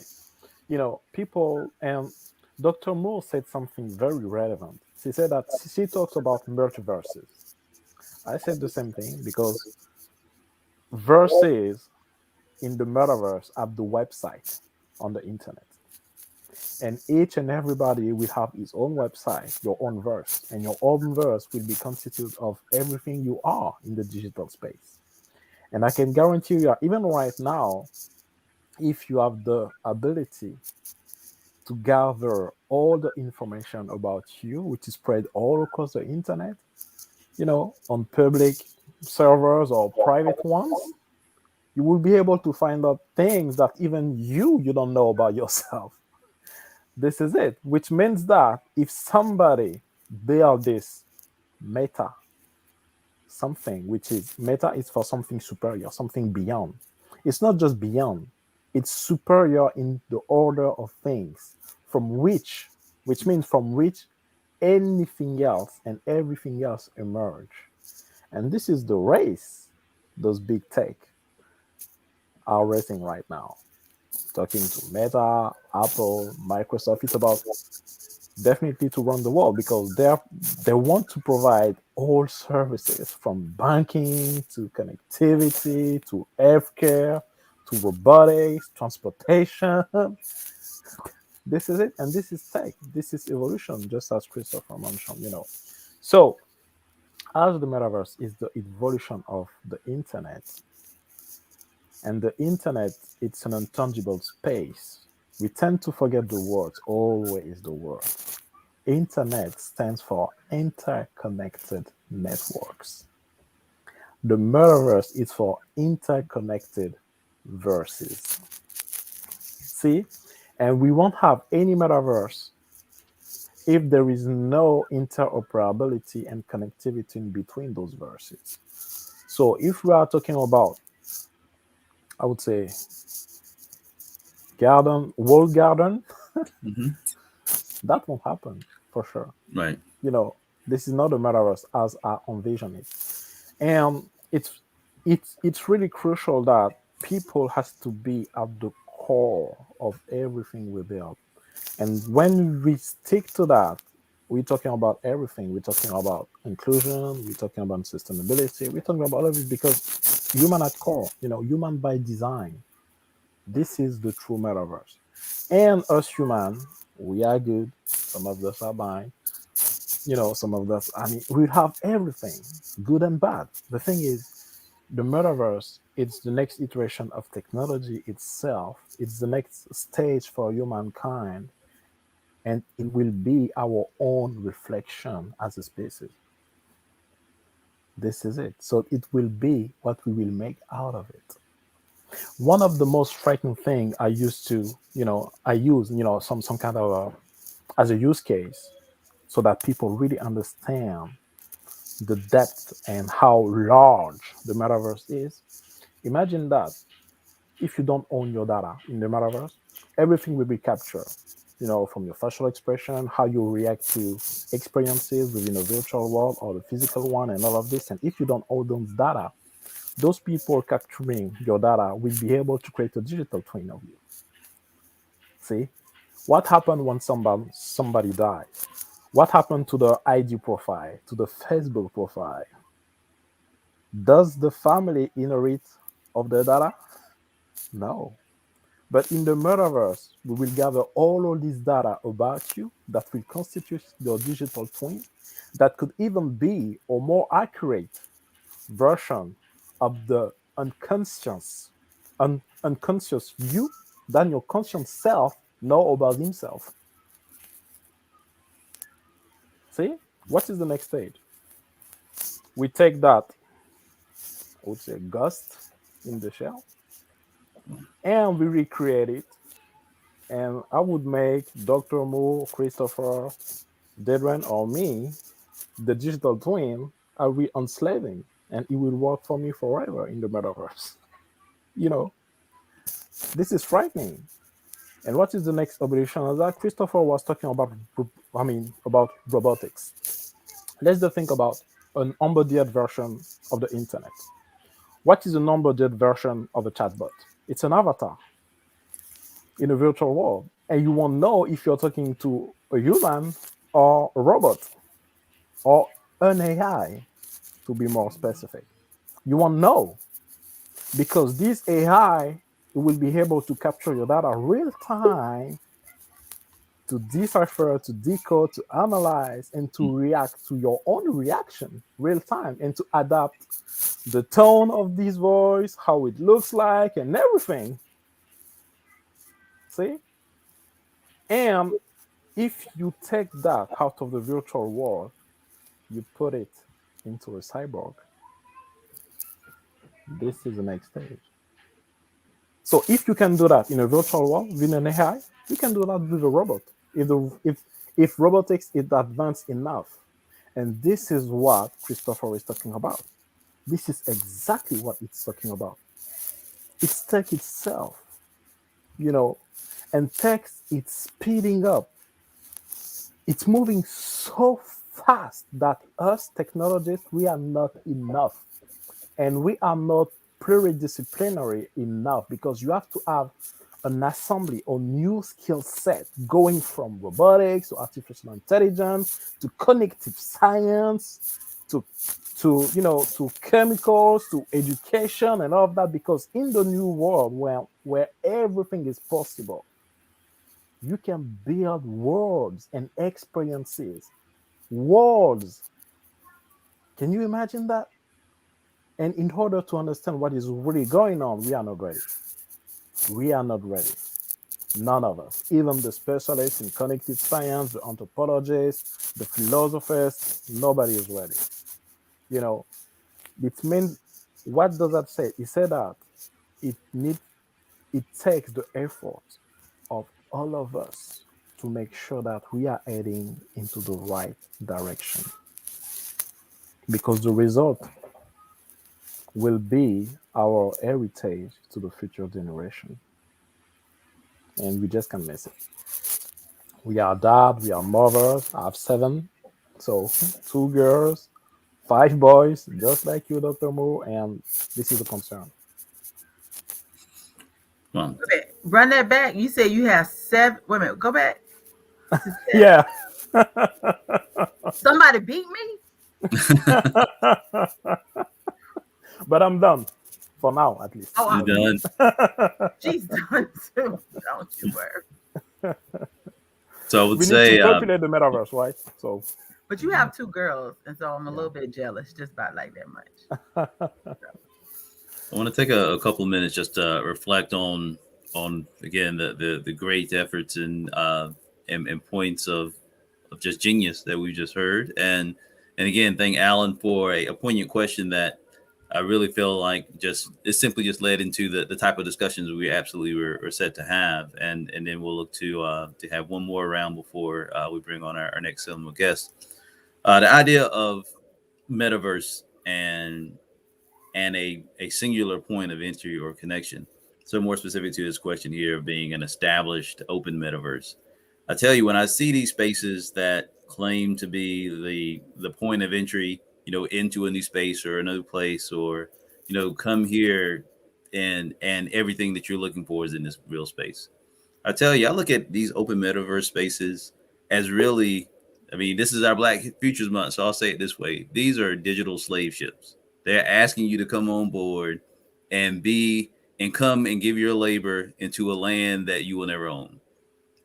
People and Dr. Moore said something very relevant. She said that she talks about multiverses. I said the same thing because verses in the metaverse have the website on the internet. And each and everybody will have his own website, your own verse, and your own verse will be constituted of everything you are in the digital space. And I can guarantee you, even right now, if you have the ability to gather all the information about you, which is spread all across the internet, on public servers or private ones, you will be able to find out things that even you don't know about yourself. This is it, which means that if somebody build this meta something, which is meta is for something superior, something beyond. It's not just beyond, it's superior in the order of things, from which means from which anything else and everything else emerge. And this is the race those big tech are racing right now. Talking to Meta, Apple, Microsoft, it's about definitely to run the world because they want to provide all services from banking to connectivity to healthcare to robotics, transportation. This is it, and this is tech. This is evolution, just as Christopher mentioned. So, as the metaverse is the evolution of the internet, and the internet, it's an intangible space. We tend to forget the words, always the word. Internet stands for interconnected networks. The metaverse is for interconnected verses. See? And we won't have any metaverse if there is no interoperability and connectivity in between those verses. So if we are talking about, I would say, walled garden, Hmm. that won't happen for sure. Right. This is not the metaverse as I envision it. And it's really crucial that people has to be at the core of everything we build. And when we stick to that, we're talking about everything. We're talking about inclusion, we're talking about sustainability, we're talking about all of it because human at core, human by design. This is the true metaverse. And us human, we are good. Some of us are bad. Some of us, we have everything, good and bad. The thing is, the metaverse, it's the next iteration of technology itself. It's the next stage for humankind, and it will be our own reflection as a species. This is it. So it will be what we will make out of it. One of the most frightening thing I used to, I use, some kind of as a use case so that people really understand the depth and how large the metaverse is. Imagine that if you don't own your data in the metaverse, everything will be captured. From your facial expression, how you react to experiences within a virtual world or the physical one, and all of this. And if you don't own those data, those people capturing your data will be able to create a digital twin of you. See, what happened when somebody dies? What happened to the ID profile, to the Facebook profile? Does the family inherit of the data? No. But in the metaverse, we will gather all of this data about you that will constitute your digital twin that could even be a more accurate version of the unconscious you than your conscious self know about himself. See, what is the next stage? We take that, I would say, gust in the shell, and we recreate it. And I would make Dr. Moore, Christopher, Dedran, or me the digital twin. I will enslaving, and it will work for me forever in the metaverse. You know, this is frightening. And what is the next evolution? That Christopher was talking about, about robotics. Let's just think about an embodied version of the internet. What is an embodied version of a chatbot? It's an avatar in a virtual world, and you won't know if you're talking to a human or a robot or an AI, to be more specific. You won't know because this AI will be able to capture your data real time to decipher, to decode, to analyze, and to react to your own reaction real time and to adapt the tone of this voice, how it looks like, and everything. See? And if you take that out of the virtual world, you put it into a cyborg. This is the next stage. So if you can do that in a virtual world with an AI, you can do that with a robot. If robotics is advanced enough, and this is what Christopher is talking about. This is exactly what it's talking about. It's tech itself, you know, and tech it's speeding up. It's moving so fast that us technologists we are not enough, and we are not pluridisciplinary enough because you have to have an assembly or new skill set going from robotics to artificial intelligence to cognitive science to to chemicals to education and all of that because in the new world where everything is possible you can build worlds and experiences worlds. Can you imagine that? And in order to understand what is really going on, we are not ready. We are not ready. None of us. Even the specialists in cognitive science, the anthropologists, the philosophers, nobody is ready. You know, it means what does that say? It said that it need it takes the effort of all of us to make sure that we are heading into the right direction. Because the result will be our heritage to the future generation. And we just can't miss it. We are dad, we are mothers. I have seven. So 2 girls, 5 boys, just like you, Dr. Moore, and this is a concern. Well, Okay, run that back. You said you have 7. Wait a minute, go back. Yeah. Somebody beat me? But I'm done for now, at least. Oh, you done? she's done too. Don't you worry. So I would We need say, to populate the metaverse, right? So, But you have 2 girls, and so I'm a little bit jealous, just about like that much. I want to take a couple of minutes just to reflect on again the great efforts and points of just genius that we just heard, and again thank Alan for a poignant question that I really feel like just it simply just led into the type of discussions we absolutely were set to have, and then we'll look to have one more round before we bring on our next cinema guest. The idea of metaverse and a singular point of entry or connection. So more specific to this question here of being an established open metaverse. I tell you, when I see these spaces that claim to be the point of entry, into a new space or another place, or come here and everything that you're looking for is in this real space. I tell you, I look at these open metaverse spaces as really, I mean, this is our Black Futures Month, so I'll say it this way: these are digital slave ships. They're asking you to come on board and come and give your labor into a land that you will never own.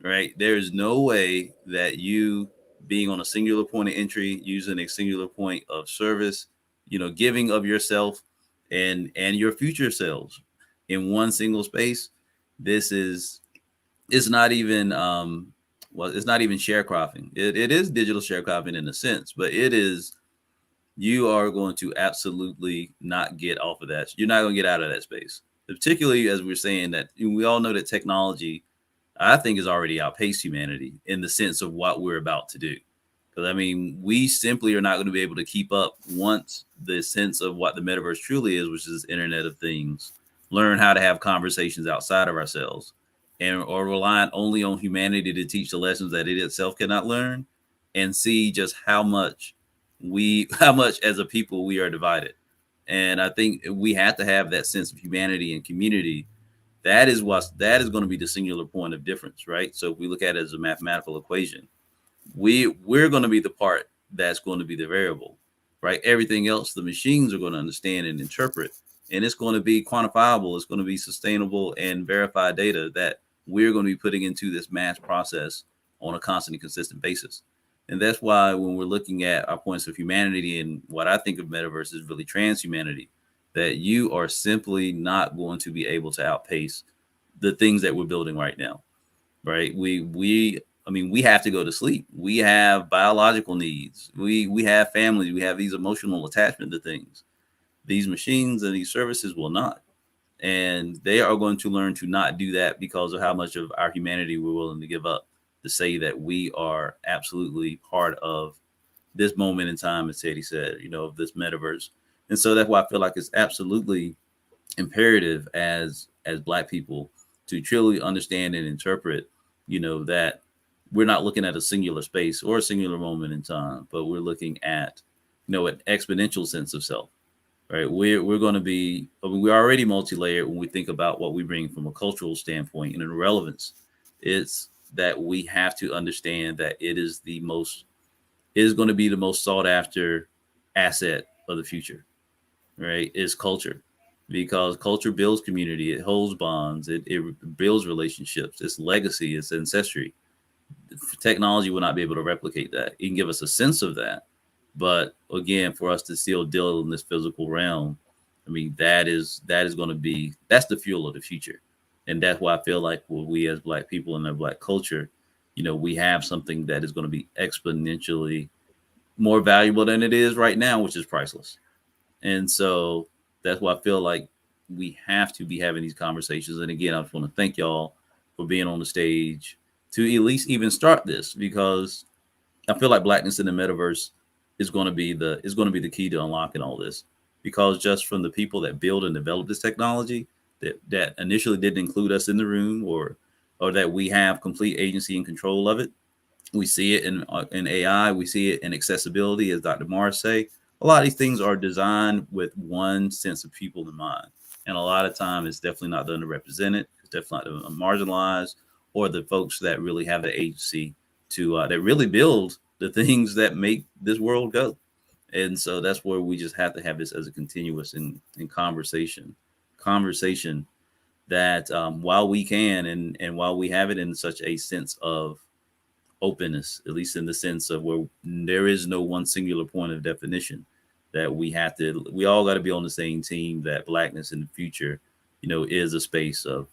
Right? There is no way that you being on a singular point of entry, using a singular point of service, giving of yourself and your future selves in one single space. This is it's not even well, it's not even sharecropping. It is digital sharecropping in a sense, but it is, you are going to absolutely not get off of that. You're not going to get out of that space. Particularly as we're saying that we all know that technology, I think, has already outpaced humanity in the sense of what we're about to do. Because I mean, we simply are not going to be able to keep up once the sense of what the metaverse truly is, which is Internet of Things, learn how to have conversations outside of ourselves, and or relying only on humanity to teach the lessons that it itself cannot learn, and see just how much as a people we are divided. And I think we have to have that sense of humanity and community. That is going to be the singular point of difference, right? So if we look at it as a mathematical equation, we're going to be the part that's going to be the variable, right? Everything else the machines are going to understand and interpret, and it's going to be quantifiable, it's going to be sustainable and verified data that we're going to be putting into this mass process on a constant and consistent basis. And that's why when we're looking at our points of humanity, and what I think of metaverse is really transhumanity, that you are simply not going to be able to outpace the things that we're building right now, right? I mean, we have to go to sleep. We have biological needs. We have families. We have these emotional attachment to things. These machines and these services will not, and they are going to learn to not do that because of how much of our humanity we're willing to give up to say that we are absolutely part of this moment in time, as Teddy said, of this metaverse. And so that's why I feel like it's absolutely imperative as Black people to truly understand and interpret, that we're not looking at a singular space or a singular moment in time, but we're looking at, an exponential sense of self, right? We're going to be, we're already multi-layered when we think about what we bring from a cultural standpoint and in relevance. It's that we have to understand that it is going to be the most sought after asset of the future, right? Is culture, because culture builds community, it holds bonds, it builds relationships, it's legacy, it's ancestry. Technology will not be able to replicate that. It can give us a sense of that, but again, for us to still deal in this physical realm, I mean, that is going to be, that's the fuel of the future. And that's why I feel like, well, we as Black people in our Black culture, we have something that is going to be exponentially more valuable than it is right now, which is priceless. And so that's why I feel like we have to be having these conversations. And again, I just want to thank y'all for being on the stage to at least even start this, because I feel like Blackness in the metaverse is going to be the key to unlocking all this. Because just from the people that build and develop this technology, that initially didn't include us in the room, or that we have complete agency and control of it. We see it in AI. We see it in accessibility, as Dr. Morris say. A lot of these things are designed with one sense of people in mind, and a lot of time it's definitely not the underrepresented. It's definitely not the marginalized, or the folks that really have the agency to that really build the things that make this world go. And so that's where we just have to have this as a continuous in conversation that while we can, and while we have it in such a sense of openness, at least in the sense of where there is no one singular point of definition, that we all got to be on the same team, that Blackness in the future, is a space of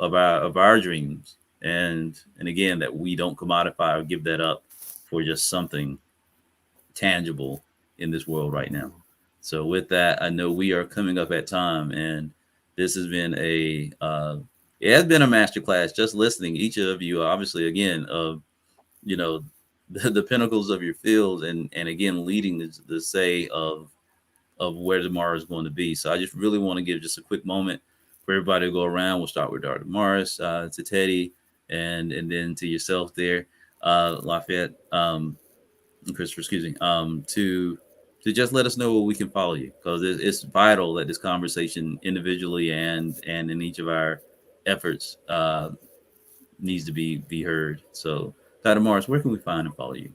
our dreams. And again, that we don't commodify or give that up for just something tangible in this world right now. So with that, I know we are coming up at time, and this has been it has been a masterclass just listening. Each of you, obviously, again, of the pinnacles of your field, and again leading the say of where tomorrow is going to be. So I just really want to give just a quick moment for everybody to go around. We'll start with Dr. Morris, to Teddy, and then to yourself there, Lafayette, Christopher, excuse me, to just let us know where we can follow you, because it's vital that this conversation, individually and in each of our efforts, needs to be heard. So, Dr. Morris, where can we find and follow you?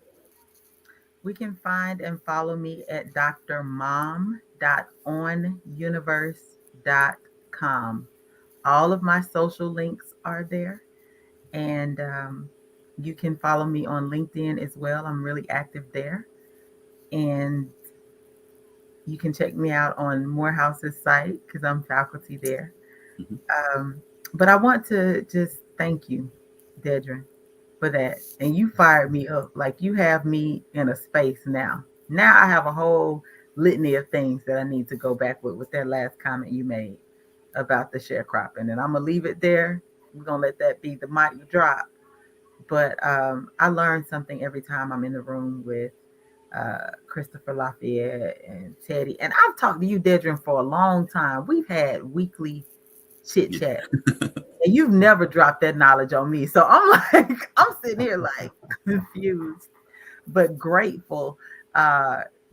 We can find and follow me at drmom.onuniverse.com. All of my social links are there. And you can follow me on LinkedIn as well. I'm really active there. And you can check me out on Morehouse's site, because I'm faculty there. Mm-hmm. But I want to just Thank you, Dedra, for that. And you fired me up. Like you have me in a space now. Now I have a whole litany of things that I need to go back with that last comment you made about the sharecropping. And I'm gonna leave it there. We're gonna let that be the mic drop. But I learn something every time I'm in the room with Christopher Lafayette and Teddy. And I've talked to you, Dedrin, for a long time. We've had weekly chit chat. And you've never dropped that knowledge on me. So I'm like, I'm sitting here like confused, but grateful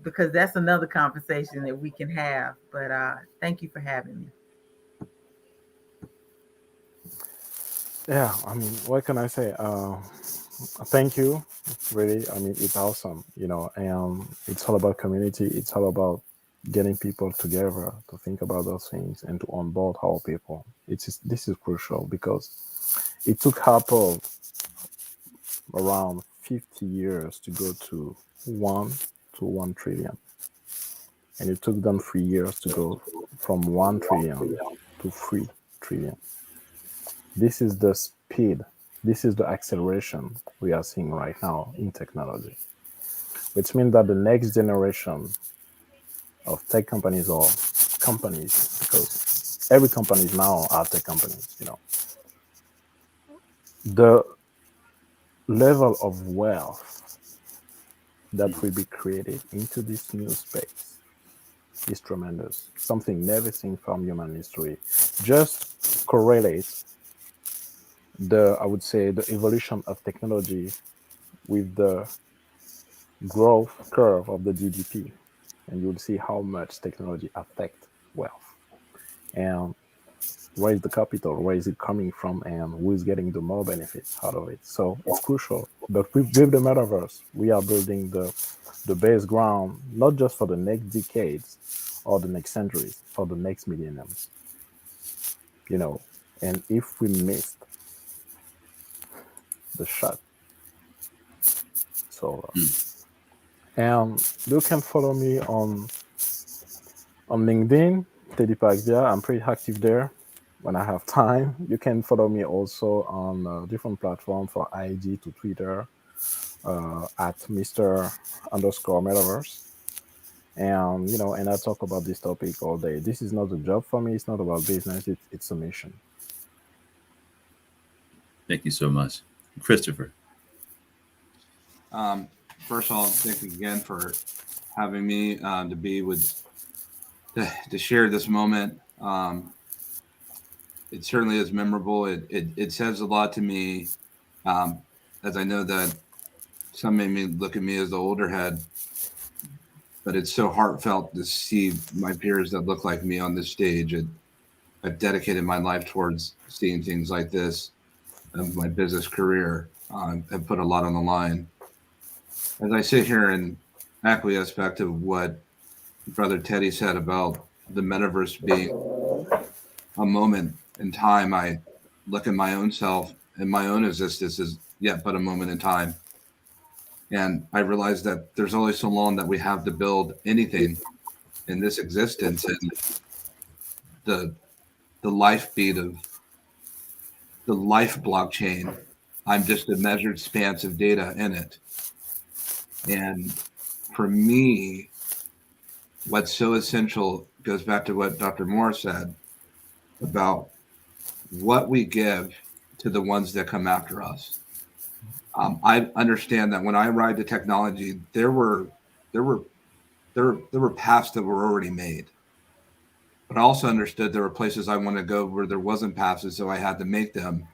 because that's another conversation that we can have. But thank you for having me. Yeah, I mean, what can I say? Thank you. Really, I mean, it's awesome, and it's all about community. It's all about getting people together to think about those things and to onboard our people. This is crucial because it took Apple around 50 years to go to 1 trillion, and it took them 3 years to go from 1 trillion to 3 trillion. This is the speed, this is the acceleration we are seeing right now in technology, which means that the next generation of tech companies or companies, because every company now are tech companies, the level of wealth that will be created into this new space is tremendous. Something never seen from human history. Just correlate I would say, the evolution of technology with the growth curve of the GDP, and you'll see how much technology affects wealth and where is the capital, where is it coming from, and who is getting the more benefits out of it. So it's crucial. But with the metaverse, we are building the base ground, not just for the next decades or the next centuries, for the next millenniums. And if we missed the shot, so and you can follow me on LinkedIn, Teddy Pagdia. I'm pretty active there when I have time. You can follow me also on different platforms for IG to Twitter at Mr. underscore Metaverse. And I talk about this topic all day. This is not a job for me. It's not about business. It's a mission. Thank you so much. Christopher. First of all, thank you again for having me to be to share this moment. It certainly is memorable. It says a lot to me, as I know that some may look at me as the older head, but it's so heartfelt to see my peers that look like me on this stage. I've dedicated my life towards seeing things like this. My business career, I've put a lot on the line. As I sit here and acquiesce back to what Brother Teddy said about the metaverse being a moment in time, I look at my own self and my own existence as yet but a moment in time. And I realize that there's only so long that we have to build anything in this existence, and the life beat of the life blockchain, I'm just a measured span of data in it. And for me, what's so essential goes back to what Dr. Moore said about what we give to the ones that come after us. I understand that when I arrived at technology, there were paths that were already made. But I also understood there were places I wanted to go where there wasn't paths, so I had to make them.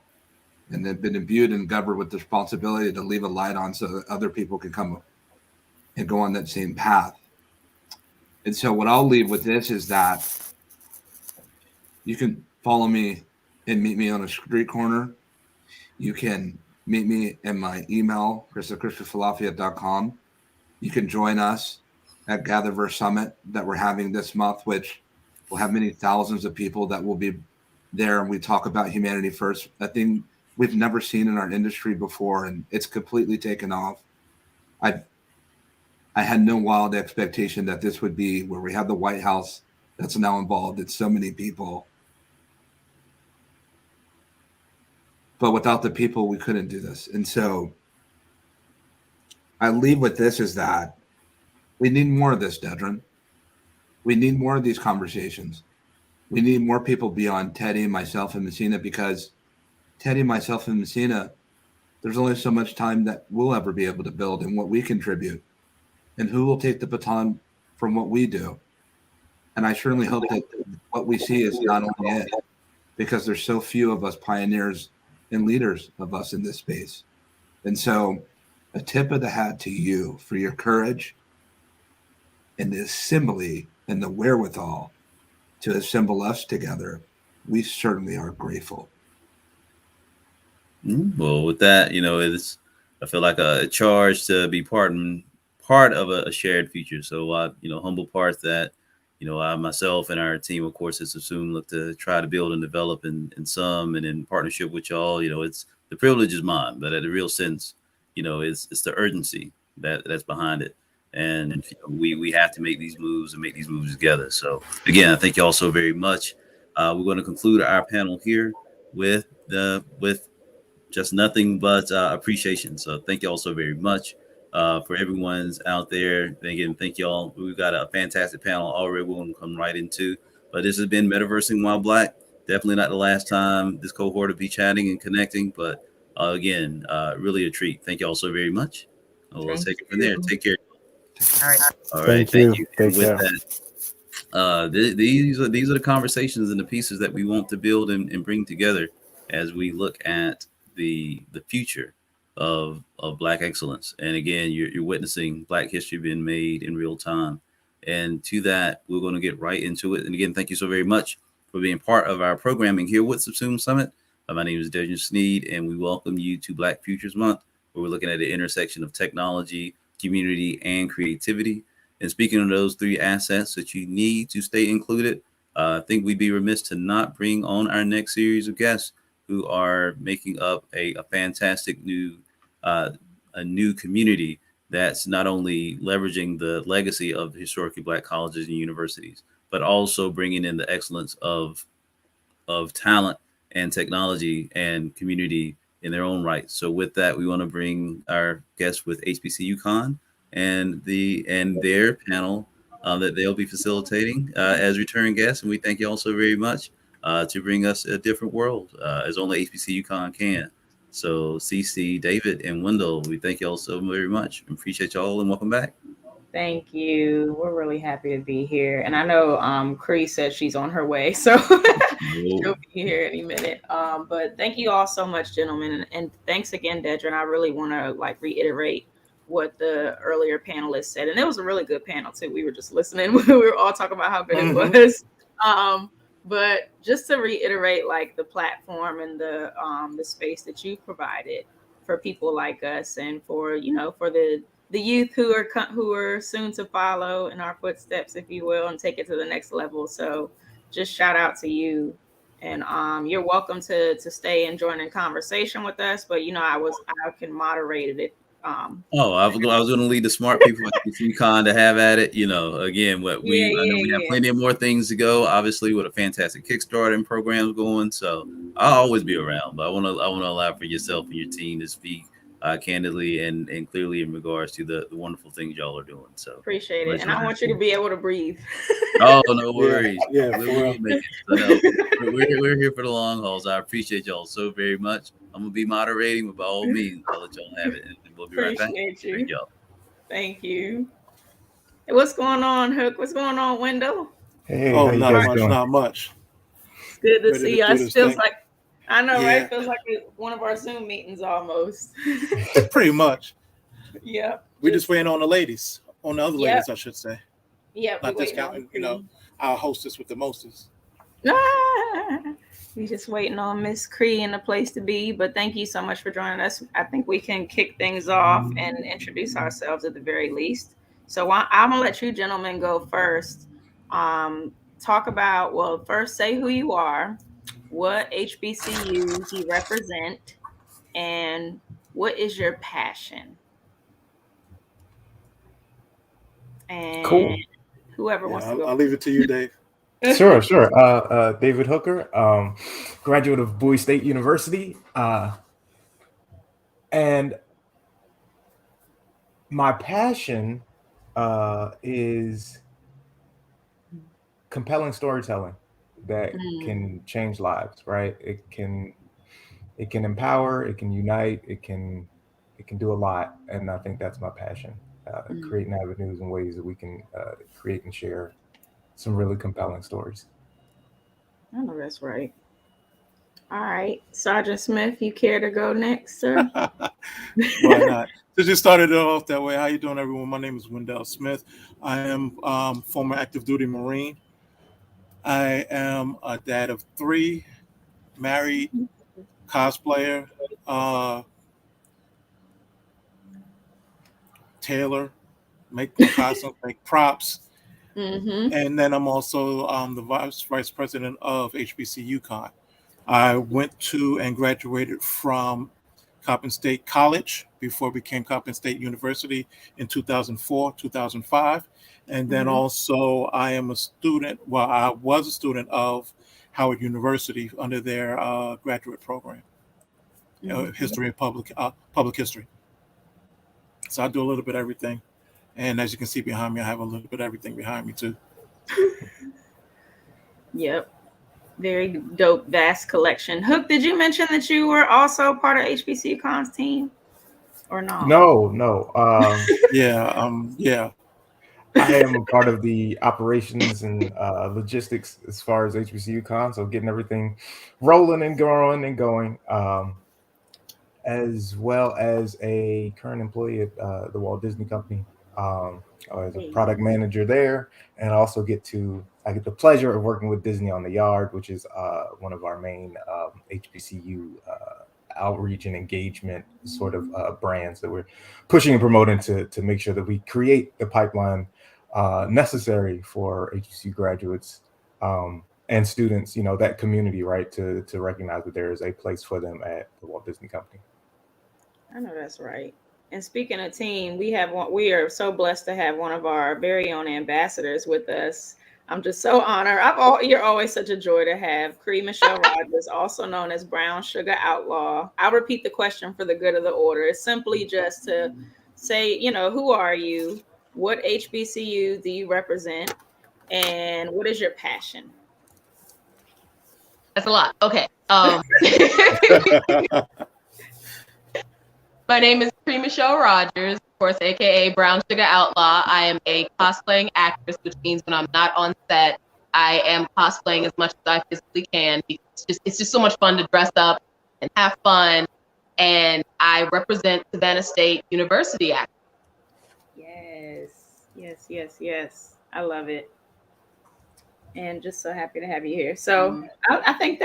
And they've been imbued and governed with the responsibility to leave a light on so that other people can come and go on that same path. And so what I'll leave with this is that you can follow me and meet me on a street corner. You can meet me in my email, chris@christopherlafayette.com. You can join us at Gatherverse Summit that we're having this month, which will have many thousands of people that will be there. And we talk about humanity first, a thing we've never seen in our industry before, and it's completely taken off. I had no wild expectation that this would be where we have the White House that's now involved in so many people. but without the people, we couldn't do this. And so I leave with this is that we need more of this, Dedrin. We need more of these conversations. We need more people beyond Teddy, myself, and Messina, because Teddy, myself, and Messina, there's only so much time that we'll ever be able to build and what we contribute and who will take the baton from what we do. And I certainly hope that what we see is not only it, because there's so few of us pioneers and leaders of us in this space. And so a tip of the hat to you for your courage and the assembly and the wherewithal to assemble us together. We certainly are grateful. Well, with that, it's I feel like a charge to be part of a shared future. So I, humble part that, I myself and our team, of course, at SUBSUME look to try to build and develop in some and in partnership with y'all. It's the privilege is mine, but at the real sense, it's the urgency that's behind it. And we have to make these moves and make these moves together. So again, I thank you all so very much. We're going to conclude our panel here with just nothing but appreciation. So thank you all so very much for everyone's out there. Again, thank you all. We've got a fantastic panel already we're going to come right into. But this has been Metaversing While Black. Definitely not the last time this cohort will be chatting and connecting. But again, really a treat. Thank you all so very much. Let's take it from there. Take care. All right. All right. Thank you. And Take with care. that, these are the conversations and the pieces that we want to build and bring together as we look at the future of Black excellence. And again, you're witnessing Black history being made in real time. And to that, we're going to get right into it. And again, thank you so very much for being part of our programming here with SUBSUME Summit. My name is Dane Sneed, and we welcome you to Black Futures Month, where we're looking at the intersection of technology, community, and creativity. And speaking of those three assets that you need to stay included, I think we'd be remiss to not bring on our next series of guests who are making up a fantastic new community that's not only leveraging the legacy of historically Black colleges and universities, but also bringing in the excellence of talent and technology and community in their own right. So with that, we want to bring our guests with HBCU Con and their panel that they'll be facilitating as return guests. And we thank you all so very much to bring us a different world as only HBCU Con can. So CC, David, and Wendell, we thank you all so very much. Appreciate y'all and welcome back. Thank you. We're really happy to be here. And I know Cree said she's on her way, so she'll be here any minute. But thank you all so much, gentlemen. And thanks again, Dedrin. I really want to reiterate what the earlier panelists said. And it was a really good panel too. We were just listening. We were all talking about how good it was. But just to reiterate, the platform and the space that you provided for people like us, and for for the youth who are soon to follow in our footsteps, if you will, and take it to the next level. So just shout out to you, and you're welcome to stay and join in conversation with us. But I can moderate it. I was going to lead the smart people at UConn to have at it. Again, I know we have plenty of more things to go. Obviously, with a fantastic Kickstarter and programs going, so I'll always be around. But I want to allow for yourself and your team to speak candidly and clearly in regards to the wonderful things y'all are doing. So appreciate it, and I want you to be able to breathe. Oh, no worries. Yeah, we're here for the long hauls. I appreciate y'all so very much. I'm gonna be moderating, but by all means, I'll let y'all have it, and we'll be right back. Appreciate you. Thank y'all. Thank you. Hey, what's going on, Hook? What's going on, Wendell? Hey, not much. It's good to see you. It feels like, I know, right? It feels like one of our Zoom meetings almost. Pretty much. Yeah. We're just waiting on the ladies, on the other ladies, I should say. Yeah. Not discounting, our hostess with the mostest. We just waiting on Miss Cree and the place to be. But thank you so much for joining us. I think we can kick things off and introduce ourselves at the very least. So I'm gonna let you gentlemen go first. Talk about, first say who you are, what HBCUs you represent, and what is your passion. And cool. Whoever wants to go. I'll leave it to you, Dave. Sure. David Hooker, graduate of Bowie State University. And my passion is compelling storytelling that can change lives, right? It can empower, it can unite, it can do a lot. And I think that's my passion, creating avenues and ways that we can create and share some really compelling stories. I know that's right. All right, Sergeant Smith, you care to go next, sir? Why not? Since you started it off that way, how you doing, everyone? My name is Wendell Smith. I am former active duty Marine. I am a dad of 3, married, cosplayer, tailor, make costumes, make props. And then I'm also the vice president of HBCU Con. I went to and graduated from Coppin State College before it became Coppin State University in 2004, 2005. And then also I am a student, well, I was a student of Howard University under their graduate program, history of public history. So I do a little bit of everything. And as you can see behind me, I have a little bit of everything behind me too. Yep. Very dope, vast collection. Hook, did you mention that you were also part of HBCU Con's team? Or no? No. Yeah. I am a part of the operations and logistics as far as HBCU Con, so getting everything rolling and growing and going, as well as a current employee at the Walt Disney Company. As a product manager there, and I also get the pleasure of working with Disney on the Yard, which is one of our main HBCU outreach and engagement sort of brands that we're pushing and promoting to make sure that we create the pipeline necessary for HBCU graduates and students, that community, right, to recognize that there is a place for them at the Walt Disney Company. I know that's right. And speaking of team, we are so blessed to have one of our very own ambassadors with us. I'm just so honored. You're always such a joy to have. Cree Michelle Rogers, also known as Brown Sugar Outlaw. I'll repeat the question for the good of the order. It's simply just to say, who are you? What HBCU do you represent? And what is your passion? That's a lot. Okay. My name is Cree Michelle Rogers, of course, aka Brown Sugar Outlaw. I am a cosplaying actress, which means when I'm not on set, I am cosplaying as much as I physically can. It's just so much fun to dress up and have fun. And I represent Savannah State University actually. Yes. I love it. And just so happy to have you here. So I think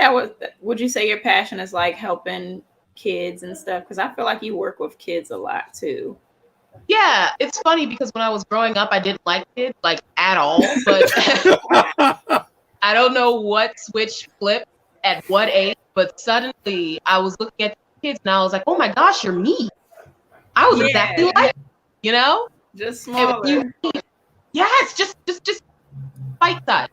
would you say your passion is like helping kids and stuff? Because I feel like you work with kids a lot too. Yeah, it's funny because when I was growing up, I didn't like kids like at all, but I don't know what switch flipped at what age, but suddenly I was looking at the kids and I was like, oh my gosh, you're me. I was exactly like you, just smaller. Yes, just fight size.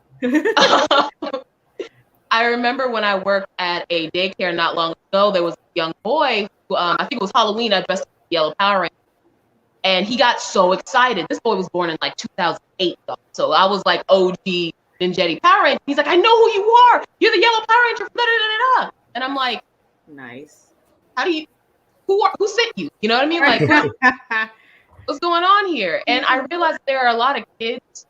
I remember when I worked at a daycare not long ago, there was a young boy who, I think it was Halloween, I dressed up in Yellow Power Ranger, and he got so excited. This boy was born in like 2008, though. So I was like OG Ninjetti Power Ranger. He's like, I know who you are. You're the Yellow Power Ranger. Da-da-da-da-da. And I'm like, nice. Who sent you? You know what I mean? Like, what's going on here? And I realized there are a lot of kids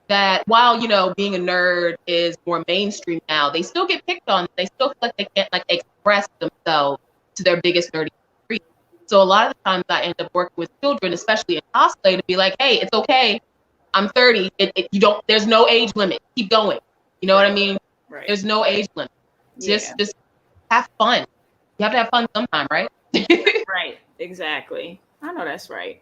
that while, being a nerd is more mainstream now, they still get picked on. They still feel like they can't like express themselves to their biggest nerdy degree. So a lot of the times I end up working with children, especially in cosplay, to be like, hey, it's okay. I'm 30. There's no age limit. Keep going. You know what I mean? Right. There's no age limit. Just have fun. You have to have fun sometime, right? Right. Exactly. I know that's right.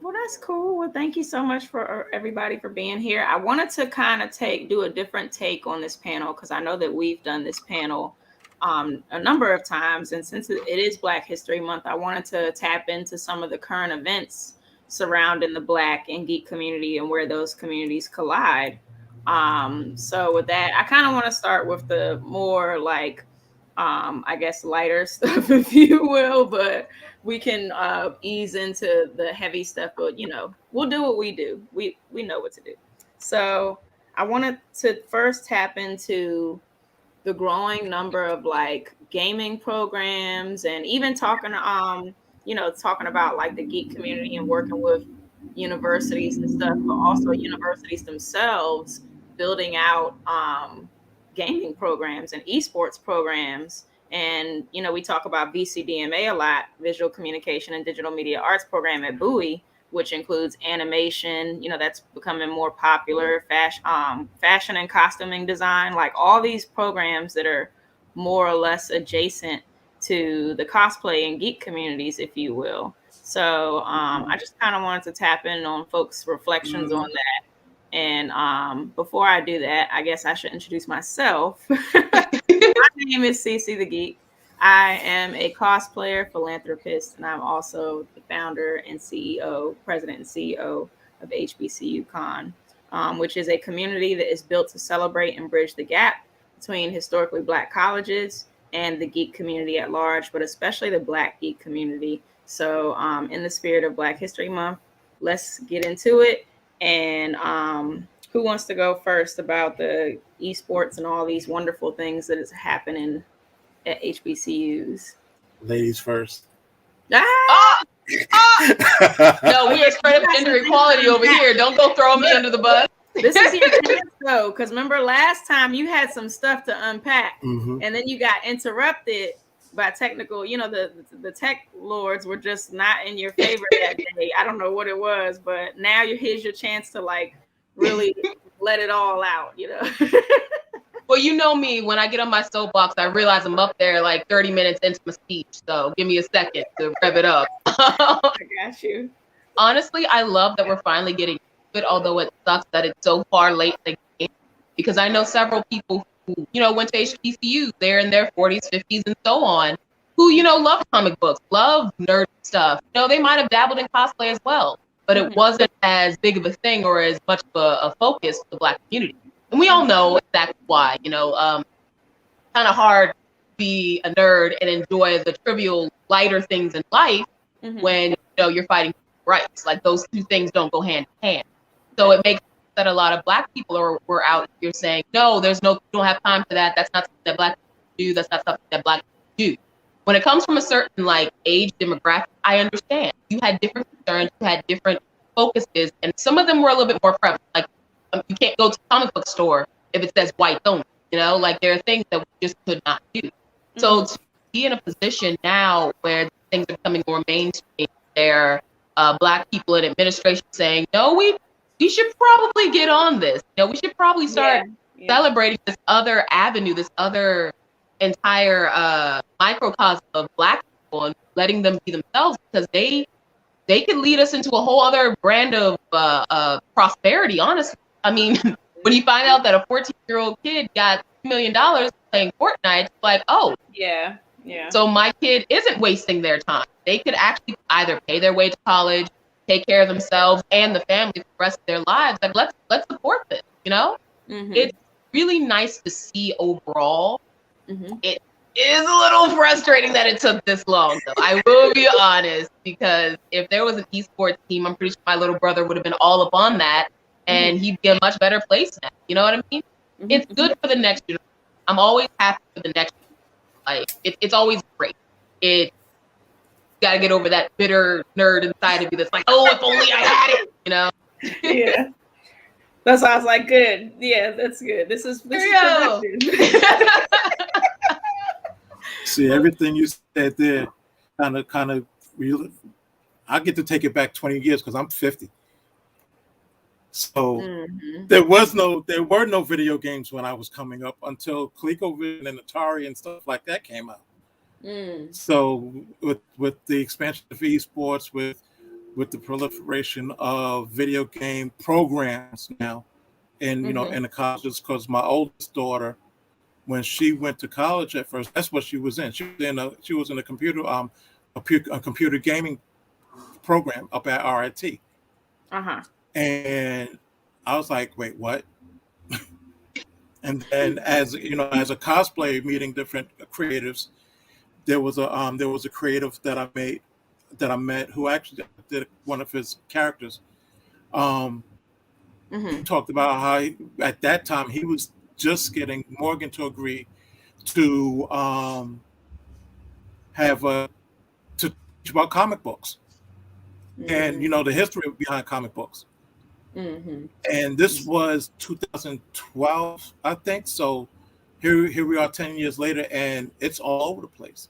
Well, that's cool. Well, thank you so much for everybody for being here. I wanted to kind of do a different take on this panel because I know that we've done this panel a number of times. And since it is Black History Month, I wanted to tap into some of the current events surrounding the Black and geek community and where those communities collide. So with that, I kind of want to start with the more like, I guess lighter stuff, if you will, but we can ease into the heavy stuff. But you know, we'll do what we do. We know what to do. So I wanted to first tap into the growing number of like gaming programs, and even talking talking about like the geek community and working with universities and stuff, but also universities themselves building out gaming programs and esports programs. And we talk about VCDMA a lot, visual communication and digital media arts program at Bowie, which includes animation, that's becoming more popular, fashion and costuming design, like all these programs that are more or less adjacent to the cosplay and geek communities, if you will. So I just kind of wanted to tap in on folks' reflections on that. And before I do that, I guess I should introduce myself. My name is Cece the Geek. I am a cosplayer, philanthropist, and I'm also the founder and president and CEO of HBCU Con, which is a community that is built to celebrate and bridge the gap between historically Black colleges and the geek community at large, but especially the Black geek community. So in the spirit of Black History Month, let's get into it. And who wants to go first about the esports and all these wonderful things that is happening at HBCUs? Ladies first. Ah! No, we are spreading gender equality over here. Don't go throw me under the bus. This is your chance, though, because remember last time you had some stuff to unpack, and then you got interrupted by technical. The tech lords were just not in your favor that day. I don't know what it was, but now here's your chance to like really let it all out. Well, you know me, when I get on my soapbox, I realize I'm up there like 30 minutes into my speech. So give me a second to rev it up. I got you. Honestly, I love that we're finally getting it, although it sucks that it's so far late in the game, because I know several people who, went to HBCUs, they're in their 40s, 50s, and so on, who, love comic books, love nerd stuff. They might have dabbled in cosplay as well, but it wasn't as big of a thing or as much of a focus for the Black community. And we all know exactly why, kind of hard to be a nerd and enjoy the trivial, lighter things in life when, you're fighting rights. Like those two things don't go hand in hand. So it makes sense that a lot of Black people were out here saying, no, you don't have time for that. That's not something that Black people do. That's not something that Black people do. When it comes from a certain like age demographic, I understand. You had different concerns, you had different focuses, and some of them were a little bit more prevalent. Like you can't go to a comic book store if it says white only, like there are things that we just could not do. So to be in a position now where things are becoming more mainstream, there are Black people in administration saying, no, we should probably get on this. We should probably start celebrating this other avenue, this other entire microcosm of Black people, and letting them be themselves, because they could lead us into a whole other brand of prosperity, honestly. I mean, when you find out that a 14-year-old kid got $2 million playing Fortnite, it's like, oh, yeah. So my kid isn't wasting their time. They could actually either pay their way to college, take care of themselves and the family for the rest of their lives. Like, let's support this, It's really nice to see overall. It is a little frustrating that it took this long, though. I will be honest, because if there was an esports team, I'm pretty sure my little brother would have been all up on that, and he'd be a much better place now. You know what I mean? It's good for the next generation. I'm always happy for the next generation. Like, it's always great. It gotta get over that bitter nerd inside of you that's like, oh, if only I had it, Yeah. That's why I was like, good. Yeah, that's good. This is productive. See, everything you said there kind of real. I get to take it back 20 years because I'm 50. So there were no video games when I was coming up until ColecoVision and Atari and stuff like that came out. So with the expansion of esports, with the proliferation of video game programs now, and in the colleges, because my oldest daughter, when she went to college at first, that's what she was in. She was in a computer gaming program up at RIT. And I was like, wait, what? And then, as you know, as a cosplayer meeting different creatives, there was a creative that I met who actually did one of his characters. He talked about how at that time he was just getting Morgan to agree to have to teach about comic books and the history behind comic books. And this was 2012, I think. So here we are 10 years later, and it's all over the place.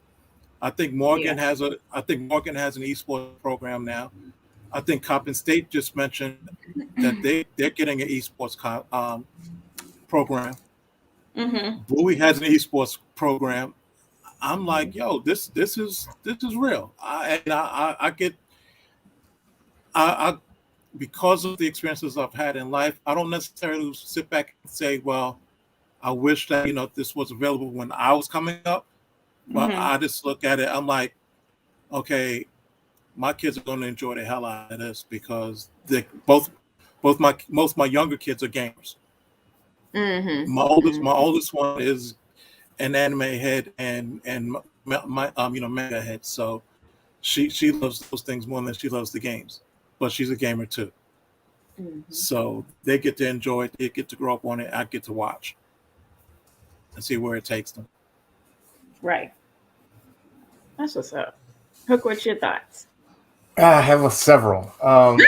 I think Morgan has an esports program now. I think Coppin State just mentioned that they're getting an esports program. Bowie has an esports program. I'm like, yo, this is real. I get I because of the experiences I've had in life, I don't necessarily sit back and say, well, I wish that this was available when I was coming up. But I just look at it. I'm like, okay, my kids are going to enjoy the hell out of this because they both most of my younger kids are gamers. My oldest one is an anime head and my manga head. So she loves those things more than she loves the games, but she's a gamer too. So they get to enjoy it. They get to grow up on it. I get to watch and see where it takes them. Right. That's what's up. Hook, what's your thoughts? I have several. Go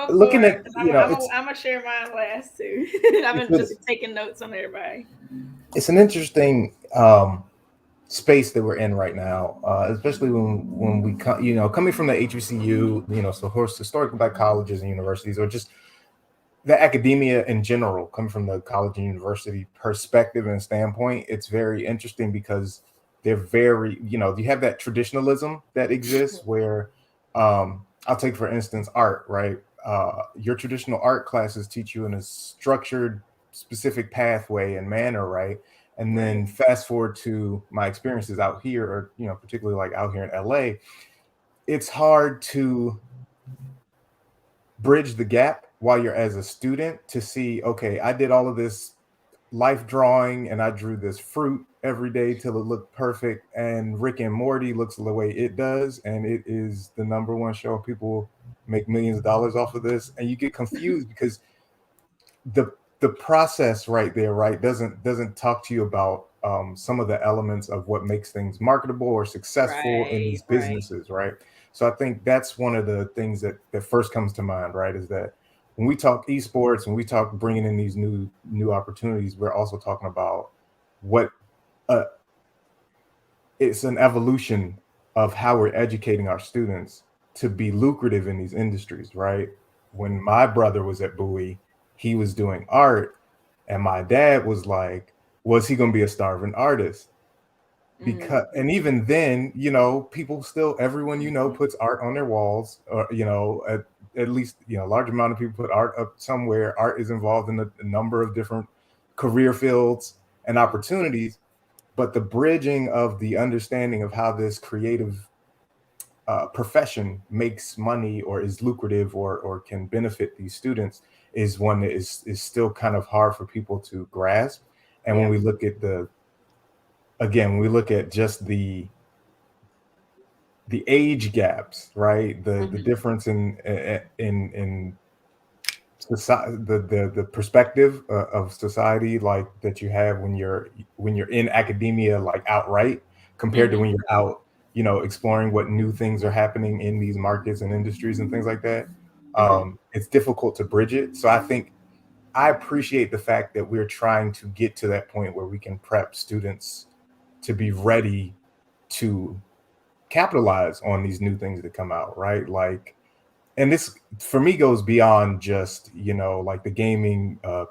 looking for it. at I'm gonna share mine last too. I've been just taking notes on everybody. It's an interesting space that we're in right now, especially when we coming from the HBCU, so historically black colleges and universities, or just the academia in general, coming from the college and university perspective and standpoint. It's very interesting because they're very, you have that traditionalism that exists where I'll take, for instance, art, right? Your traditional art classes teach you in a structured, specific pathway and manner, right? And then fast forward to my experiences out here, or, particularly like out here in LA, it's hard to bridge the gap while you're as a student to see, okay, I did all of this life drawing and I drew this fruit every day till it looked perfect. And Rick and Morty looks the way it does. And it is the #1 show. People make millions of dollars off of this. And you get confused because the process right there, right, doesn't talk to you about some of the elements of what makes things marketable or successful in these businesses, right? So I think that's one of the things that first comes to mind, right, is that when we talk esports and we talk bringing in these new opportunities, we're also talking about what it's an evolution of how we're educating our students to be lucrative in these industries, right? When my brother was at Bowie, he was doing art, and my dad was like, was he going to be a starving artist? Because and even then, people still, everyone puts art on their walls, or at least a large amount of people put art up somewhere. Art is involved in a number of different career fields and opportunities, but the bridging of the understanding of how this creative profession makes money or is lucrative or can benefit these students is one that is still kind of hard for people to grasp. And when we look at we look at just the age gaps, right? The difference in society, the perspective of society, like that you have when you're in academia, like outright, compared to when you're out, exploring what new things are happening in these markets and industries and things like that. It's difficult to bridge it. So I think I appreciate the fact that we're trying to get to that point where we can prep students to be ready to capitalize on these new things that come out, right? Like, and this for me goes beyond just like the gaming, the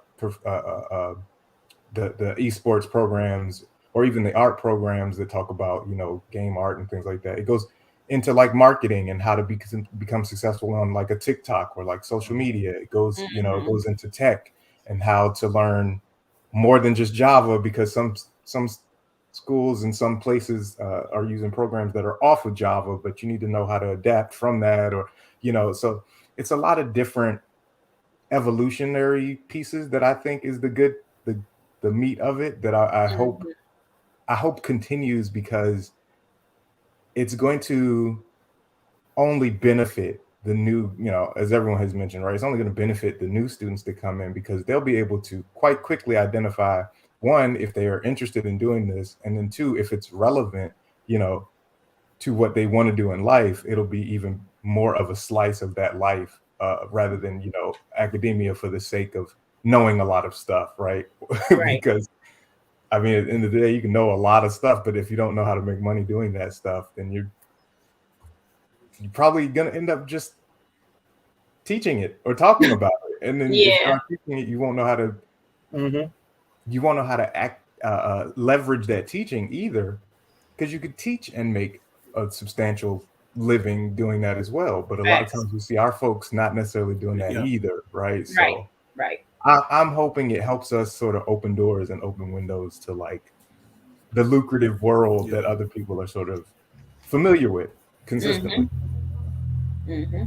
esports programs, or even the art programs that talk about game art and things like that. It goes into like marketing and how to become successful on like a TikTok or like social media. It goes it goes into tech and how to learn more than just Java, because some schools and some places are using programs that are off of Java, but you need to know how to adapt from that, or so it's a lot of different evolutionary pieces that I think is the meat of it that I hope continues, because it's going to only benefit the new, as everyone has mentioned, right? It's only going to benefit the new students that come in, because they'll be able to quite quickly identify, one, if they are interested in doing this, and then two, if it's relevant, to what they want to do in life. It'll be even more of a slice of that life, rather than, academia for the sake of knowing a lot of stuff, right? Right. Because I mean, at the end of the day, you can know a lot of stuff, but if you don't know how to make money doing that stuff, then you're probably going to end up just teaching it or talking about it. And then if you Yeah. are teaching it, you won't know how to you won't know how to leverage that teaching either, because you could teach and make a substantial living doing that as well. But a lot of Facts. times we see our folks not necessarily doing that Yeah. either, right? Right. So Right. I'm hoping it helps us sort of open doors and open windows to like the lucrative world that other people are sort of familiar with consistently.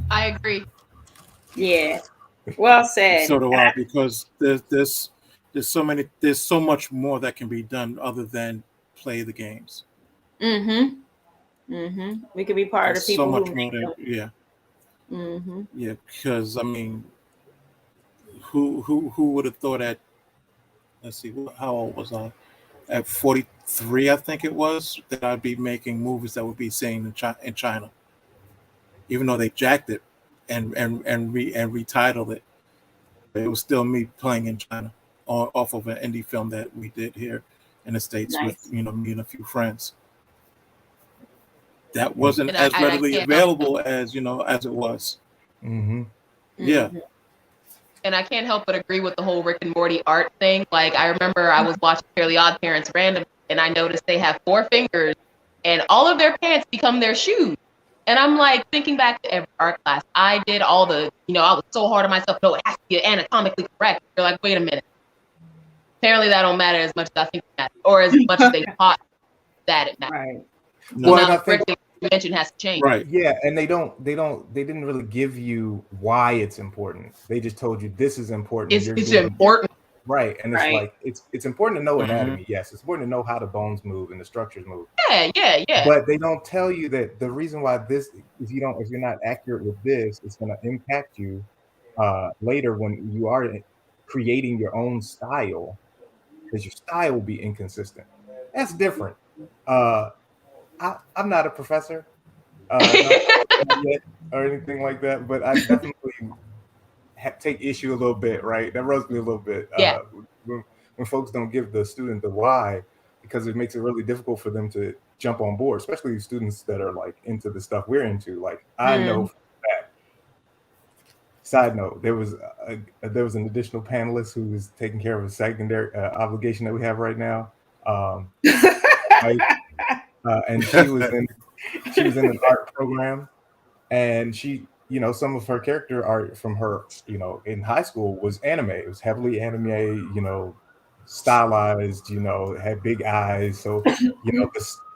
I agree. Yeah. Well said. So do I, because there's so much more that can be done other than play the games. We could be part of the There's so people much who more make that, them. yeah, because I mean, who would have thought at, let's see, how old was I? At 43, I think it was, that I'd be making movies that would be seen in China, even though they jacked it and retitled it. It was still me playing in China off of an indie film that we did here in the States with Nice. me and a few friends. That wasn't And as I readily can't available as as it was. Yeah. And I can't help but agree with the whole Rick and Morty art thing. Like, I remember I was watching Fairly Odd Parents randomly, and I noticed they have 4 fingers, and all of their pants become their shoes. And I'm like, thinking back to every art class, I did all the, I was so hard on myself. No, it has to be anatomically correct. You're like, wait a minute. Apparently that don't matter as much as I think it matters, or as much as they taught that it matters. Right. No. Well, and I think dimension has to change. Right. Yeah, and they didn't really give you why it's important. They just told you this is important. It's important. Right. And it's Right. like it's important to know anatomy. Yes, it's important to know how the bones move and the structures move. Yeah. But they don't tell you that the reason why this, if you're not accurate with this, it's going to impact you later when you are creating your own style, because your style will be inconsistent. That's different. I'm not a professor, not yet or anything like that, but I definitely take issue a little bit, right? That rubs me a little bit. Yeah. When folks don't give the student the why, because it makes it really difficult for them to jump on board, especially students that are like into the stuff we're into. Like I know that. Side note: there was an additional panelist who was taking care of a secondary obligation that we have right now, and she was in an art program, and she, some of her character art from her, in high school was anime. It was heavily anime, stylized, had big eyes. So,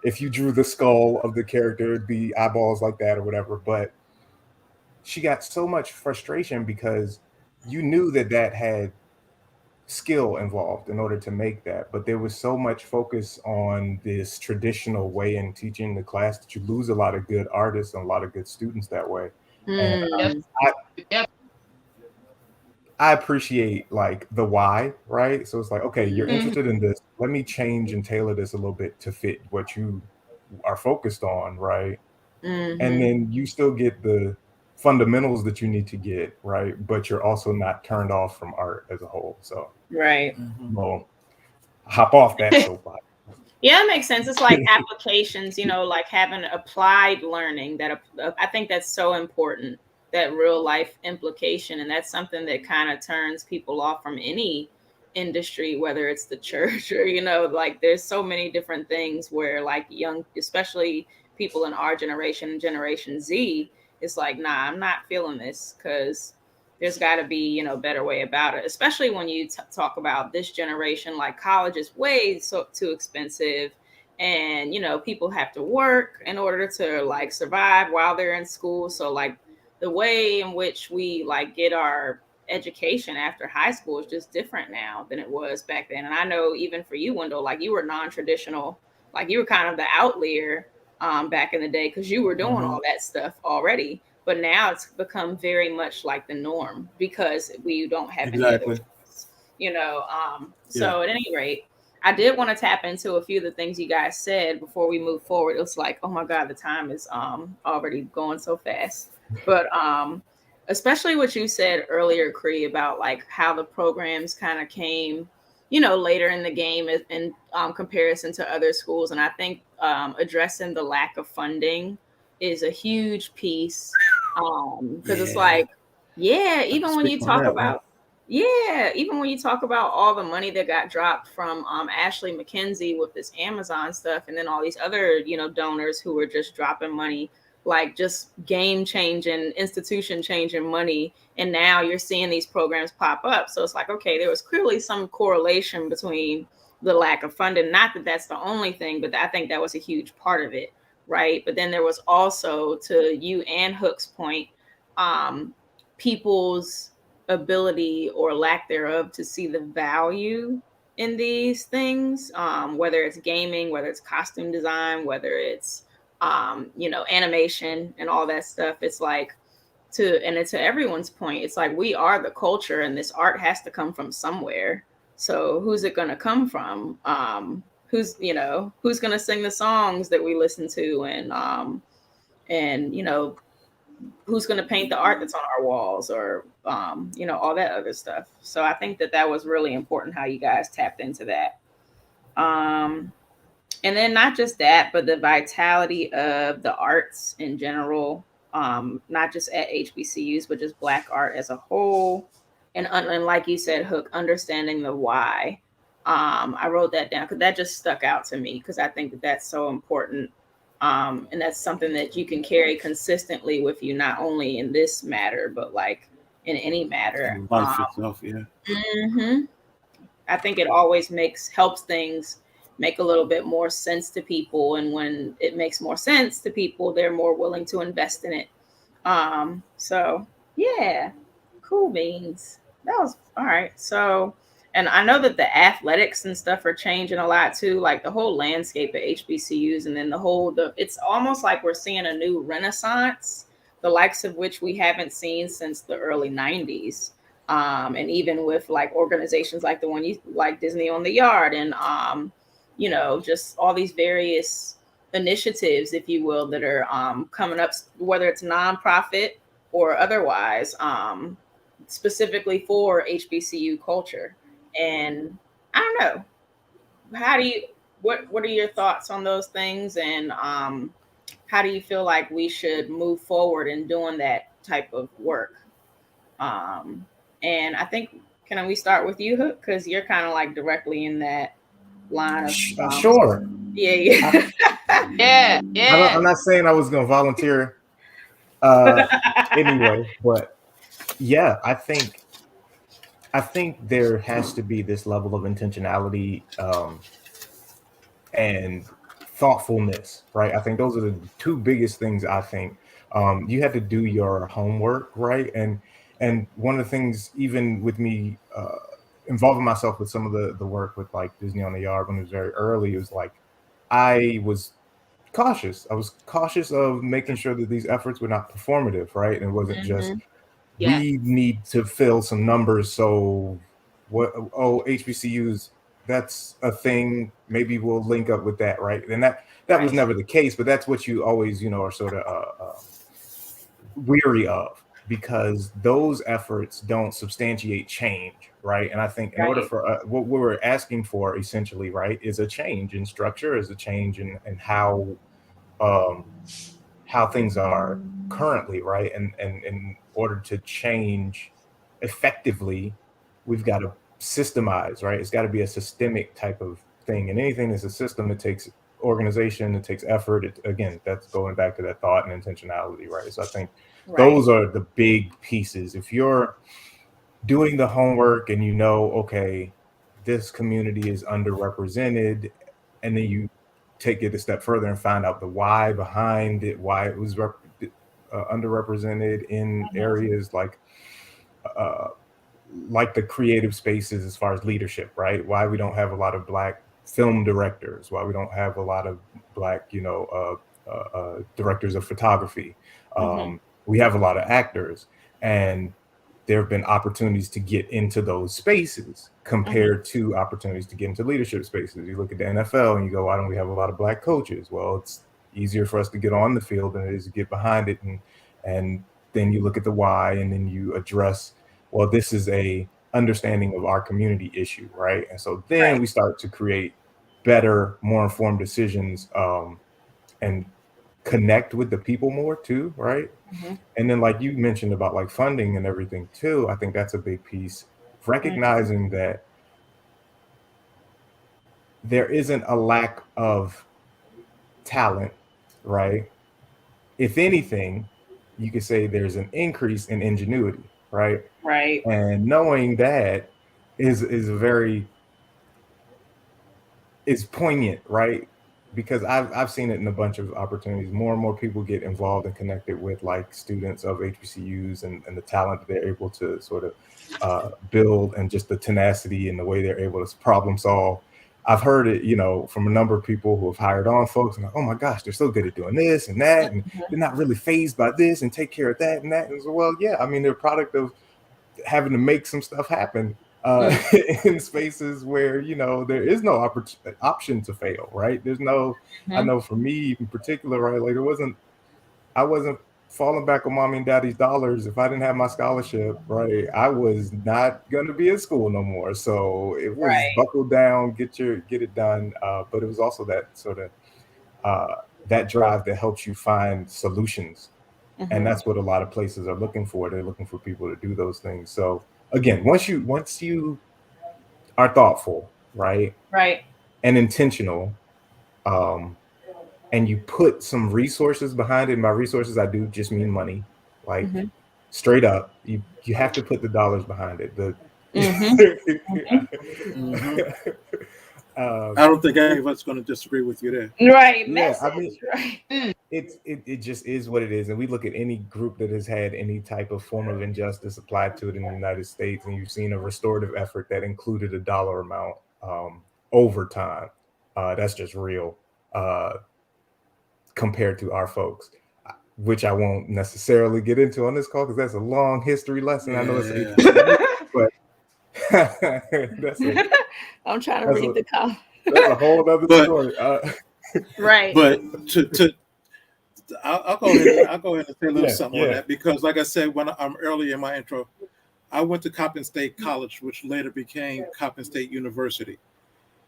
if you drew the skull of the character, it'd be eyeballs like that or whatever. But she got so much frustration because you knew that had skill involved in order to make that, but there was so much focus on this traditional way in teaching the class that you lose a lot of good artists and a lot of good students that way. And I appreciate like the why, right? So it's like, okay, you're interested in this, let me change and tailor this a little bit to fit what you are focused on, right? And then you still get the fundamentals that you need to get, right? But you're also not turned off from art as a whole. So Right. Well, hop off that soapbox. Yeah, it makes sense. It's like applications, like having applied learning. That I think that's so important, that real life implication. And that's something that kind of turns people off from any industry, whether it's the church or, like there's so many different things where like young, especially people in our generation, Generation Z, it's like, nah, I'm not feeling this, because there's got to be, better way about it, especially when you talk about this generation. Like college is way too expensive, and, people have to work in order to like survive while they're in school. So like the way in which we like get our education after high school is just different now than it was back then. And I know even for you, Wendell, like you were non-traditional, like you were kind of the outlier back in the day because you were doing all that stuff already. But now it's become very much like the norm because we don't have any other choice, you know. So at any rate, I did want to tap into a few of the things you guys said before we move forward. It was like, oh my God, the time is already going so fast. But especially what you said earlier, Cree, about like how the programs kind of came, you know, later in the game in comparison to other schools. And I think addressing the lack of funding is a huge piece because it's like, yeah, even when you talk about even when you talk about all the money that got dropped from Ashley McKenzie with this Amazon stuff, and then all these other, you know, donors who were just dropping money, like just game changing, institution changing money. And now you're seeing these programs pop up. So it's like, okay, there was clearly some correlation between the lack of funding. Not that that's the only thing, but I think that was a huge part of it. Right. But then there was also, to you and Hook's point, people's ability or lack thereof to see the value in these things, whether it's gaming, whether it's costume design, whether it's you know, animation and all that stuff. It's like to everyone's point, it's like we are the culture and this art has to come from somewhere. So who's it going to come from? Who's going to sing the songs that we listen to, and you know, who's going to paint the art that's on our walls, or you know, all that other stuff. So I think that was really important how you guys tapped into that. And then not just that, but the vitality of the arts in general, not just at HBCUs, but just Black art as a whole. And like you said, Hook, understanding the why. I wrote that down because that just stuck out to me because I think that's so important. And that's something that you can carry consistently with you, not only in this matter, but like in any matter. Life itself, yeah. I think it always helps things make a little bit more sense to people. And when it makes more sense to people, they're more willing to invest in it. So yeah, cool beans. That was all right. So, and I know that the athletics and stuff are changing a lot too, like the whole landscape of HBCUs, and then it's almost like we're seeing a new renaissance, the likes of which we haven't seen since the early 90s. And even with like organizations like the one you like, Disney on the Yard, and you know, just all these various initiatives, if you will, that are coming up, whether it's nonprofit or otherwise, specifically for HBCU culture. And I don't know, what are your thoughts on those things, and how do you feel like we should move forward in doing that type of work? And I think, can we start with you, Hook, because you're kind of like directly in that line of sure. Yeah. I'm not saying I was going to volunteer anyway, but yeah, I think there has to be this level of intentionality and thoughtfulness, right? I think those are the two biggest things. I think you had to do your homework, right? And one of the things, even with me involving myself with some of the work with like Disney on the Yard when it was very early, it was like I was cautious. I was cautious of making sure that these efforts were not performative, right? And it wasn't just we need to fill some numbers. So HBCUs, that's a thing. Maybe we'll link up with that, right? And that was never the case, but that's what you always, you know, are sort of weary of, because those efforts don't substantiate change, right? And I think in order for what we're asking for essentially, right, is a change in structure, is a change in how things are currently, right? And in order to change effectively, we've got to systemize, right? It's got to be a systemic type of thing. And anything that's a system, it takes organization, it takes effort. Again, that's going back to that thought and intentionality, right? So I think those are the big pieces. If you're doing the homework and you know, okay, this community is underrepresented, and then you take it a step further and find out the why behind it, why it was underrepresented in areas like the creative spaces as far as leadership, right? Why we don't have a lot of Black film directors, why we don't have a lot of Black, directors of photography. We have a lot of actors, and there have been opportunities to get into those spaces compared to opportunities to get into leadership spaces. You look at the NFL and you go, why don't we have a lot of Black coaches? Well, it's easier for us to get on the field than it is to get behind it. And then you look at the why, and then you address, well, this is a understanding of our community issue, right? And so then we start to create better, more informed decisions, and connect with the people more too, right? And then, like you mentioned about like funding and everything too, I think that's a big piece. Recognizing that there isn't a lack of talent, right? If anything, you could say there's an increase in ingenuity, right? Right. And knowing that is poignant, right? Because I've seen it in a bunch of opportunities. More and more people get involved and connected with like students of HBCUs and the talent that they're able to sort of build, and just the tenacity and the way they're able to problem solve. I've heard it, from a number of people who have hired on folks, and like, oh my gosh, they're so good at doing this and that, and they're not really fazed by this and take care of that and that. And so, well, yeah, I mean, they're a product of having to make some stuff happen in spaces where there is no option to fail, right? There's no I know for me in particular, right, like I wasn't falling back on mommy and daddy's dollars. If I didn't have my scholarship, right, I was not going to be in school no more. So it was buckle down, get it done, but it was also that sort of that drive that helps you find solutions. And that's what a lot of places are looking for. They're looking for people to do those things. So again, once you are thoughtful, right, and intentional, and you put some resources behind it. And by resources, I do just mean money, like straight up. You have to put the dollars behind it. I don't think any of us going to disagree with you there. Right. Yeah, I mean, it just is what it is. And we look at any group that has had any type of form of injustice applied to it in the United States, and you've seen a restorative effort that included a dollar amount over time. That's just real compared to our folks, which I won't necessarily get into on this call because that's a long history lesson. I know it's but I'm trying to read the comment. That's a whole other story. Right. But I'll go ahead and say a little something on that, because like I said, when I'm early in my intro, I went to Coppin State College, which later became Coppin State University.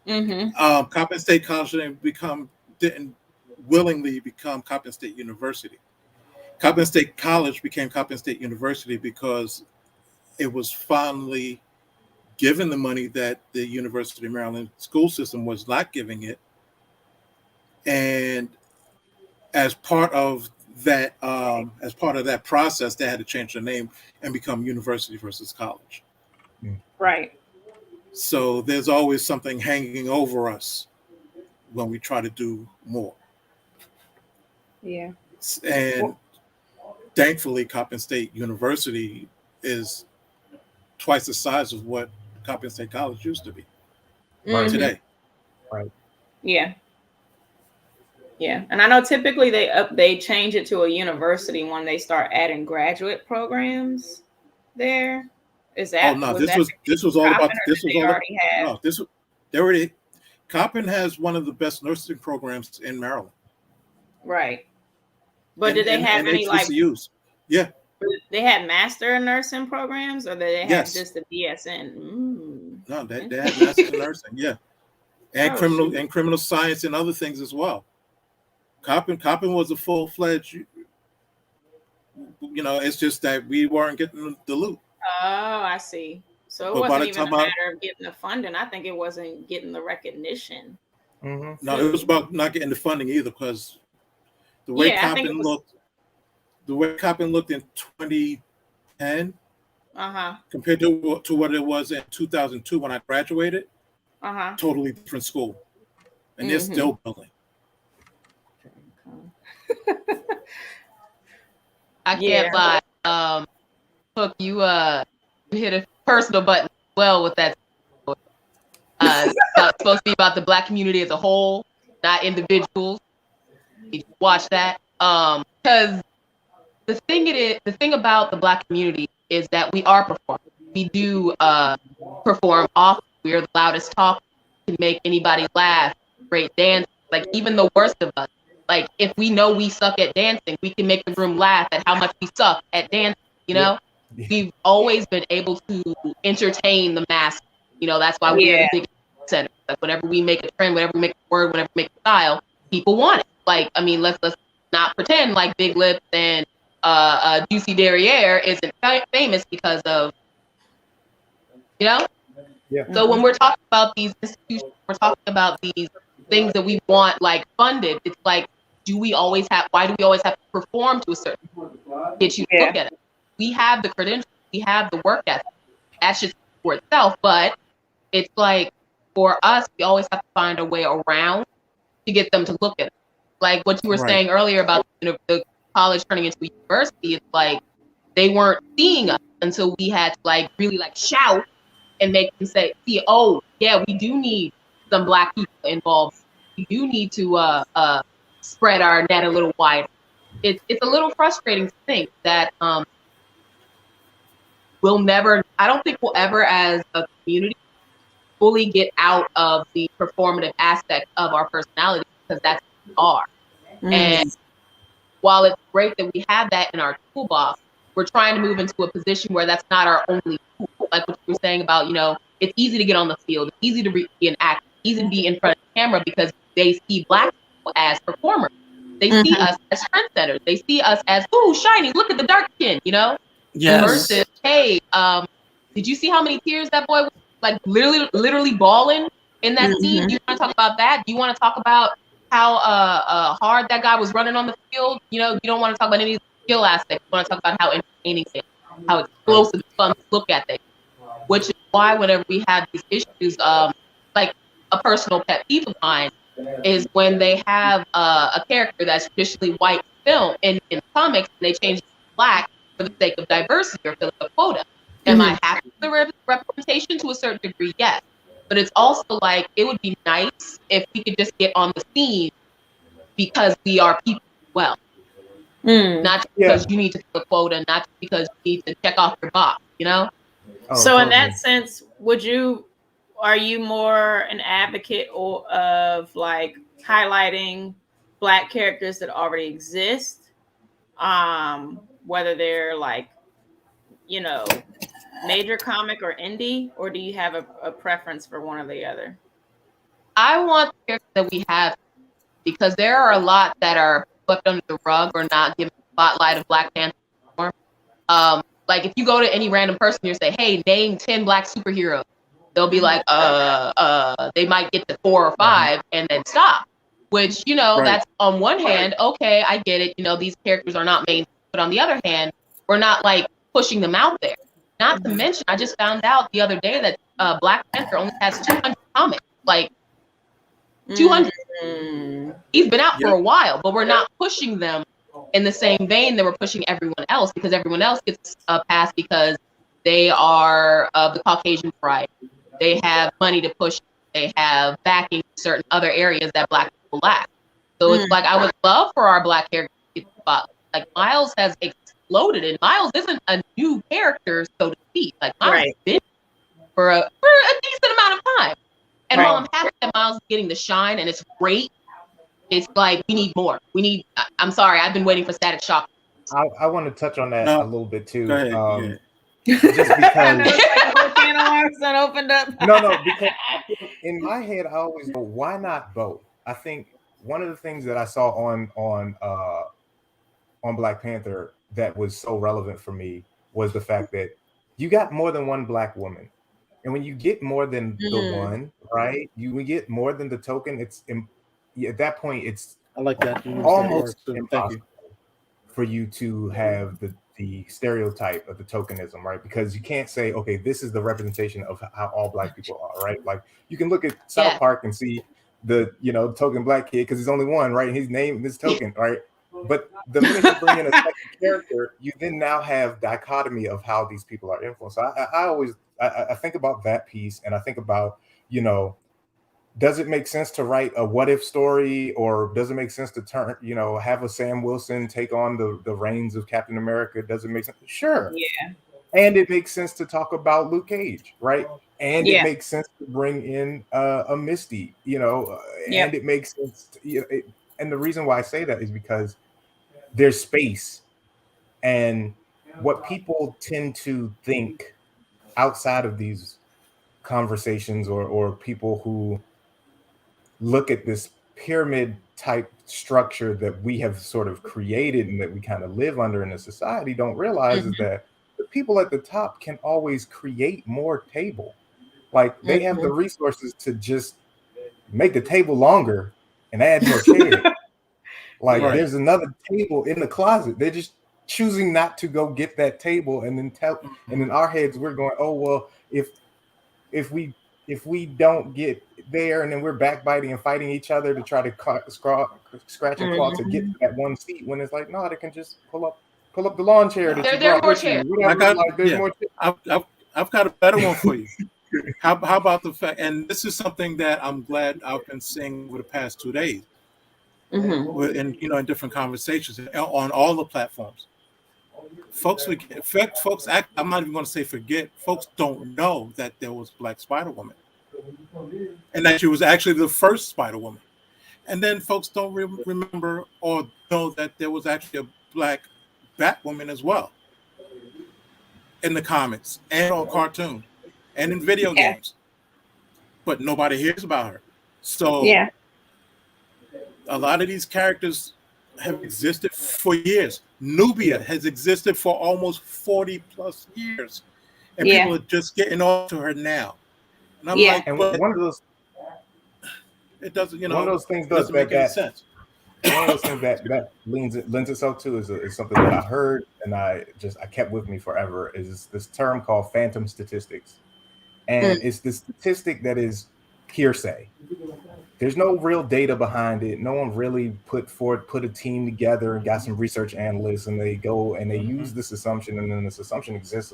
Coppin State College didn't willingly become Coppin State University. Coppin State College became Coppin State University because it was finally given the money that the University of Maryland school system was not giving it. And as part of that process, they had to change the name and become University versus College. Right. So there's always something hanging over us when we try to do more. Yeah. And thankfully, Coppin State University is twice the size of what Coppin State College used to be today. Right. Yeah. Yeah, and I know typically they change it to a university when they start adding graduate programs there. Is that? Oh no, this was all about Coppin has one of the best nursing programs in Maryland. Right. But did they have any HBCUs? Yeah. They had master in nursing programs, or did they have just the BSN? No, they had master in nursing, yeah. And criminal science and other things as well. Coppin was a full-fledged, it's just that we weren't getting the loot. Oh, I see. So it wasn't even a matter of getting the funding. I think it wasn't getting the recognition. No, it was about not getting the funding either, because the way Coppin looked in 2010 compared to what it was in 2002 when I graduated, totally different school. And they're still building. I can't lie. Hook, you hit a personal button well with that. It's supposed to be about the Black community as a whole, not individuals. You watch that. Because the thing about the Black community is that we are performing. We do perform often. We are the loudest talk. Can make anybody laugh. Great dance. Like even the worst of us. Like if we know we suck at dancing, we can make the room laugh at how much we suck at dancing. You know, we've always been able to entertain the mass. You know, that's why we're the big center. Like whenever we make a trend, whenever we make a word, whenever we make a style, people want it. Like I mean, let's not pretend like Big Lips and Juicy Derriere isn't famous because of, you know. Yeah. So when we're talking about these institutions, we're talking about these things that we want like funded. It's like, why do we always have to perform to a certain point to get you to look at it? We have the credentials, we have the work ethic. That should speak for itself, but it's like for us, we always have to find a way around to get them to look at it. Like what you were saying earlier about the college turning into a university, it's like they weren't seeing us until we had to like really like shout and make them see, oh yeah, we do need some Black people involved. We do need to spread our net a little wider. It's a little frustrating to think that I don't think we'll ever as a community fully get out of the performative aspect of our personality, because that's who we are. And while it's great that we have that in our toolbox, we're trying to move into a position where that's not our only tool. Like what you were saying about, you know, it's easy to get on the field, it's easy to be an actor, easy to be in front of the camera because they see Black people as performers. They see us as trendsetters. They see us as, ooh, shiny, look at the dark skin, you know? Yes. Versus, hey, did you see how many tears that boy was like literally bawling in that scene? Do you want to talk about that? Do you want to talk about how hard that guy was running on the field? You know, you don't want to talk about any skill aspects. You want to talk about how entertaining they are, how explosive, fun to look at they are. Which is why whenever we have these issues, like a personal pet peeve of mine is when they have a character that's traditionally white film in comics and they change it to Black for the sake of diversity or fill a quota. Am I happy with the representation to a certain degree? Yes. But it's also like, it would be nice if we could just get on the scene because we are people as well. Not just because you need to fill a quota, not just because you need to check off your box, you know? So in that sense, are you more an advocate of like highlighting Black characters that already exist? Whether they're like, you know, major comic or indie, or do you have a preference for one or the other? I want the characters that we have, because there are a lot that are swept under the rug or not given the spotlight of Black Panther. Like if you go to any random person and say, hey, name 10 Black superheroes, they'll be like, they might get to 4 or 5 and then stop. Which, you know, that's on one hand, okay, I get it. You know, these characters are not main, but on the other hand, we're not like pushing them out there. Not to mention, I just found out the other day that Black Panther only has 200 comics. Like 200. He's been out for a while, but we're not pushing them in the same vein that we're pushing everyone else, because everyone else gets a pass because they are of the Caucasian variety. They have money to push. They have backing in certain other areas that Black people lack. So it's like, I would love for our Black characters to get the spotlight. Like Miles has exploded, and Miles isn't a new character, so to speak. Like Miles has been for a decent amount of time. And while I'm happy that Miles is getting the shine and it's great, it's like we need more. I'm sorry, I've been waiting for Static Shock. I want to touch on that a little bit too. Go ahead. Just because opened up. No, because in my head I always go, why not both? I think one of the things that I saw on Black Panther that was so relevant for me was the fact that you got more than one Black woman. And when you get more than the one, right? We get more than the token. It's at that point, it's I like that. almost impossible for you to have the stereotype of the tokenism, right? Because you can't say, okay, this is the representation of how all Black people are, right? Like you can look at South Park and see the token Black kid because there's only one, right? His name, this token, right? But the minute you bring in a second character, you then now have dichotomy of how these people are influenced. So I always I think about that piece, and I think about, you know, does it make sense to write a what if story, or does it make sense to turn, you know, have a Sam Wilson take on the reins of Captain America? Does it make sense? Sure. Yeah. And it makes sense to talk about Luke Cage, right? And it Yeah. makes sense to bring in a Misty, you know, Yep. and it makes sense to, you know, and the reason why I say that is because there's space, and what people tend to think outside of these conversations, or people who look at this pyramid type structure that we have sort of created and that we kind of live under in a society, don't realize is that the people at the top can always create more table. Like they have the resources to just make the table longer and add more chairs. Like Right. there's another table in the closet. They're just choosing not to go get that table, and then and in our heads we're going, oh well, if we don't get there, and then we're backbiting and fighting each other to try to scratch and claw to get to that one seat, when it's like, no, they can just pull up the lawn chair that you There are brought more with you. chairs. Whatever, like there's more chairs. I've got a better one for you. How about the fact, and this is something that I'm glad I've been seeing over the past 2 days, in in different conversations on all the platforms. Folks act. I'm not even going to say forget. Folks don't know that there was Black Spider Woman, and that she was actually the first Spider Woman. And then folks don't remember or know that there was actually a Black Batwoman as well in the comics and on cartoon and in video games, but nobody hears about her. So a lot of these characters have existed for years. Nubia has existed for almost 40 plus years, and people are just getting on to her now. And I'm like, and but one of those, it doesn't, one of those things doesn't make any sense. One of those things that lends itself to is something that I heard, and I kept with me forever, is this term called phantom statistics. And it's the statistic that is hearsay. There's no real data behind it. No one really put a team together and got some research analysts, and they go and they use this assumption, and then this assumption exists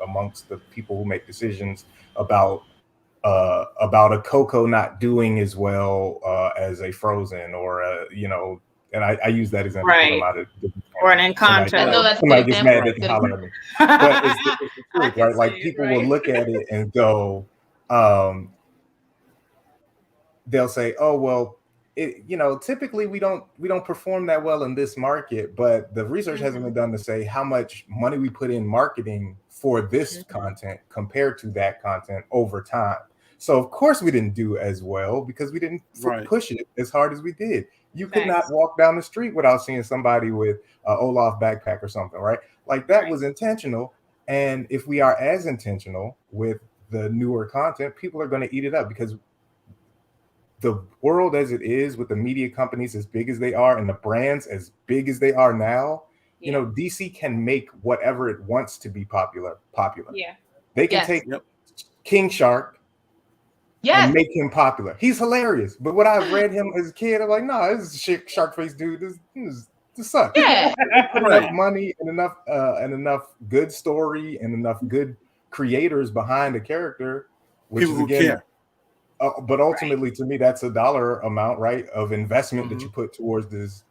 amongst the people who make decisions about a Coco not doing as well as a Frozen, or and I use that example because I'm out of or an Encanto. Somebody gets mad that they holler at me, but it's the truth, right? Like people will look at it and go, they'll say, oh well, typically we don't perform that well in this market, but the research hasn't been done to say how much money we put in marketing for this content compared to that content over time. So of course we didn't do as well because we didn't push it as hard as we did. You could not walk down the street without seeing somebody with an Olaf backpack or something, right? Like that was intentional. And if we are as intentional with the newer content, people are going to eat it up, because the world as it is, with the media companies as big as they are and the brands as big as they are now, DC can make whatever it wants to be popular. Yeah. They can take King Shark and make him popular. He's hilarious. But what I've read him as a kid, I'm like, no, this is shark face dude. This sucks. Yeah. Put enough money and enough good story and enough good creators behind the character, which people is again care. But ultimately, to me, that's a dollar amount, right, of investment that you put towards this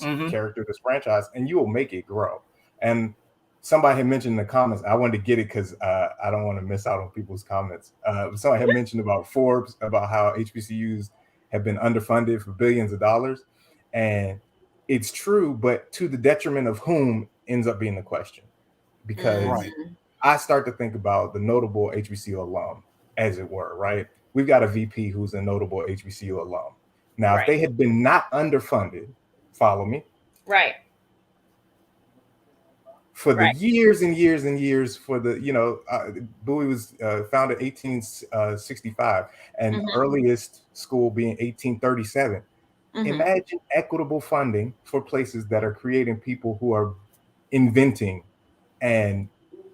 character, this franchise, and you will make it grow. And somebody had mentioned in the comments, I wanted to get it because I don't want to miss out on people's comments. Somebody had mentioned about Forbes, about how HBCUs have been underfunded for billions of dollars. And it's true, but to the detriment of whom ends up being the question. Because I start to think about the notable HBCU alum, as it were, right? We've got a VP who's a notable HBCU alum. Now, if they had been not underfunded, follow me? Right. For the years and years and years, for the, Bowie was founded 1865, and earliest school being 1837. Imagine equitable funding for places that are creating people who are inventing and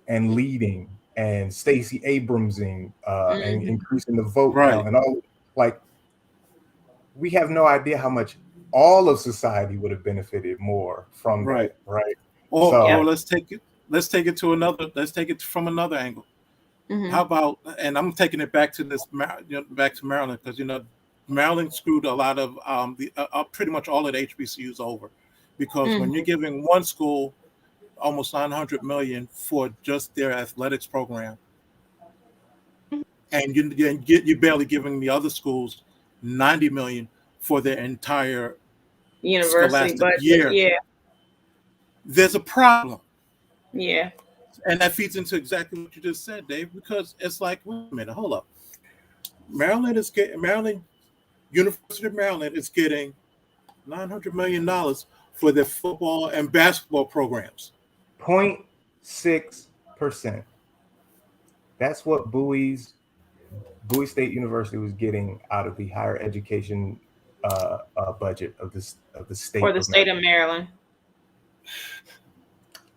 leading and Stacey Abramsing and increasing the vote count and all. Like, we have no idea how much all of society would have benefited more from Right. that, right? Or let's take it to another. Let's take it from another angle. Mm-hmm. How about? And I'm taking it back to back to Maryland, because Maryland screwed a lot of pretty much all of the HBCUs over, because when you're giving one school almost 900 million for just their athletics program, and you're barely giving the other schools 90 million for their entire University scholastic budget. year, Yeah. there's a problem. Yeah. And that feeds into exactly what you just said, Dave, because it's like, wait a minute, hold up. University of Maryland is getting $900 million for their football and basketball programs. 0.6%. That's what Bowie State University was getting out of the higher education budget of the state. For the state of Maryland.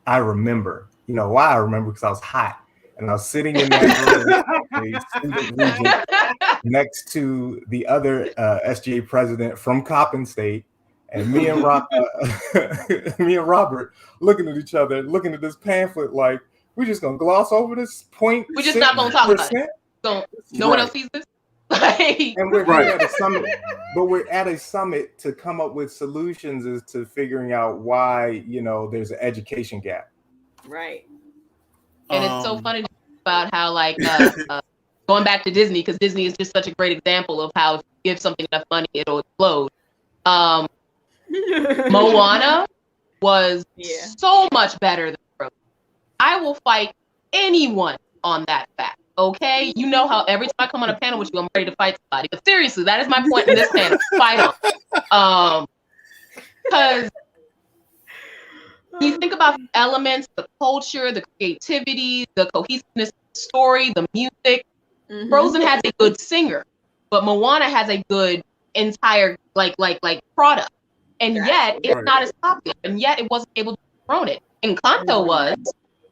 I remember. You know why I remember? Because I was hot. And I was sitting in that room next to the other SGA president from Coppin State, and me and Robert looking at each other, looking at this pamphlet like, we're just gonna gloss over this point. We're just not gonna talk about it. So no one else sees this. And we're at a summit, but we're at a summit to come up with solutions as to figuring out why there's an education gap. Right. And it's so funny about how going back to Disney, because Disney is just such a great example of how if you give something enough money, it'll explode. Moana was so much better than Frozen. I will fight anyone on that fact. Okay, you know how every time I come on a panel with you, I'm ready to fight somebody. But seriously, that is my point in this panel. Fight on. Because you think about the elements, the culture, the creativity, the cohesiveness of the story, the music. Frozen has a good singer, but Moana has a good entire product. And yet it's not as popular, and yet it wasn't able to dethrone it. Encanto was,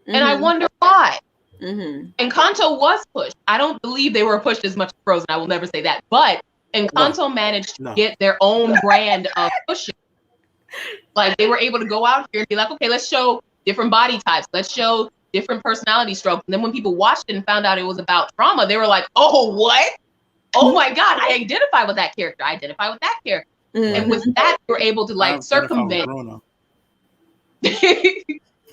and I wonder why. Encanto was pushed. I don't believe they were pushed as much as Frozen. I will never say that. But Encanto managed to get their own brand of pushing. Like, they were able to go out here and be like, okay, let's show different body types. Let's show different personality strokes. And then when people watched it and found out it was about trauma, they were like, oh, what? Oh my God, I identify with that character. I identify with that character. And with that, they were able to circumvent. Say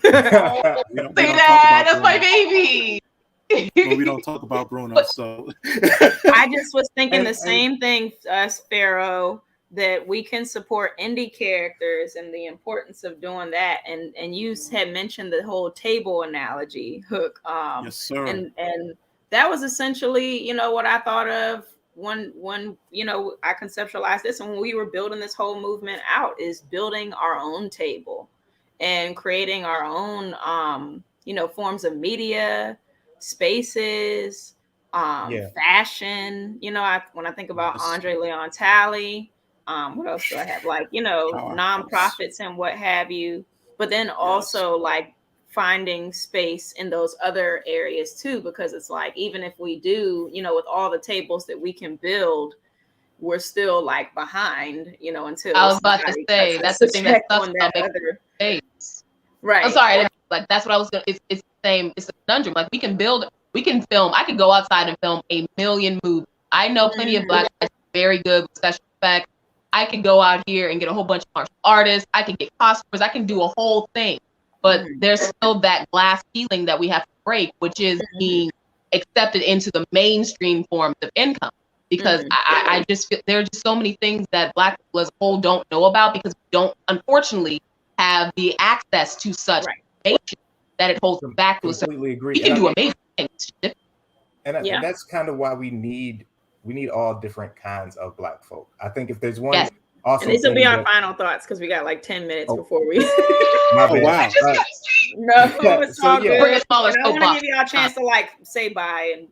that, that's my baby. But we don't talk about Bruno. So I just was thinking the same thing, Sparrow, that we can support indie characters and the importance of doing that. And you had mentioned the whole table analogy, Hook. Yes, sir. And that was essentially, what I thought of when I conceptualized this, and when we were building this whole movement out, is building our own table and creating our own forms of media, spaces, fashion. When I think about Andre Leon Talley, what else do I have? Nonprofits and what have you. But then also finding space in those other areas too, because it's even if we do, with all the tables that we can build, we're still behind, until I was about to say that's the thing that's on that other space. Right. I'm sorry. That's what I was gonna. It's the same. It's a conundrum. We can film. I could go outside and film a million movies. I know plenty of Black guys very good with special effects. I can go out here and get a whole bunch of martial artists. I can get costumers. I can do a whole thing. But there's still that glass ceiling that we have to break, which is being accepted into the mainstream forms of income. Because I just feel there are just so many things that Black people as a whole don't know about, because we don't, unfortunately, have the access to such information that it holds back to us. Completely agree. We can do amazing things. And that's kind of why we need all different kinds of Black folk. I think if there's one awesome, and this will be our final thoughts, because we got 10 minutes before we. My bad. No, it's all good. Bring a smaller I want to give y'all a chance to say bye and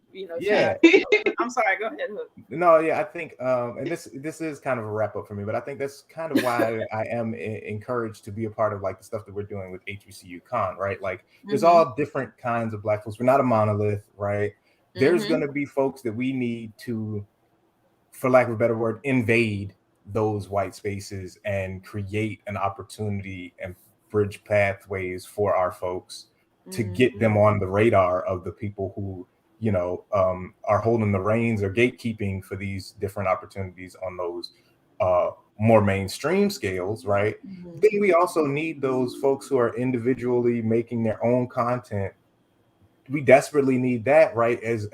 I'm sorry. Go ahead. No, I think and this is kind of a wrap up for me, but I think that's kind of why I am encouraged to be a part of the stuff that we're doing with HBCU Con, right? There's all different kinds of Black folks. We're not a monolith, right? There's going to be folks that we need to, for lack of a better word, invade those white spaces and create an opportunity and bridge pathways for our folks to get them on the radar of the people who, you know, are holding the reins or gatekeeping for these different opportunities on those more mainstream scales, right? Then we also need those folks who are individually making their own content. We desperately need that, right, as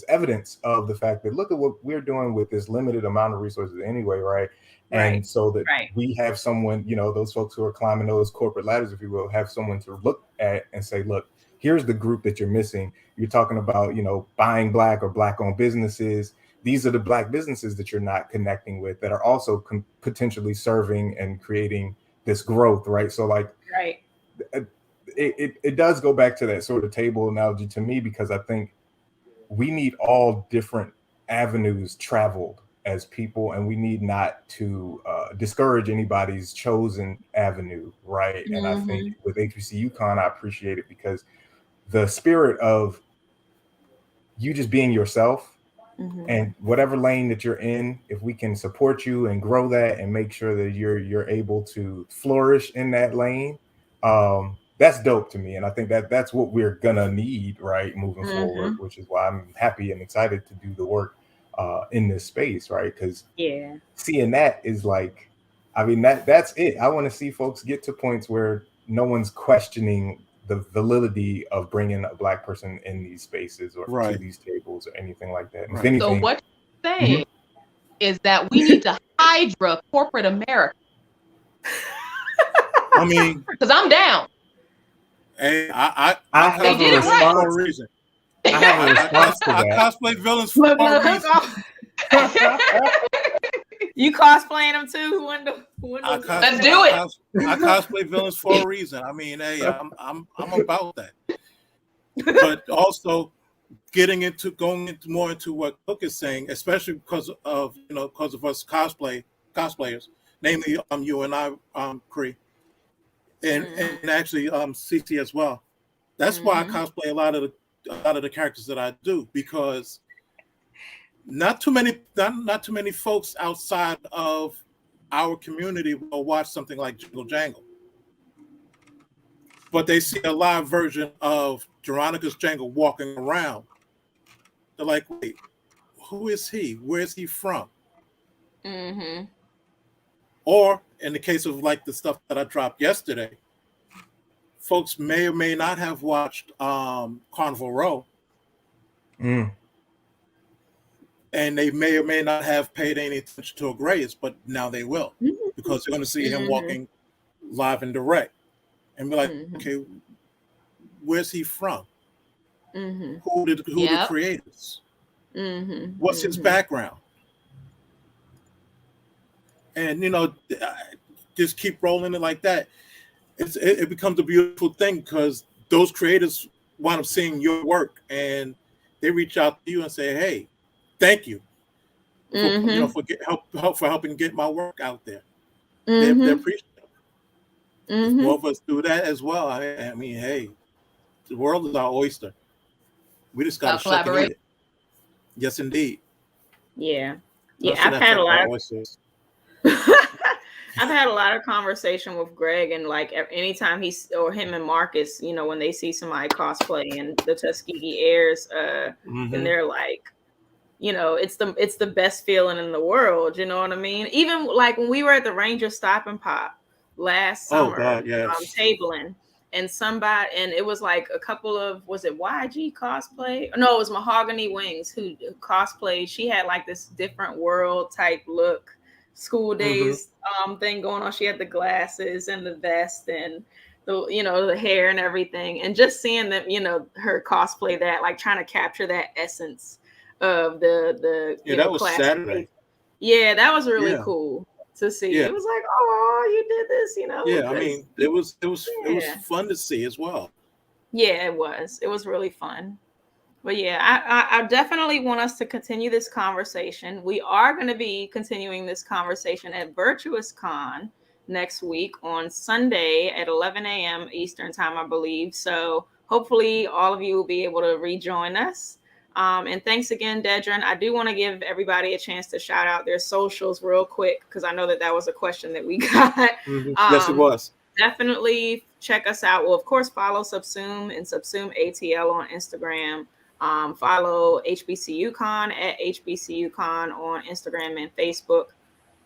evidence of the fact that look at what we're doing with this limited amount of resources anyway, right? And so that we have someone, you know, those folks who are climbing those corporate ladders, if you will, have someone to look at and say, look, here's the group that you're missing. You're talking about, you know, buying Black or Black-owned businesses. These are the Black businesses that you're not connecting with that are also potentially serving and creating this growth, right? So like, it does go back to that sort of table analogy to me, because I think we need all different avenues traveled as people, and we need not to discourage anybody's chosen avenue, right? And I think with HBC UConn, I appreciate it because the spirit of you just being yourself and whatever lane that you're in, if we can support you and grow that and make sure that you're able to flourish in that lane, that's dope to me. And I think that that's what we're gonna need, right, moving forward, which is why I'm happy and excited to do the work in this space, right? Because seeing that is like, I mean, that's it. I want to see folks get to points where no one's questioning the validity of bringing a Black person in these spaces or to these tables or anything like that. If anything, so what you're saying is that we need to hydra corporate America. I mean, because I'm down. Hey, I they did it right for a reason. I have a response to I that. cosplay villains for a reason. You cosplaying them too? Let's do it. I cosplay villains for a reason. I mean, hey, I'm about that. But also going into more into what Cook is saying, especially because of us cosplayers, namely you and I, Cree, and actually CC as well. That's why I cosplay a lot of the characters that I do, because not too many folks outside of our community will watch something like Jingle Jangle, but they see a live version of Veronica's Jangle walking around. They're like, wait, who is he? Where's he from? Or in the case of like the stuff that I dropped yesterday, folks may or may not have watched Carnival Row. And they may or may not have paid any attention to Agrayes, but now they will, because they're going to see him walking live and direct, and be like, okay, where's he from? Who are the creators? What's his background? And just keep rolling it like that. It becomes a beautiful thing, because those creators wind up seeing your work and they reach out to you and say, hey, thank you for helping get my work out there. They're appreciative. If more of us do that as well, I mean, hey, the world is our oyster. We just got to shuck and eat it. Yes, indeed. Yeah. I've had a lot of I've had a lot of conversation with Greg, and like anytime him and Marcus, when they see somebody cosplay and the Tuskegee airs, and they're like, it's the best feeling in the world. You know what I mean? Even like when we were at the Ranger Stop and Pop last summer, tabling, and it was like a couple of, was it YG cosplay? No, it was Mahogany Wings who cosplayed. She had like this different world type look, school days thing going on. She had the glasses and the vest and the hair and everything, and just seeing them, her cosplay that, like trying to capture that essence of the that was Saturday. Yeah, that was really cool to see. It was like, oh, you did this, I mean, it was fun to see as well. Yeah, it was really fun. But yeah, I definitely want us to continue this conversation. We are going to be continuing this conversation at Virtuous Con next week on Sunday at 11 a.m. Eastern time, I believe. So hopefully all of you will be able to rejoin us. And thanks again, Dedrin. I do want to give everybody a chance to shout out their socials real quick, because I know that was a question that we got. Yes, it was. Definitely check us out. Well, of course, follow SUBSUME and SUBSUME ATL on Instagram. Follow HBCUCon at HBCUCon on Instagram and Facebook,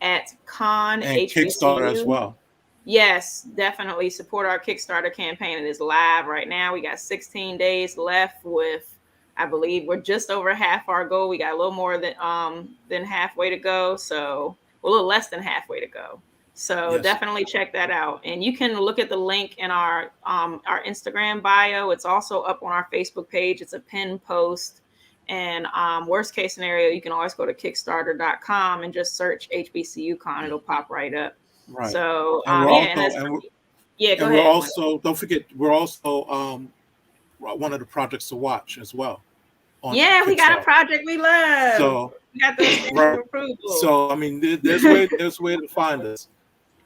at Con and HBCU. Kickstarter as well. Yes, definitely support our Kickstarter campaign. It is live right now. We got 16 days left with, I believe we're just over half our goal. We got a little more than halfway to go. So a little less than halfway to go. So Yes. Definitely check that out. And you can look at the link in our Instagram bio. It's also up on our Facebook page. It's a pinned post. And worst case scenario, you can always go to Kickstarter.com and just search HBCUCon. It'll pop right up. Right. So and we're yeah, and we're also, don't forget, we're also one of the projects to watch as well. Yeah, we got a project we love. So we got the right. approval. So I mean, there's way to find us.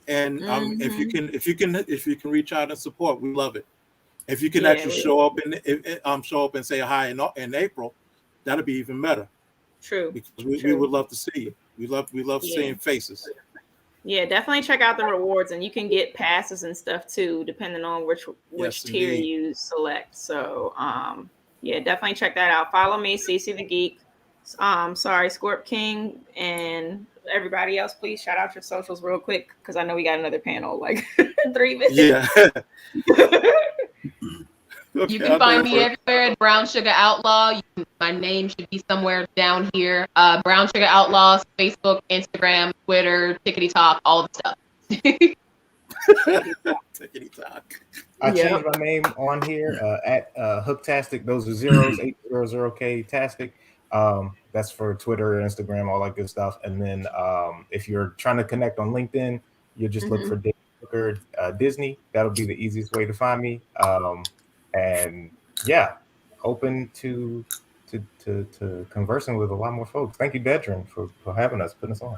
And if you can reach out and support, we love it. If you can actually show up and say hi in April, that'll be even better. True. Because we would love to see you. We love seeing faces. Yeah, definitely check out the rewards, and you can get passes and stuff too, depending on which tier you select. So yeah, definitely check that out. Follow me, CC the Geek. Scorp King, and everybody else, please shout out your socials real quick, because I know we got another panel like 3 minutes. Yeah. Okay, you can find me everywhere at Brown Sugar Outlaw. My name should be somewhere down here. Brown Sugar Outlaws, Facebook, Instagram, Twitter, Tickety Talk, all the stuff. Tickety Talk. I changed my name on here at Hooktastic. Those are zeros, 800K Tastic. That's for Twitter, Instagram, all that good stuff. And then if you're trying to connect on LinkedIn, you just look for Dane Hooker Disney. That'll be the easiest way to find me. And yeah, open to conversing with a lot more folks. Thank you, Dedrin, for having us, putting us on.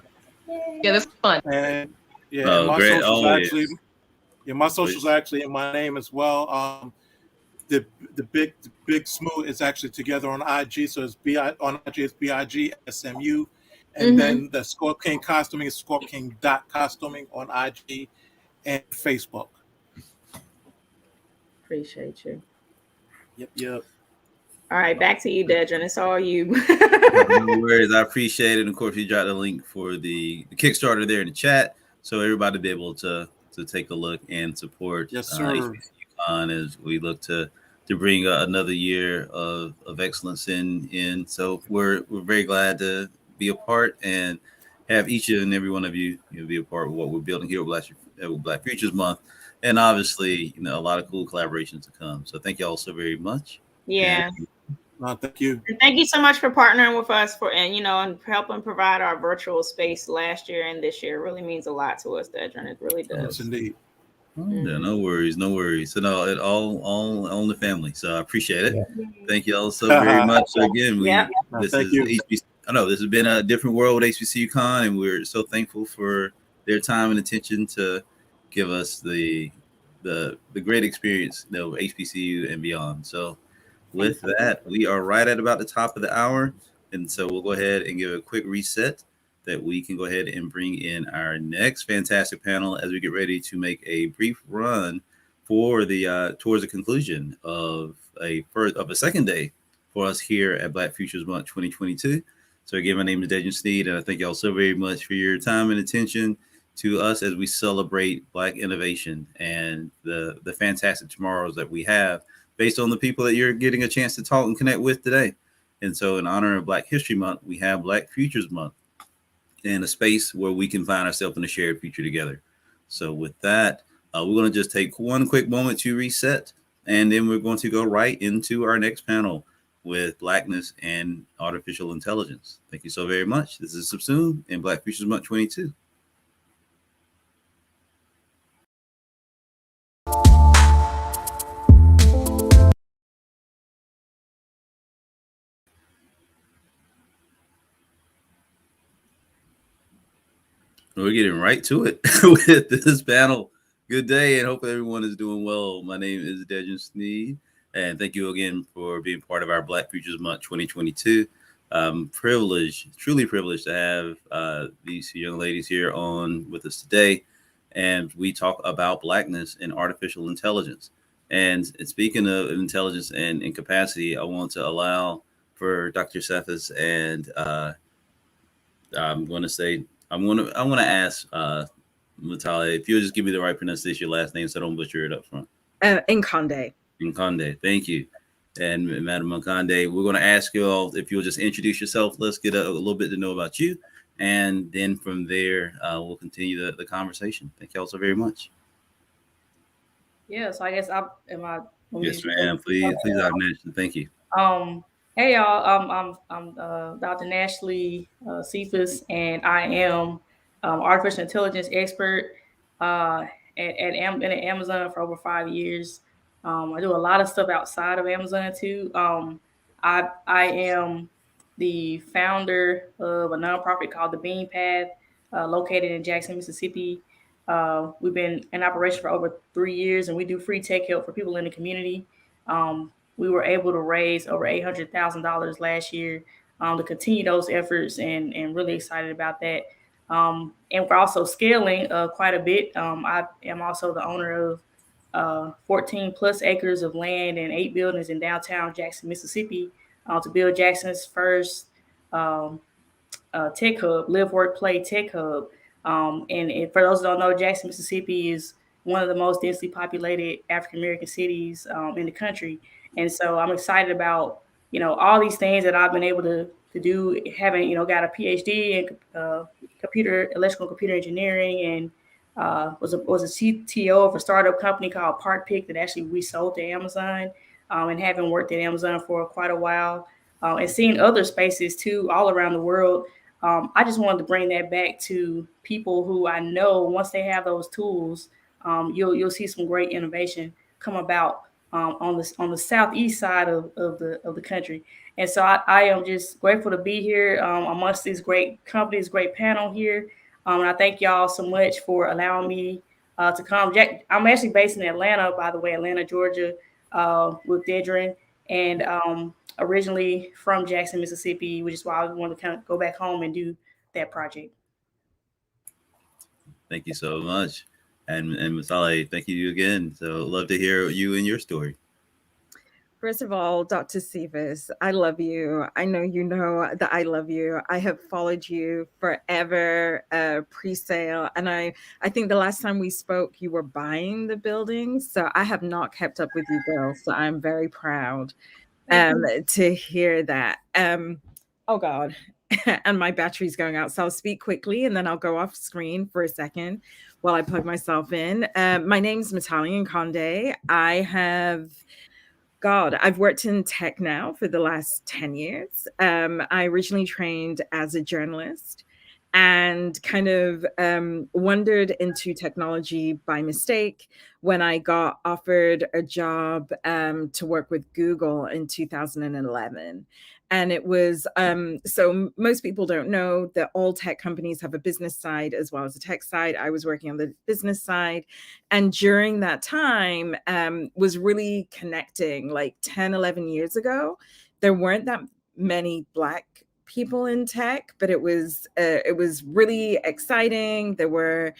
Yeah, that's fun. And my socials are actually in my name as well. The big smooth is actually together on IG, so it's on IG it's BIGSMU, and then the Scorp King Costuming is scorpking.costuming on IG and Facebook. Appreciate you. Yep. All right, back to you, Dedrin. It's all you. No worries. I appreciate it. And of course, you dropped the link for the Kickstarter there in the chat, so everybody be able to take a look and support HBCUCon as we look to bring another year of excellence in. So we're very glad to be a part and have each and every one of you be a part of what we're building here with Black Futures Month. And obviously, a lot of cool collaborations to come. So thank you all so very much. Yeah. Thank you. And thank you so much for partnering with us and helping provide our virtual space last year and this year. It really means a lot to us, Dedrin. It really does. Yes, indeed. Yeah, no worries. So no, it all on the family. So I appreciate it. Yeah. Thank you all so very much. So again, this has been a different world with HBCUCon, and we're so thankful for their time and attention to give us the great experience, HBCU and beyond. So with that, we are right at about the top of the hour, and so we'll go ahead and give a quick reset that we can go ahead and bring in our next fantastic panel as we get ready to make a brief run for the towards the conclusion of a second day for us here at Black Futures Month 2022. So again, my name is Dane Sneed, and I thank y'all so very much for your time and attention to us as we celebrate Black innovation and the fantastic tomorrows that we have based on the people that you're getting a chance to talk and connect with today. And so in honor of Black History Month, we have Black Futures Month in a space where we can find ourselves in a shared future together. So with that, we're going to just take one quick moment to reset, and then we're going to go right into our next panel with Blackness and Artificial Intelligence. Thank you so very much. This is SUBSUME in Black Futures Month 22. We're getting right to it with this panel. Good day, and hope everyone is doing well. My name is Dedrin Sneed, And thank you again for being part of our Black Futures Month 2022. Truly privileged to have these young ladies here on with us today. And we talk about Blackness and artificial intelligence. And speaking of intelligence and capacity, I want to allow for Dr. Cephas and I'm going to say, I want to ask Matale, if you'll just give me the right pronunciation of your last name so I don't butcher it up front. Nkande. Nkande, thank you. And Madam Nkande, we're going to ask you all if you'll just introduce yourself. Let's get a little bit to know about you. And then from there, we'll continue the conversation. Thank you all so very much. Yeah, so I guess Yes, ma'am. Please, Nashli. Thank you. Hey y'all, I'm Dr. Nashli Cephas, and I am artificial intelligence expert been at Amazon for over 5 years. I do a lot of stuff outside of Amazon too. I am the founder of a nonprofit called the Bean Path, located in Jackson, Mississippi. We've been in operation for over 3 years, and we do free tech help for people in the community. We were able to raise over $800,000 last year to continue those efforts, and really excited about that. And we're also scaling quite a bit. I am also the owner of 14 plus acres of land and 8 buildings in downtown Jackson, Mississippi, to build Jackson's first tech hub, live, work, play tech hub. And for those who don't know, Jackson, Mississippi is one of the most densely populated African-American cities in the country. And so I'm excited about, all these things that I've been able to do, having, got a PhD in electrical computer engineering, and was a CTO of a startup company called Part Pick that actually we sold to Amazon, and having worked at Amazon for quite a while, and seeing other spaces too, all around the world. I just wanted to bring that back to people who I know once they have those tools, you'll see some great innovation come about on the southeast side of the country. And so I am just grateful to be here amongst these great companies, great panel here. And I thank y'all so much for allowing me to come. I'm actually based in Atlanta, by the way, Atlanta, Georgia, with Dedrin, and originally from Jackson, Mississippi, which is why I wanted to kind of go back home and do that project. Thank you so much. And Masale, thank you again. So love to hear you and your story. First of all, Dr. Cephas, I love you. I know you know that I love you. I have followed you forever, pre-sale. And I think the last time we spoke, you were buying the building. So I have not kept up with you, Bill. So I'm very proud to hear that. Oh, God. And my battery's going out. So I'll speak quickly and then I'll go off screen for a second while I plug myself in. My name's Matale Nkande. I've worked in tech now for the last 10 years. I originally trained as a journalist and kind of wandered into technology by mistake when I got offered a job to work with Google in 2011. And it was, so most people don't know that all tech companies have a business side as well as a tech side. I was working on the business side. And during that time, was really connecting. Like 10, 11 years ago, there weren't that many Black people in tech, but it was really exciting. There were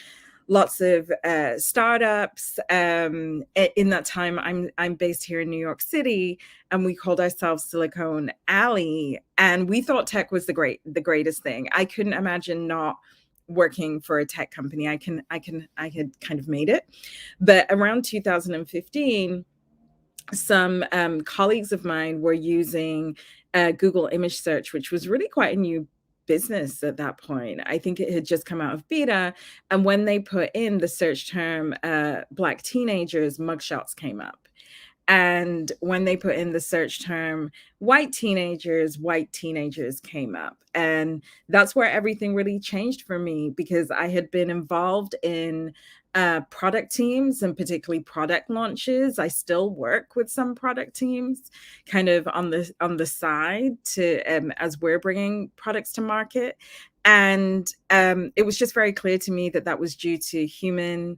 lots of startups. In that time, I'm based here in New York City, and we called ourselves Silicon Alley, and we thought tech was the greatest thing. I couldn't imagine not working for a tech company. I had kind of made it, but around 2015. Some colleagues of mine were using Google image search, which was really quite a new business at that point. I think it had just come out of beta. And when they put in the search term Black teenagers, mugshots came up. And when they put in the search term white teenagers came up. And that's where everything really changed for me, because I had been involved in product teams and particularly product launches. I still work with some product teams kind of on the side to as we're bringing products to market. And it was just very clear to me that was due to human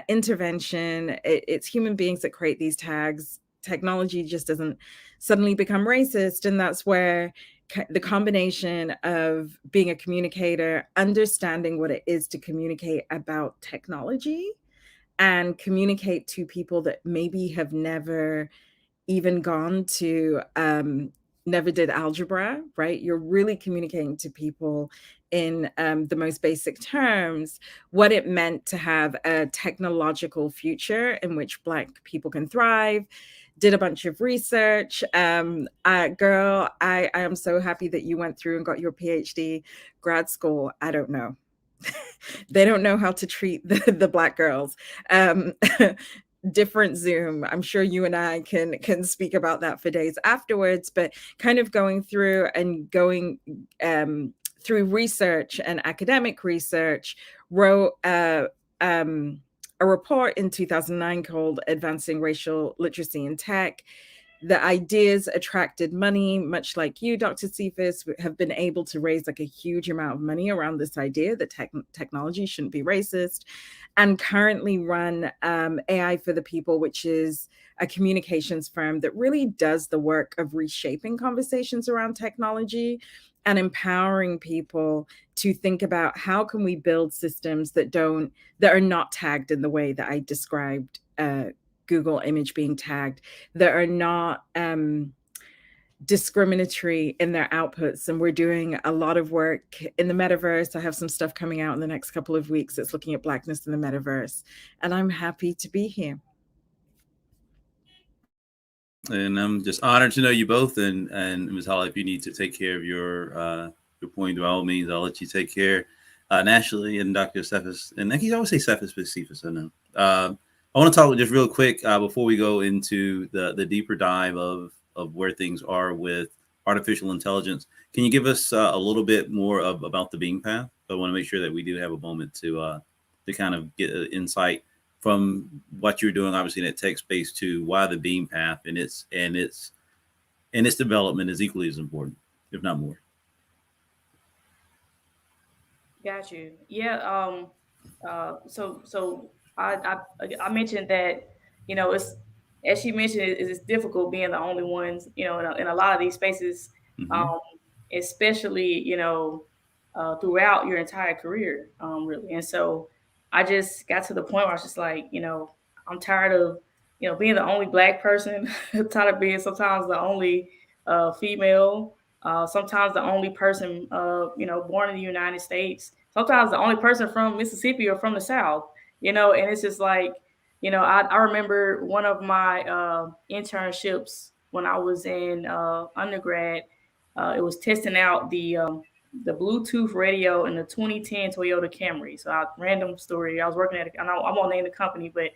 intervention. It's human beings that create these tags technology just doesn't suddenly become racist. And that's where the combination of being a communicator, understanding what it is to communicate about technology and communicate to people that maybe have never even gone to never did algebra, right? You're really communicating to people in the most basic terms what it meant to have a technological future in which Black people can thrive. Did a bunch of research. Girl, I am so happy that you went through and got your PhD. Grad school, I don't know. They don't know how to treat the Black girls. Different Zoom. I'm sure you and I can speak about that for days afterwards, but kind of going through and going through research and academic research, wrote a report in 2009 called Advancing Racial Literacy in Tech. The ideas attracted money, much like you, Dr. Cephas, have been able to raise like a huge amount of money around this idea that technology shouldn't be racist, and currently run AI for the People, which is a communications firm that really does the work of reshaping conversations around technology and empowering people to think about how can we build systems that are not tagged in the way that I described Google image being tagged, that are not discriminatory in their outputs. And we're doing a lot of work in the metaverse. I have some stuff coming out in the next couple of weeks that's looking at Blackness in the metaverse. And I'm happy to be here. And I'm just honored to know you both. And Ms. Holly, if you need to take care of your point, by all means, I'll let you take care nationally. And Dr. Cephas, and I can always say Cephas, but Cephas, I know. I want to talk just real quick before we go into the deeper dive of where things are with artificial intelligence. Can you give us a little bit more about the beam path? I want to make sure that we do have a moment to kind of get insight from what you're doing, obviously in that tech space, to why the beam path and its development is equally as important, if not more. Got you. Yeah. So I mentioned that, it's, as she mentioned, it's difficult being the only ones, in a lot of these spaces, especially, throughout your entire career, really. And so I just got to the point where I was just like, I'm tired of, being the only Black person, tired of being sometimes the only female, sometimes the only person, born in the United States, sometimes the only person from Mississippi or from the South, and it's just like, I remember one of my internships when I was in undergrad. It was testing out the Bluetooth radio in the 2010 Toyota Camry. So, random story. I was working I won't name the company, but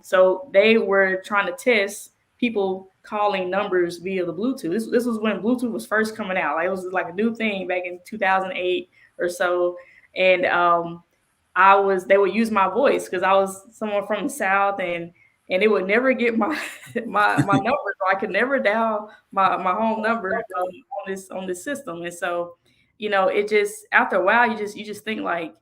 so they were trying to test people calling numbers via the Bluetooth. This was when Bluetooth was first coming out. Like, it was like a new thing back in 2008 or so, and they would use my voice because I was someone from the South, and it would never get my number, so I could never dial my home number on this system. And so, it just, after a while, you just think like,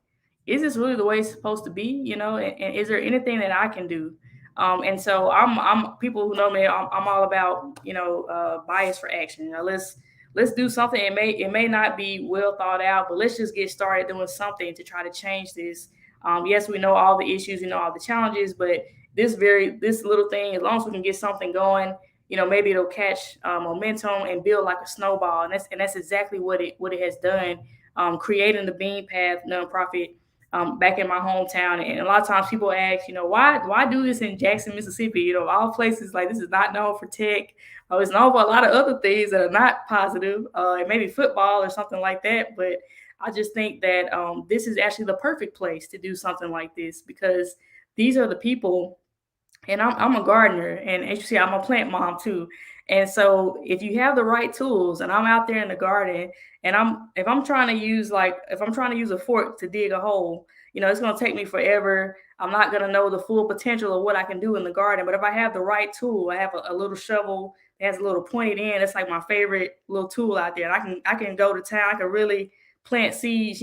is this really the way it's supposed to be? And is there anything that I can do? And so I'm people who know me, I'm all about, bias for action. Let's do something. It may not be well thought out, but let's just get started doing something to try to change this. Yes, we know all the issues, we know all the challenges, but this little thing, as long as we can get something going, maybe it'll catch momentum and build like a snowball. And that's exactly what it has done. Creating the Beam Path nonprofit back in my hometown. And a lot of times people ask, why do this in Jackson, Mississippi? All places, like, this is not known for tech. It's known for a lot of other things that are not positive, maybe football or something like that. But I just think that this is actually the perfect place to do something like this, because these are the people. And I'm a gardener, and as you see, I'm a plant mom too. And so if you have the right tools, and I'm out there in the garden, and if I'm trying to use a fork to dig a hole, it's going to take me forever. I'm not going to know the full potential of what I can do in the garden. But if I have the right tool, I have a little shovel that has a little pointed end. It's like my favorite little tool out there. And I can go to town. I can really plant seeds,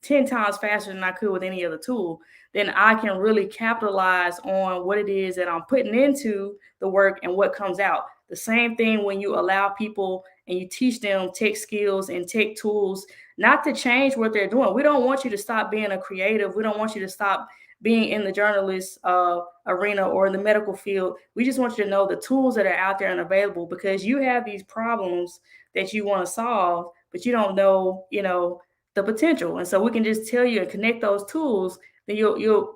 10 times faster than I could with any other tool, then I can really capitalize on what it is that I'm putting into the work and what comes out. The same thing when you allow people and you teach them tech skills and tech tools, not to change what they're doing. We don't want you to stop being a creative. We don't want you to stop being in the journalist arena or in the medical field. We just want you to know the tools that are out there and available, because you have these problems that you want to solve, but you don't know, the potential. And so we can just tell you and connect those tools, then you'll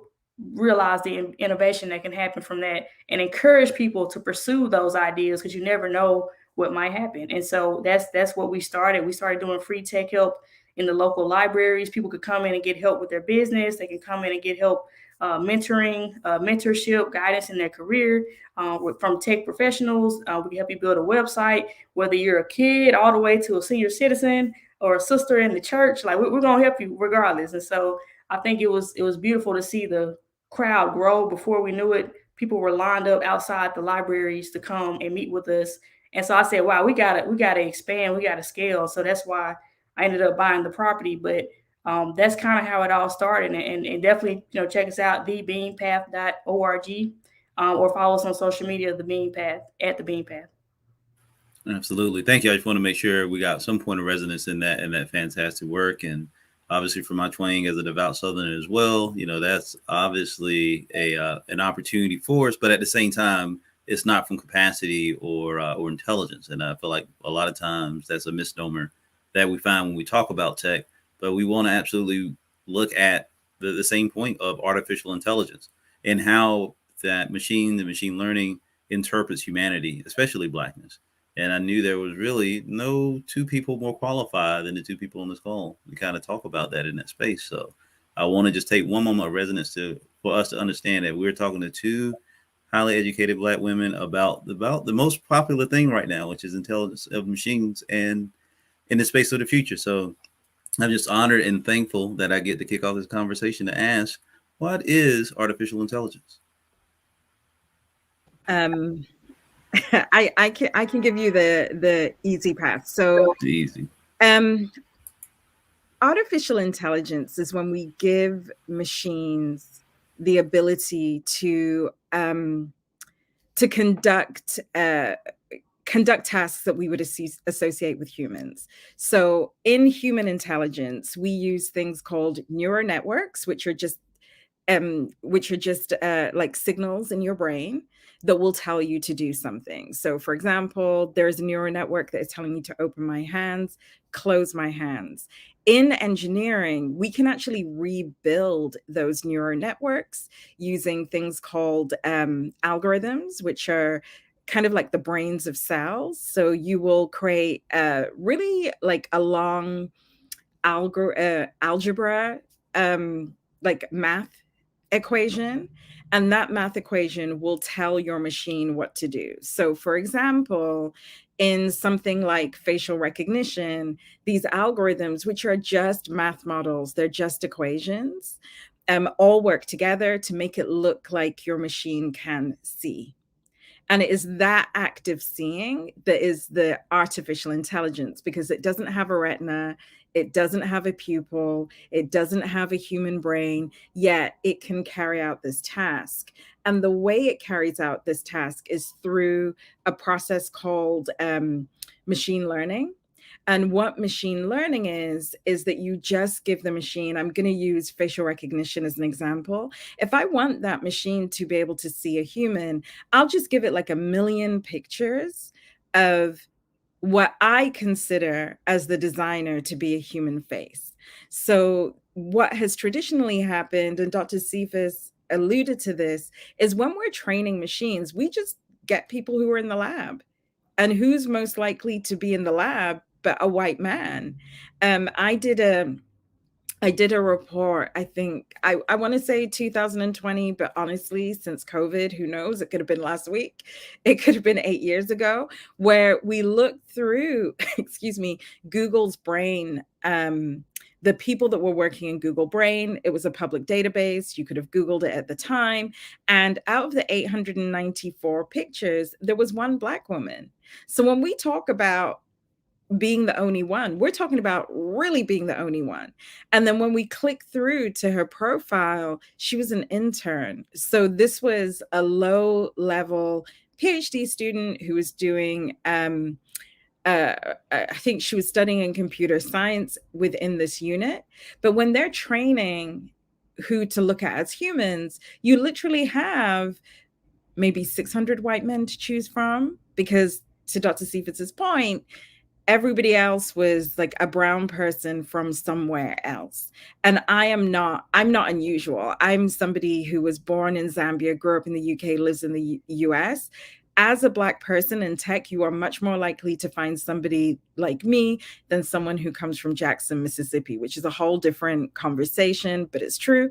realize the innovation that can happen from that, and encourage people to pursue those ideas, because you never know what might happen. And so that's what we started. We started doing free tech help in the local libraries. People could come in and get help with their business. They can come in and get help mentorship, guidance in their career from tech professionals. We can help you build a website, whether you're a kid all the way to a senior citizen or a sister in the church. Like, we're going to help you regardless. And so I think it was beautiful to see the crowd grow. Before we knew it, people were lined up outside the libraries to come and meet with us. And so I said, wow, we gotta expand, we gotta scale. So that's why I ended up buying the property. But that's kind of how it all started. And definitely, check us out, thebeanpath.org, or follow us on social media, The Bean Path, at The Bean Path. Absolutely. Thank you. I just want to make sure we got some point of resonance in that fantastic work. And obviously, for my twang as a devout Southerner as well, that's obviously an opportunity for us. But at the same time, it's not from capacity or intelligence. And I feel like a lot of times that's a misnomer that we find when we talk about tech. But we want to absolutely look at the same point of artificial intelligence and how the machine learning interprets humanity, especially Blackness. And I knew there was really no two people more qualified than the two people on this call. We kind of talk about that in that space. So I want to just take one moment of resonance for us to understand that we're talking to two highly educated Black women about the most popular thing right now, which is intelligence of machines and in the space of the future. So I'm just honored and thankful that I get to kick off this conversation to ask, what is artificial intelligence? I can give you the easy path. So easy. Artificial intelligence is when we give machines the ability to conduct tasks that we would associate with humans. So in human intelligence, we use things called neural networks, which are just like signals in your brain that will tell you to do something. So for example, there's a neural network that is telling me to open my hands, close my hands. In engineering, we can actually rebuild those neural networks using things called algorithms, which are kind of like the brains of cells. So you will create really like a long algebra, like math equation, and that math equation will tell your machine what to do. So for example, in something like facial recognition, these algorithms, which are just math models, they're just equations, all work together to make it look like your machine can see. And it is that active seeing that is the artificial intelligence, because it doesn't have a retina, it doesn't have a pupil, it doesn't have a human brain, yet it can carry out this task. And the way it carries out this task is through a process called machine learning. And what machine learning is that you just give the machine, I'm going to use facial recognition as an example. If I want that machine to be able to see a human, I'll just give it like 1 million pictures of what I consider as the designer to be a human face. So what has traditionally happened, and Dr. Cephas alluded to this, is when we're training machines, we just get people who are in the lab. And who's most likely to be in the lab but a white man? I did a report, I think, I want to say 2020, but honestly, since COVID, who knows? It could have been last week. It could have been 8 years ago, where we looked through, Google's brain, the people that were working in Google Brain. It was a public database. You could have Googled it at the time. And out of the 894 pictures, there was one Black woman. So when we talk about being the only one. We're talking about really being the only one. And then when we click through to her profile, she was an intern. So this was a low level PhD student who was doing, I think she was studying in computer science within this unit. But when they're training who to look at as humans, you literally have maybe 600 white men to choose from, because to Dr. Seifert's point, everybody else was like a brown person from somewhere else. And I'm not unusual. I'm somebody who was born in Zambia, grew up in the UK, lives in the US. As a Black person in tech, you are much more likely to find somebody like me than someone who comes from Jackson, Mississippi, which is a whole different conversation, but it's true.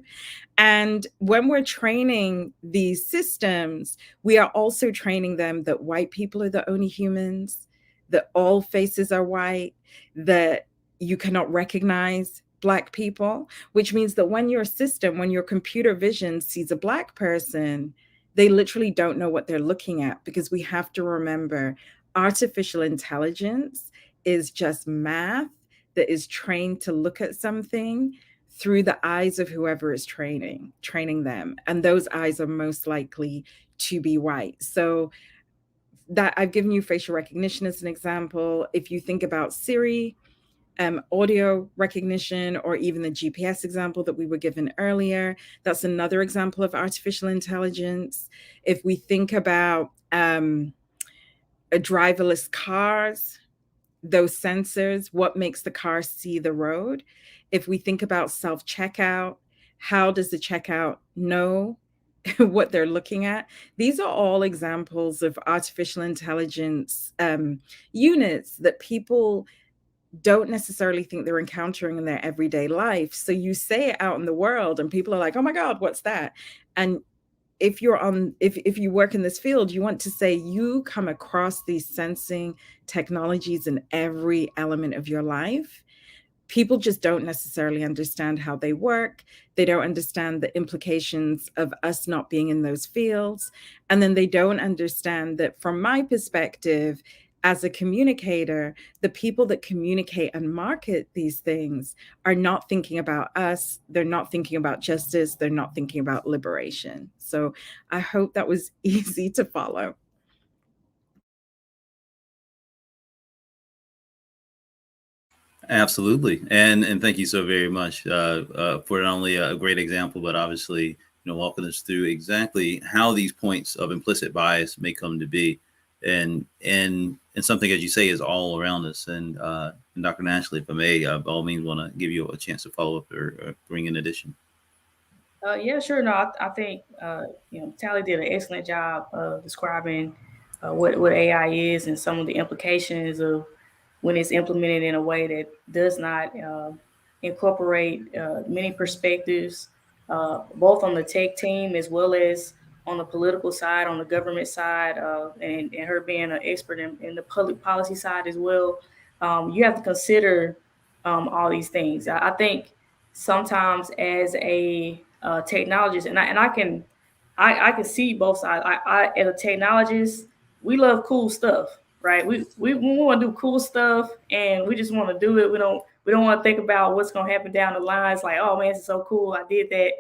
And when we're training these systems, we are also training them that white people are the only humans, that all faces are white, that you cannot recognize Black people, which means that when your system, when your computer vision sees a Black person, they literally don't know what they're looking at, because we have to remember artificial intelligence is just math that is trained to look at something through the eyes of whoever is training them. And those eyes are most likely to be white. So that I've given you facial recognition as an example. If you think about Siri, audio recognition, or even the GPS example that we were given earlier, that's another example of artificial intelligence. If we think about driverless cars, those sensors, what makes the car see the road? If we think about self-checkout, how does the checkout know what they're looking at? These are all examples of artificial intelligence units that people don't necessarily think they're encountering in their everyday life. So you say it out in the world and people are like, oh my God, what's that? And if you work in this field, you want to say you come across these sensing technologies in every element of your life. People just don't necessarily understand how they work. They don't understand the implications of us not being in those fields. And then they don't understand that, from my perspective, as a communicator, the people that communicate and market these things are not thinking about us. They're not thinking about justice. They're not thinking about liberation. So I hope that was easy to follow. Absolutely, and thank you so very much for not only a great example, but obviously, walking us through exactly how these points of implicit bias may come to be, and something, as you say, is all around us. And Dr. Nashley, if I may, by all means, want to give you a chance to follow up or bring in addition. Yeah, sure. No, I think Tally did an excellent job of describing what AI is and some of the implications of when it's implemented in a way that does not incorporate many perspectives, both on the tech team as well as on the political side, on the government side, and her being an expert in the public policy side as well. You have to consider all these things. I think sometimes as a technologist, and I can see both sides. I as a technologist, we love cool stuff, right? We want to do cool stuff, and we just want to do it. We don't want to think about what's going to happen down the line. It's like, oh man, this is so cool. I did that.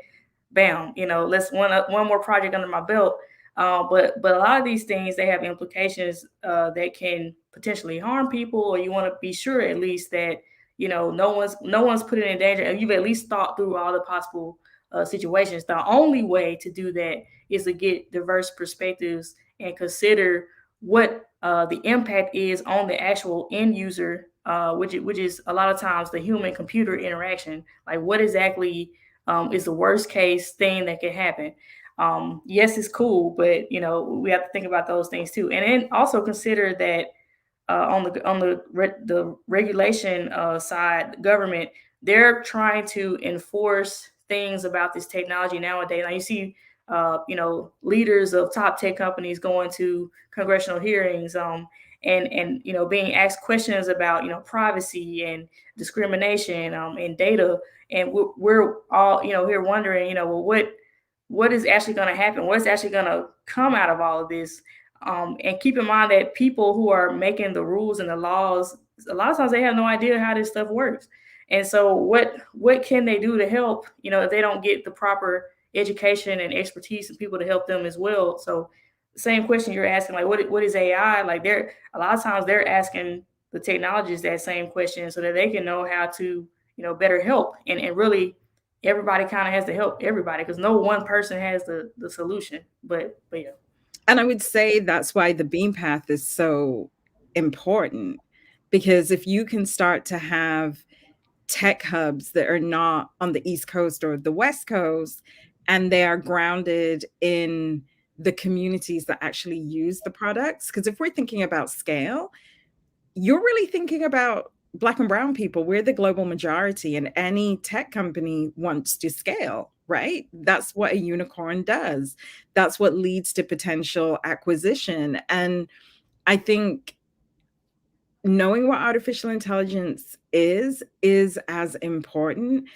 Bam, let's one more project under my belt. But a lot of these things, they have implications that can potentially harm people, or you want to be sure at least that no one's put it in danger, and you've at least thought through all the possible situations. The only way to do that is to get diverse perspectives and consider what the impact is on the actual end user, which is a lot of times the human computer interaction. Like, what exactly is the worst case thing that can happen? Yes, it's cool, but we have to think about those things too, and then also consider that on the regulation side, government, they're trying to enforce things about this technology nowadays. Now you see, leaders of top tech companies going to congressional hearings, and being asked questions about privacy and discrimination, and data, and we're all here wondering, well, what is actually going to happen? What's actually going to come out of all of this? And keep in mind that people who are making the rules and the laws a lot of times they have no idea how this stuff works. And so what can they do to help, if they don't get the proper education and expertise and people to help them as well? So same question you're asking, like what is AI? Like they're a lot of times they're asking the technologists that same question so that they can know how to, better help. And really everybody kind of has to help everybody because no one person has the solution. But yeah. And I would say that's why the beam path is so important, because if you can start to have tech hubs that are not on the East Coast or the West Coast, and they are grounded in the communities that actually use the products. Because if we're thinking about scale, you're really thinking about Black and brown people. We're the global majority, and any tech company wants to scale, right? That's what a unicorn does. That's what leads to potential acquisition. And I think knowing what artificial intelligence is as important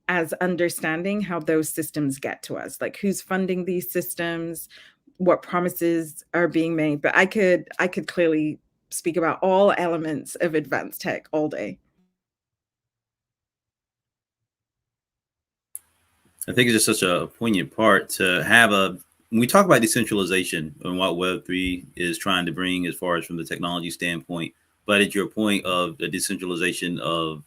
as understanding how those systems get to us, like who's funding these systems, what promises are being made. But I could clearly speak about all elements of advanced tech all day. I think it's just such a poignant part to have when we talk about decentralization and what Web3 is trying to bring as far as from the technology standpoint, but at your point of the decentralization of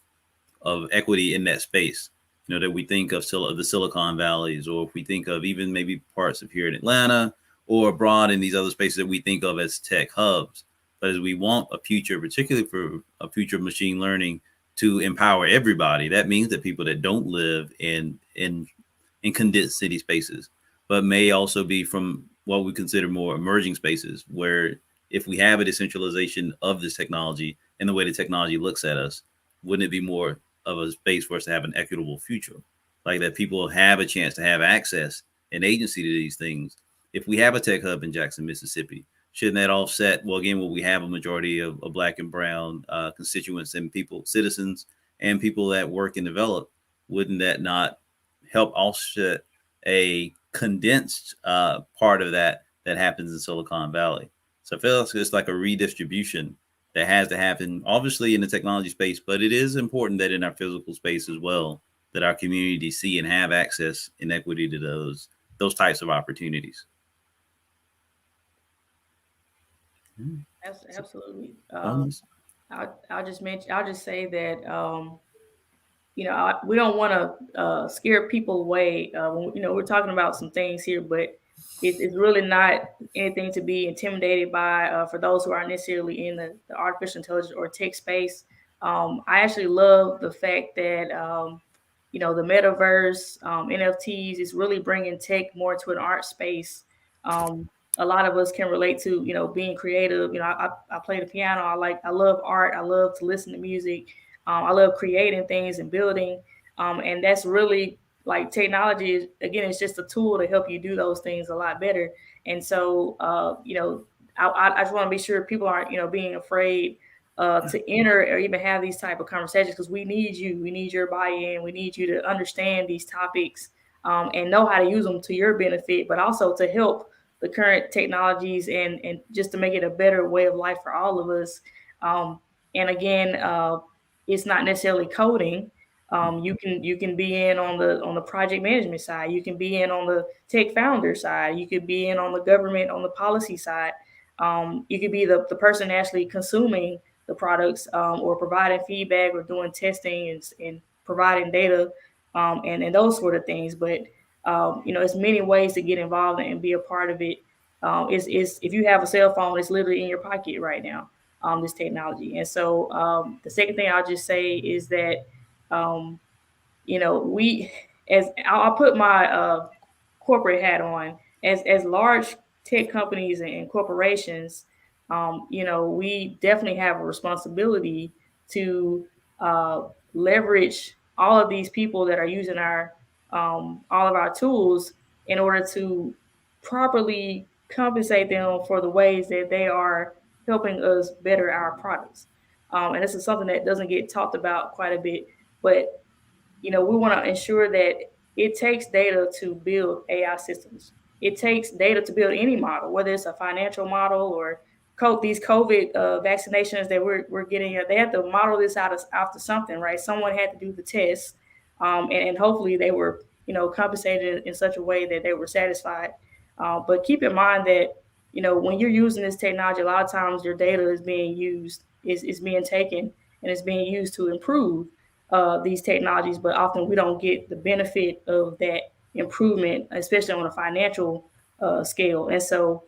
equity in that space, that we think of the Silicon Valleys, or if we think of even maybe parts of here in Atlanta or abroad in these other spaces that we think of as tech hubs. But as we want a future, particularly for a future of machine learning, to empower everybody, that means that people that don't live in condensed city spaces, but may also be from what we consider more emerging spaces, where if we have a decentralization of this technology and the way the technology looks at us, wouldn't it be more of a space for us to have an equitable future? Like that people have a chance to have access and agency to these things. If we have a tech hub in Jackson, Mississippi, shouldn't that offset, well, again, what we have a majority of Black and brown constituents and people, citizens, and people that work and develop? Wouldn't that not help offset a condensed part of that happens in Silicon Valley? So I feel like it's like a redistribution that has to happen, obviously in the technology space, but it is important that in our physical space as well, that our community see and have access and equity to those types of opportunities. Absolutely. I'll just say that we don't want to scare people away. We're talking about some things here, but it's really not anything to be intimidated by for those who aren't necessarily in the artificial intelligence or tech space. I actually love the fact that the metaverse, NFTs is really bringing tech more to an art space. A lot of us can relate to being creative. I play the piano. I love art. I love to listen to music. I love creating things and building. And that's really like technology is, again, it's just a tool to help you do those things a lot better. And so, I just want to be sure people aren't, being afraid to enter or even have these type of conversations, because we need you. We need your buy-in. We need you to understand these topics and know how to use them to your benefit, but also to help the current technologies and just to make it a better way of life for all of us. And again, it's not necessarily coding. You can be in on the project management side. You can be in on the tech founder side. You could be in on the government, on the policy side. You could be the person actually consuming the products or providing feedback or doing testing and providing data and those sort of things. But it's many ways to get involved and be a part of it. Is if you have a cell phone, it's literally in your pocket right now. This technology. And so the second thing I'll just say is that, I'll put my corporate hat on, as large tech companies and corporations, we definitely have a responsibility to leverage all of these people that are using all of our tools in order to properly compensate them for the ways that they are helping us better our products. And this is something that doesn't get talked about quite a bit, but we want to ensure that it takes data to build AI systems. It takes data to build any model, whether it's a financial model or these COVID vaccinations that we're getting, they had to model this out after something, right? Someone had to do the test, and hopefully they were, compensated in such a way that they were satisfied. But keep in mind that, when you're using this technology, a lot of times your data is being used, is being taken, and it's being used to improve these technologies. But often we don't get the benefit of that improvement, especially on a financial scale. And so,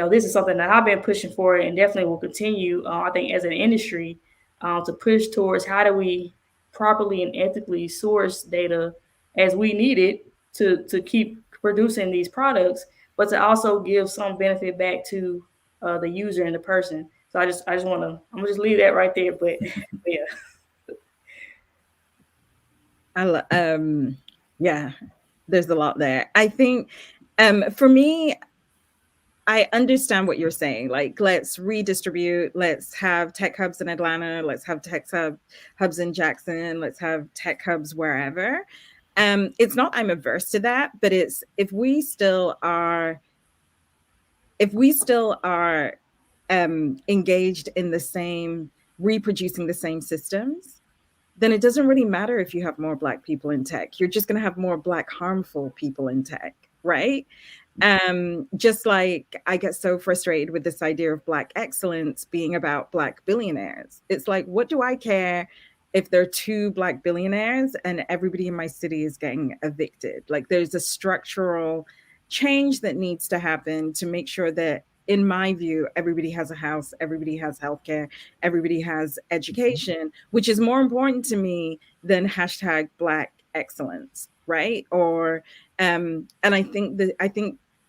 this is something that I've been pushing for and definitely will continue, I think, as an industry, to push towards how do we properly and ethically source data as we need it to keep producing these products, but to also give some benefit back to the user and the person. So I just want to, I'm gonna just leave that right there. But yeah. Yeah, there's a lot there. I think for me, I understand what you're saying. Like, let's redistribute. Let's have tech hubs in Atlanta. Let's have hubs in Jackson. Let's have tech hubs wherever. It's not I'm averse to that, but it's if we still are engaged in the same, reproducing the same systems, then it doesn't really matter if you have more Black people in tech. You're just going to have more Black harmful people in tech, right? Just like I get so frustrated with this idea of Black excellence being about Black billionaires. It's like, what do I care if there are 2 Black billionaires and everybody in my city is getting evicted? Like, there's a structural change that needs to happen to make sure that, in my view, everybody has a house, everybody has healthcare, everybody has education, which is more important to me than hashtag Black excellence, right? Or and I think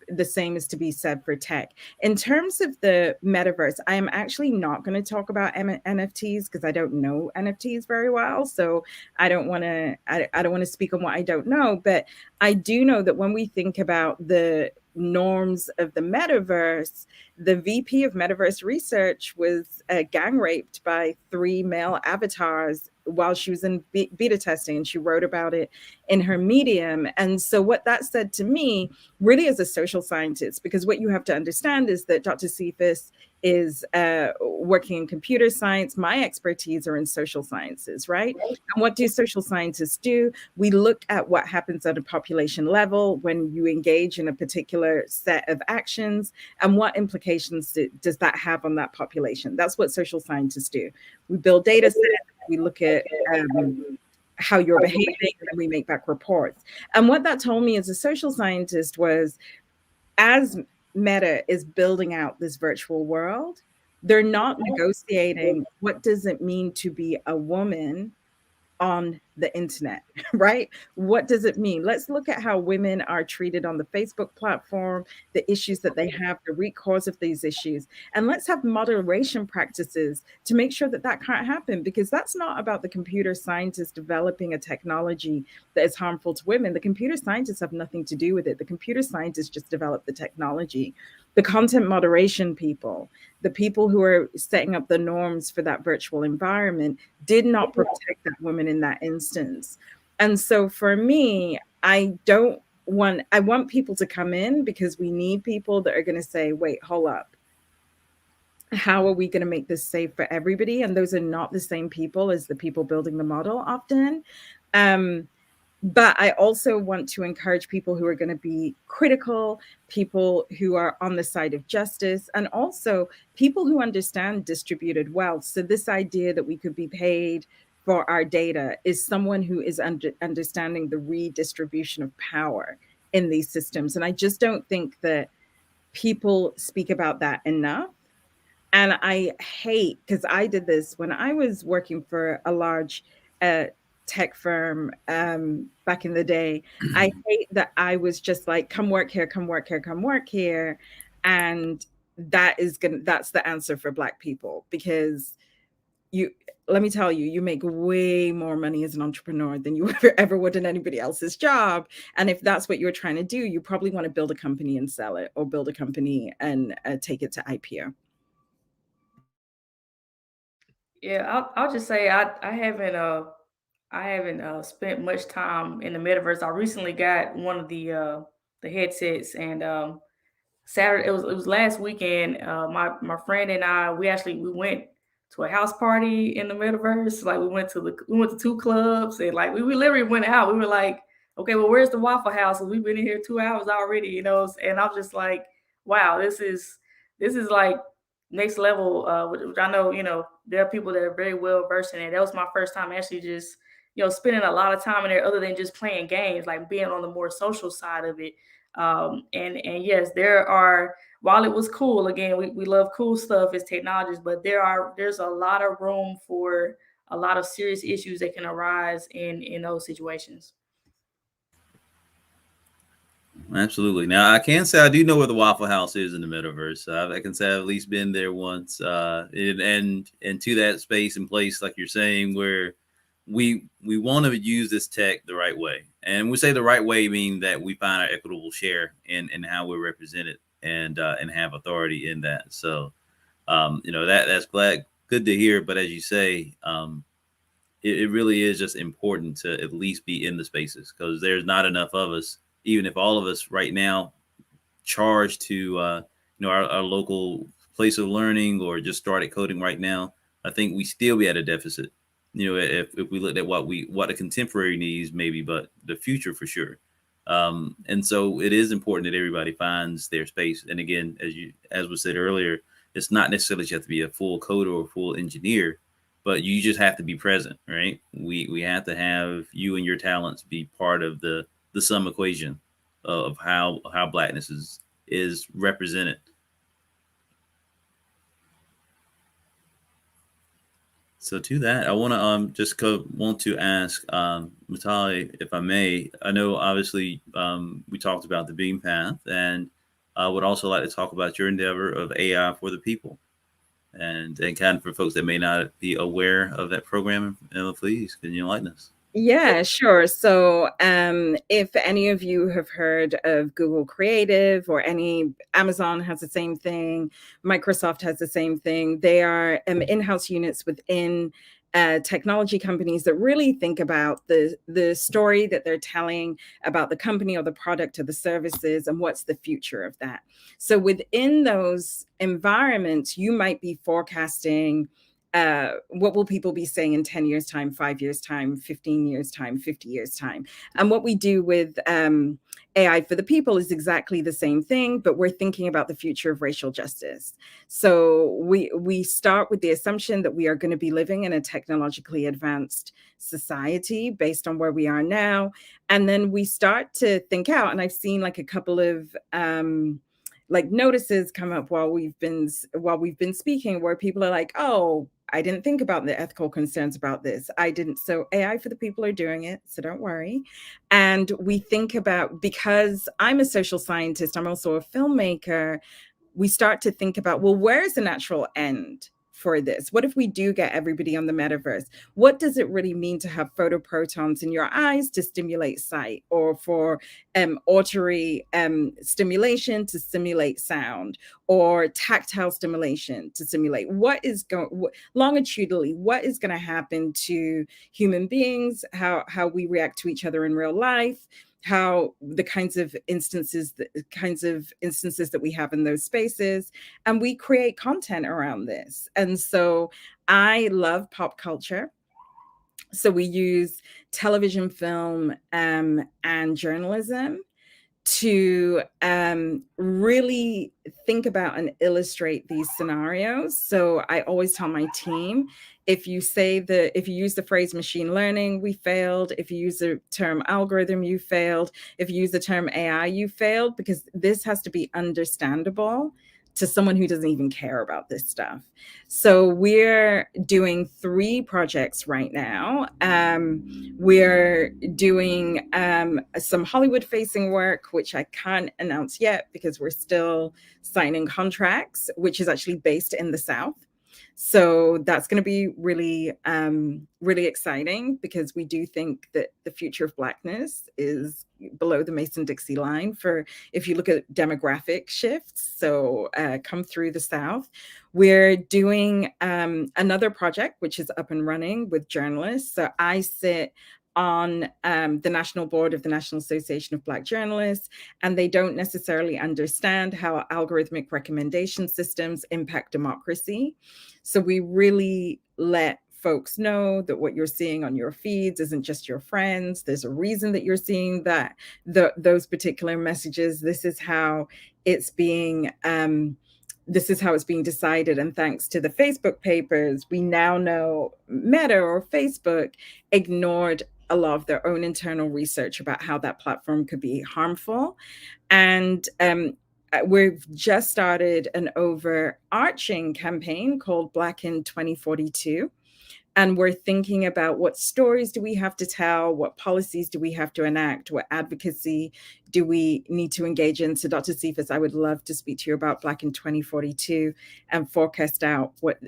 the same is to be said for tech. In terms of the metaverse, I am actually not going to talk about NFTs because I don't know NFTs very well. So I don't want to speak on what I don't know. But I do know that when we think about the norms of the metaverse, the VP of metaverse research was gang raped by 3 male avatars while she was in beta testing, and she wrote about it in her Medium. And so what that said to me, really as a social scientist, because what you have to understand is that Dr. Cephas is working in computer science. My expertise are in social sciences, right? And what do social scientists do? We look at what happens at a population level when you engage in a particular set of actions, and what implications does that have on that population? That's what social scientists do. We build data sets, we look at how you're behaving, and then we make back reports. And what that told me as a social scientist was, as Meta is building out this virtual world, they're not negotiating what does it mean to be a woman on the internet, right? What does it mean? Let's look at how women are treated on the Facebook platform, the issues that they have, the root cause of these issues. And let's have moderation practices to make sure that that can't happen, because that's not about the computer scientists developing a technology that is harmful to women. The computer scientists have nothing to do with it. The computer scientists just develop the technology. The content moderation people, the people who are setting up the norms for that virtual environment, did not protect that woman in that instance. And so for me, I want people to come in because we need people that are going to say, wait, hold up. How are we going to make this safe for everybody? And those are not the same people as the people building the model often. But I also want to encourage people who are going to be critical, people who are on the side of justice, and also people who understand distributed wealth. So this idea that we could be paid for our data is someone who is understanding the redistribution of power in these systems. And I just don't think that people speak about that enough. And I hate, because I did this when I was working for a large tech firm back in the day. I hate that I was just like, come work here, come work here, come work here. And that's the answer for Black people, because let me tell you, you make way more money as an entrepreneur than you ever would in anybody else's job. And if that's what you're trying to do, you probably want to build a company and sell it, or build a company and take it to IPO. Yeah, I'll just say I haven't spent much time in the metaverse. I recently got one of the headsets, and Saturday. It was last weekend. My friend and I, we went to a house party in the metaverse. Like we went to 2 clubs, and like we literally went out. We were like, okay, well, where's the Waffle House? We've been in here 2 hours already, you know. And I'm just like, wow, this is like next level. Which I know, you know, there are people that are very well versed in it. That was my first time actually just, you know, spending a lot of time in there other than just playing games, like being on the more social side of it. And yes, there are, while it was cool, again, we love cool stuff as technologists, but there's a lot of room for a lot of serious issues that can arise in those situations. Absolutely. Now I can say I do know where the Waffle House is in the metaverse. I can say I've at least been there once. And to that space and place, like you're saying, where we want to use this tech the right way. And we say the right way, meaning that we find our equitable share in how we're represented and have authority in that. So you know, that's good to hear. But as you say, it really is just important to at least be in the spaces, because there's not enough of us. Even if all of us right now charge to you know, our local place of learning or just started coding right now, I think we still be at a deficit. You know, if we looked at what the contemporary needs maybe, but the future for sure. And so it is important that everybody finds their space. And again, as was said earlier, it's not necessarily that you have to be a full coder or a full engineer, but you just have to be present, right? We have to have you and your talents be part of the sum equation of how Blackness is represented. So to that, I want to want to ask Matali, if I may. I know obviously we talked about the Beam Path, and I would also like to talk about your endeavor of AI for the people, and kind of for folks that may not be aware of that program. Please, can you enlighten us? Yeah, sure. So, if any of you have heard of Google Creative, or Amazon has the same thing, Microsoft has the same thing. They are in-house units within technology companies that really think about the story that they're telling about the company or the product or the services, and what's the future of that. So within those environments, you might be forecasting what will people be saying in 10 years time, 5 years time, 15 years time, 50 years time. And what we do with AI for the people is exactly the same thing, but we're thinking about the future of racial justice. So we start with the assumption that we are going to be living in a technologically advanced society based on where we are now. And then we start to think out, and I've seen like a couple of like notices come up while we've been speaking, where people are like, oh, I didn't think about the ethical concerns about this. So AI for the people are doing it, so don't worry. And we think about, because I'm a social scientist, I'm also a filmmaker, we start to think about, well, where's the natural end for this? What if we do get everybody on the metaverse? What does it really mean to have photoprotons in your eyes to stimulate sight, or for auditory stimulation to simulate sound, or tactile stimulation to simulate? Longitudinally, what is going to happen to human beings, how we react to each other in real life, how the kinds of instances that we have in those spaces, and we create content around this. And so I love pop culture. So we use television, film, and journalism to really think about and illustrate these scenarios. So I always tell my team, if you use the phrase machine learning, we failed. If you use the term algorithm, you failed. If you use the term AI, you failed, because this has to be understandable to someone who doesn't even care about this stuff. So we're doing 3 projects right now. We're doing some Hollywood-facing work, which I can't announce yet because we're still signing contracts, which is actually based in the South. So that's going to be really, really exciting, because we do think that the future of Blackness is below the Mason-Dixie line for, if you look at demographic shifts. So come through the South. We're doing another project, which is up and running with journalists. So I sit on the national board of the National Association of Black Journalists, and they don't necessarily understand how algorithmic recommendation systems impact democracy. So we really let folks know that what you're seeing on your feeds isn't just your friends. There's a reason that you're seeing that those particular messages. This is how it's being decided. And thanks to the Facebook papers, we now know Meta or Facebook ignored a lot of their own internal research about how that platform could be harmful. And we've just started an overarching campaign called Black in 2042. And we're thinking about what stories do we have to tell, what policies do we have to enact, what advocacy do we need to engage in. So Dr. Cephas, I would love to speak to you about Black in 2042 and forecast out what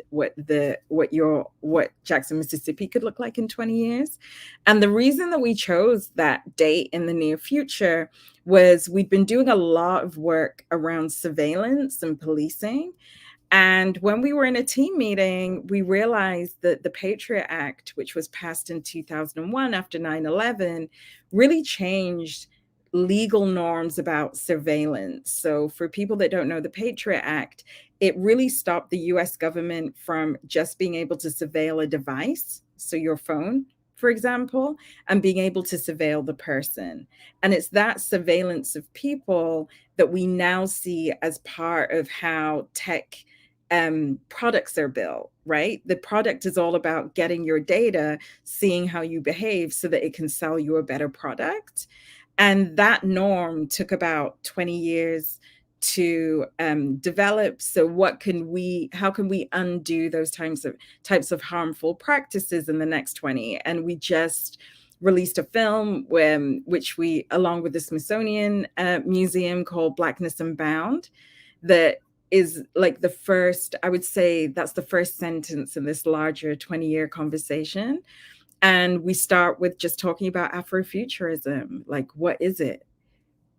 Jackson, Mississippi could look like in 20 years. And the reason that we chose that date in the near future was we'd been doing a lot of work around surveillance and policing. And when we were in a team meeting, we realized that the Patriot Act, which was passed in 2001 after 9/11, really changed legal norms about surveillance. So for people that don't know the Patriot Act, it really stopped the US government from just being able to surveil a device, so your phone, for example, and being able to surveil the person. And it's that surveillance of people that we now see as part of how tech products are built, right? The product is all about getting your data, seeing how you behave so that it can sell you a better product. And that norm took about 20 years to develop. So how can we undo those types of harmful practices in the next 20? And we just released a film which we, along with the Smithsonian Museum, called Blackness Unbound, that is like the first, I would say that's the first sentence in this larger 20-year conversation. And we start with just talking about Afrofuturism. Like, what is it?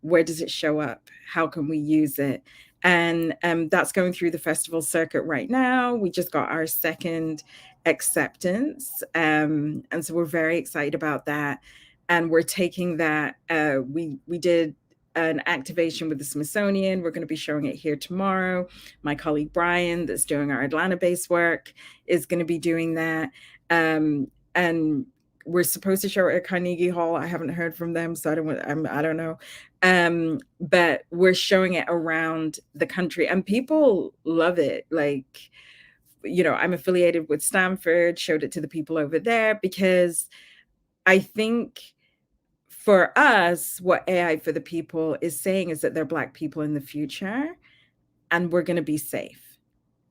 Where does it show up? How can we use it? And that's going through the festival circuit right now. We just got our second acceptance. And so we're very excited about that. And we're taking that, we did an activation with the Smithsonian. We're going to be showing it here tomorrow. My colleague Brian, that's doing our Atlanta-based work, is going to be doing that. And we're supposed to show it at Carnegie Hall. I haven't heard from them, so I don't know. But we're showing it around the country, and people love it. Like, I'm affiliated with Stanford, showed it to the people over there, because I think for us, what AI for the People is saying is that they're Black people in the future, and we're going to be safe,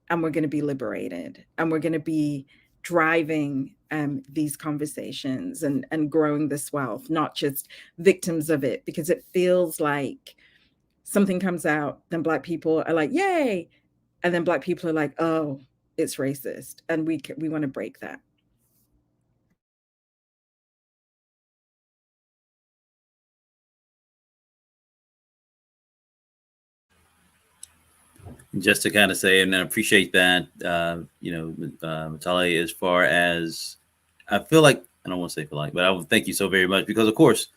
and we're going to be liberated, and we're going to be driving these conversations and growing this wealth, not just victims of it, because it feels like something comes out, then Black people are like, yay. And then Black people are like, oh, it's racist. And we want to break that. Just to kind of say, and I appreciate that, Matali, as far as I feel like, I don't want to say feel like, but I would thank you so very much, because of course,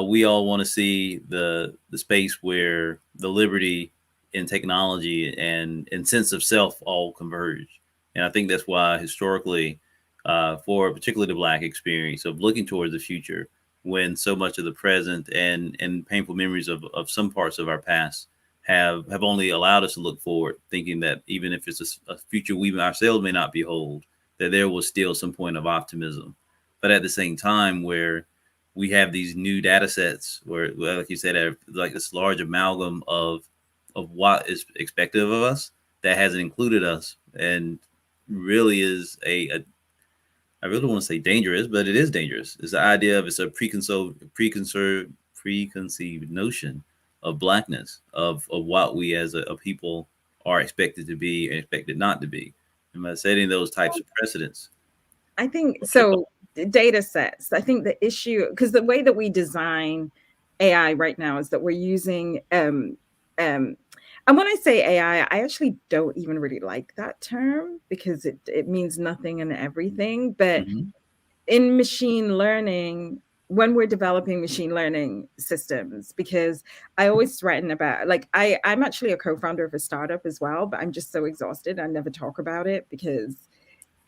we all want to see the space where the liberty in technology and sense of self all converge. And I think that's why historically, for particularly the Black experience of looking towards the future, when so much of the present and painful memories of some parts of our past have only allowed us to look forward, thinking that even if it's a future we ourselves may not behold, that there was still some point of optimism. But at the same time, where we have these new data sets, where, like you said, like this large amalgam of what is expected of us that hasn't included us, and really is I really want to say dangerous, but it is dangerous. It's the idea of, it's a preconceived notion of Blackness, of what we as a people are expected to be and expected not to be. And by setting those types of precedents, I think so. Data sets. I think the issue, because the way that we design AI right now is that we're using and when I say AI, I actually don't even really like that term, because it means nothing and everything. But in machine learning, when we're developing machine learning systems, because I always threaten about, like, I'm actually a co-founder of a startup as well, but I'm just so exhausted. I never talk about it because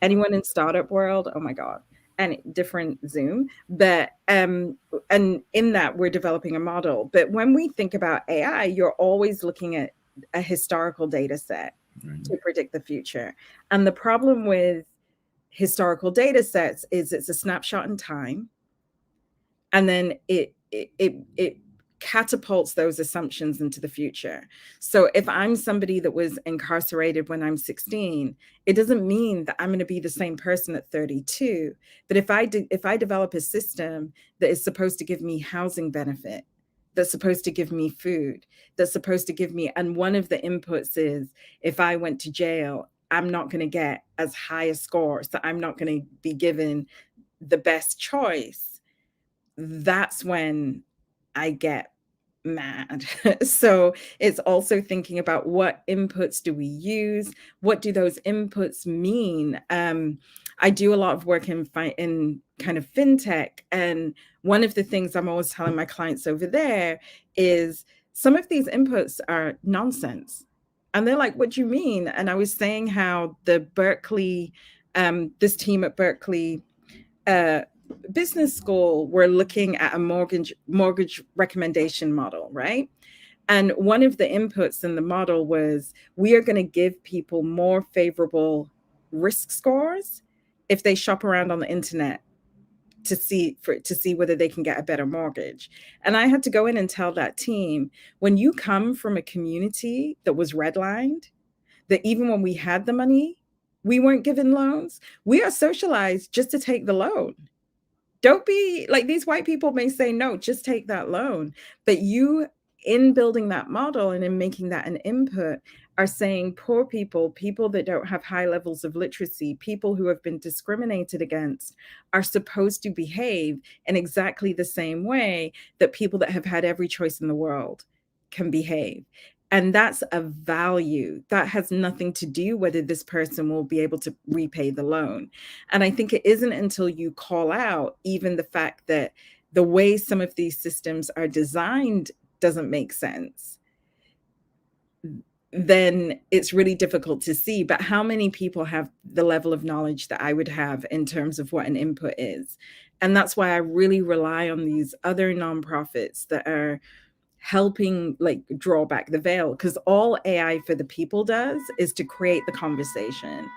anyone in startup world, oh my God, and different Zoom. But and in that we're developing a model. But when we think about AI, you're always looking at a historical data set to predict the future. And the problem with historical data sets is it's a snapshot in time, and then it catapults those assumptions into the future. So if I'm somebody that was incarcerated when I'm 16, it doesn't mean that I'm going to be the same person at 32. But if I develop a system that is supposed to give me housing benefit, that's supposed to give me food, that's supposed to give me, and one of the inputs is if I went to jail, I'm not going to get as high a score, so I'm not going to be given the best choice. That's when I get mad. So it's also thinking about what inputs do we use? What do those inputs mean? I do a lot of work in kind of fintech. And one of the things I'm always telling my clients over there is some of these inputs are nonsense. And they're like, what do you mean? And I was saying how the Berkeley, this team at Berkeley, business school were looking at a mortgage recommendation model, right? And one of the inputs in the model was we are going to give people more favorable risk scores if they shop around on the internet to see whether they can get a better mortgage. And I had to go in and tell that team, when you come from a community that was redlined, that even when we had the money, we weren't given loans, we are socialized just to take the loan. Don't be like, these white people may say, no, just take that loan. But you, in building that model and in making that an input, are saying poor people, people that don't have high levels of literacy, people who have been discriminated against, are supposed to behave in exactly the same way that people that have had every choice in the world can behave. And that's a value that has nothing to do whether this person will be able to repay the loan. And I think it isn't until you call out even the fact that the way some of these systems are designed doesn't make sense, then it's really difficult to see. But how many people have the level of knowledge that I would have in terms of what an input is? And that's why I really rely on these other nonprofits that are helping like draw back the veil, because all AI for the people does is to create the conversation.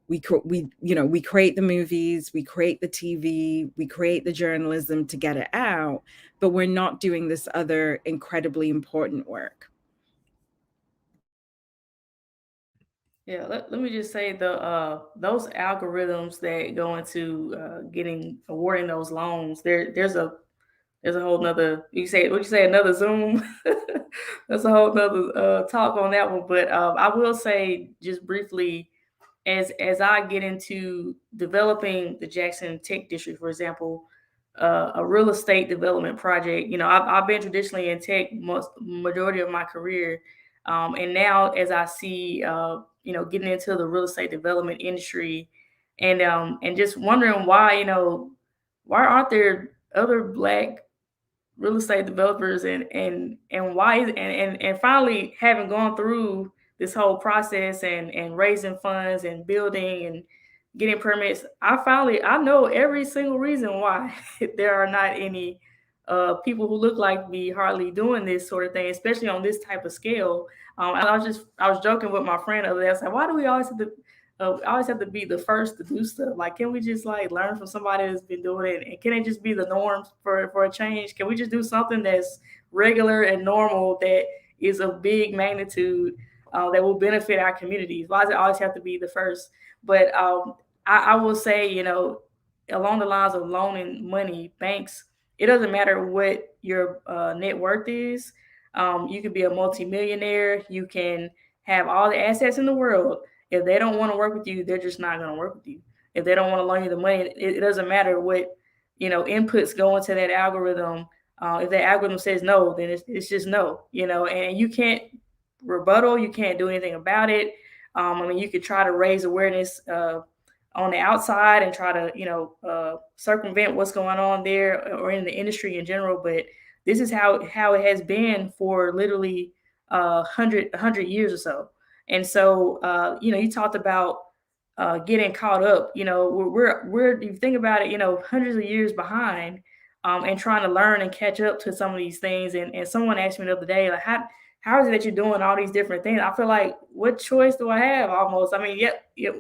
We create the movies, we create the TV, we create the journalism to get it out, but we're not doing this other incredibly important work. Yeah, let me just say those algorithms that go into awarding those loans, there's a whole nother, you say another Zoom. That's a whole nother talk on that one. But I will say just briefly, as I get into developing the Jackson Tech District, for example, a real estate development project. I've been traditionally in tech majority of my career, and now as I see, getting into the real estate development industry, and just wondering why aren't there other Black real estate developers, and why, and finally having gone through this whole process and raising funds and building and getting permits, I know every single reason why there are not any people who look like me hardly doing this sort of thing, especially on this type of scale. I was joking with my friend the other day. I said, why do we always have to be the first to do stuff? Like, can we just like learn from somebody that's been doing it? And can it just be the norm for a change? Can we just do something that's regular and normal, that is of big magnitude, that will benefit our communities? Why does it always have to be the first? But I will say, along the lines of loaning money, banks, it doesn't matter what your net worth is. You could be a multimillionaire. You can have all the assets in the world. If they don't want to work with you, they're just not going to work with you. If they don't want to loan you the money, it doesn't matter what inputs go into that algorithm. If that algorithm says no, then it's just no. And you can't rebuttal. You can't do anything about it. You could try to raise awareness on the outside and try to, circumvent what's going on there or in the industry in general. But this is how it has been for literally 100 years or so. And so, you talked about getting caught up. We're if you think about it, hundreds of years behind, and trying to learn and catch up to some of these things. And someone asked me the other day, like, how is it that you're doing all these different things? I feel like, what choice do I have? Almost. I mean,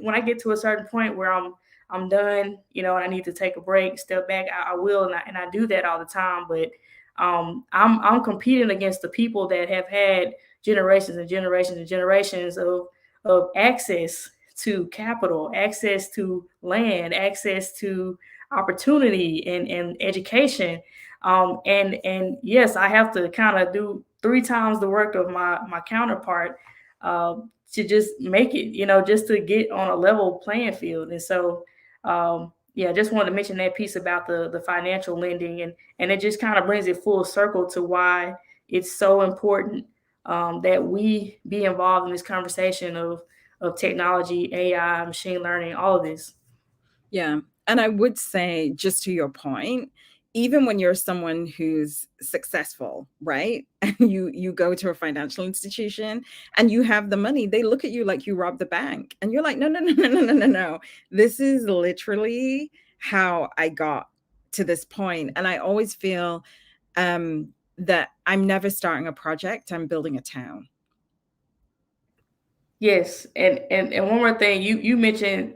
when I get to a certain point where I'm done, and I need to take a break, step back, I will, and I do that all the time. But I'm competing against the people that have had generations and generations and generations of access to capital, access to land, access to opportunity and education. And yes, I have to kind of do 3 times the work of my counterpart to just make it, just to get on a level playing field. And so, just wanted to mention that piece about the financial lending, and it just kind of brings it full circle to why it's so important that we be involved in this conversation of technology, AI, machine learning, all of this. Yeah. And I would say, just to your point, even when you're someone who's successful, right? And you go to a financial institution and you have the money, they look at you like you robbed the bank. And you're like, no, no, no, no, no, no, no, no. This is literally how I got to this point. And I always feel that I'm never starting a project, I'm building a town. Yes. And one more thing, you mentioned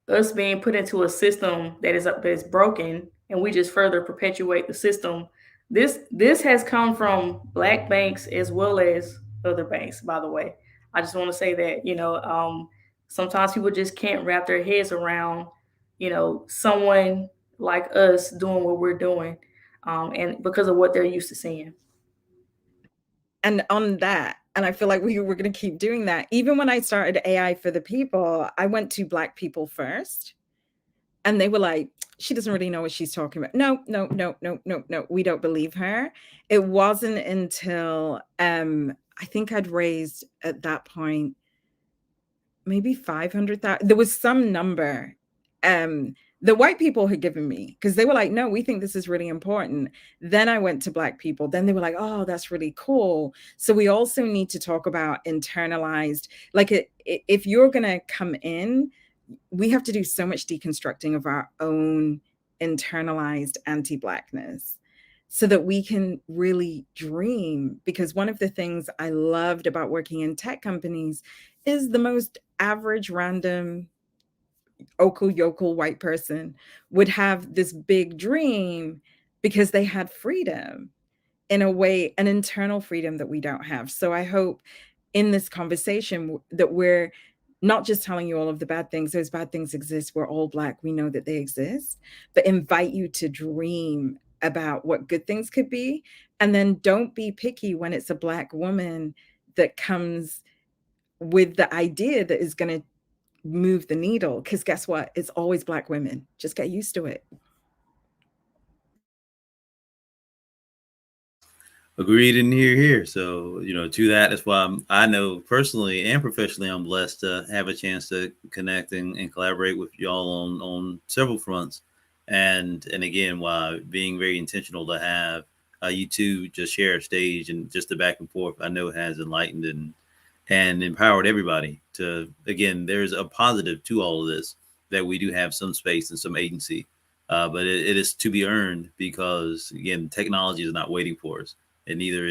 us being put into a system that is broken, and we just further perpetuate the system. This has come from Black banks as well as other banks, by the way. I just want to say that, sometimes people just can't wrap their heads around, someone like us doing what we're doing, and because of what they're used to seeing. And on that, and I feel like we're going to keep doing that. Even when I started AI for the People, I went to Black people first. And they were like, she doesn't really know what she's talking about. No, no, no, no, no, no. We don't believe her. It wasn't until I think I'd raised at that point maybe 500,000. There was some number the white people had given me, because they were like, no, we think this is really important. Then I went to Black people. Then they were like, oh, that's really cool. So we also need to talk about internalized, like if you're going to come in, we have to do so much deconstructing of our own internalized anti-Blackness so that we can really dream. Because one of the things I loved about working in tech companies is the most average, random, yokel white person would have this big dream because they had freedom, in a way, an internal freedom that we don't have. So I hope in this conversation that we're not just telling you all of the bad things. Those bad things exist. We're all Black. We know that they exist, but invite you to dream about what good things could be. And then don't be picky when it's a Black woman that comes with the idea that is going to move the needle. Because guess what? It's always Black women. Just get used to it. Agreed and here. So, to that, that's why I know personally and professionally, I'm blessed to have a chance to connect and collaborate with y'all on several fronts. And again, why being very intentional to have you two just share a stage and just the back and forth, I know has enlightened and empowered everybody to, again, there's a positive to all of this, that we do have some space and some agency, but it is to be earned, because again, technology is not waiting for us. And neither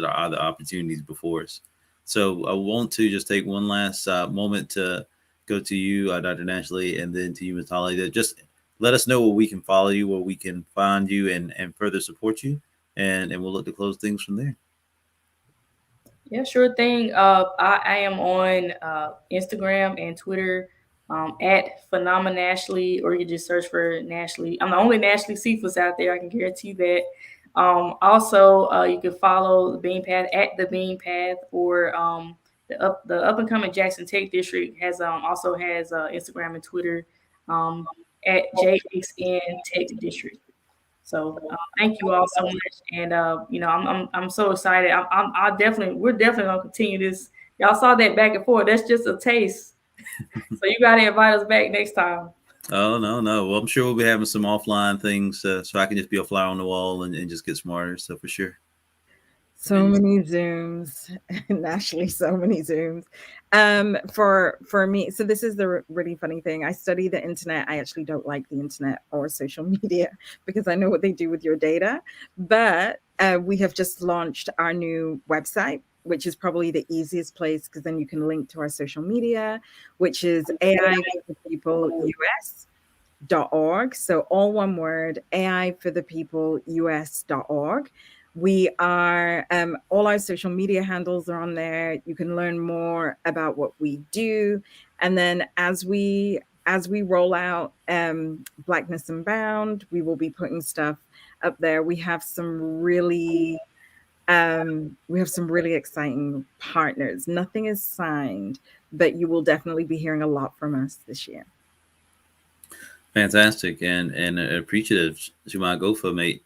are the opportunities before us. So I want to just take one last moment to go to you, Dr. Nashley, and then to you, Ms. Holly, to just let us know where we can follow you, where we can find you and further support you. And we'll look to close things from there. Yeah, sure thing. I am on Instagram and Twitter at PhenomenaShley, or you can just search for Nashley. I'm the only Nashley Cephas out there, I can guarantee that. Also, you can follow the Bean Path at the Bean Path, or the up and coming Jackson Tech District also has Instagram and Twitter at JXN Tech District. So thank you all so much, and I'm so excited. We're definitely gonna continue this. Y'all saw that back and forth. That's just a taste. So you got to invite us back next time. Oh, no. Well, I'm sure we'll be having some offline things so I can just be a fly on the wall and just get smarter. So for sure. So many Zooms, naturally, so many Zooms. For me, so this is the really funny thing. I study the internet. I actually don't like the internet or social media because I know what they do with your data. But we have just launched our new website, which is probably the easiest place because then you can link to our social media, which is AI for People US.org. So all one word, AI for the People US.org. We are all our social media handles are on there. You can learn more about what we do, and then as we roll out Blackness Unbound, we will be putting stuff up there. We have some really exciting partners. Nothing is signed, but you will definitely be hearing a lot from us this year. Fantastic and appreciative to my GoFo mate,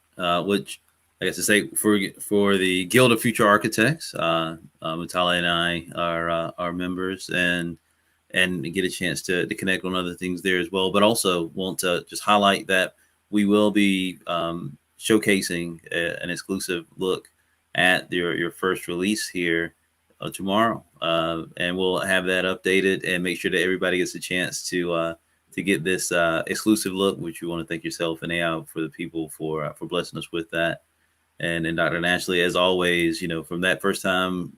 which I guess to say for the Guild of Future Architects, Matali and I are members and get a chance to connect on other things there as well. But also want to just highlight that we will be showcasing an exclusive look at your first release here tomorrow, and we'll have that updated and make sure that everybody gets a chance to get this exclusive look, which you want to thank yourself and AI for the people for blessing us with that. And Dr. Ashley, as always, from that first time,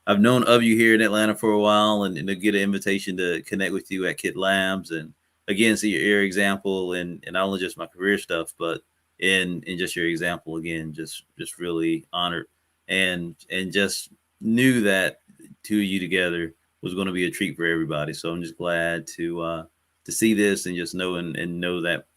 I've known of you here in Atlanta for a while, and to get an invitation to connect with you at Kit Labs, and again see your example, and not only just my career stuff, but in just your example again, just really honored, and just knew that two of you together was going to be a treat for everybody. So I'm just glad to see this and just know and know that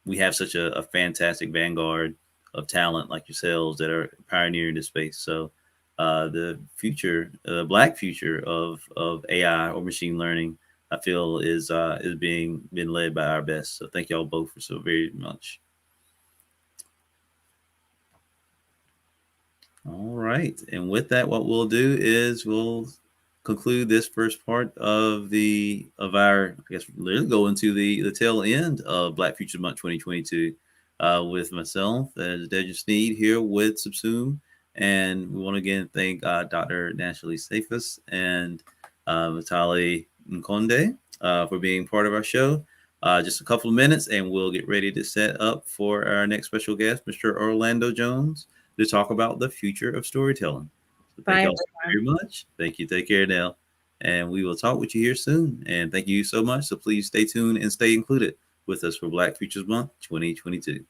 we have such a fantastic vanguard of talent like yourselves that are pioneering this space. So the future, the Black future of AI or machine learning, I feel is being led by our best. So thank y'all both for so very much. All right, and with that, what we'll do is we'll conclude this first part of our, I guess, let's go into the tail end of Black Futures Month 2022 with myself as Deja Sneed here with SUBSUME. And we want to again thank Dr. Nashley Safas and Matali Nkonde for being part of our show. Just a couple of minutes and we'll get ready to set up for our next special guest, Mr. Orlando Jones, to talk about the future of storytelling. So thank y'all very much. Thank you. Take care now. And we will talk with you here soon. And thank you so much. So please stay tuned and stay included with us for Black Futures Month 2022.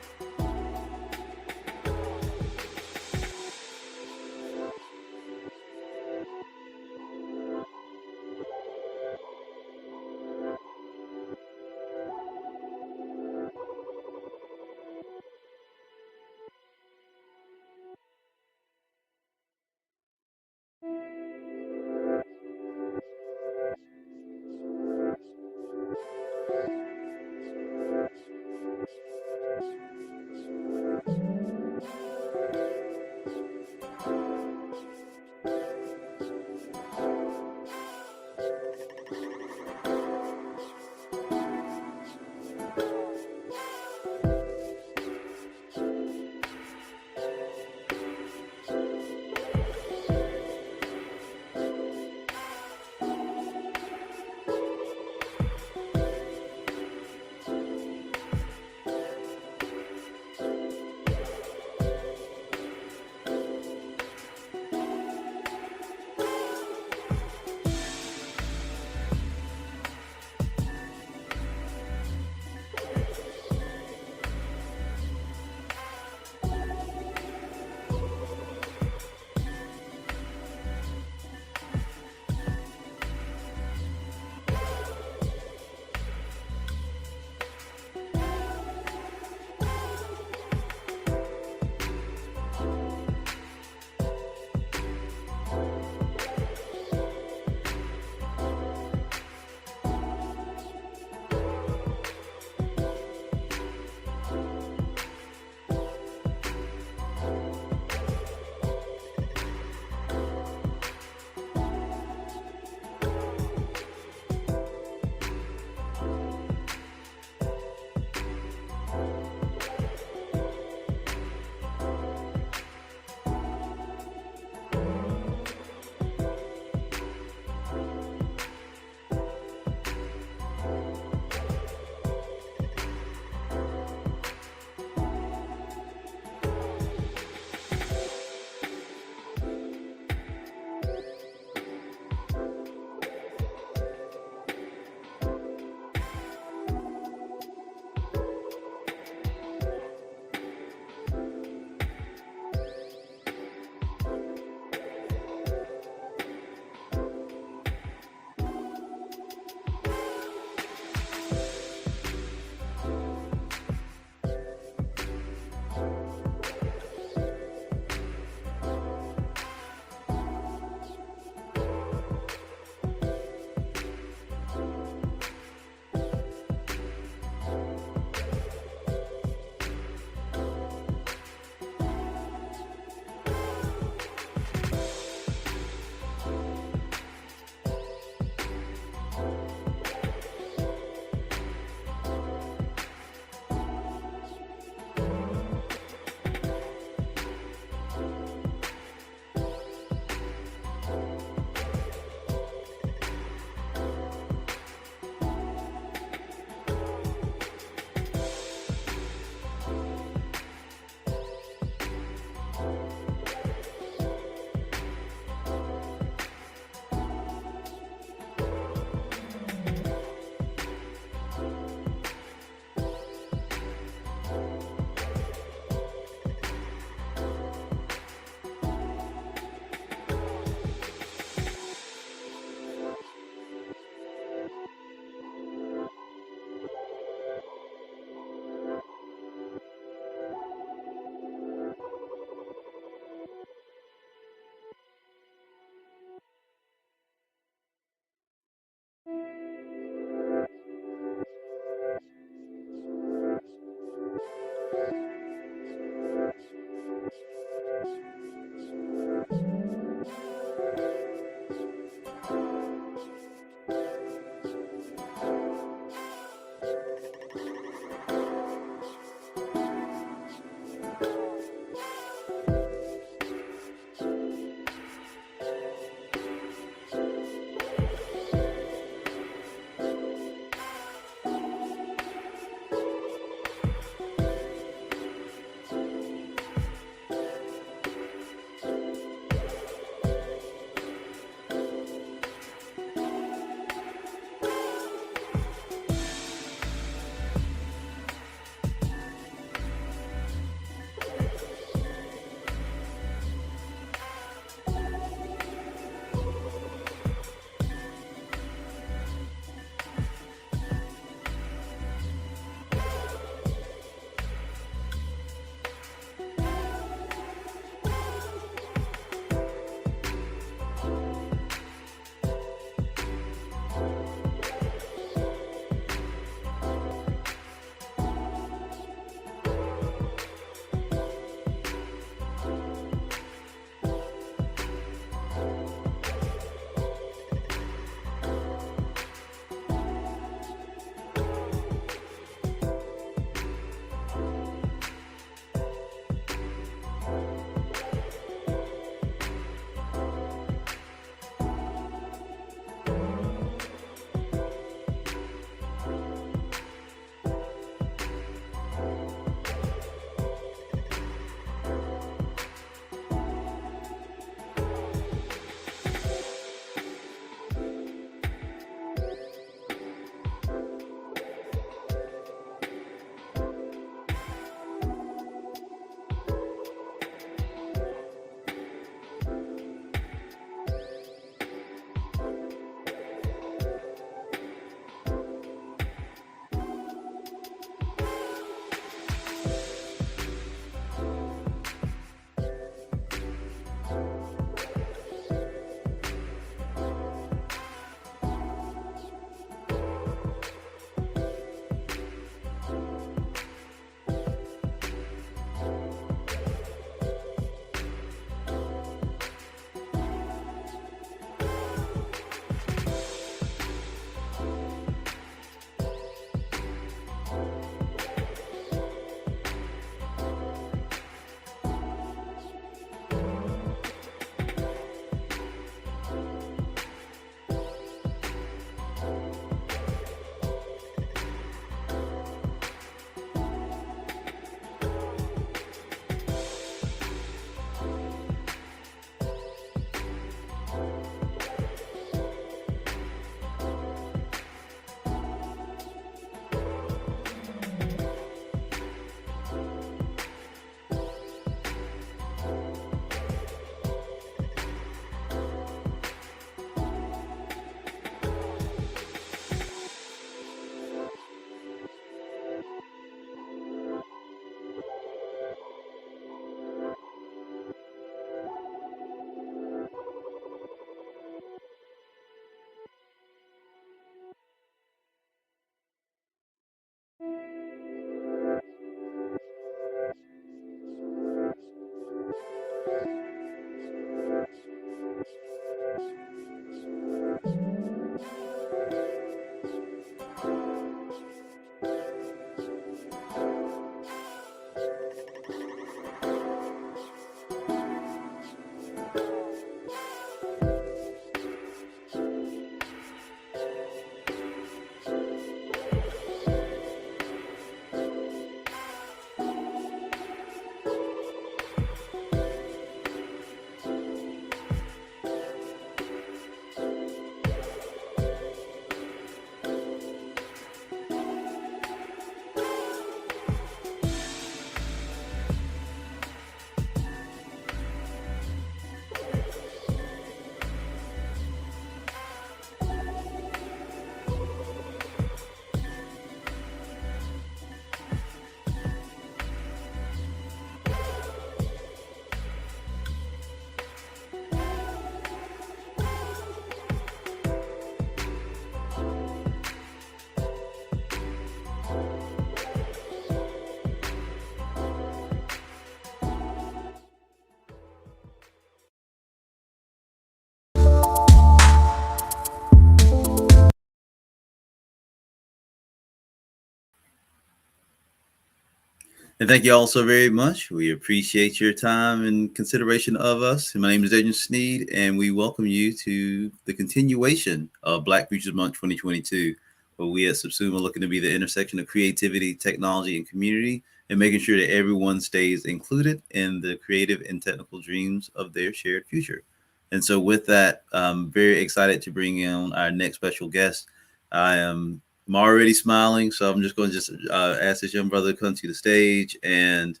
And thank you all so very much. We appreciate your time and consideration of us. My name is Adrian Sneed, and we welcome you to the continuation of Black Futures Month 2022, where we at SUBSUME are looking to be the intersection of creativity, technology, and community, and making sure that everyone stays included in the creative and technical dreams of their shared future. And so with that, I'm very excited to bring in our next special guest. I'm already smiling, so I'm just going to ask this young brother to come to the stage, and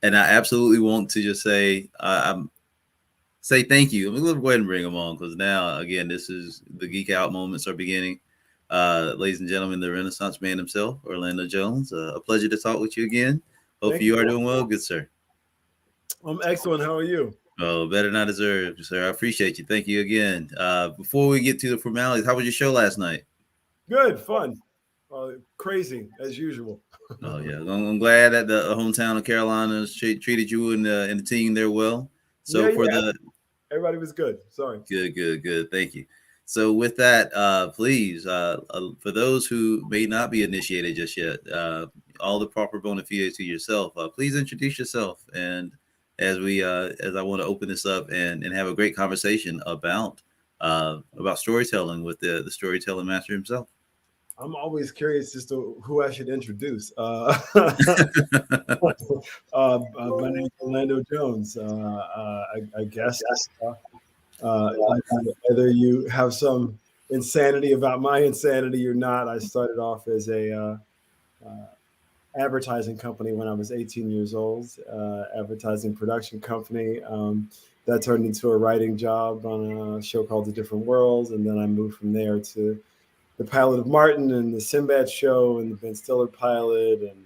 I absolutely want to just say say thank you. I'm going to go ahead and bring him on, because now again, this is the geek out moments are beginning. Ladies and gentlemen, the Renaissance man himself, Orlando Jones. A pleasure to talk with you again. Hope you are doing well, good sir. I'm excellent. How are you? Oh, better not deserve, sir. I appreciate you. Thank you again. Before we get to the formalities, how was your show last night? Good, fun, crazy as usual. Oh yeah, I'm glad that the hometown of Carolinas treated you and the team there well. So everybody was good. Sorry. Good. Thank you. So with that, please, for those who may not be initiated just yet, all the proper bona fides to yourself. Please introduce yourself, and as I want to open this up and have a great conversation about storytelling with the storytelling master himself. I'm always curious as to who I should introduce. My name is Orlando Jones. I guess whether you have some insanity about my insanity or not, I started off as a advertising company when I was 18 years old, advertising production company. That turned into a writing job on a show called The Different Worlds, and then I moved from there to the pilot of Martin and the Sinbad show and the Ben Stiller pilot and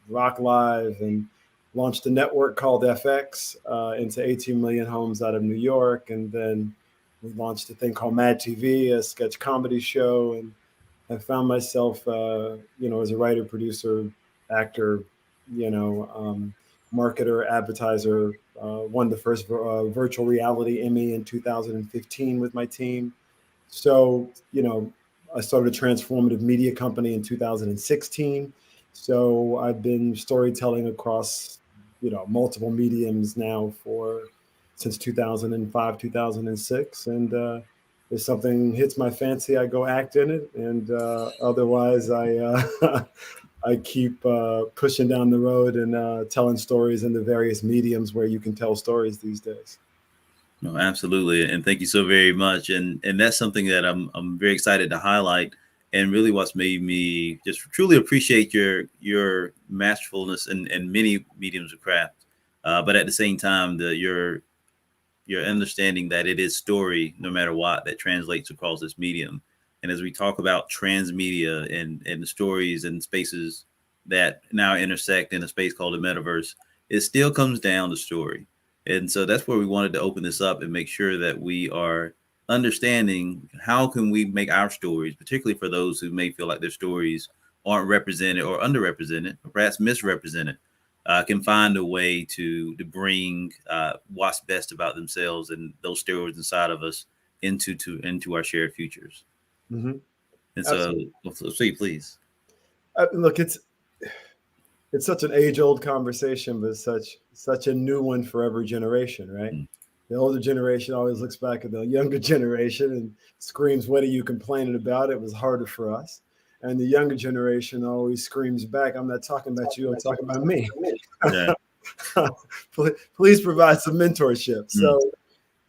Rock Live, and launched a network called FX into 18 million homes out of New York. And then we launched a thing called Mad TV, a sketch comedy show. And I found myself, as a writer, producer, actor, marketer, advertiser, won the first virtual reality Emmy in 2015 with my team. So, I started a transformative media company in 2016. So I've been storytelling across, multiple mediums now since 2005, 2006. And if something hits my fancy, I go act in it. And otherwise, I keep pushing down the road and telling stories in the various mediums where you can tell stories these days. No, absolutely, and thank you so very much. And that's something that I'm very excited to highlight, and really what's made me just truly appreciate your masterfulness in many mediums of craft, but at the same time, your understanding that it is story, no matter what, that translates across this medium. And as we talk about transmedia and the stories and spaces that now intersect in a space called the metaverse, it still comes down to story. And so that's where we wanted to open this up and make sure that we are understanding how can we make our stories, particularly for those who may feel like their stories aren't represented or underrepresented, or perhaps misrepresented, can find a way to bring what's best about themselves and those stories inside of us into our shared futures. Mm-hmm. And so, please. Look, it's such an age-old conversation, but such a new one for every generation, right? Mm. The older generation always looks back at the younger generation and screams, "What are you complaining about? It was harder for us." And the younger generation always screams back, "I'm not talking about you, I'm talking about me." Yeah. Please provide some mentorship. So,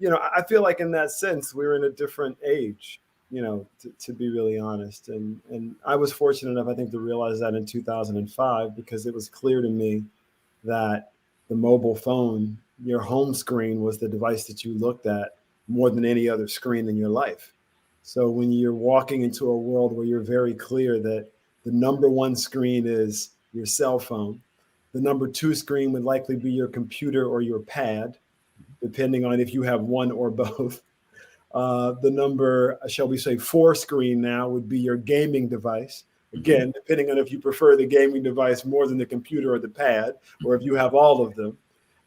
I feel like in that sense, we're in a different age, to be really honest. And I was fortunate enough, I think, to realize that in 2005, because it was clear to me that the mobile phone, your home screen, was the device that you looked at more than any other screen in your life. So when you're walking into a world where you're very clear that the number one screen is your cell phone, the number two screen would likely be your computer or your pad, depending on if you have one or both. The number, shall we say, 4 screen now would be your gaming device. Again, depending on if you prefer the gaming device more than the computer or the pad, or if you have all of them.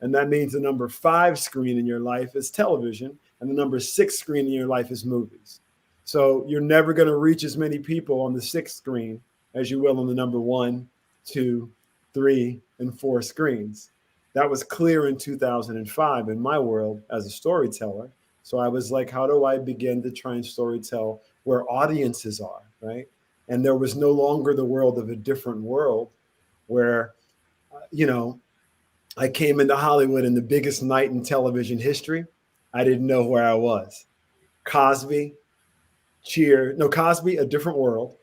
And that means the number 5 screen in your life is television, and the number 6 screen in your life is movies. So you're never going to reach as many people on the 6th screen as you will on the number 1, 2, 3, and 4 screens. That was clear in 2005 in my world as a storyteller. So I was like, how do I begin to try and storytell where audiences are, right? And there was no longer the world of a different world where, I came into Hollywood in the biggest night in television history. I didn't know where I was. Cosby, Cosby, A Different World,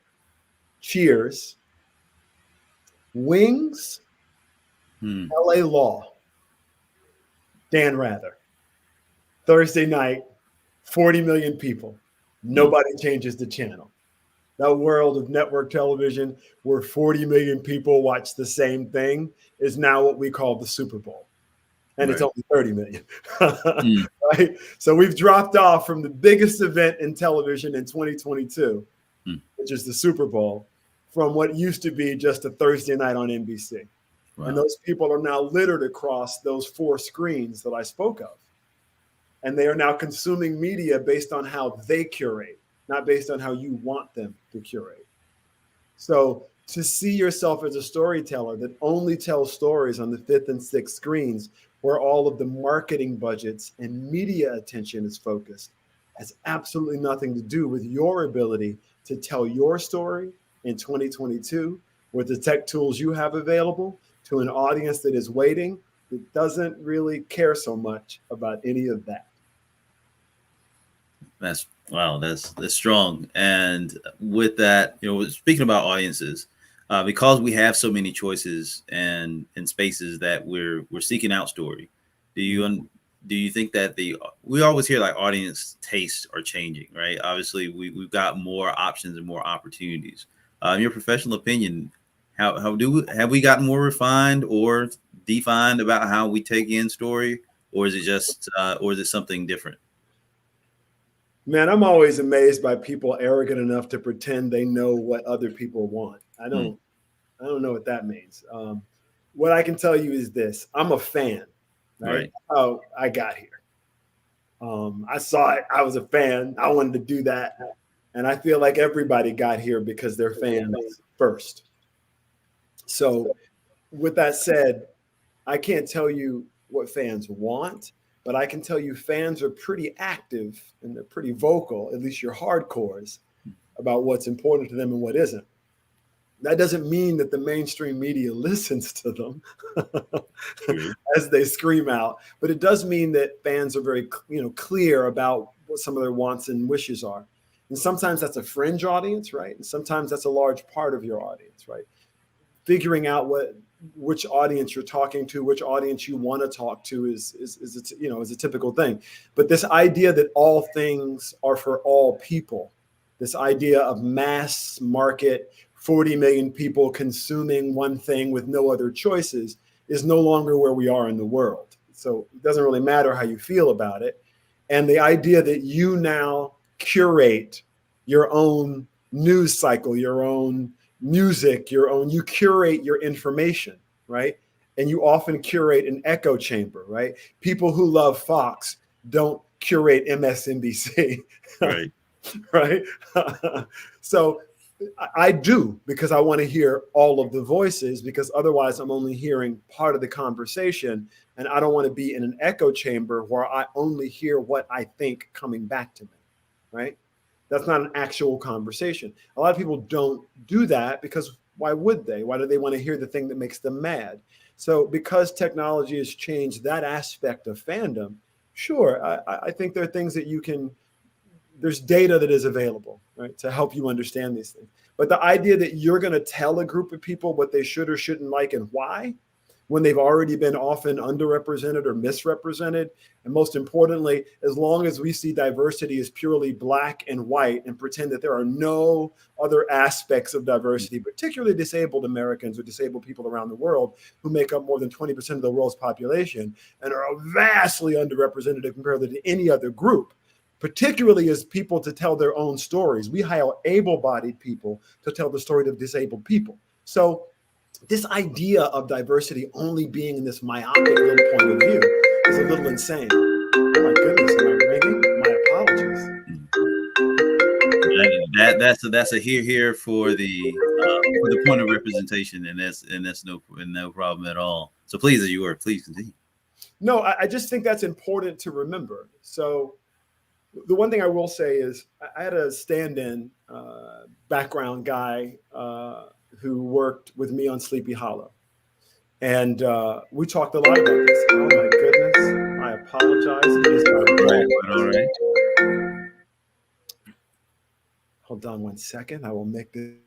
Cheers, Wings, LA Law, Dan Rather. Thursday night, 40 million people. Nobody changes the channel. That world of network television where 40 million people watch the same thing is now what we call the Super Bowl. And it's only 30 million. Right? So we've dropped off from the biggest event in television in 2022, which is the Super Bowl, from what used to be just a Thursday night on NBC. Wow. And those people are now littered across those 4 screens that I spoke of. And they are now consuming media based on how they curate, not based on how you want them to curate. So to see yourself as a storyteller that only tells stories on the 5th and 6th screens where all of the marketing budgets and media attention is focused has absolutely nothing to do with your ability to tell your story in 2022 with the tech tools you have available to an audience that is waiting, that doesn't really care so much about any of that. That's strong. And with that, speaking about audiences, because we have so many choices and spaces that we're seeking out story, do you think that we always hear like audience tastes are changing, right? Obviously we've got more options and more opportunities. In your professional opinion, have we gotten more refined or defined about how we take in story, or is it something different? Man, I'm always amazed by people arrogant enough to pretend they know what other people want. I don't know what that means. What I can tell you is this: I'm a fan, right? Oh, I got here. I saw it. I was a fan. I wanted to do that, and I feel like everybody got here because they're fans first. So, with that said, I can't tell you what fans want. But I can tell you fans are pretty active and they're pretty vocal, at least your hardcores, about what's important to them and what isn't. That doesn't mean that the mainstream media listens to them as they scream out, but it does mean that fans are very clear about what some of their wants and wishes are. And sometimes that's a fringe audience, right? And sometimes that's a large part of your audience, right? Figuring out which audience you're talking to, which audience you want to talk to is a typical thing. But this idea that all things are for all people, this idea of mass market, 40 million people consuming one thing with no other choices is no longer where we are in the world. So it doesn't really matter how you feel about it. And the idea that you now curate your own news cycle, your own music, you curate your information, right? And you often curate an echo chamber, right? People who love Fox don't curate MSNBC, right? Right? So I do, because I want to hear all of the voices, because otherwise I'm only hearing part of the conversation, and I don't want to be in an echo chamber where I only hear what I think coming back to me, right? That's not an actual conversation. A lot of people don't do that because why would they? Why do they want to hear the thing that makes them mad? So because technology has changed that aspect of fandom, sure, I think there are things that there's data that is available, right, to help you understand these things. But the idea that you're going to tell a group of people what they should or shouldn't like and why, when they've already been often underrepresented or misrepresented. And most importantly, as long as we see diversity as purely Black and white and pretend that there are no other aspects of diversity, particularly disabled Americans or disabled people around the world who make up more than 20% of the world's population and are vastly underrepresented compared to any other group, particularly as people to tell their own stories. We hire able-bodied people to tell the story of disabled people. So this idea of diversity only being in this myopic little point of view is a little insane. Oh my goodness, am I ringing? My apologies. that's a here for the point of representation, and that's no problem at all. So please, as you were, please continue. No, I just think that's important to remember. So the one thing I will say is I had a stand-in background guy who worked with me on Sleepy Hollow. And we talked a lot about this. Oh my goodness. I apologize. All right. Hold on 1 second. I will make this.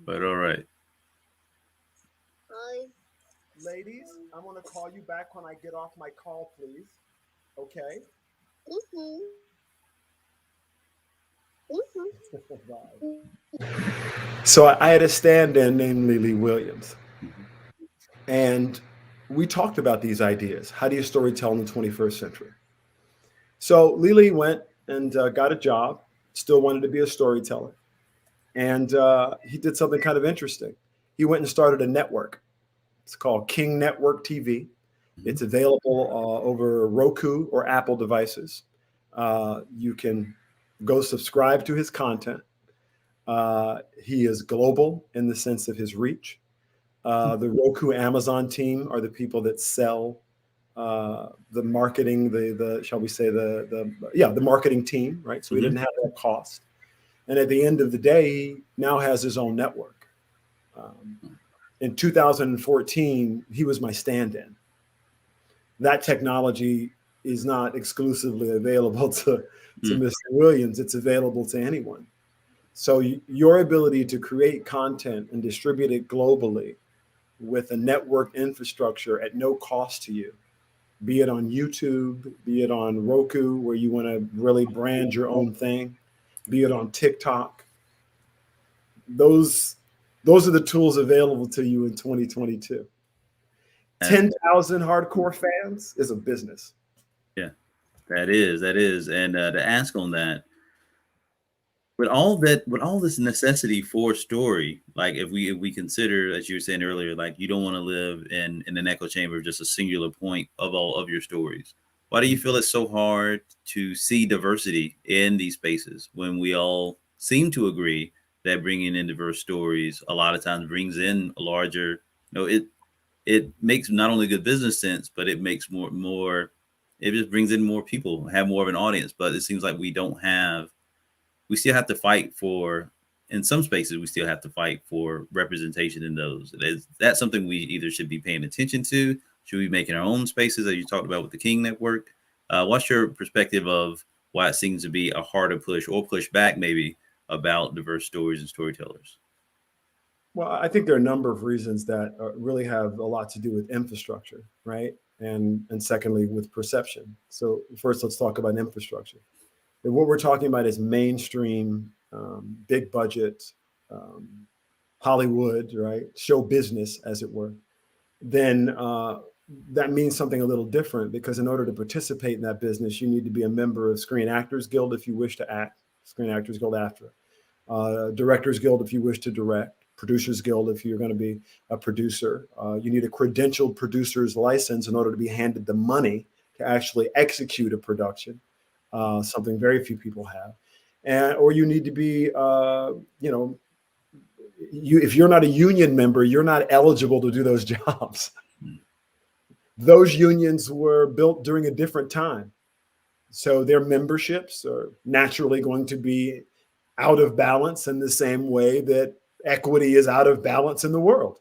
But all right. Hi. Ladies, I'm going to call you back when I get off my call, please. Okay? So I had a stand-in named Lily Williams. And we talked about these ideas. How do you storytell in the 21st century? So Lily went and got a job, still wanted to be a storyteller. And he did something kind of interesting. He went and started a network. It's called King Network TV. It's available over Roku or Apple devices. You can go subscribe to his content. He is global in the sense of his reach. The Roku Amazon team are the people that sell the marketing, the shall we say the marketing team, right? So he didn't have that cost. And at the end of the day, he now has his own network. In 2014, he was my stand-in. That technology is not exclusively available to Mr. Williams. It's available to anyone. So your ability to create content and distribute it globally with a network infrastructure at no cost to you, be it on YouTube, be it on Roku, where you want to really brand your own thing, be it on TikTok. Those are the tools available to you in 2022. 10,000 hardcore fans is a business. Yeah, that is. And to ask on that, with all this necessity for story, like if we consider, as you were saying earlier, like you don't want to live in an echo chamber of just a singular point of all of your stories. Why do you feel it's so hard to see diversity in these spaces when we all seem to agree that bringing in diverse stories a lot of times brings in a larger, it makes not only good business sense, but it makes more, it just brings in more people, have more of an audience. But it seems like we still have to fight for, in some spaces, we still have to fight for representation in those. That's something we either should be paying attention to, should we be making our own spaces, as you talked about with the King Network. What's your perspective of why it seems to be a harder push or push back maybe about diverse stories and storytellers? Well, I think there are a number of reasons that really have a lot to do with infrastructure, right? And secondly, with perception. So first, let's talk about infrastructure. And what we're talking about is mainstream, big budget, Hollywood, right? Show business, as it were. Then that means something a little different, because in order to participate in that business, you need to be a member of Screen Actors Guild if you wish to act, Screen Actors Guild AFTRA, Directors Guild if you wish to direct, Producers Guild if you're going to be a producer. You need a credentialed producer's license in order to be handed the money to actually execute a production, something very few people have. Or you need to be, if you're not a union member, you're not eligible to do those jobs. Those unions were built during a different time. So their memberships are naturally going to be out of balance in the same way that equity is out of balance in the world.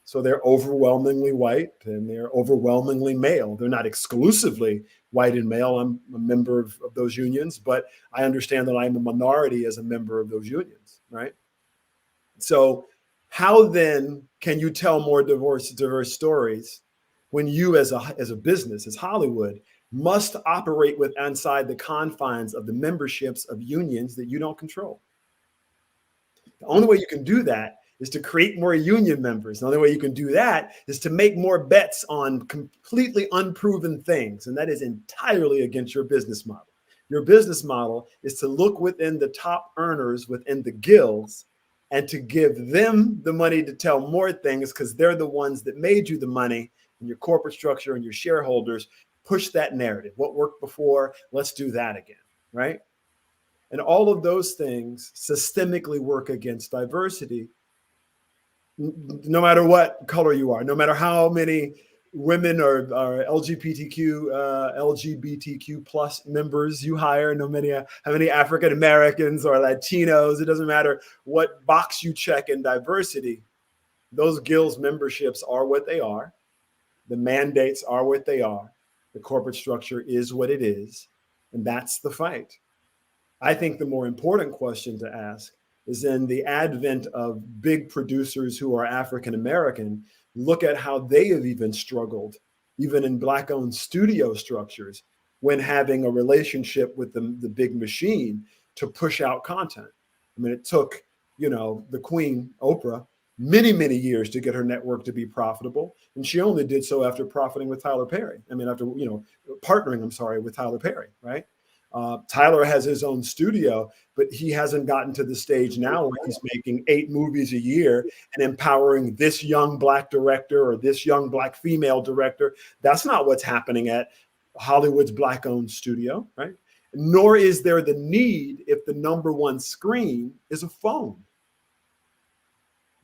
So they're overwhelmingly white and they're overwhelmingly male. They're not exclusively white and male. I'm a member of those unions, but I understand that I'm a minority as a member of those unions, right? So how then can you tell more diverse stories when you as a business, as Hollywood, must operate with inside the confines of the memberships of unions that you don't control? The only way you can do that is to create more union members. The only way you can do that is to make more bets on completely unproven things. And that is entirely against your business model. Your business model is to look within the top earners within the guilds and to give them the money to tell more things, because they're the ones that made you the money, and your corporate structure and your shareholders push that narrative. What worked before, let's do that again, right? And all of those things systemically work against diversity, no matter what color you are, no matter how many women or LGBTQ plus members you hire, no matter how many African Americans or Latinos, it doesn't matter what box you check in diversity. Those guilds memberships are what they are. The mandates are what they are. The corporate structure is what it is. And that's the fight. I think the more important question to ask is, in the advent of big producers who are African American, look at how they have even struggled, even in Black-owned studio structures, when having a relationship with the big machine to push out content. I mean, it took, the Queen, Oprah, many, many years to get her network to be profitable. And she only did so after profiting with Tyler Perry. I mean, after, partnering, with Tyler Perry, right? Tyler has his own studio, but he hasn't gotten to the stage now where he's making 8 movies a year and empowering this young Black director or this young Black female director. That's not what's happening at Hollywood's Black-owned studio, right? Nor is there the need if the number one screen is a phone.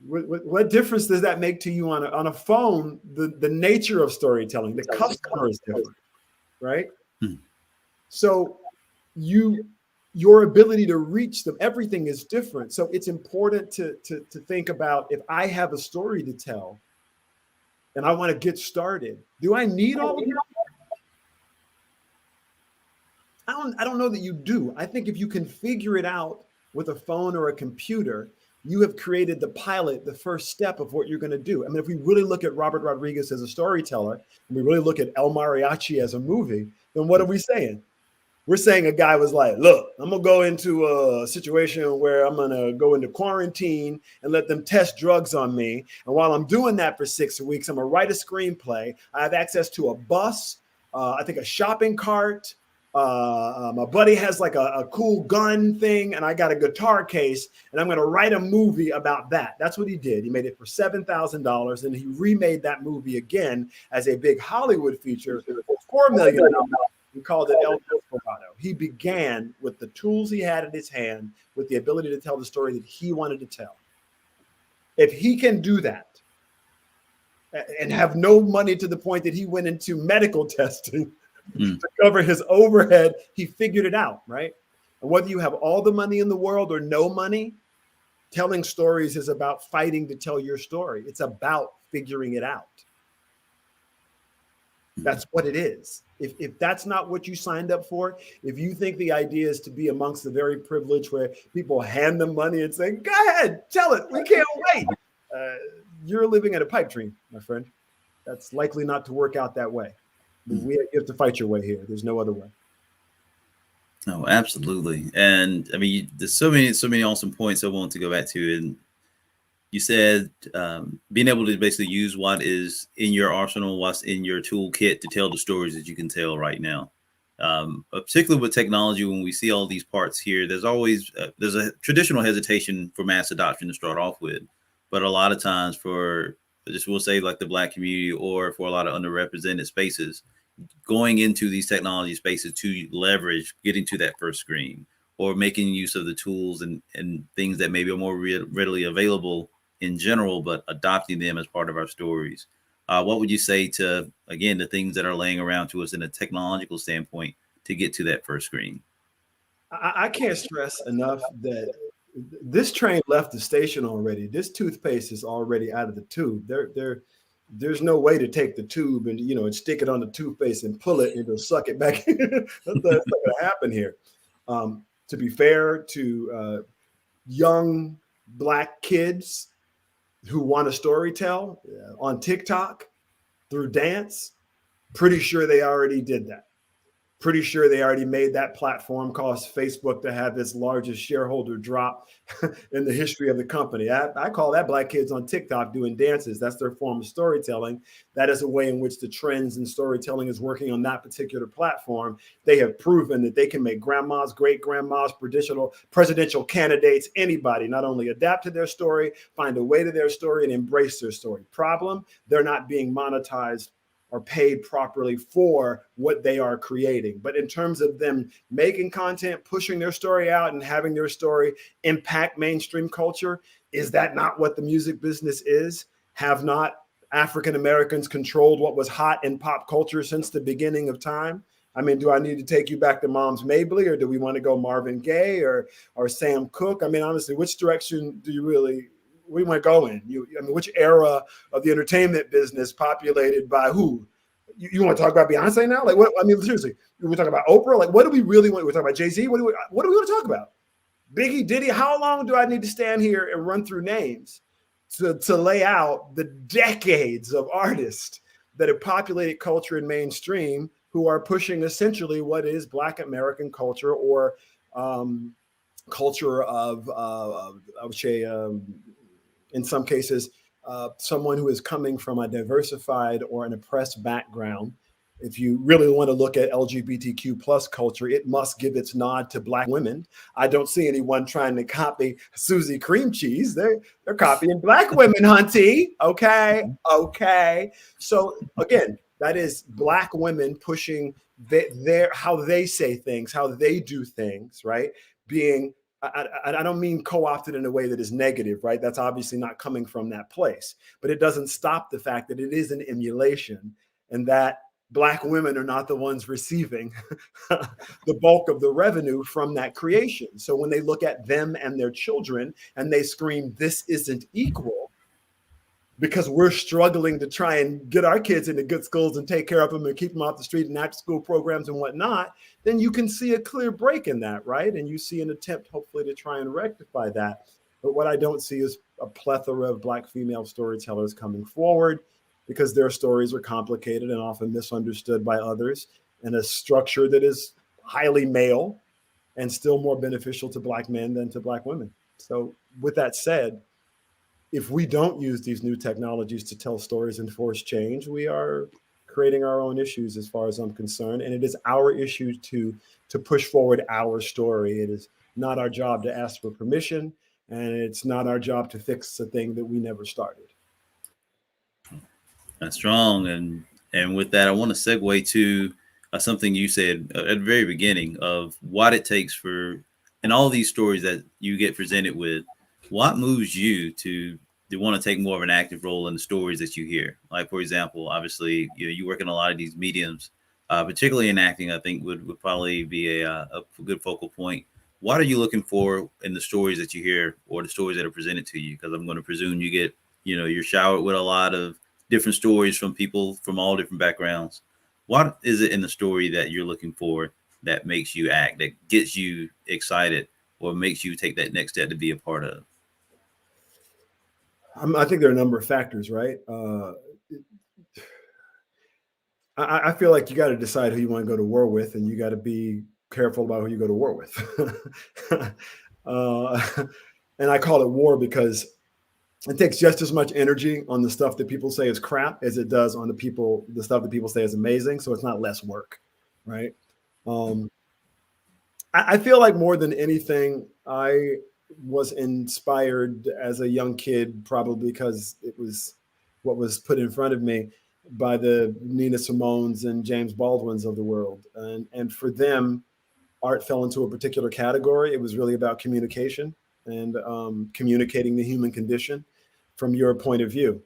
What difference does that make to you on a phone? The nature of storytelling, the customer is different, right? So your ability to reach them, everything is different. So it's important to think about, if I have a story to tell and I want to get started, do I need all of that? I don't know that you do. I think if you can figure it out with a phone or a computer, you have created the pilot, the first step of what you're going to do. I mean, if we really look at Robert Rodriguez as a storyteller, and we really look at El Mariachi as a movie, then what are we saying? We're saying a guy was like, look, I'm going to go into a situation where I'm going to go into quarantine and let them test drugs on me. And while I'm doing that for 6 weeks, I'm going to write a screenplay. I have access to a bus, I think a shopping cart. My buddy has like a cool gun thing, and I got a guitar case, and I'm going to write a movie about that. That's what he did. He made it for $7,000, and he remade that movie again as a big Hollywood feature for $4 million. We called it El Desperado. He began with the tools he had in his hand, with the ability to tell the story that he wanted to tell. If he can do that and have no money to the point that he went into medical testing to cover his overhead, he figured it out, right? And whether you have all the money in the world or no money, telling stories is about fighting to tell your story. It's about figuring it out. That's what it is. If that's not what you signed up for, if you think the idea is to be amongst the very privileged where people hand them money and say, go ahead, tell it, we can't wait. You're living in a pipe dream, my friend. That's likely not to work out that way. You have to fight your way here. There's no other way. Oh, absolutely. And I mean, there's so many awesome points I want to go back to. And you said being able to basically use what is in your arsenal, what's in your toolkit to tell the stories that you can tell right now. Particularly with technology, when we see all these parts here, there's always there's a traditional hesitation for mass adoption to start off with. But a lot of times for, just we'll say like the Black community, or for a lot of underrepresented spaces, going into these technology spaces to leverage getting to that first screen, or making use of the tools and things that maybe are more readily available in general, but adopting them as part of our stories. What would you say to, again, the things that are laying around to us in a technological standpoint to get to that first screen? I can't stress enough that this train left the station already. This toothpaste is already out of the tube. There's no way to take the tube and and stick it on the toothpaste and pull it and it'll suck it back. That's not going to happen here. To be fair to young Black kids who want to story tell on TikTok through dance, pretty sure they already did that. Pretty sure they already made that platform, caused Facebook to have its largest shareholder drop in the history of the company. I call that Black kids on TikTok doing dances. That's their form of storytelling. That is a way in which the trends in storytelling is working on that particular platform. They have proven that they can make grandmas, great grandmas, presidential candidates, anybody, not only adapt to their story, find a way to their story, and embrace their story. Problem, they're not being monetized are paid properly for what they are creating. But in terms of them making content, pushing their story out and having their story impact mainstream culture, is that not what the music business is? Have not African Americans controlled what was hot in pop culture since the beginning of time? I mean, do I need to take you back to Moms Mabley, or do we want to go Marvin Gaye or Sam Cooke? I mean, honestly, which direction do you really we want to go in? I mean, which era of the entertainment business populated by who? You want to talk about Beyonce now? Like, what? I mean, seriously, we talk about Oprah. Like, what do we really want? We're talking about Jay-Z. What do we want to talk about? Biggie, Diddy. How long do I need to stand here and run through names to lay out the decades of artists that have populated culture and mainstream, who are pushing essentially what is Black American culture, or culture of I would say, in some cases, someone who is coming from a diversified or an oppressed background. If you really want to look at LGBTQ plus culture, it must give its nod to Black women. I don't see anyone trying to copy Susie Cream Cheese. They're copying Black women, hunty. Okay. So again, that is Black women pushing their how they say things, how they do things, right? Being, I don't mean co-opted in a way that is negative, right? That's obviously not coming from that place, but it doesn't stop the fact that it is an emulation, and that Black women are not the ones receiving the bulk of the revenue from that creation. So when they look at them and their children and they scream, "This isn't equal," because we're struggling to try and get our kids into good schools and take care of them and keep them off the street and after school programs and whatnot, then you can see a clear break in that, right? And you see an attempt, hopefully, to try and rectify that. But what I don't see is a plethora of Black female storytellers coming forward, because their stories are complicated and often misunderstood by others in a structure that is highly male and still more beneficial to Black men than to Black women. So with that said, if we don't use these new technologies to tell stories and force change, we are creating our own issues as far as I'm concerned. And it is our issue to push forward our story. It is not our job to ask for permission, and it's not our job to fix a thing that we never started. That's strong. And with that, I want to segue to something you said at the very beginning of what it takes for, in all these stories that you get presented with, what moves you to want to take more of an active role in the stories that you hear? Like, for example, obviously, you work in a lot of these mediums, particularly in acting, I think would probably be a good focal point. What are you looking for in the stories that you hear or the stories that are presented to you? Because I'm going to presume you get, you're showered with a lot of different stories from people from all different backgrounds. What is it in the story that you're looking for that makes you act, that gets you excited, or makes you take that next step to be a part of? I think there are a number of factors, right? I feel like you got to decide who you want to go to war with, and you got to be careful about who you go to war with. And I call it war because it takes just as much energy on the stuff that people say is crap as it does on the stuff that people say is amazing. So it's not less work, right? I feel like more than anything, I was inspired as a young kid, probably because it was what was put in front of me by the Nina Simones and James Baldwins of the world. And for them, art fell into a particular category. It was really about communication and communicating the human condition from your point of view.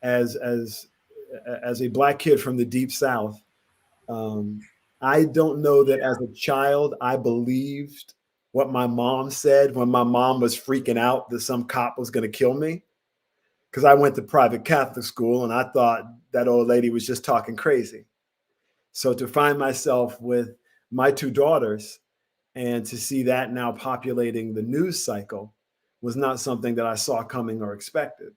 As a Black kid from the Deep South, I don't know that as a child I believed what my mom said when my mom was freaking out that some cop was going to kill me, because I went to private Catholic school and I thought that old lady was just talking crazy. So to find myself with my two daughters and to see that now populating the news cycle was not something that I saw coming or expected.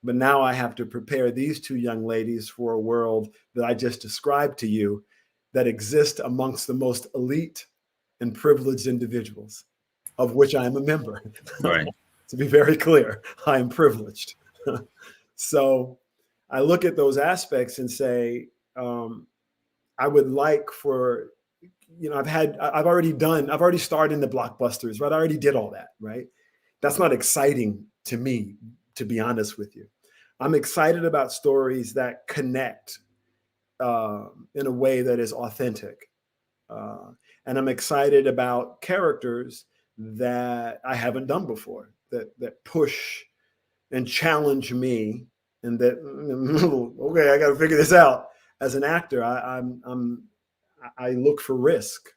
But now I have to prepare these two young ladies for a world that I just described to you, that exists amongst the most elite and privileged individuals, of which I am a member. Right. To be very clear, I am privileged. So I look at those aspects and say, I would like for, I've already starred in the blockbusters, right? I already did all that, right? That's not exciting to me, to be honest with you. I'm excited about stories that connect in a way that is authentic. And I'm excited about characters that I haven't done before, that push and challenge me, and that okay, I got to figure this out. As an actor, I look for risk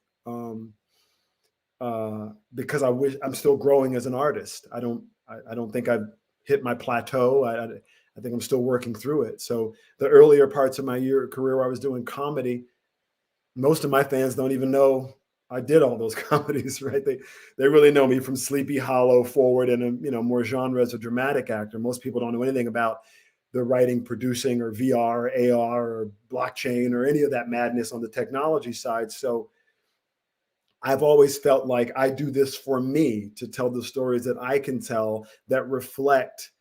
because I'm still growing as an artist. I don't think I've hit my plateau. I think I'm still working through it. So the earlier parts of my career where I was doing comedy, most of my fans don't even know I did all those comedies, right? They really know me from Sleepy Hollow forward, and more genre as a dramatic actor. Most people don't know anything about the writing, producing, or VR, or AR, or blockchain, or any of that madness on the technology side. So I've always felt like I do this for me, to tell the stories that I can tell that reflect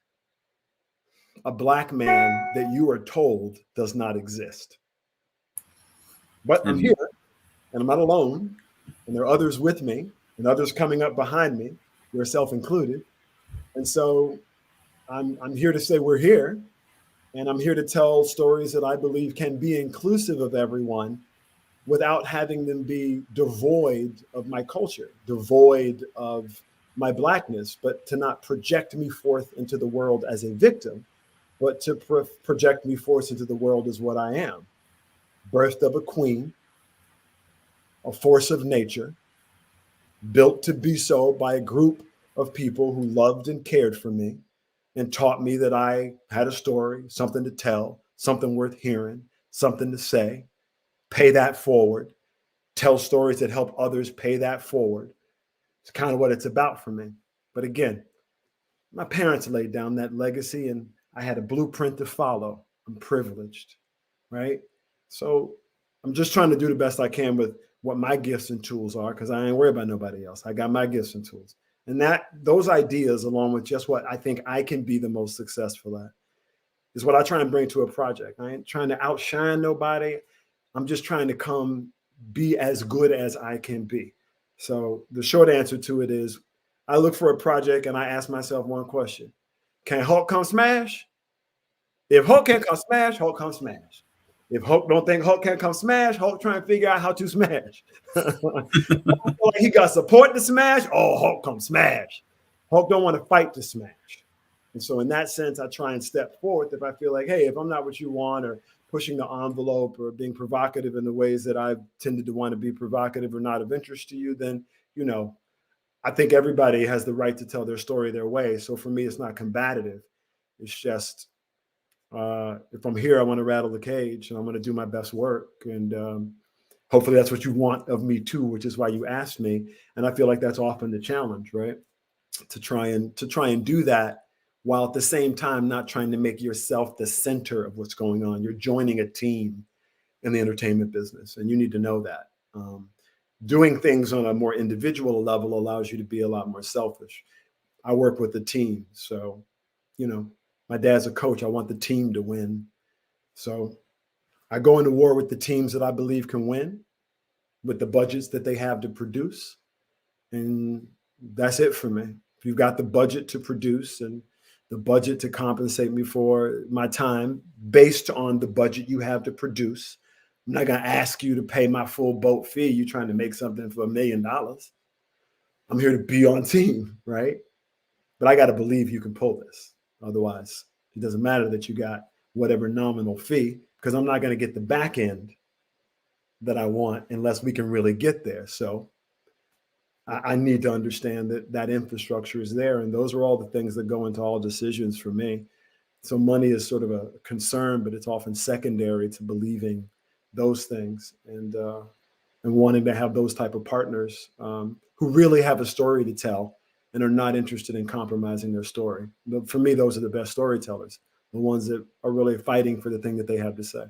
a Black man that you are told does not exist. But I'm here, and I'm not alone, and there are others with me, and others coming up behind me, yourself included. And so I'm here to say we're here, and I'm here to tell stories that I believe can be inclusive of everyone without having them be devoid of my culture, devoid of my Blackness, but to not project me forth into the world as a victim, but to project me forth into the world as what I am. Birthed of a queen, a force of nature, built to be so by a group of people who loved and cared for me and taught me that I had a story, something to tell, something worth hearing, something to say, pay that forward, tell stories that help others pay that forward. It's kind of what it's about for me. But again, my parents laid down that legacy, and I had a blueprint to follow. I'm privileged, right? So I'm just trying to do the best I can with what my gifts and tools are, because I ain't worried about nobody else. I got my gifts and tools. And those ideas, along with just what I think I can be the most successful at, is what I try and bring to a project. I ain't trying to outshine nobody. I'm just trying to come be as good as I can be. So the short answer to it is, I look for a project and I ask myself one question: can Hulk come smash? If Hulk can't come smash, Hulk come smash. If Hulk don't think Hulk can't come smash, Hulk trying to figure out how to smash. Like he got support to smash. Oh, Hulk come smash. Hulk don't want to fight to smash. And so in that sense, I try and step forth if I feel like, hey, if I'm not what you want, or pushing the envelope, or being provocative in the ways that I've tended to want to be provocative, or not of interest to you, then, I think everybody has the right to tell their story their way. So for me, it's not combative. It's just, if I'm here, I want to rattle the cage, and I'm going to do my best work. And hopefully that's what you want of me too, which is why you asked me. And I feel like that's often the challenge, right? To try and do that, while at the same time not trying to make yourself the center of what's going on. You're joining a team in the entertainment business, and you need to know that. Doing things on a more individual level allows you to be a lot more selfish. I work with a team, so my dad's a coach. I want the team to win. So I go into war with the teams that I believe can win, with the budgets that they have to produce. And that's it for me. If you've got the budget to produce and the budget to compensate me for my time based on the budget you have to produce, I'm not going to ask you to pay my full boat fee. You're trying to make something for $1 million. I'm here to be on team, right? But I got to believe you can pull this. Otherwise, it doesn't matter that you got whatever nominal fee, because I'm not going to get the back end that I want unless we can really get there. So I need to understand that infrastructure is there. And those are all the things that go into all decisions for me. So money is sort of a concern, but it's often secondary to believing those things, and wanting to have those type of partners who really have a story to tell and are not interested in compromising their story. For me, those are the best storytellers, the ones that are really fighting for the thing that they have to say.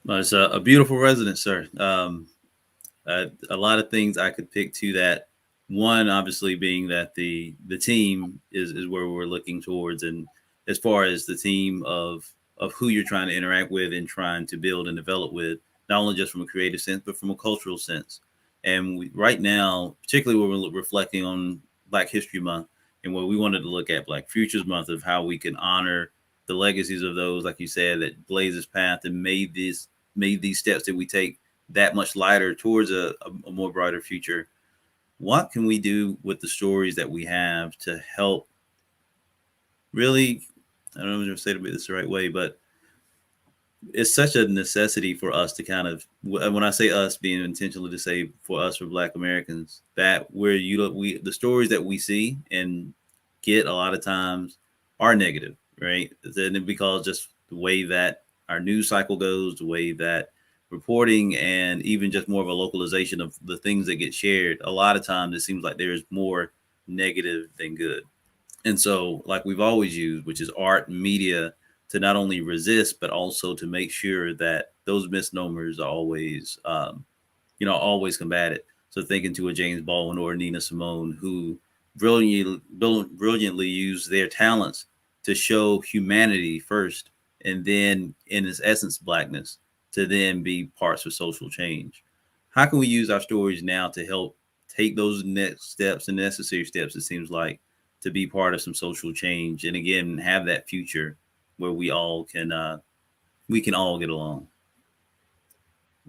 Well, it's a beautiful residence, sir. A lot of things I could pick to that. One, obviously, being that the team is where we're looking towards, and as far as the team of who you're trying to interact with and trying to build and develop with, not only just from a creative sense, but from a cultural sense. And right now, particularly when we're reflecting on Black History Month, And what we wanted to look at Black Futures Month of how we can honor the legacies of those, like you said, that blazed this path and made these steps that we take that much lighter towards a more brighter future. What can we do with the stories that we have to help really, I don't know if I'm going to say this the right way, but it's such a necessity for us to kind of, when I say us, being intentional to say for us, for Black Americans, that the stories that we see and get a lot of times are negative, right? Then because just the way that our news cycle goes, the way that reporting, and even just more of a localization of the things that get shared, a lot of times it seems like there's more negative than good. And so, like we've always used, which is art and media, to not only resist, but also to make sure that those misnomers are always, always combated. So thinking to a James Baldwin or Nina Simone, who brilliantly used their talents to show humanity first, and then in its essence, Blackness, to then be parts of social change. How can we use our stories now to help take those next steps and necessary steps, it seems like, to be part of some social change, and again, have that future where we can all get along?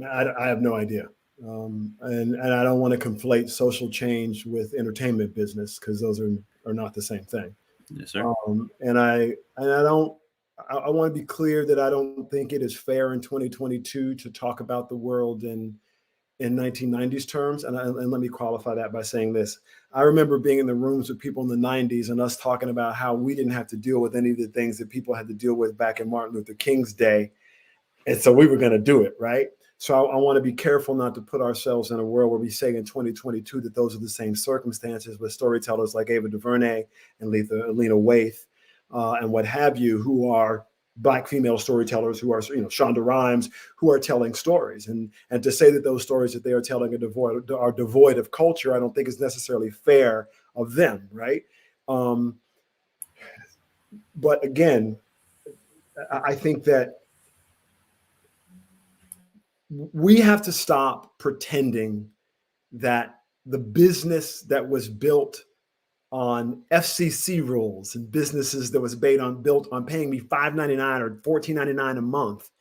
I have no idea. And I don't want to conflate social change with entertainment business, because those are not the same thing. Yes, sir. And I want to be clear that I don't think it is fair in 2022 to talk about the world in 1990s terms. And let me qualify that by saying this. I remember being in the rooms with people in the 90s and us talking about how we didn't have to deal with any of the things that people had to deal with back in Martin Luther King's day. And so we were going to do it, right? So I want to be careful not to put ourselves in a world where we say in 2022 that those are the same circumstances with storytellers like Ava DuVernay and Lena Waithe and what have you, who are Black female storytellers, who are, Shonda Rhimes, who are telling stories. And to say that those stories that they are telling are devoid of culture, I don't think is necessarily fair of them, right? But again, I think that we have to stop pretending that the business that was built on FCC rules and businesses that was built on paying me $5.99 or $14.99 a month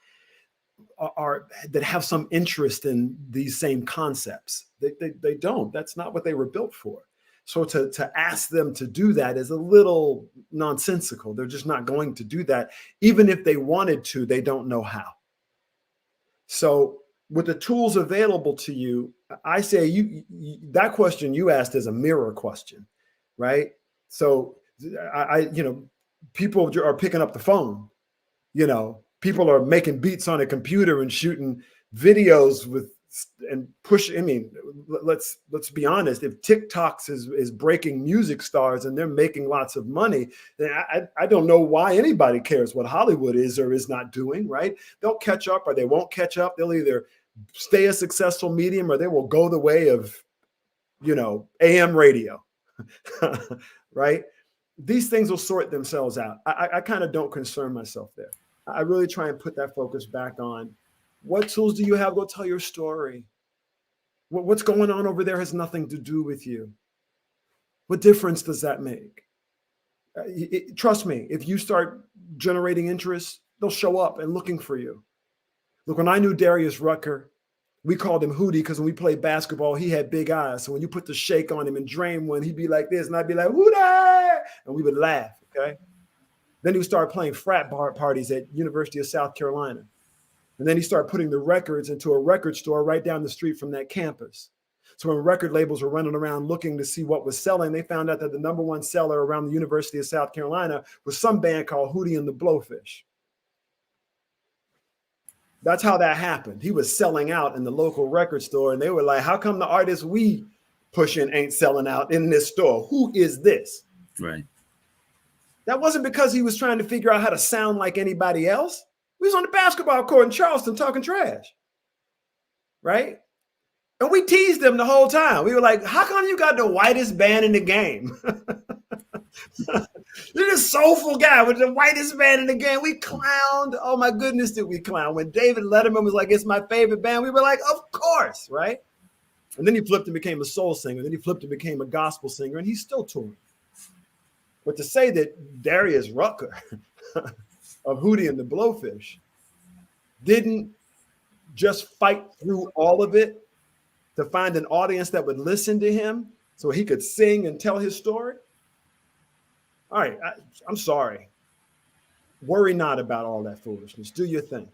that have some interest in these same concepts. They don't. That's not what they were built for. So to ask them to do that is a little nonsensical. They're just not going to do that. Even if they wanted to, they don't know how. So with the tools available to you, I say that question you asked is a mirror question, right? So people are picking up the phone, people are making beats on a computer and shooting videos let's be honest. If TikToks is breaking music stars and they're making lots of money, then I don't know why anybody cares what Hollywood is or is not doing, right? They'll catch up or they won't catch up. They'll either stay a successful medium or they will go the way of, AM radio, right? These things will sort themselves out. I kind of don't concern myself there. I really try and put that focus back on what tools do you have? Go tell your story. What's going on over there has nothing to do with you. What difference does that make? Trust me, if you start generating interest, they'll show up and looking for you. Look, when I knew Darius Rucker, we called him Hootie because when we played basketball, he had big eyes. So when you put the shake on him and drain one, he'd be like this, and I'd be like, Hootie! And we would laugh, okay? Then he would start playing frat parties at University of South Carolina. And then he started putting the records into a record store right down the street from that campus. So when record labels were running around looking to see what was selling, they found out that the number one seller around the University of South Carolina was some band called Hootie and the Blowfish. That's how that happened. He was selling out in the local record store, and they were like, how come the artists we pushing ain't selling out in this store? Who is this? Right. That wasn't because he was trying to figure out how to sound like anybody else. We was on the basketball court in Charleston talking trash, right? And we teased them the whole time. We were like, how come you got the whitest band in the game? You're this soulful guy with the whitest band in the game. We clowned. Oh, my goodness, did we clown? When David Letterman was like, it's my favorite band, we were like, of course, right? And then he flipped and became a soul singer. Then he flipped and became a gospel singer, and he's still touring. But to say that Darius Rucker of Hootie and the Blowfish didn't just fight through all of it to find an audience that would listen to him so he could sing and tell his story. All right, I'm sorry. Worry not about all that foolishness. Do your thing.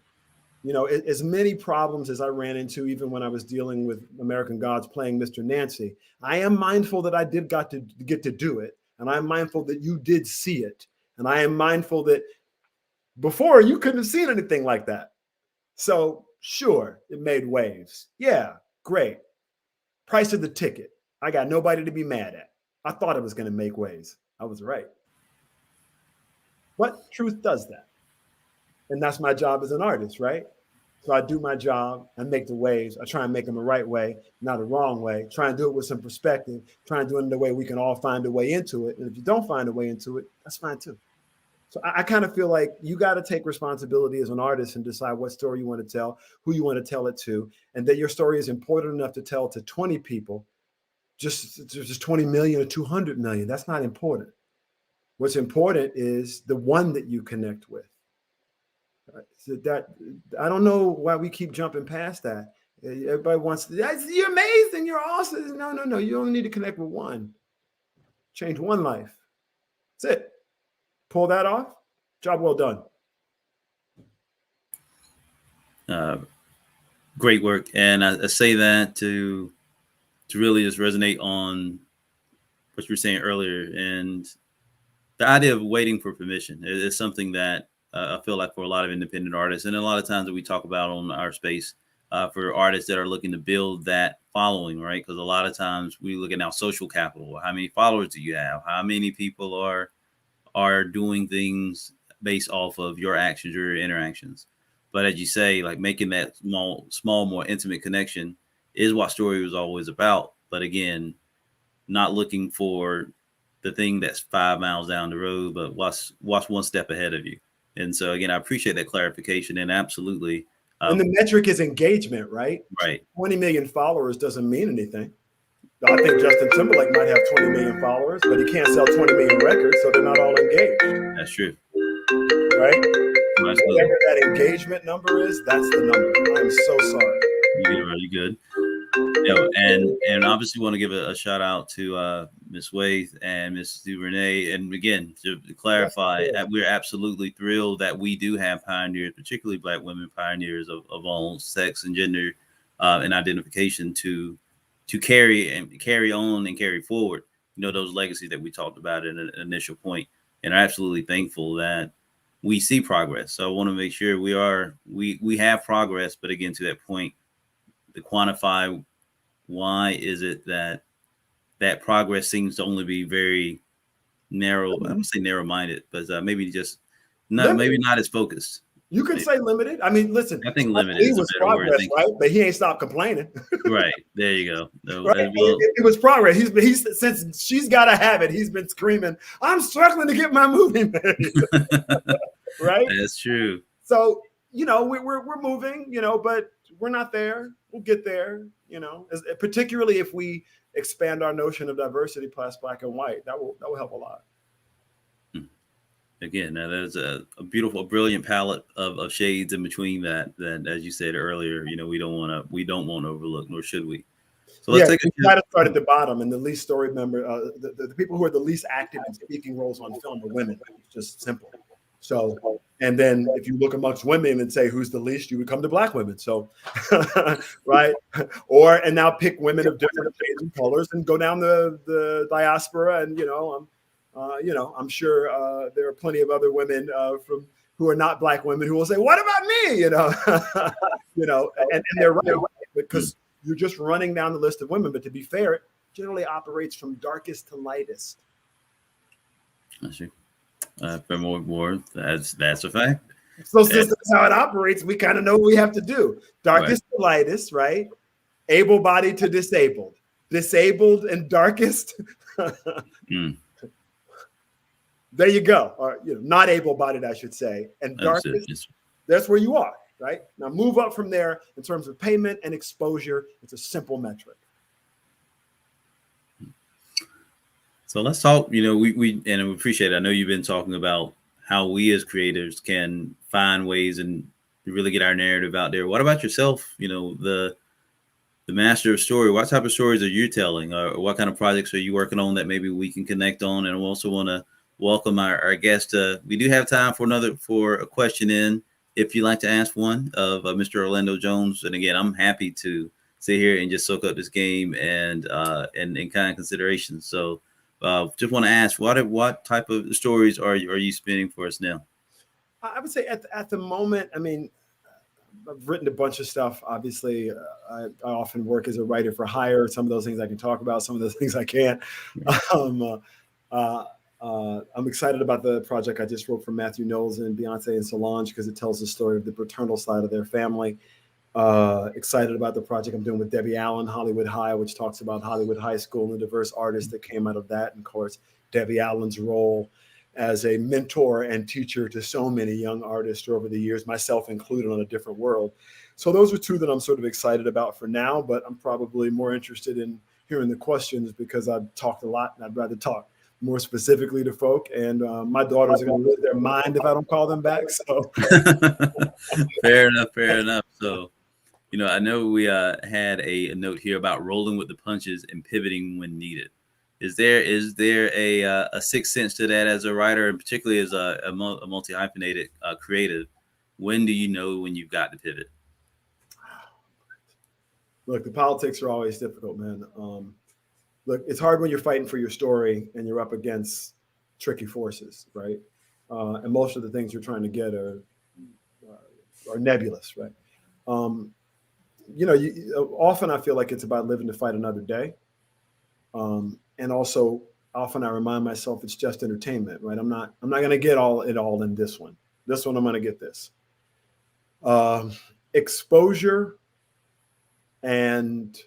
You know, as many problems as I ran into, even when I was dealing with American Gods playing Mr. Nancy, I am mindful that I did get to do it. And I'm mindful that you did see it. And I am mindful that before you couldn't have seen anything like that. So sure, it made waves. Yeah, great. Price of the ticket. I got nobody to be mad at. I thought it was going to make waves. I was right. But truth does that. And that's my job as an artist, right? So I do my job, I make the waves, I try and make them the right way, not the wrong way, try and do it with some perspective, try and do it in the way we can all find a way into it. And if you don't find a way into it, that's fine too. So I kind of feel like you got to take responsibility as an artist and decide what story you want to tell, who you want to tell it to, and that your story is important enough to tell to 20 people, just 20 million or 200 million. That's not important. What's important is the one that you connect with. So that I don't know why we keep jumping past that. Everybody wants to, you're amazing, you're awesome. No. You only need to connect with one. Change one life. That's it. Pull that off. Job well done. Great work. And I say that to really just resonate on what you were saying earlier. And the idea of waiting for permission is something that I feel like for a lot of independent artists, and a lot of times that we talk about on our space for artists that are looking to build that following, right? Because a lot of times we look at now social capital. How many followers do you have? How many people are doing things based off of your actions, your interactions? But as you say, like making that small, more intimate connection is what story was always about. But again, not looking for the thing that's 5 miles down the road, but what's one step ahead of you. And so again, I appreciate that clarification. And absolutely. And the metric is engagement, right? Right. 20 million followers doesn't mean anything. I think Justin Timberlake might have 20 million followers, but he can't sell 20 million records, so they're not all engaged. That's true. Right? Whatever that engagement number is, that's the number. I'm so sorry. You did really good. You know, and obviously want to give a shout out to Ms. Waith and Ms. DuVernay. And again, to clarify, we're absolutely thrilled that we do have pioneers, particularly Black women pioneers of all sex and gender and identification to carry on and carry forward, you know, those legacies that we talked about in an initial point. And are absolutely thankful that we see progress. So I want to make sure we have progress, but again, to that point, to quantify why is it that progress seems to only be very narrow? I don't say narrow-minded, but maybe just maybe not as focused. You can say limited. I mean, listen. I think limited is a better progress, word. right? But he ain't stopped complaining. Right there, you go. Right? It was progress. He's since she's got to have it. He's been screaming, "I'm struggling to get my movie made." Right? That's true. So you know we're moving, you know, but we're not there. We'll get there, you know. Particularly if we expand our notion of diversity past Black and white, that will help a lot. Again, there's a beautiful, brilliant palette of shades in between that, as you said earlier, you know, we don't want to overlook, nor should we. So let's try to start at the bottom, and the least story member, the people who are the least active in speaking roles on film are women. It's just simple. So, and then if you look amongst women and say who's the least, you would come to Black women. So, right, and now pick women of different shades and colors and go down the diaspora, and I'm sure there are plenty of other women who are not Black women who will say, "What about me?" You know, and they're right because you're just running down the list of women. But to be fair, it generally operates from darkest to lightest. I see. For more, that's a fact. So since that's how it operates, we kind of know what we have to do. Darkest to lightest, right? Able-bodied to disabled. Disabled and darkest. There you go. Or not able-bodied, I should say. And darkest, that's where you are, right? Now move up from there in terms of payment and exposure. It's a simple metric. So let's talk, we appreciate it. I know you've been talking about how we as creators can find ways and really get our narrative out there. What about yourself? The master of story. What type of stories are you telling, or what kind of projects are you working on that maybe we can connect on? And we also want to welcome our guest. We do have time for a question in, if you'd like to ask one of Mr. Orlando Jones. And again, I'm happy to sit here and just soak up this game and kind of consideration. So just want to ask, what type of stories are you spinning for us now? I would say at the moment, I mean, I've written a bunch of stuff. Obviously, I often work as a writer for hire. Some of those things I can talk about, some of those things I can't. I'm excited about the project I just wrote for Matthew Knowles and Beyonce and Solange, because it tells the story of the paternal side of their family. Excited about the project I'm doing with Debbie Allen, Hollywood High, which talks about Hollywood High School and the diverse artists that came out of that. And of course, Debbie Allen's role as a mentor and teacher to so many young artists over the years, myself included, on a different world. So those are two that I'm sort of excited about for now, but I'm probably more interested in hearing the questions, because I've talked a lot and I'd rather talk more specifically to folk. And my daughters are going to lose their mind if I don't call them back. So Fair enough. So, I know we had a note here about rolling with the punches and pivoting when needed. Is there a sixth sense to that as a writer, and particularly as a multi-hyphenated creative? When do you know when you've got to pivot? Look, the politics are always difficult, man. Look, it's hard when you're fighting for your story and you're up against tricky forces, right? And most of the things you're trying to get are nebulous, right? Often I feel like it's about living to fight another day. And also, often I remind myself it's just entertainment, right? I'm not going to get it all in this one. This one, I'm going to get this. Exposure and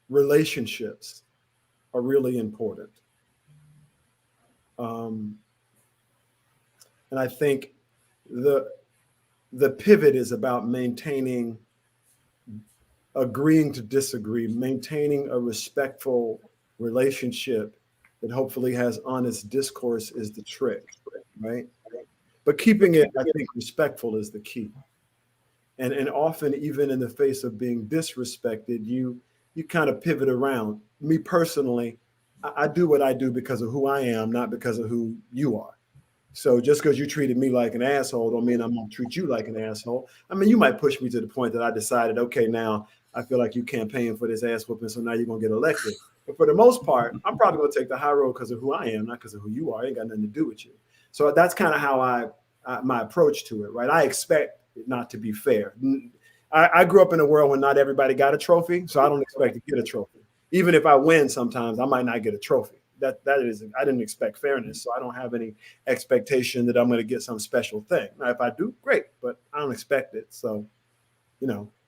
relationships are really important. And I think the pivot is about agreeing to disagree, maintaining a respectful relationship that hopefully has honest discourse is the trick, right? But keeping it, I think, respectful is the key. And often, even in the face of being disrespected, you kind of pivot around. Me personally, I do what I do because of who I am, not because of who you are. So just because you treated me like an asshole don't mean I'm going to treat you like an asshole. I mean, you might push me to the point that I decided, okay, now I feel like you campaigned for this ass whooping, so now you're going to get elected. But for the most part, I'm probably going to take the high road because of who I am, not because of who you are. It ain't got nothing to do with you. So that's kind of how my approach to it, right? I expect it not to be fair. I grew up in a world when not everybody got a trophy, so I don't expect to get a trophy. Even if I win sometimes, I might not get a trophy. That is, I didn't expect fairness, so I don't have any expectation that I'm going to get some special thing. Now, if I do, great, but I don't expect it. So,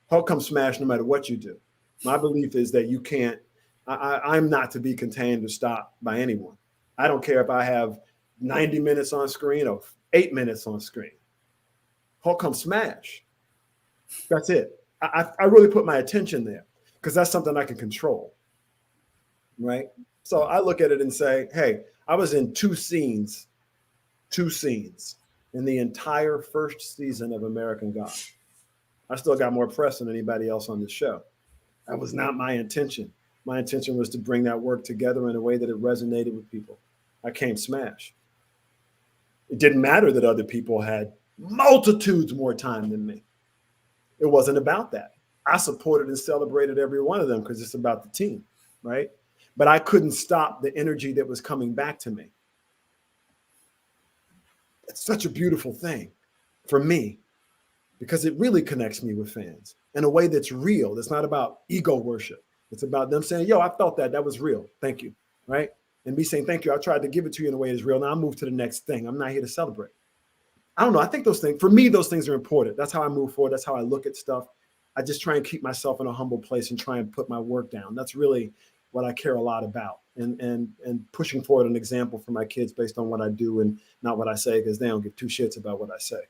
Hulk come smash no matter what you do. My belief is that you can't, I'm not to be contained or stopped by anyone. I don't care if I have 90 minutes on screen or 8 minutes on screen. Hulk come smash. That's it. I really put my attention there because that's something I can control, right? So I look at it and say, hey, I was in two scenes in the entire first season of American Gods. I still got more press than anybody else on this show. That was not my intention. My intention was to bring that work together in a way that it resonated with people. I came smash. It didn't matter that other people had multitudes more time than me. It wasn't about that. I supported and celebrated every one of them because it's about the team, right? But I couldn't stop the energy that was coming back to me. It's such a beautiful thing for me because it really connects me with fans in a way that's real. It's not about ego worship. It's about them saying, yo, I felt that. That was real. Thank you, right? And me saying, thank you. I tried to give it to you in a way that's real. Now I move to the next thing. I'm not here to celebrate. I don't know. I think those things, for me, those things are important. That's how I move forward. That's how I look at stuff. I just try and keep myself in a humble place and try and put my work down. That's really what I care a lot about, and pushing forward an example for my kids based on what I do and not what I say, because they don't give two shits about what I say.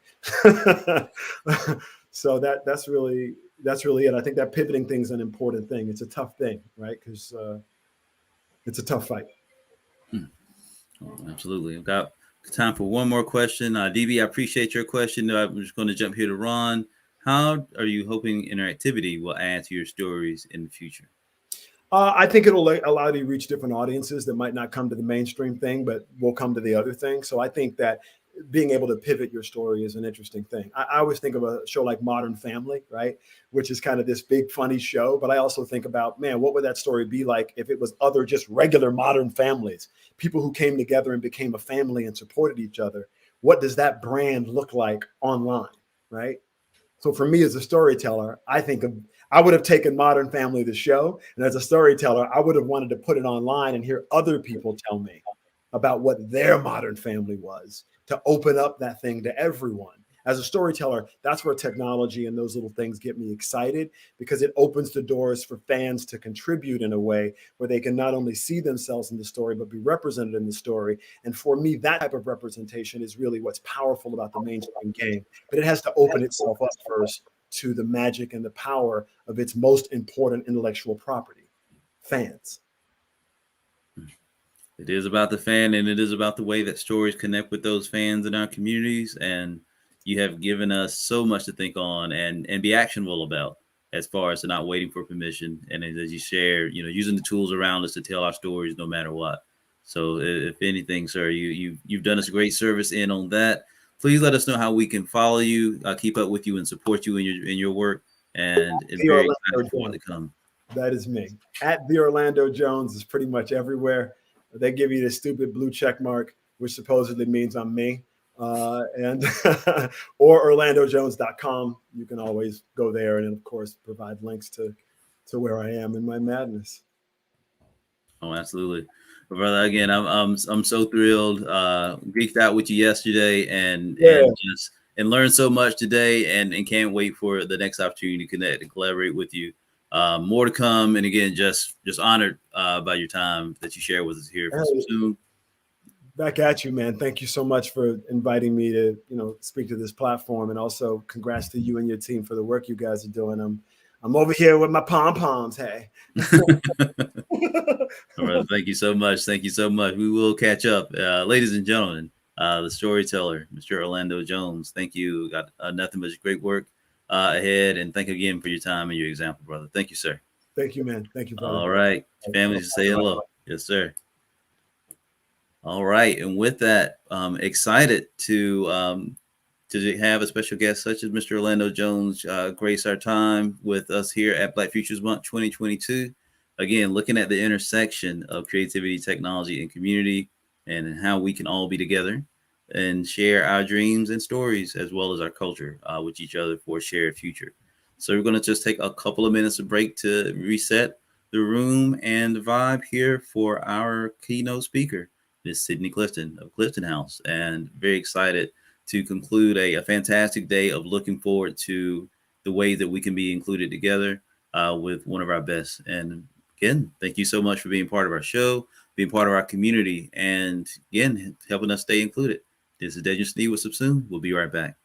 So that's really it. I think that pivoting thing is an important thing. It's a tough thing, right? Because it's a tough fight. Oh, absolutely. I've got time for one more question. DB, I appreciate your question. I'm just going to jump here to Ron. How are you hoping interactivity will add to your stories in the future? I think it'll allow you to reach different audiences that might not come to the mainstream thing, but will come to the other thing. So I think that being able to pivot your story is an interesting thing. I always think of a show like Modern Family, right? Which is kind of this big, funny show. But I also think about, man, what would that story be like if it was other just regular modern families, people who came together and became a family and supported each other? What does that brand look like online, right? So for me as a storyteller, I would have taken Modern Family, the show, and as a storyteller, I would have wanted to put it online and hear other people tell me about what their Modern Family was, to open up that thing to everyone. As a storyteller, that's where technology and those little things get me excited, because it opens the doors for fans to contribute in a way where they can not only see themselves in the story, but be represented in the story. And for me, that type of representation is really what's powerful about the mainstream game. But it has to open itself up first to the magic and the power of its most important intellectual property, fans. It is about the fan, and it is about the way that stories connect with those fans in our communities. And you have given us so much to think on and be actionable about, as far as not waiting for permission. And as you share, using the tools around us to tell our stories no matter what. So if anything, sir, you've done us a great service in on that. Please let us know how we can follow you, keep up with you, and support you in your work. And it's very exciting for what to come. That is me. At The Orlando Jones is pretty much everywhere. They give you the stupid blue check mark, which supposedly means I'm me. And or orlandojones.com. You can always go there and, of course, provide links to where I am in my madness. Oh, absolutely. But brother, again, I'm so thrilled. Geeked out with you yesterday and learned so much today, and can't wait for the next opportunity to connect and collaborate with you. More to come, and again, just honored by your time that you share with us here for SUBSUME. Back at you, man. Thank you so much for inviting me to speak to this platform, and also congrats to you and your team for the work you guys are doing. I'm over here with my pom-poms. Hey. All right. Thank you so much. Thank you so much. We will catch up. Ladies and gentlemen, the storyteller, Mr. Orlando Jones. Thank you. Got nothing but great work ahead. And thank you again for your time and your example, brother. Thank you, sir. Thank you, man. Thank you, brother. All right. Family, say hello. Yes, sir. All right. And with that, excited to have a special guest such as Mr. Orlando Jones grace our time with us here at Black Futures Month 2022. Again, looking at the intersection of creativity, technology, and community, and how we can all be together and share our dreams and stories, as well as our culture with each other for a shared future. So we're going to just take a couple of minutes of break to reset the room and the vibe here for our keynote speaker, Ms. Sydney Clifton of Clifton House. And very excited to conclude a fantastic day of looking forward to the way that we can be included together with one of our best. And again, thank you so much for being part of our show, being part of our community, and again, helping us stay included. This is Dejan Sneed with SUBSUME. We'll be right back.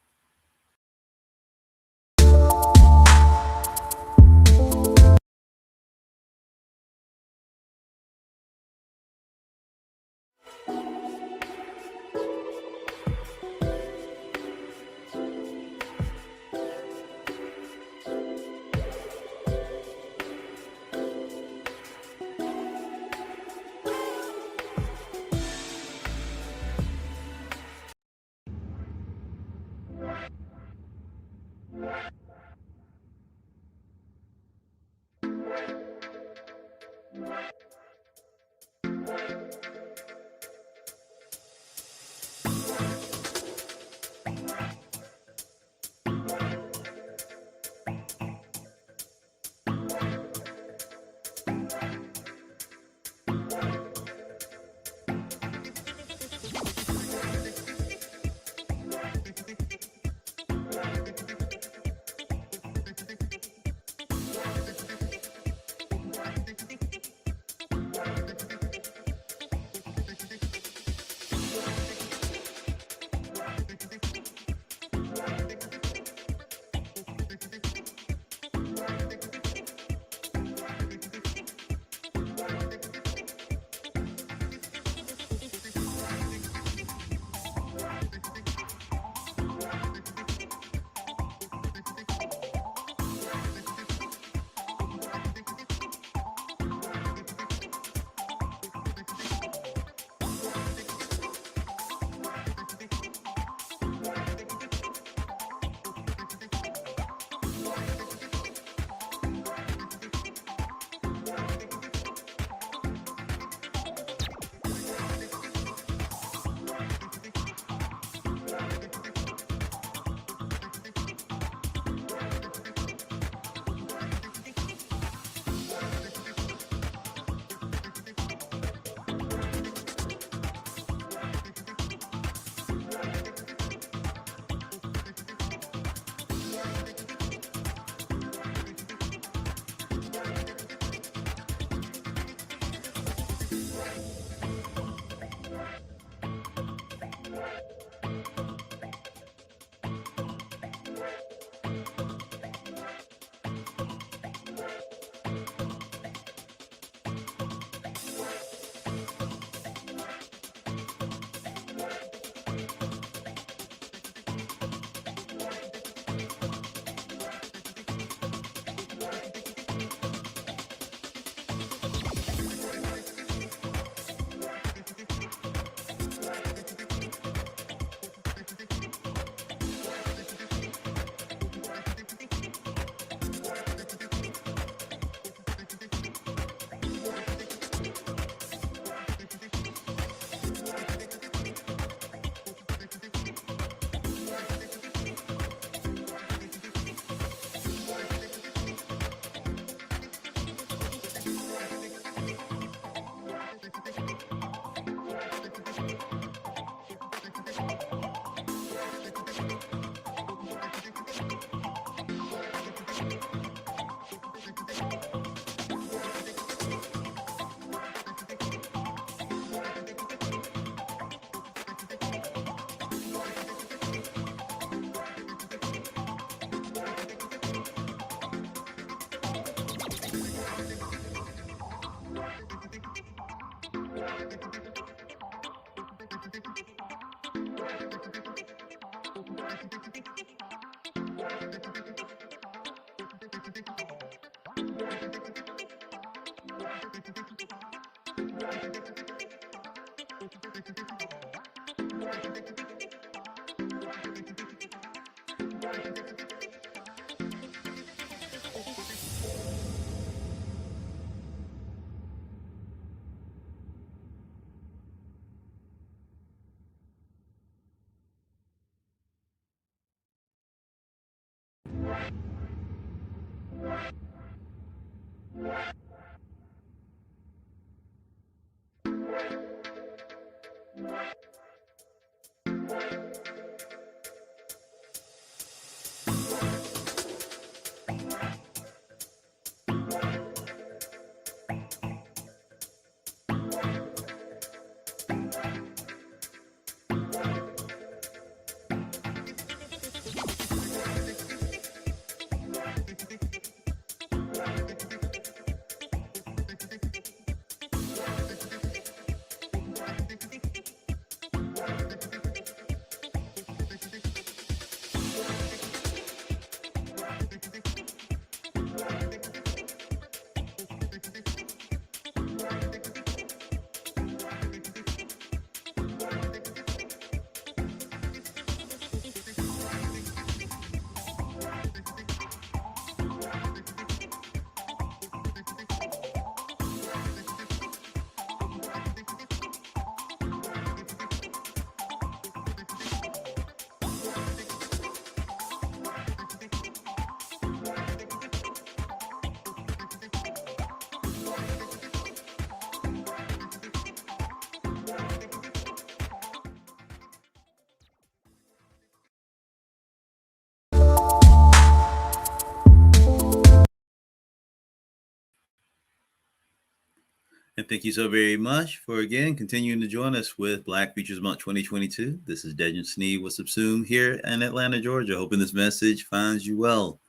And thank you so very much for again continuing to join us with Black Futures Month 2022. This is Dejan Sneed with SUBSUME here in Atlanta, Georgia. Hoping this message finds you well.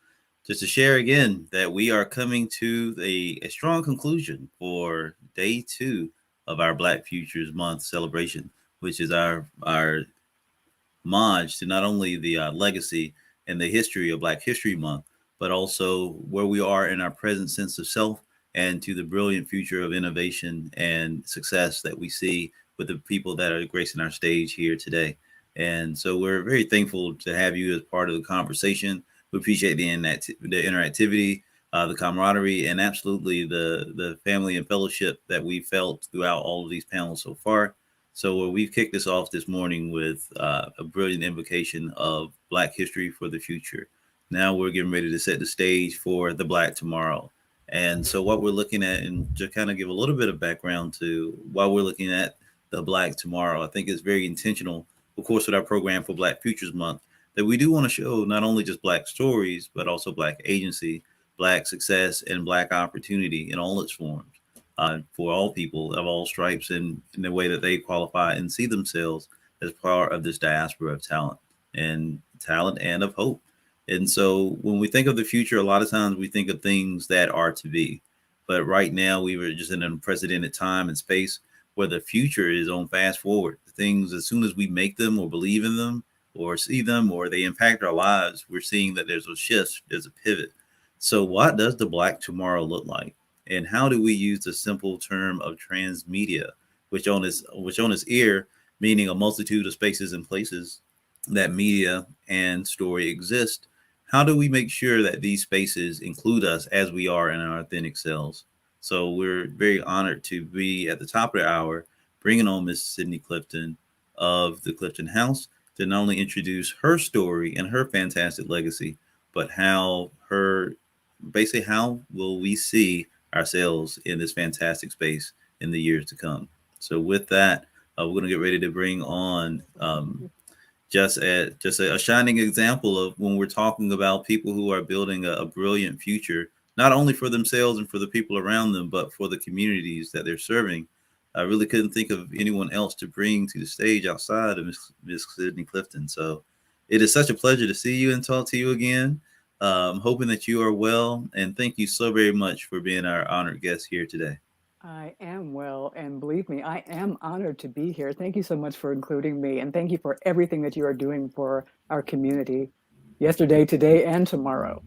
Just to share again that we are coming to a strong conclusion for day 2 of our Black Futures Month celebration, which is our homage to not only the legacy and the history of Black History Month, but also where we are in our present sense of self and to the brilliant future of innovation and success that we see with the people that are gracing our stage here today. And so we're very thankful to have you as part of the conversation. We appreciate the interactivity, the camaraderie, and absolutely the family and fellowship that we felt throughout all of these panels so far. So we've kicked this off this morning with a brilliant invocation of Black history for the future. Now we're getting ready to set the stage for the Black tomorrow. And so what we're looking at, and to kind of give a little bit of background to why we're looking at the Black tomorrow, I think it's very intentional, of course, with our program for Black Futures Month, that we do want to show not only just Black stories, but also Black agency, Black success, and Black opportunity in all its forms. For all people of all stripes and in the way that they qualify and see themselves as part of this diaspora of talent and of hope. And so when we think of the future, a lot of times we think of things that are to be. But right now we were just in an unprecedented time and space where the future is on fast forward. Things, as soon as we make them or believe in them or see them or they impact our lives, we're seeing that there's a shift, there's a pivot. So what does the Black tomorrow look like? And how do we use the simple term of transmedia, which on its ear, meaning a multitude of spaces and places that media and story exist? How do we make sure that these spaces include us as we are in our authentic selves? So we're very honored to be at the top of the hour, bringing on Miss Sydney Clifton of the Clifton House to not only introduce her story and her fantastic legacy, but how will we see ourselves in this fantastic space in the years to come. So with that, we're going to get ready to bring on just a shining example of when we're talking about people who are building a brilliant future, not only for themselves and for the people around them, but for the communities that they're serving. I really couldn't think of anyone else to bring to the stage outside of Miss Sydney Clifton. So it is such a pleasure to see you and talk to you again. Hoping that you are well, and thank you so very much for being our honored guest here today. I am well, and believe me, I am honored to be here. Thank you so much for including me, and thank you for everything that you are doing for our community yesterday, today, and tomorrow.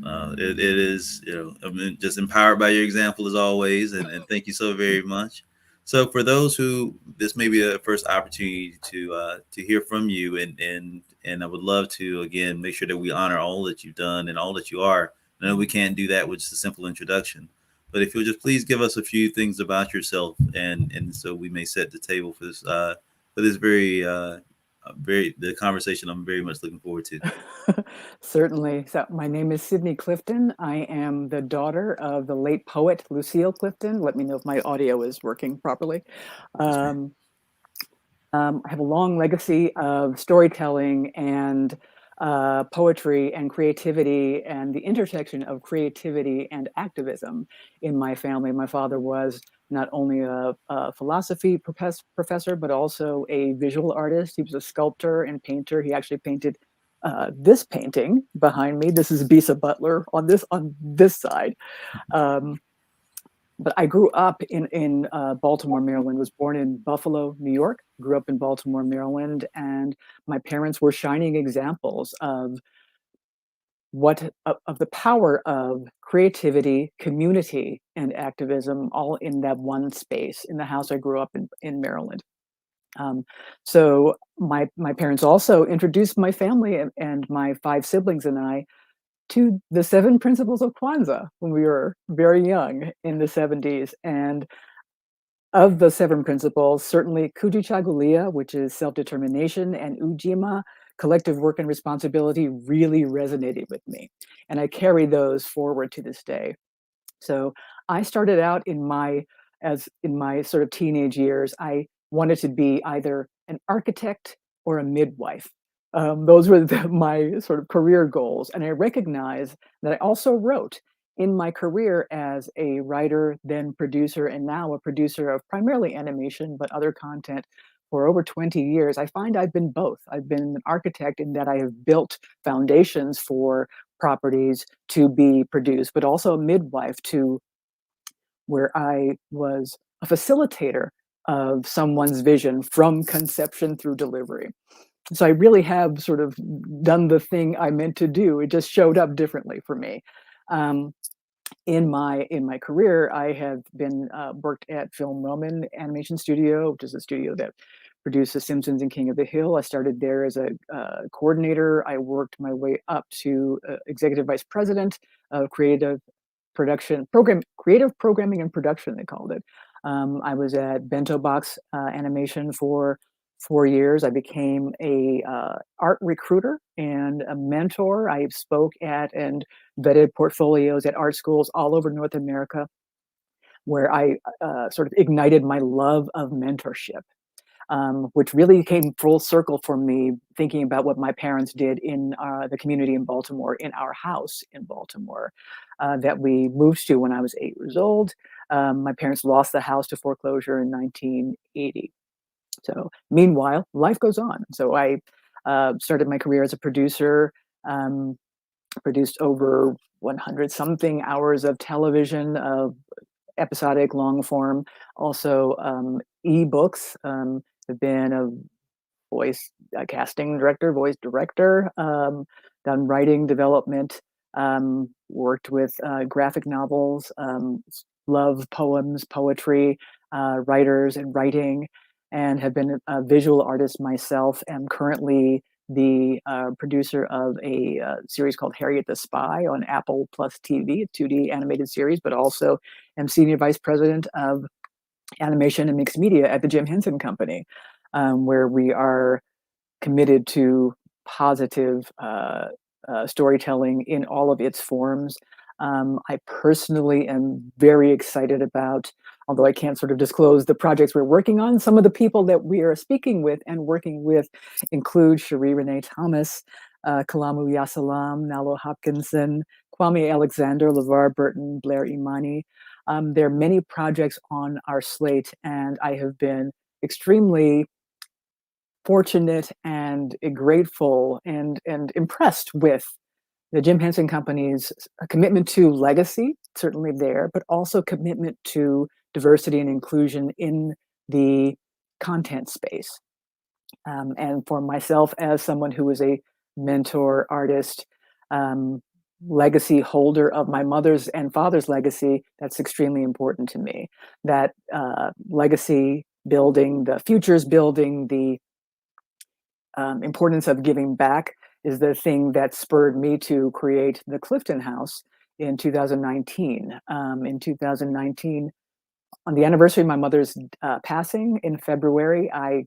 It is, I'm just empowered by your example as always, and thank you so very much. So for those who this may be a first opportunity to hear from you, and I would love to again make sure that we honor all that you've done and all that you are. I know we can't do that with just a simple introduction, but if you'll just please give us a few things about yourself, and so we may set the table for this very the conversation I'm very much looking forward to. Certainly. So my name is Sydney Clifton. I am the daughter of the late poet Lucille Clifton. Let me know if my audio is working properly. I have a long legacy of storytelling and poetry and creativity and the intersection of creativity and activism in my family. My father was not only a philosophy professor, but also a visual artist. He was a sculptor and painter. He actually painted this painting behind me. This is Bisa Butler on this side. But I grew up in Baltimore, Maryland, was born in Buffalo, New York, grew up in Baltimore, Maryland, and my parents were shining examples of the power of creativity, community, and activism all in that one space in the house I grew up in Maryland. So my parents also introduced my family and my 5 siblings and I to the 7 principles of Kwanzaa when we were very young in the 70s. And of the 7 principles, certainly Kujichagulia, which is self-determination, and Ujima, collective work and responsibility, really resonated with me. And I carry those forward to this day. So I started out in my sort of teenage years, I wanted to be either an architect or a midwife. Those were my sort of career goals. And I recognized that I also wrote in my career as a writer, then producer, and now a producer of primarily animation, but other content for over 20 years. I find I've been both. I've been an architect in that I have built foundations for properties to be produced, but also a midwife to where I was a facilitator of someone's vision from conception through delivery. So I really have sort of done the thing I meant to do. It just showed up differently for me. In my career, I have been worked at Film Roman Animation Studio, which is a studio that produced The Simpsons and King of the Hill. I started there as a coordinator. I worked my way up to executive vice president of creative programming and production, they called it. I was at Bento Box Animation for 4 years. I became a art recruiter and a mentor. I spoke at and vetted portfolios at art schools all over North America, where I sort of ignited my love of mentorship. Which really came full circle for me, thinking about what my parents did in the community in Baltimore, in our house in Baltimore, that we moved to when I was 8 years old. My parents lost the house to foreclosure in 1980. So meanwhile, life goes on. So I started my career as a producer, produced over 100 something hours of television, of episodic long form, also ebooks. Have been a voice casting director, voice director, done writing development, worked with graphic novels, love poems, poetry, writers and writing, and have been a visual artist myself. Am currently the producer of a series called Harriet the Spy on Apple Plus TV, a 2D animated series, but also am senior vice president of animation and mixed media at the Jim Henson Company, where we are committed to positive storytelling in all of its forms. I personally am very excited about, although I can't sort of disclose the projects we're working on, some of the people that we are speaking with and working with include Cherie Renee Thomas, Kalamu Yasalam, Nalo Hopkinson, Kwame Alexander, LeVar Burton, Blair Imani. There are many projects on our slate, and I have been extremely fortunate and grateful and impressed with the Jim Henson Company's commitment to legacy, certainly there, but also commitment to diversity and inclusion in the content space. And for myself, as someone who is a mentor, artist, legacy holder of my mother's and father's legacy, that's extremely important to me. That legacy building, the futures building, the importance of giving back is the thing that spurred me to create the Clifton House in 2019. In 2019, on the anniversary of my mother's passing in February, I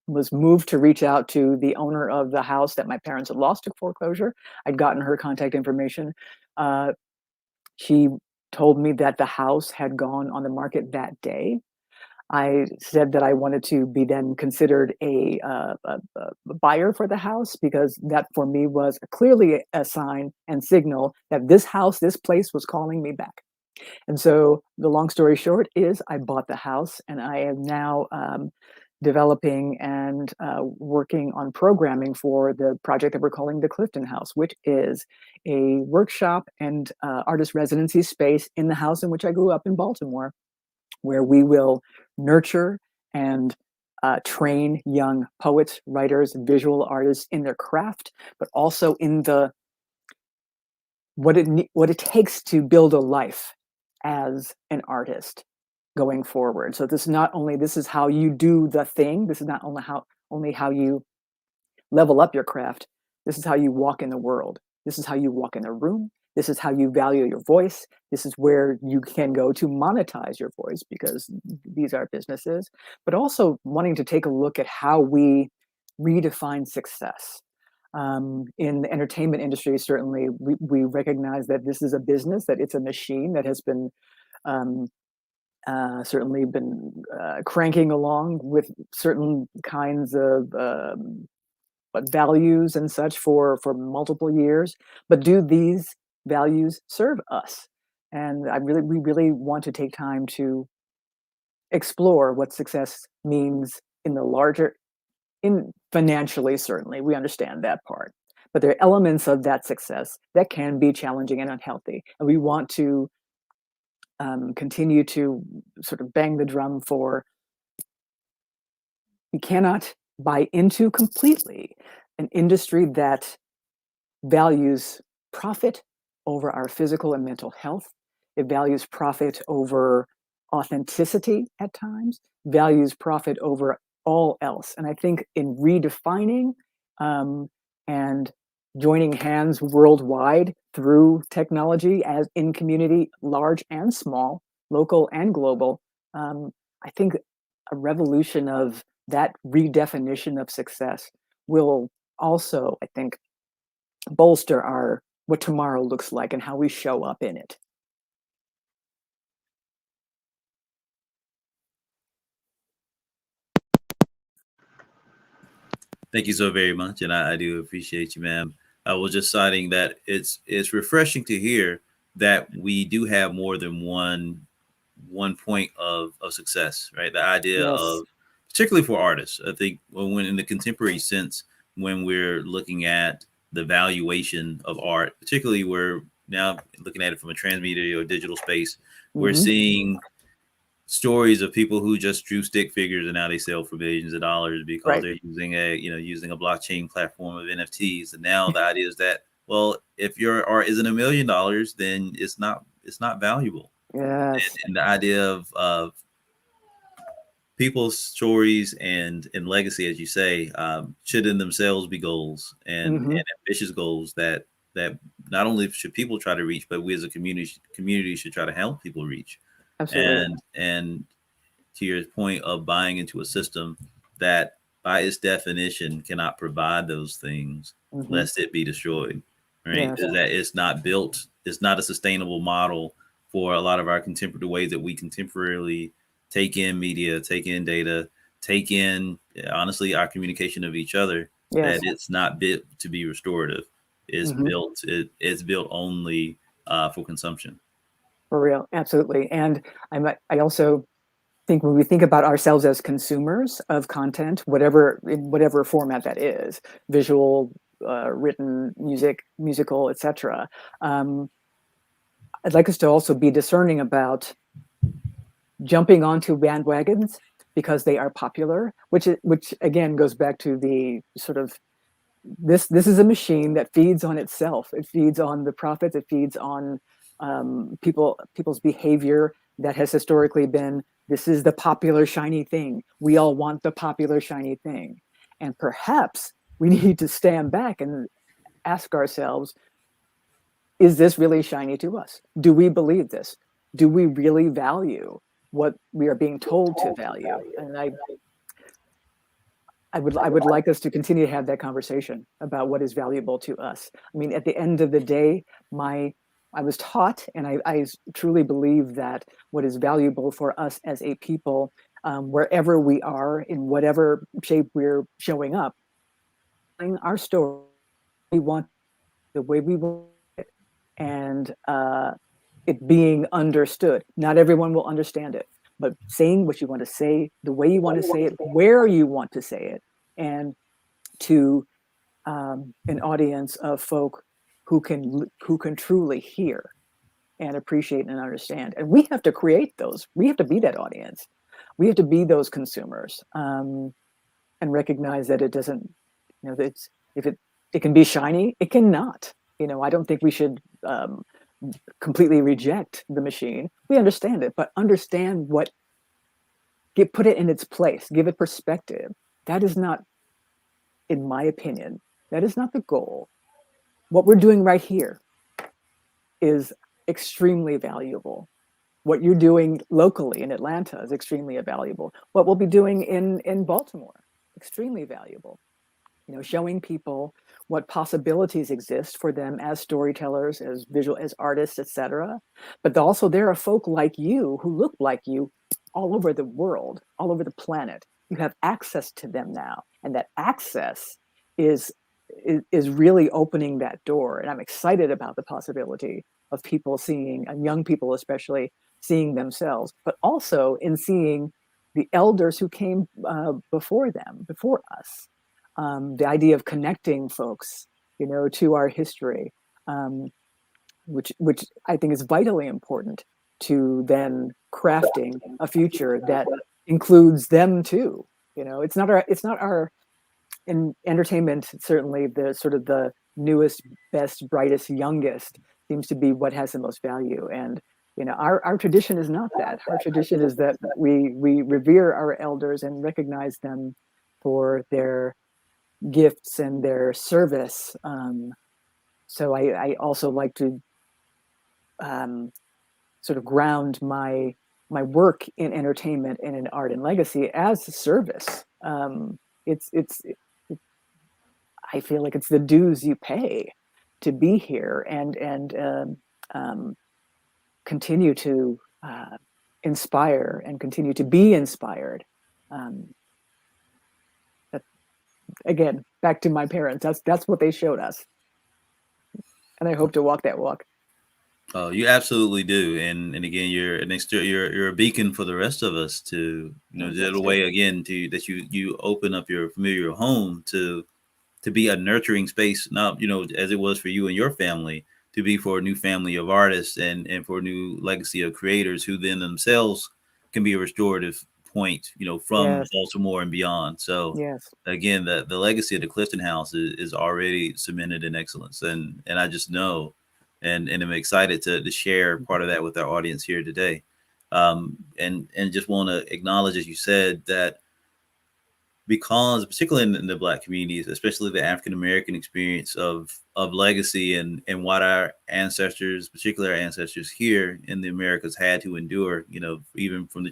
was moved to reach out to the owner of the house that my parents had lost to foreclosure. I'd gotten her contact information. She told me that the house had gone on the market that day. I said that I wanted to be then considered a buyer for the house, because that for me was clearly a sign and signal that this house, this place was calling me back. And so the long story short is I bought the house, and I am now developing and working on programming for the project that we're calling the Clifton House, which is a workshop and artist residency space in the house in which I grew up in Baltimore, where we will nurture and train young poets, writers, visual artists in their craft, but also in the what it takes to build a life as an artist going forward. So this is how you do the thing. This is not only how you level up your craft. This is how you walk in the world. This is how you walk in the room. This is how you value your voice. This is where you can go to monetize your voice, because these are businesses, but also wanting to take a look at how we redefine success. In the entertainment industry, certainly we recognize that this is a business, that it's a machine that has been certainly been cranking along with certain kinds of values and such for multiple years. But do these values serve us? And we really want to take time to explore what success means in the larger, in financially, certainly we understand that part, but there are elements of that success that can be challenging and unhealthy, and we want to continue to sort of bang the drum for, we cannot buy into completely an industry that values profit over our physical and mental health. It values profit over authenticity at times, values profit over all else. And I think in redefining and joining hands worldwide through technology, as in community, large and small, local and global, I think a revolution of that redefinition of success will also, I think, bolster what tomorrow looks like and how we show up in it. Thank you so very much, and I do appreciate you, ma'am. I was just citing that it's refreshing to hear that we do have more than one point of success, right? The idea of, particularly for artists, I think when in the contemporary sense, when we're looking at the valuation of art, particularly we're now looking at it from a transmedia or digital space, we're seeing stories of people who just drew stick figures and now they sell for billions of dollars because they're using a blockchain platform of NFTs. And now the idea is that, well, if your art isn't $1 million, then it's not valuable. Yes. And the idea of people's stories and legacy, as you say, should in themselves be goals and ambitious goals that not only should people try to reach, but we as a community should try to help people reach. Absolutely. And to your point of buying into a system that by its definition cannot provide those things, lest it be destroyed, right? Yes. Is that it's not built, it's not a sustainable model for a lot of our contemporary ways that we contemporarily take in media, take in data, take in, honestly, our communication of each other, that it's not built to be restorative. It's it's built only for consumption. For real, absolutely. And I also think when we think about ourselves as consumers of content, in whatever format that is, visual, written, musical, etc., I'd like us to also be discerning about jumping onto bandwagons because they are popular, which again goes back to the sort of this is a machine that feeds on itself. It feeds on the profits. It feeds on people's behavior that has historically been, this is the popular shiny thing. We all want the popular shiny thing. And perhaps we need to stand back and ask ourselves, is this really shiny to us? Do we believe this? Do we really value what we are being told to value? And I would like us to continue to have that conversation about what is valuable to us. I mean, at the end of the day, I was taught, and I truly believe that what is valuable for us as a people, wherever we are, in whatever shape we're showing up, our story, we want the way we want it, and it being understood. Not everyone will understand it, but saying what you want to say, the way you want to say it, where you want to say it, and to an audience of folk who can truly hear and appreciate and understand. And we have to create those. We have to be that audience. We have to be those consumers, and recognize that it doesn't, that it can be shiny, it cannot. I don't think we should completely reject the machine. We understand it, but understand put it in its place, give it perspective. That is not, in my opinion, that is not the goal. What we're doing right here is extremely valuable. What you're doing locally in Atlanta is extremely valuable. What we'll be doing in Baltimore, extremely valuable. Showing people what possibilities exist for them as storytellers, as artists, etc. But also there are folk like you who look like you all over the world, all over the planet. You have access to them now, and that access is really opening that door. And I'm excited about the possibility of people seeing, and young people especially, seeing themselves, but also in seeing the elders who came before us. The idea of connecting folks, to our history, which I think is vitally important to then crafting a future that includes them too. It's not our in entertainment. Certainly, the sort of the newest, best, brightest, youngest seems to be what has the most value. And our tradition is not that. Our tradition is that we revere our elders and recognize them for their gifts and their service. So I also like to sort of ground my work in entertainment and in art and legacy as a service. I feel like it's the dues you pay to be here and continue to inspire and continue to be inspired. Again, back to my parents. That's what they showed us, and I hope to walk that walk. Oh, you absolutely do, and again, you're a beacon for the rest of us to the way again to that you open up your familiar home to be a nurturing space, not as it was for you and your family, to be for a new family of artists and for a new legacy of creators who then themselves can be a restorative point, from Baltimore and beyond. So again, the legacy of the Clifton House is already cemented in excellence, and I just know, and I'm excited to share part of that with our audience here today, and just want to acknowledge, as you said, that because particularly in the Black communities, especially the African American experience of legacy and what our ancestors, particularly our ancestors here in the Americas, had to endure, even from the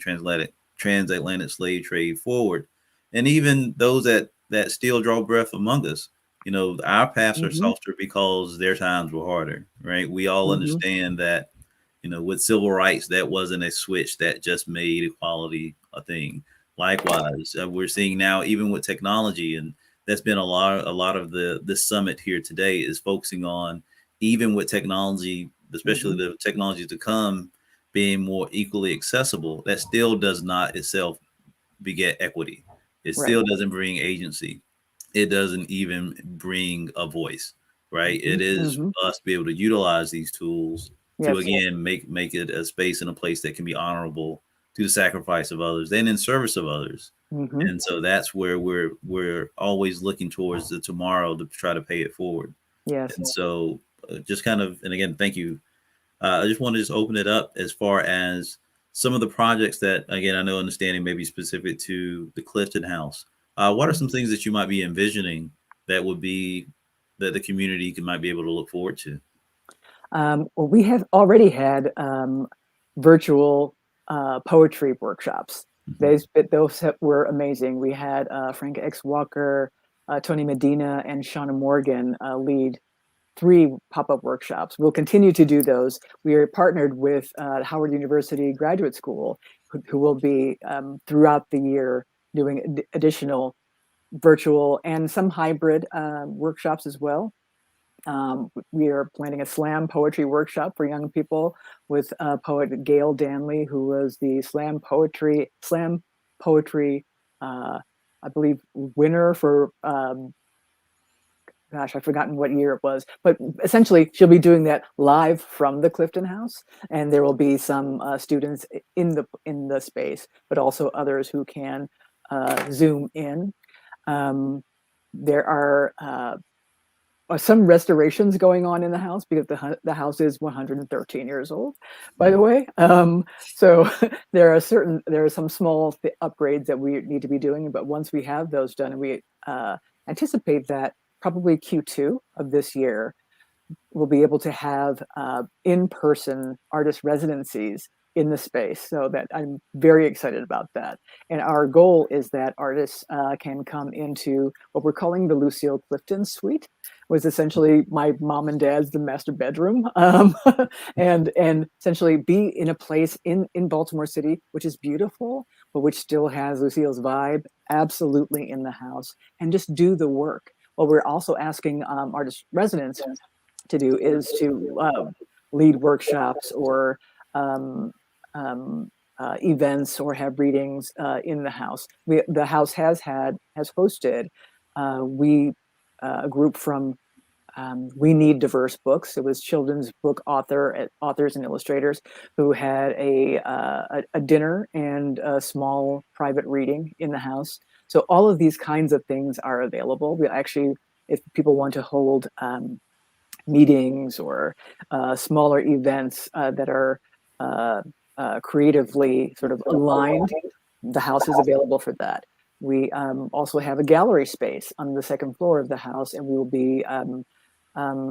transatlantic slave trade forward, and even those that still draw breath among us. Our paths are softer because their times were harder, right? We all understand that, with civil rights, that wasn't a switch that just made equality a thing. Likewise, we're seeing now, even with technology, and that's been a lot of this summit here today is focusing on, even with technology, especially the technology to come being more equally accessible, that still does not itself beget equity. It still doesn't bring agency. It doesn't even bring a voice, right? It is us to be able to utilize these tools to again make it a space and a place that can be honorable to the sacrifice of others and in service of others. Mm-hmm. And so that's where we're always looking towards the tomorrow to try to pay it forward. Yes. And so just kind of, and again, thank you. I just want to just open it up as far as some of the projects that, again, I know understanding may be specific to the Clifton House. What are some things that you might be envisioning that would be that the community might be able to look forward to? Well, we have already had virtual poetry workshops. Those were amazing. We had Frank X. Walker, Tony Medina, and Shauna Morgan lead 3 pop-up workshops. We'll continue to do those. We are partnered with Howard University Graduate School, who will be throughout the year doing additional virtual and some hybrid workshops as well. We are planning a slam poetry workshop for young people with poet Gail Danley, who was the slam poetry, I believe, winner for, gosh, I've forgotten what year it was, but essentially she'll be doing that live from the Clifton House, and there will be some students in the space, but also others who can Zoom in. There are some restorations going on in the house because the house is 113 years old, by the way. So there are some small upgrades that we need to be doing, but once we have those done, and we anticipate that probably Q2 of this year, we'll be able to have in-person artist residencies in the space. So that I'm very excited about that. And our goal is that artists can come into what we're calling the Lucille Clifton Suite, was essentially my mom and dad's the master bedroom, and essentially be in a place in Baltimore City, which is beautiful, but which still has Lucille's vibe absolutely in the house, and just do the work. What we're also asking artist residents to do is to lead workshops or events or have readings in the house. The house has hosted a group from We Need Diverse Books. It was children's book authors and illustrators who had a dinner and a small private reading in the house. So all of these kinds of things are available. We actually, if people want to hold meetings or smaller events that are creatively sort of aligned, the house is available for that. We also have a gallery space on the second floor of the house, and we will be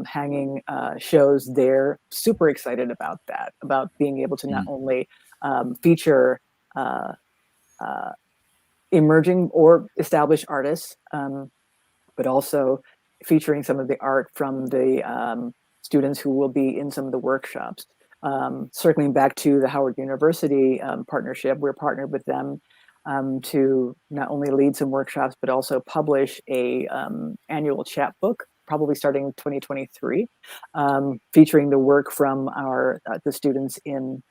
hanging shows there. Super excited about that, about being able to not only feature emerging or established artists, but also featuring some of the art from the students who will be in some of the workshops. Circling back to the Howard University partnership, we're partnered with them to not only lead some workshops, but also publish a annual chapbook, probably starting in 2023, featuring the work from the students in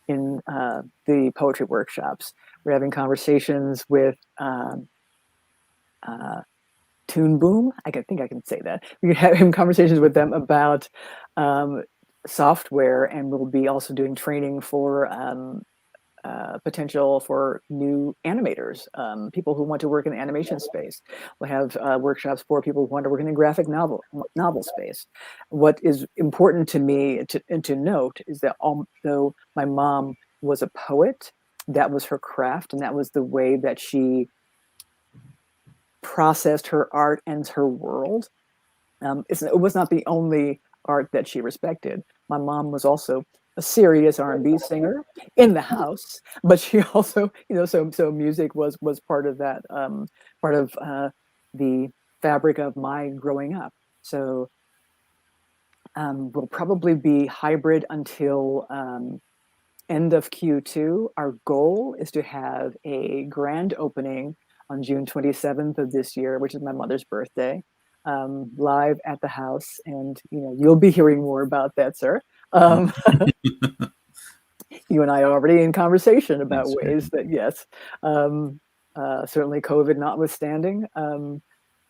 the poetry workshops. We're having conversations with Toon Boom. I think I can say that. We're having conversations with them about software, and we'll be also doing training for potential for new animators, people who want to work in the animation space. We'll have workshops for people who want to work in the graphic novel space. What is important to me to note is that although my mom was a poet, that was her craft, and that was the way that she processed her art and her world. It was not the only art that she respected. My mom was also a serious R&B singer in the house, but she also, so music was part of that, part of the fabric of my growing up. So we'll probably be hybrid until end of Q2. Our goal is to have a grand opening on June 27th of this year, which is my mother's birthday, live at the house. And, you'll be hearing more about that, sir. You and I are already in conversation about ways that, yes, certainly COVID notwithstanding,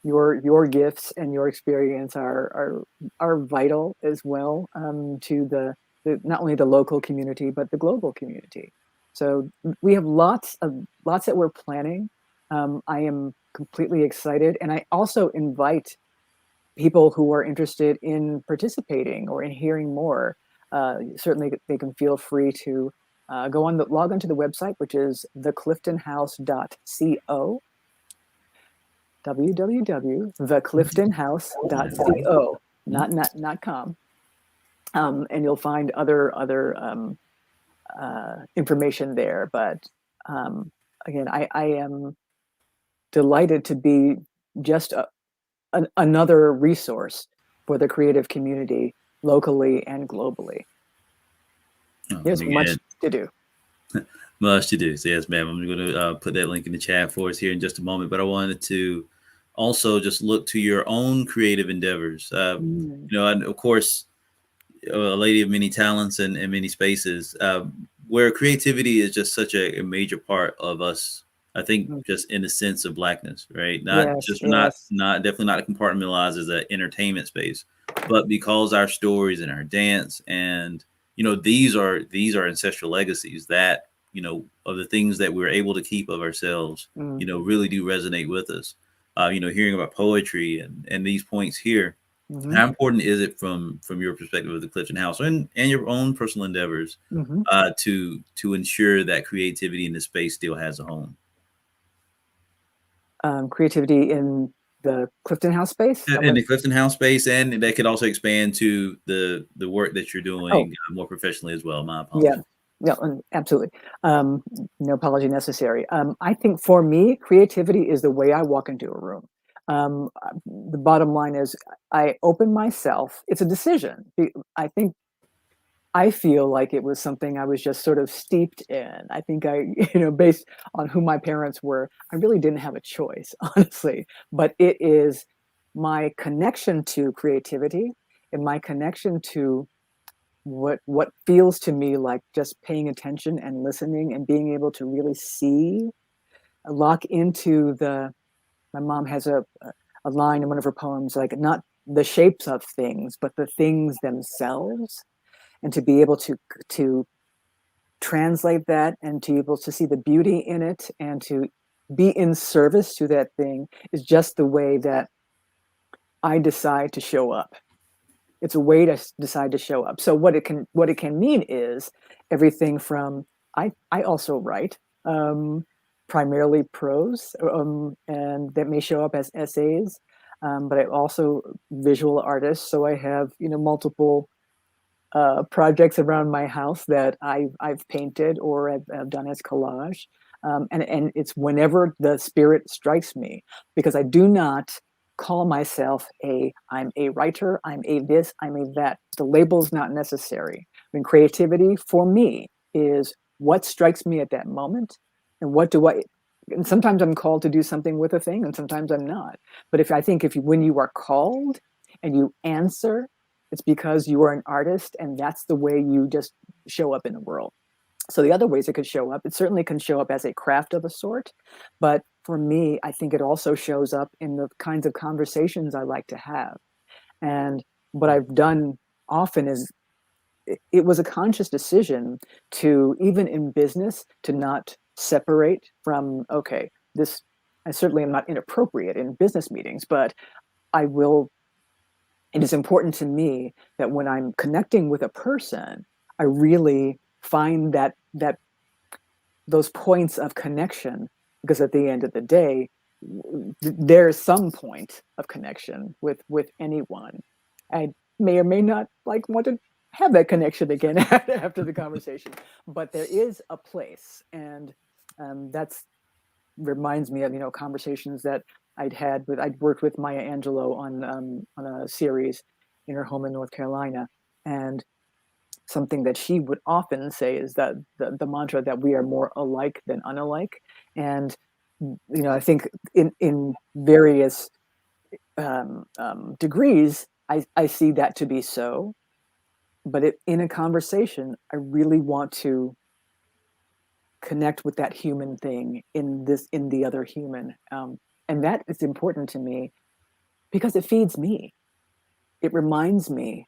your gifts and your experience are vital as well to the not only the local community, but the global community. So we have lots that we're planning. I am completely excited, and I also invite people who are interested in participating or in hearing more. Certainly, they can feel free to log onto the website, which is thecliftonhouse.co. www.thecliftonhouse.co, not com. And you'll find other information there. But again, I am delighted to be just another resource for the creative community locally and globally. There's much to do. Much to do. So yes, ma'am. I'm going to put that link in the chat for us here in just a moment. But I wanted to also just look to your own creative endeavors. You know, and of course, a lady of many talents and many spaces, where creativity is just such a major part of us. I think just in the sense of Blackness, right? Not definitely not compartmentalized as an entertainment space, but because our stories and our dance and, you know, these are ancestral legacies that, you know, of the things that we're able to keep of ourselves, you know, really do resonate with us. You know, hearing about poetry and these points here. How important is it from your perspective of the Clifton House and your own personal endeavors to ensure that creativity in the space still has a home? Creativity in the Clifton House space? In the Clifton House space, and that could also expand to the work that you're doing more professionally as well. My apologies. Yeah, absolutely. No apology necessary. I think for me, creativity is the way I walk into a room. The bottom line is I open myself. It's a decision. I feel like it was something I was just sort of steeped in. I think based on who my parents were, I really didn't have a choice, honestly. But it is my connection to creativity and my connection to what feels to me like just paying attention and listening and being able to really lock into my mom has a line in one of her poems, like not the shapes of things, but the things themselves. And to be able to translate that and to be able to see the beauty in it and to be in service to that thing is just the way that I decide to show up. It's a way to decide to show up. So what it can mean is everything from I also write, primarily prose, and that may show up as essays, but I'm also visual artist. So I have multiple projects around my house that I've painted or I've done as collage, and it's whenever the spirit strikes me, because I do not call myself I'm a writer, I'm a this, I'm a that. The label is not necessary. I mean, creativity for me is what strikes me at that moment, and and sometimes I'm called to do something with a thing, and sometimes I'm not. But when you are called and you answer, it's because you are an artist, and that's the way you just show up in the world. So the other ways it could show up, it certainly can show up as a craft of a sort. But for me, I think it also shows up in the kinds of conversations I like to have. And what I've done often is it was a conscious decision to, even in business, to not separate from, I certainly am not inappropriate in business meetings, but it is important to me that when I'm connecting with a person, I really find that those points of connection, because at the end of the day, there's some point of connection with anyone. I may or may not want to have that connection again after the conversation, but there is a place, and that's reminds me of conversations that I'd worked with Maya Angelou on a series in her home in North Carolina, and something that she would often say is that the mantra that we are more alike than unalike. And I think in various degrees I see that to be so, but in a conversation I really want to connect with that human thing in the other human, and that is important to me because it feeds me. It reminds me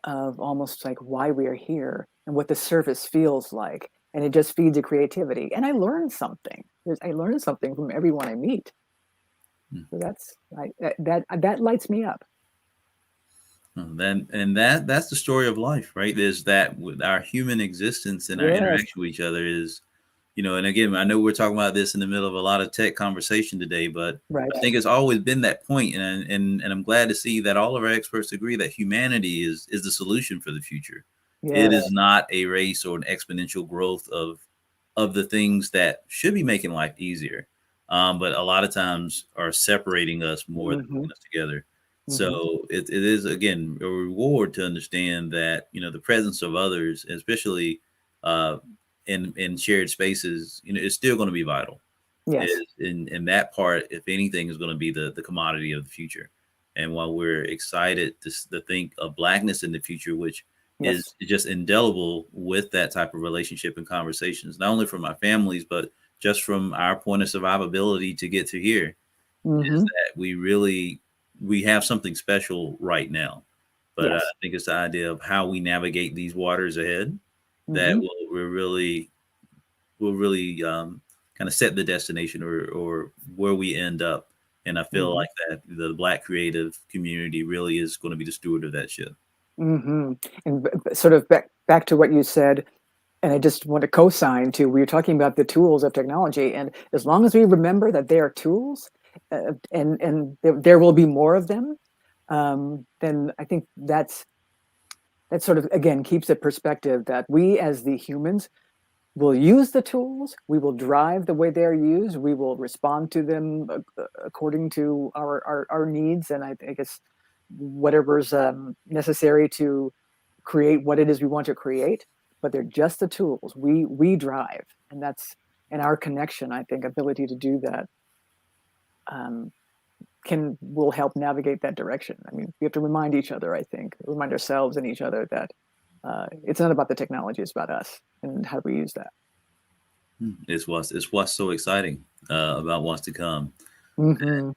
of almost like why we are here and what the service feels like, and it just feeds the creativity. And I learn something. I learn something from everyone I meet. So that lights me up. That's the story of life, right? Is that with our human existence and our interaction with each other is, and again, I know we're talking about this in the middle of a lot of tech conversation today, but I think it's always been that point, and I'm glad to see that all of our experts agree that humanity is the solution for the future. It is not a race or an exponential growth of the things that should be making life easier, but a lot of times are separating us more than putting us together. So it is, again, a reward to understand that, the presence of others, especially in shared spaces, is still going to be vital. Yes. In that part, if anything, is going to be the commodity of the future. And while we're excited to think of Blackness in the future, which is just indelible with that type of relationship and conversations, not only from our families, but just from our point of survivability to get to here, is that we have something special right now. But I think it's the idea of how we navigate these waters ahead that will really kind of set the destination or where we end up. And I feel like that the Black creative community really is going to be the steward of that ship. And sort of back to what you said, and I just want to co-sign to, we were talking about the tools of technology, and as long as we remember that they are tools, and there will be more of them, then I think that sort of, again, keeps the perspective that we as the humans will use the tools, we will drive the way they're used, we will respond to them according to our needs, and I guess whatever's necessary to create what it is we want to create. But they're just the tools. We drive, and our connection, I think, ability to do that will help navigate that direction. I mean, we have to remind each other, I think, remind ourselves and each other that it's not about the technology, it's about us and how do we use that. It's what's so exciting about what's to come. And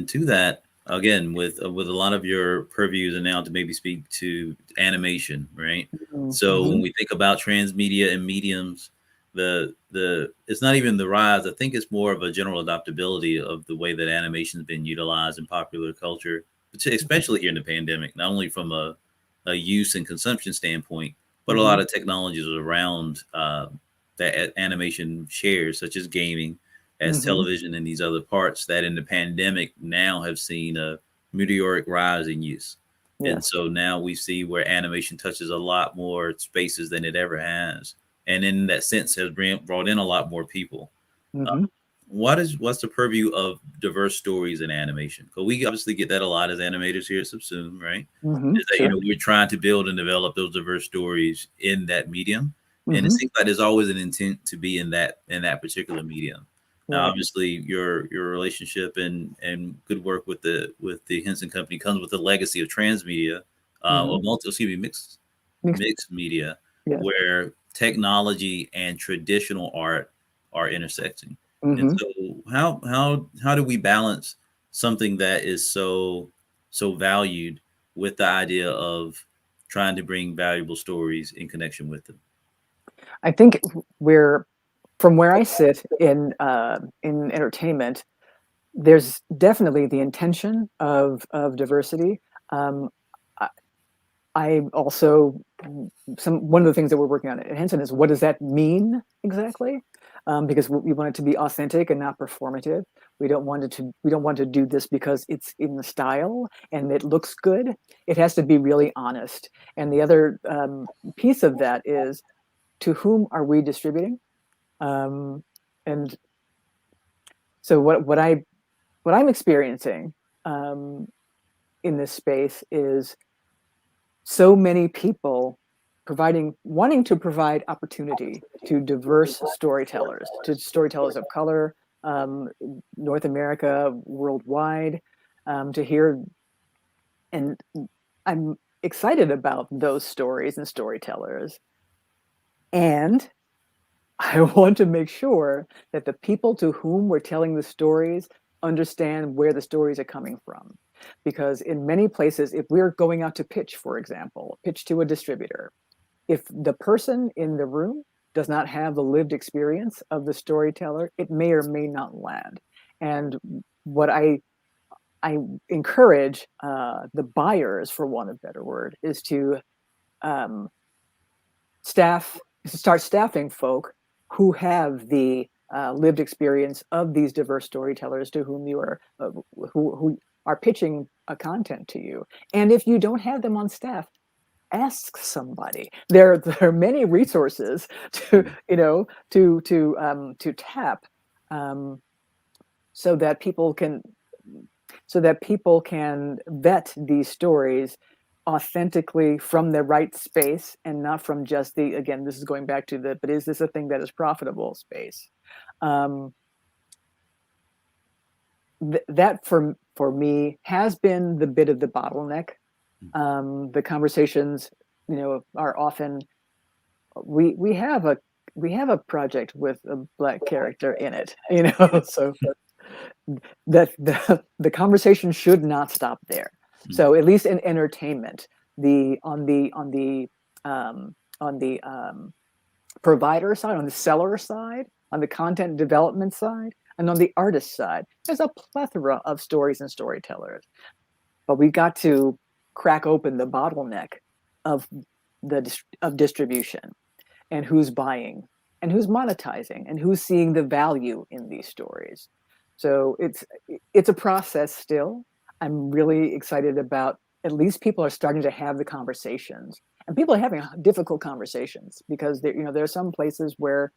to that, again, with a lot of your purviews, and now to maybe speak to animation, right? So when we think about transmedia and mediums, it's not even the rise. I think it's more of a general adaptability of the way that animation has been utilized in popular culture, especially here in the pandemic, not only from a use and consumption standpoint, but a lot of technologies around that animation shares, such as gaming, as television and these other parts that in the pandemic now have seen a meteoric rise in use. And so now we see where animation touches a lot more spaces than it ever has. And in that sense has brought in a lot more people. What's the purview of diverse stories in animation? Because we obviously get that a lot as animators here at SUBSUME, right? Is that, we're trying to build and develop those diverse stories in that medium. And it seems like there's always an intent to be in that particular medium. Now, obviously, your relationship and good work with the Henson Company comes with a legacy of transmedia, or mixed media, where technology and traditional art are intersecting. And so, how do we balance something that is so valued with the idea of trying to bring valuable stories in connection with them? I think from where I sit in entertainment, there's definitely the intention of diversity. I also, one of the things that we're working on at Henson is, what does that mean exactly? Because we want it to be authentic and not performative. We don't want to do this because it's in the style and it looks good. It has to be really honest. And the other piece of that is, to whom are we distributing? And so what I'm experiencing in this space is so many people wanting to provide opportunity to diverse storytellers, to storytellers of color, North America, worldwide, to hear. And I'm excited about those stories and storytellers. And I want to make sure that the people to whom we're telling the stories understand where the stories are coming from. Because in many places, if we're going out to pitch, for example, pitch to a distributor, if the person in the room, if the distributor is does not have the lived experience of the storyteller, it may or may not land. And what I encourage the buyers, for want of a better word, is to start staffing folk who have the lived experience of these diverse storytellers to whom you are who are pitching a content to you. And if you don't have them on staff, ask somebody. There are many resources to to tap, so that people can vet these stories authentically from the right space, and not from just the, again, this is going back to the, but is this a thing that is profitable space? That for me has been the bit of the bottleneck. The conversations, are often, we have a project with a Black character in it, so that the conversation should not stop there. So at least in entertainment, on the provider side, on the seller side, on the content development side, and on the artist side, there's a plethora of stories and storytellers. But we got to crack open the bottleneck of distribution, and who's buying, and who's monetizing, and who's seeing the value in these stories. So it's a process still. I'm really excited about, at least people are starting to have the conversations, and people are having difficult conversations, because there are some places where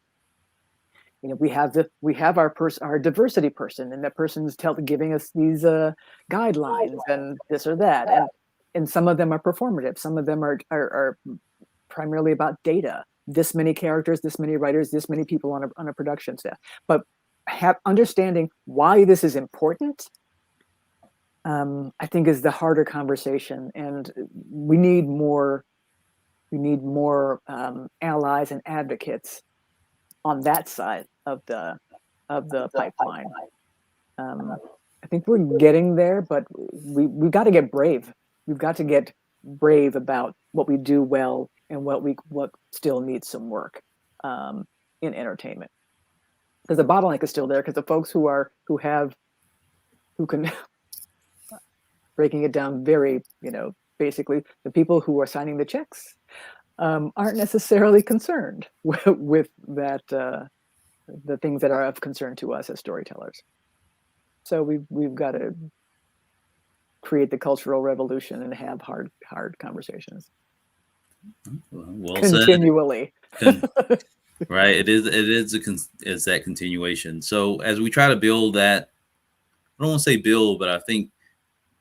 we have our diversity person, and that person's giving us these guidelines and this or that, and some of them are performative, some of them are primarily about data. This many characters, this many writers, this many people on a production staff. But understanding why this is important, I think, is the harder conversation, and we need more allies and advocates on that side of the pipeline. I think we're getting there, but we've got to get brave. We've got to get brave about what we do well and what still needs some work in entertainment. Because the bottleneck is still there, because the folks who can breaking it down very, basically, the people who are signing the checks aren't necessarily concerned with that, the things that are of concern to us as storytellers. So we've got to create the cultural revolution and have hard conversations. Well continually. Said. Right. It's that continuation. So as we try to build that, I don't want to say build, but I think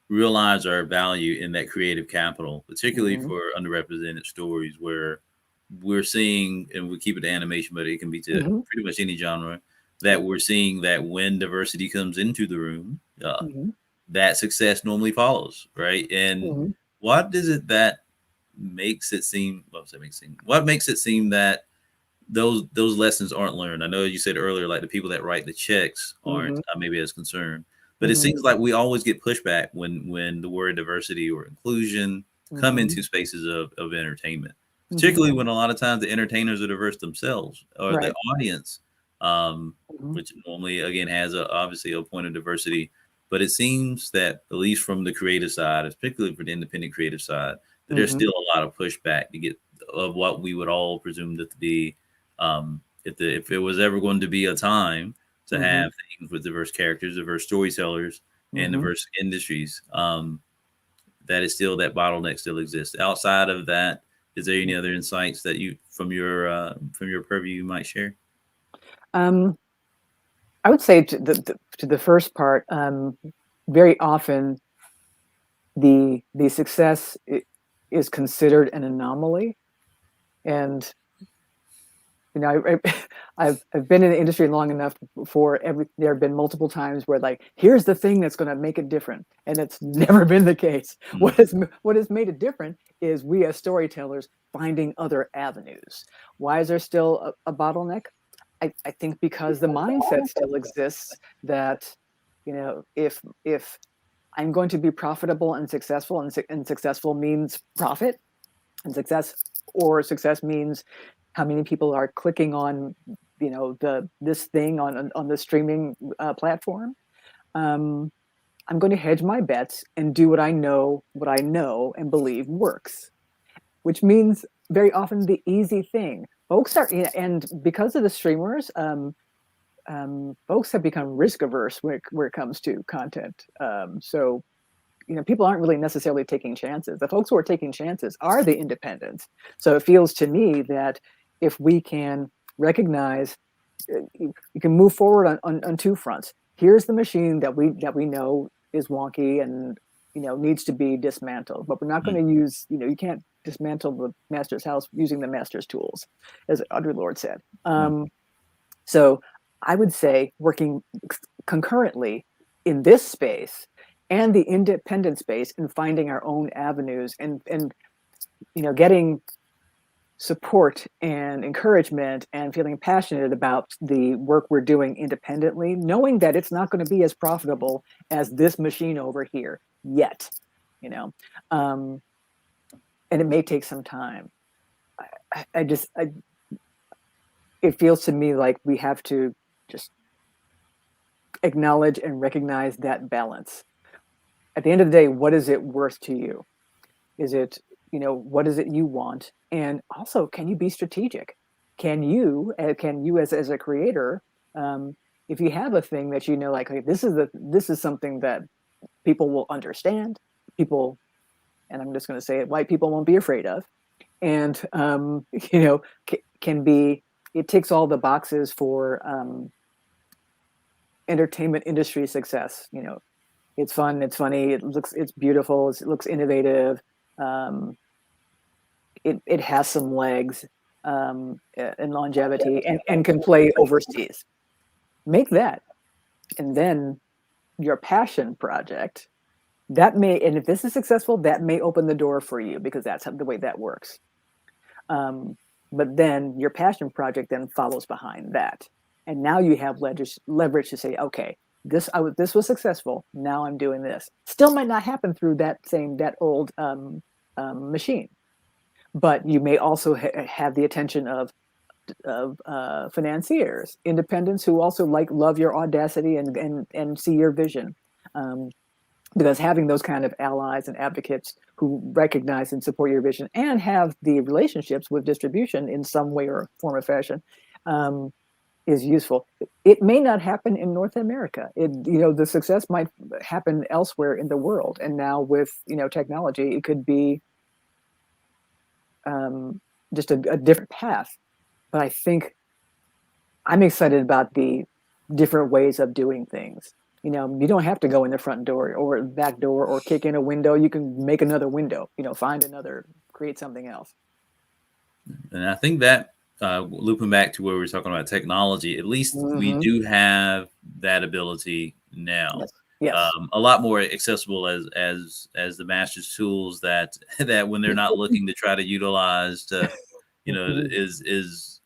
realize our value in that creative capital, particularly for underrepresented stories, where we're seeing, and we keep it to animation, but it can be to pretty much any genre, that we're seeing that when diversity comes into the room, that success normally follows, right? And what is it that makes it seem, what makes it seem that those lessons aren't learned? I know you said earlier, like the people that write the checks aren't maybe as concerned, but it seems like we always get pushback when the word diversity or inclusion come into spaces of entertainment, particularly when a lot of times the entertainers are diverse themselves, or the audience, which normally again has obviously a point of diversity. But it seems that, at least from the creative side, particularly for the independent creative side, that there's still a lot of pushback to get of what we would all presume that to be, if it was ever going to be a time to have things with diverse characters, diverse storytellers, and diverse industries, that is still, that bottleneck still exists. Outside of that, is there any other insights that you from your purview you might share? I would say to the first part, very often the success is considered an anomaly, and I've been in the industry long enough for there have been multiple times where, like, here's the thing that's going to make it different, and it's never been the case. What has made it different is we as storytellers finding other avenues. Why is there still a bottleneck? I think because the mindset still exists that, if I'm going to be profitable and successful, and successful means profit, and success means how many people are clicking on, you know, this thing on the streaming platform. I'm going to hedge my bets and do what I know and believe works, which means very often the easy thing. Folks are, and because of the streamers, folks have become risk averse where it comes to content. So, you know, people aren't really necessarily taking chances. The folks who are taking chances are the independents. So it feels to me that if we can recognize, you can move forward on two fronts. Here's the machine that we know is wonky and, you know, needs to be dismantled, but we're not going to use, you know, you can't dismantle the master's house using the master's tools, as Audre Lorde said. So I would say working concurrently in this space and the independent space and finding our own avenues and you know, getting support and encouragement and feeling passionate about the work we're doing independently, knowing that it's not going to be as profitable as this machine over here yet, you know, and it may take some time. It feels to me like we have to just acknowledge and recognize that balance. At the end of the day, what is it worth to you? Is it, you know, what is it you want? And also, can you be strategic? Can you as a creator, if you have a thing that you know, like, okay, this is something that people will understand, people, and I'm just going to say it, white people won't be afraid of, and you know, can be, it ticks all the boxes for entertainment industry success. You know, it's fun, it's funny, it's beautiful, it looks innovative. It has some legs and longevity and can play overseas. Make that. And then your passion project, that may, and if this is successful, that may open the door for you because that's the way that works. But then your passion project then follows behind that. And now you have leverage to say, okay, this was successful. Now I'm doing this. Still might not happen through that old machine, but you may also have the attention of financiers, independents who also love your audacity and see your vision. Because having those kind of allies and advocates who recognize and support your vision and have the relationships with distribution in some way or form or fashion is useful. It may not happen in North America. The success might happen elsewhere in the world. And now with, technology, it could be just a different path. But I think I'm excited about the different ways of doing things. You don't have to go in the front door or back door or kick in a window. You can make another window, find another, create something else. And I think that looping back to where we were talking about technology, at least we do have that ability now. Yes. A lot more accessible as the master's tools that when they're not looking to try to utilize to, is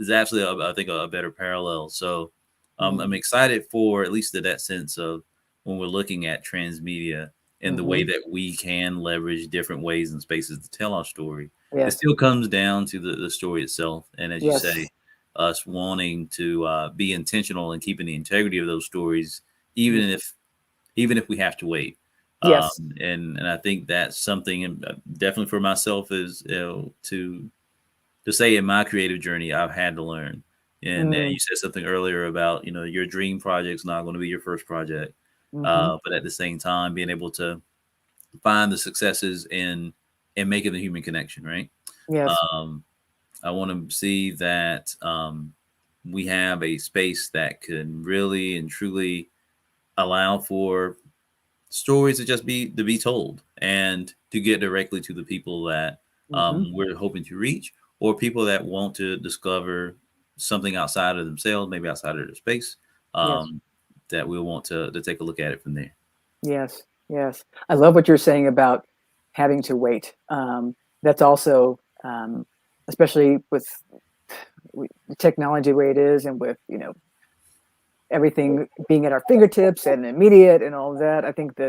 absolutely, I think, a better parallel. So I'm excited for at least that sense of when we're looking at transmedia and the way that we can leverage different ways and spaces to tell our story. It still comes down to the story itself. And as you say, us wanting to be intentional and keeping the integrity of those stories, even if we have to wait. Yes. And I think that's something definitely for myself is to say in my creative journey, I've had to learn. And you said something earlier about, your dream project's not going to be your first project. But at the same time, being able to find the successes in making the human connection, right? Yes. I want to see that we have a space that can really and truly allow for stories to just be told and to get directly to the people that we're hoping to reach, or people that want to discover something outside of themselves, maybe outside of their space, that we'll want to take a look at it from there. Yes. I love what you're saying about having to wait. That's also, especially with the technology the way it is, and with, everything being at our fingertips and immediate and all of that. I think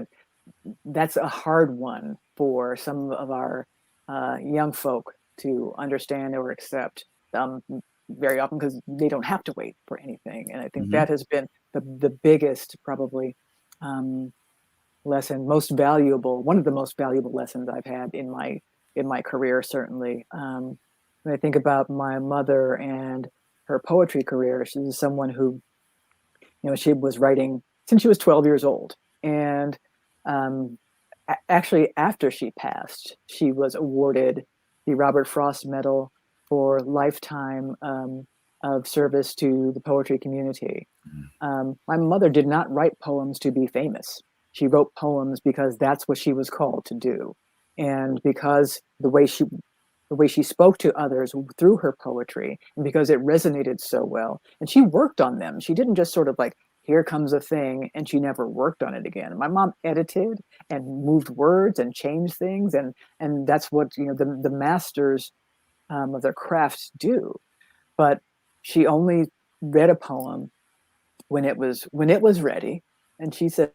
that's a hard one for some of our young folk to understand or accept. very often because they don't have to wait for anything. And I think Mhm. that has been the biggest probably lesson, one of the most valuable lessons I've had in my career, certainly. When I think about my mother and her poetry career, she's someone who, she was writing since she was 12 years old. And actually, after she passed, she was awarded the Robert Frost Medal for lifetime of service to the poetry community. My mother did not write poems to be famous. She wrote poems because that's what she was called to do. And because the way she spoke to others through her poetry, and because it resonated so well, and she worked on them. She didn't just sort of like, here comes a thing, and she never worked on it again. My mom edited and moved words and changed things, and that's what the masters of their crafts do. But she only read a poem when it was ready, and she said,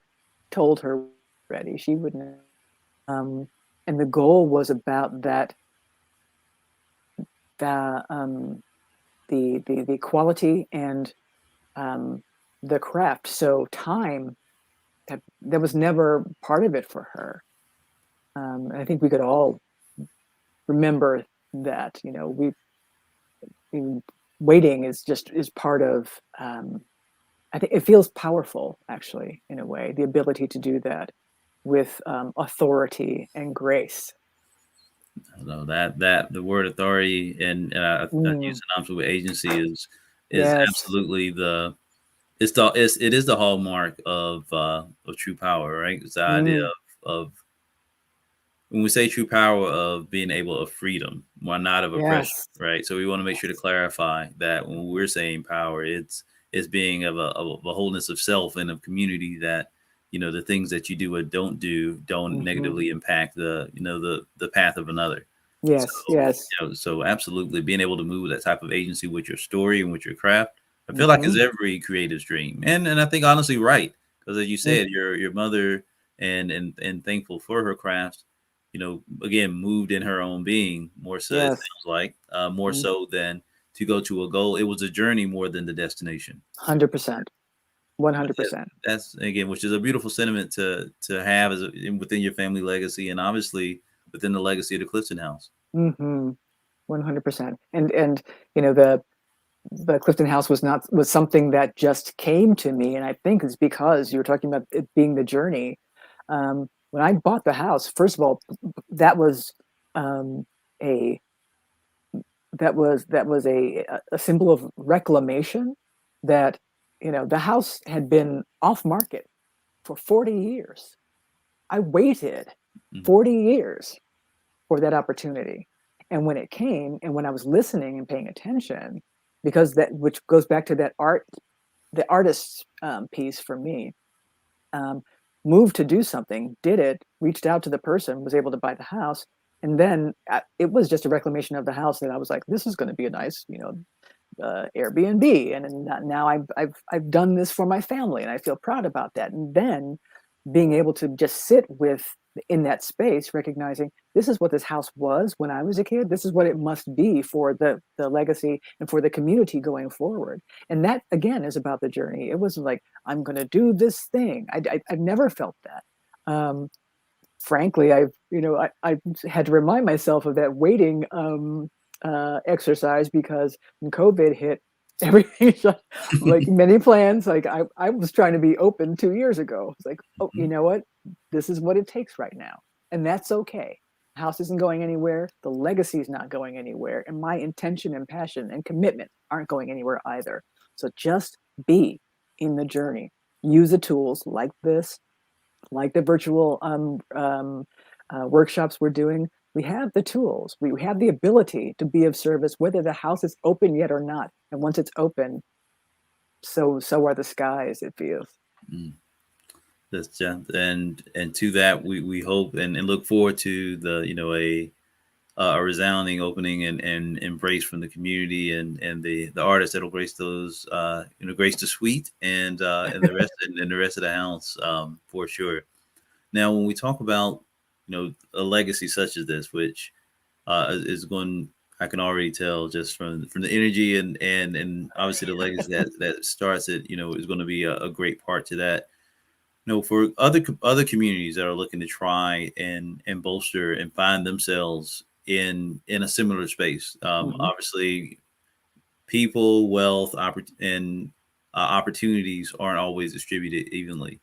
told her ready, she wouldn't. And the goal was about that, the quality and the craft. So time, that was never part of it for her. I think we could all remember that, waiting is part of, I think it feels powerful, actually, in a way, the ability to do that with authority and grace. No, that the word authority and I use synonyms with agency is Yes. absolutely it is the hallmark of true power, right? It's the idea of when we say true power of being able of freedom, while not of oppression, Yes. right? So we want to make sure to clarify that when we're saying power, it's being of a wholeness of self and of community, that the things that you do or don't do don't negatively impact the path of another. Yes. So, Yes. So absolutely being able to move with that type of agency with your story and with your craft, I feel like is every creative's dream, and I think honestly right, because as you said, your mother and thankful for her craft, again, moved in her own being more so. It sounds like more so than to go to a goal. It was a journey more than the destination. 100%, 100%. That's again, which is a beautiful sentiment to have as within your family legacy, and obviously within the legacy of the Clifton House. 100%. And the Clifton House was something that just came to me, and I think it's because you were talking about it being the journey. When I bought the house, first of all, that was a symbol of reclamation. That the house had been off market for 40 years. I waited 40 years for that opportunity, and when it came, and when I was listening and paying attention, because which goes back to that the artist's piece for me. Moved to do something, did it, reached out to the person, was able to buy the house, and then it was just a reclamation of the house that I was like, this is going to be a nice, Airbnb, and now I've done this for my family, and I feel proud about that. And then being able to just sit in that space, recognizing this is what this house was when I was a kid. This is what it must be for the legacy and for the community going forward. And that again is about the journey. It wasn't like I'm going to do this thing. I've never felt that. Frankly, I had to remind myself of that waiting exercise, because when COVID hit, everything shut, like many plans. Like I was trying to be open 2 years ago. It's like, oh, you know what? This is what it takes right now. And that's okay. House isn't going anywhere. The legacy is not going anywhere. And my intention and passion and commitment aren't going anywhere either. So just be in the journey. Use the tools like this, like the virtual workshops we're doing. We have the tools. We have the ability to be of service, whether the house is open yet or not. And once it's open, so are the skies, it feels. That's and to that we hope and look forward to the a resounding opening and embrace from the community and the artists that'll grace those grace the suite and the rest of the house, for sure. Now, when we talk about a legacy such as this, which is going, I can already tell just from the energy and obviously the legacy that starts it, is going to be a great part to that. For other communities that are looking to try and bolster and find themselves in a similar space. Obviously, people, wealth, and opportunities aren't always distributed evenly.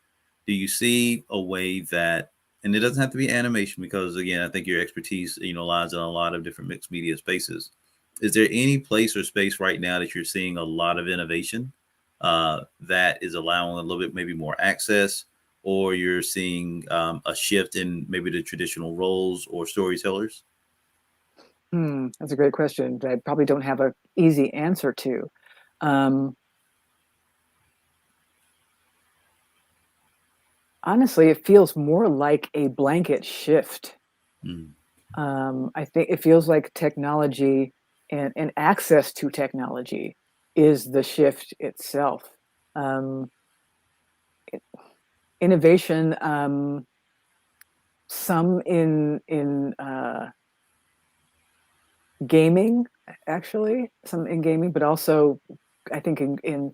Do you see a way that, and it doesn't have to be animation, because again, I think your expertise, lies in a lot of different mixed media spaces. Is there any place or space right now that you're seeing a lot of innovation that is allowing a little bit maybe more access, or you're seeing a shift in maybe the traditional roles or storytellers? That's a great question that I probably don't have an easy answer to. Honestly, it feels more like a blanket shift. I think it feels like technology and access to technology is the shift itself. Innovation, some in gaming, actually, some in gaming, but also I think in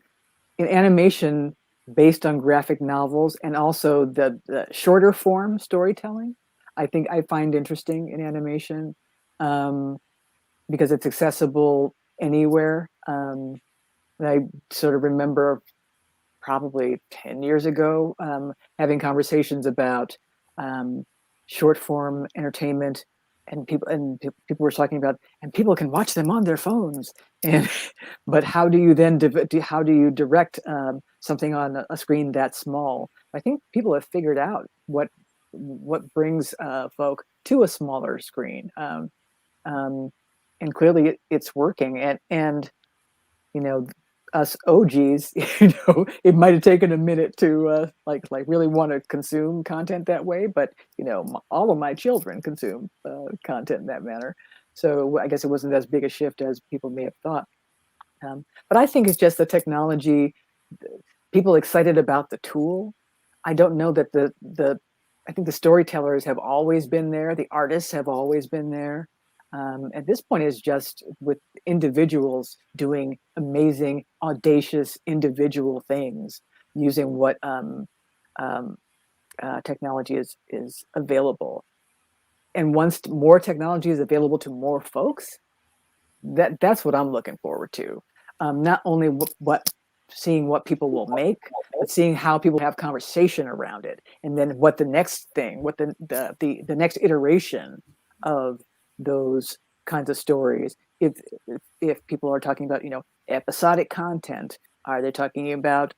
animation based on graphic novels, and also the shorter form storytelling. I think I find interesting in animation because it's accessible anywhere. And I sort of remember probably 10 years ago having conversations about short form entertainment, and people were talking about, and people can watch them on their phones, and but how do you then how do you direct something on a screen that small? I think people have figured out what brings folk to a smaller screen, and clearly it's working. And us OGs, it might have taken a minute to like really want to consume content that way, but all of my children consume content in that manner. So I guess it wasn't as big a shift as people may have thought. But I think it's just the technology, people excited about the tool. I don't know that I think the storytellers have always been there, the artists have always been there. At this point, it's just with individuals doing amazing, audacious individual things using what technology is available. And once more technology is available to more folks, that's what I'm looking forward to. Not only seeing what people will make, but seeing how people have conversation around it, and then what the next thing, what the next iteration of those kinds of stories. If people are talking about episodic content, are they talking about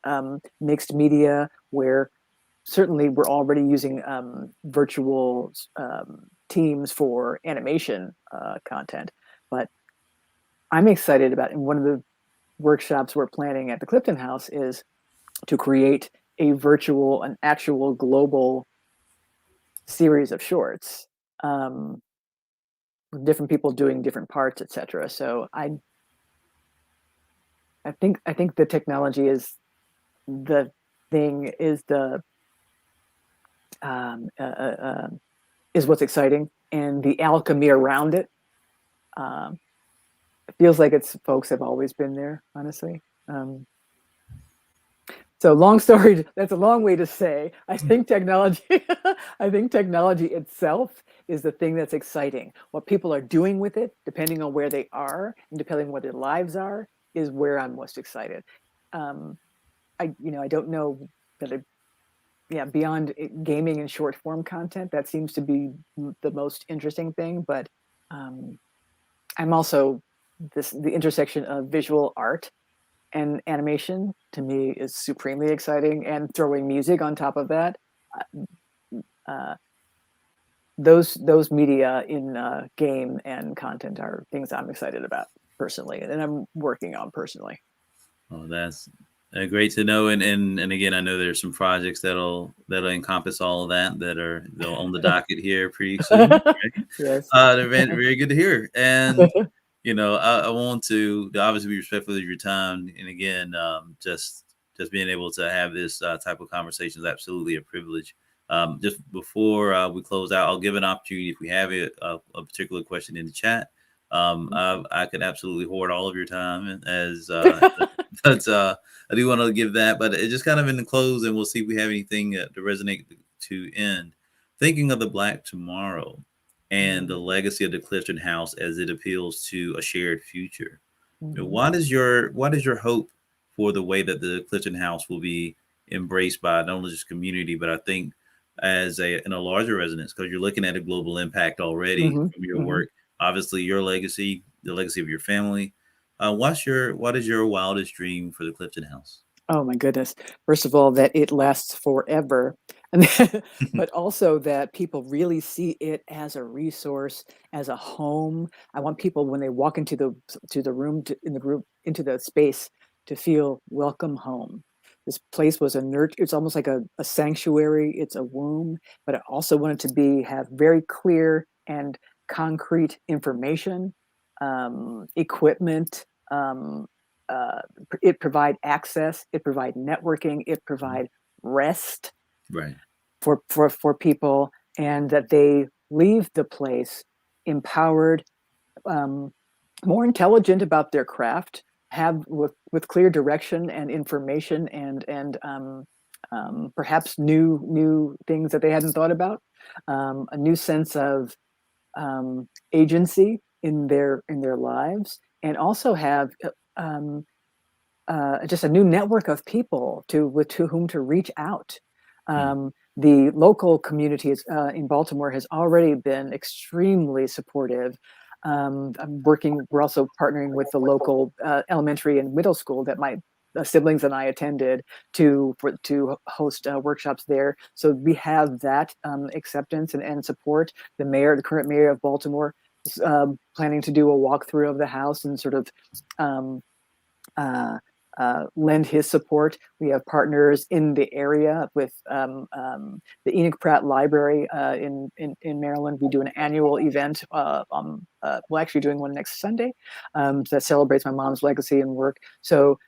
mixed media, where certainly we're already using virtual teams for animation content, but I'm excited about, and one of the workshops we're planning at the Clifton House is to create an actual global series of shorts, with different people doing different parts, etc. So I think the technology is the thing, is what's exciting, and the alchemy around it. It feels like folks have always been there, honestly. So long story, that's a long way to say, I think technology itself is the thing that's exciting. What people are doing with it, depending on where they are and depending on what their lives are, is where I'm most excited. I don't know that beyond gaming and short form content, that seems to be the most interesting thing. But I'm also the intersection of visual art and animation, to me, is supremely exciting, and throwing music on top of that. Those media in game and content are things I'm excited about personally, and I'm working on personally. Oh, that's great to know. And again, I know there's some projects that'll encompass all of that are on the docket here pretty soon. Right? Yes. They're very, very good to hear. And I want to obviously be respectful of your time. And again, just being able to have this type of conversation is absolutely a privilege. Just before we close out, I'll give an opportunity if we have a particular question in the chat, I could absolutely hoard all of your time as but I do want to give that, but it just kind of in the close, and we'll see if we have anything to resonate to end. Thinking of the Black tomorrow and the legacy of the Clifton House as it appeals to a shared future. What is your hope for the way that the Clifton House will be embraced by not only just community, but I think as in a larger resonance, because you're looking at a global impact already from your work. Obviously, your legacy, the legacy of your family. What is your wildest dream for the Clifton House? Oh my goodness. First of all, that it lasts forever. But also that people really see it as a resource, as a home. I want people when they walk into the room, into the space, to feel welcome home. This place was it's almost like a sanctuary. It's a womb, but I also want it to have very clear and concrete information, equipment, it provide access, it provide networking, it provide rest for people, and that they leave the place empowered, more intelligent about their craft, have with clear direction and information, and perhaps new things that they hadn't thought about, a new sense of agency in their lives, and also have just a new network of people to whom to reach out. The local community in Baltimore has already been extremely supportive. We're also partnering with the local elementary and middle school that my siblings and I attended to host workshops there. So we have that acceptance and support. The current mayor of Baltimore, is planning to do a walkthrough of the house and sort of lend his support. We have partners in the area with the Enoch Pratt Library in Maryland. We do an annual event. We're actually doing one next Sunday that celebrates my mom's legacy and work. So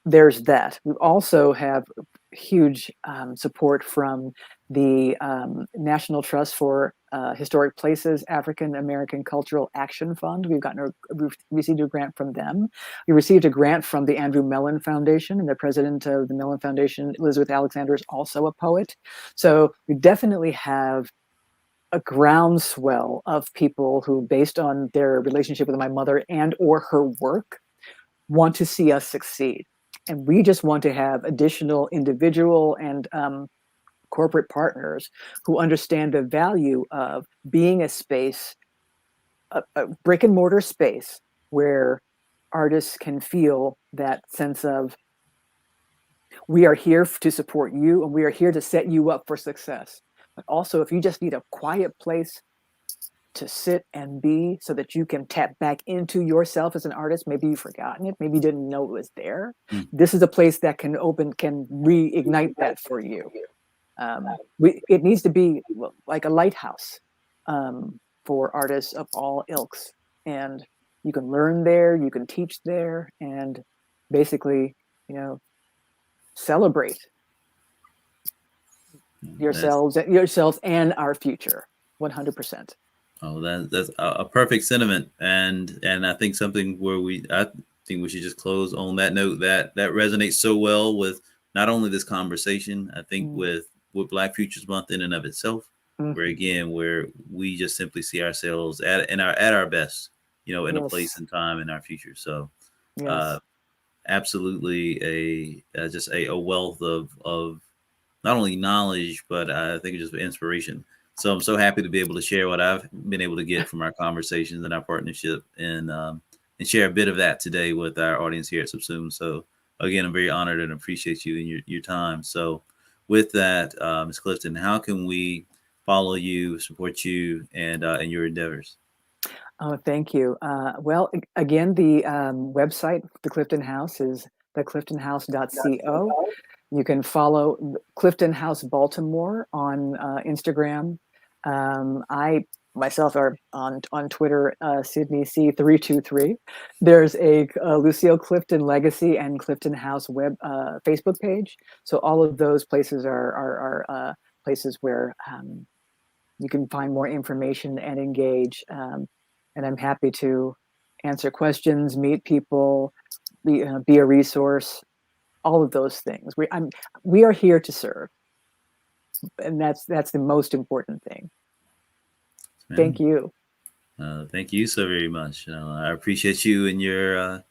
there's that. We also have huge support from the National Trust for Historic Places African American Cultural Action Fund. We've received a grant from them. We received a grant from the Andrew Mellon Foundation, and the president of the Mellon Foundation, Elizabeth Alexander, is also a poet. So we definitely have a groundswell of people who, based on their relationship with my mother and or her work, want to see us succeed. And we just want to have additional individual and corporate partners who understand the value of being a space, a brick and mortar space, where artists can feel that sense of, we are here to support you and we are here to set you up for success. But also, if you just need a quiet place to sit and be, so that you can tap back into yourself as an artist, maybe you've forgotten it, maybe you didn't know it was there. This is a place that can reignite that for you. It needs to be like a lighthouse for artists of all ilks, and you can learn there, you can teach there, and basically, celebrate yourselves and our future 100%. Oh, that's a perfect sentiment, and I think something where I think we should just close on that note that resonates so well with not only this conversation, I think with Black Futures Month in and of itself, where we just simply see ourselves at our best, in a place and time in our future. So, absolutely just a wealth of not only knowledge, but I think just inspiration. So I'm so happy to be able to share what I've been able to get from our conversations and our partnership, and share a bit of that today with our audience here at SUBSUME. So again, I'm very honored and appreciate you and your time. So with that, Ms. Clifton, how can we follow you, support you, and your endeavors? Oh, thank you. Well, again, the website, the Clifton House, is thecliftonhouse.co. You can follow Clifton House Baltimore on Instagram. I myself are on Twitter, Sydney C323. There's a Lucille Clifton Legacy and Clifton House web Facebook page. So all of those places are places where you can find more information and engage. and I'm happy to answer questions, meet people, be a resource, all of those things. We are here to serve, and that's the most important thing. Thank you. Thank you so very much. I appreciate you and your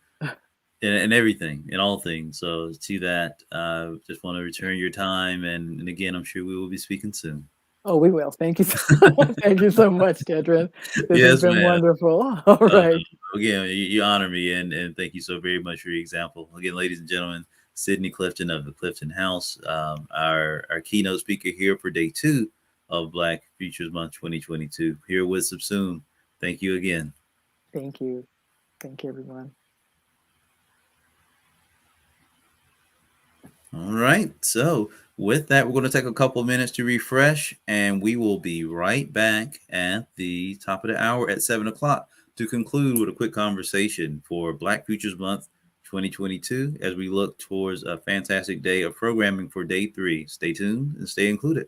and everything, in all things. So to that, just want to return your time, and again, I'm sure we will be speaking soon. Oh, we will. Thank you. Thank you so much, Kedron. This has been wonderful. All right. Again, you honor me, and thank you so very much for your example. Again, ladies and gentlemen, Sydney Clifton of the Clifton House, our keynote speaker here for day 2 of Black Futures Month 2022, here with SUBSUME. Thank you again. Thank you. Thank you, everyone. All right. So with that, we're going to take a couple of minutes to refresh, and we will be right back at the top of the hour at 7 o'clock to conclude with a quick conversation for Black Futures Month 2022 as we look towards a fantastic day of programming for day 3. Stay tuned and stay included.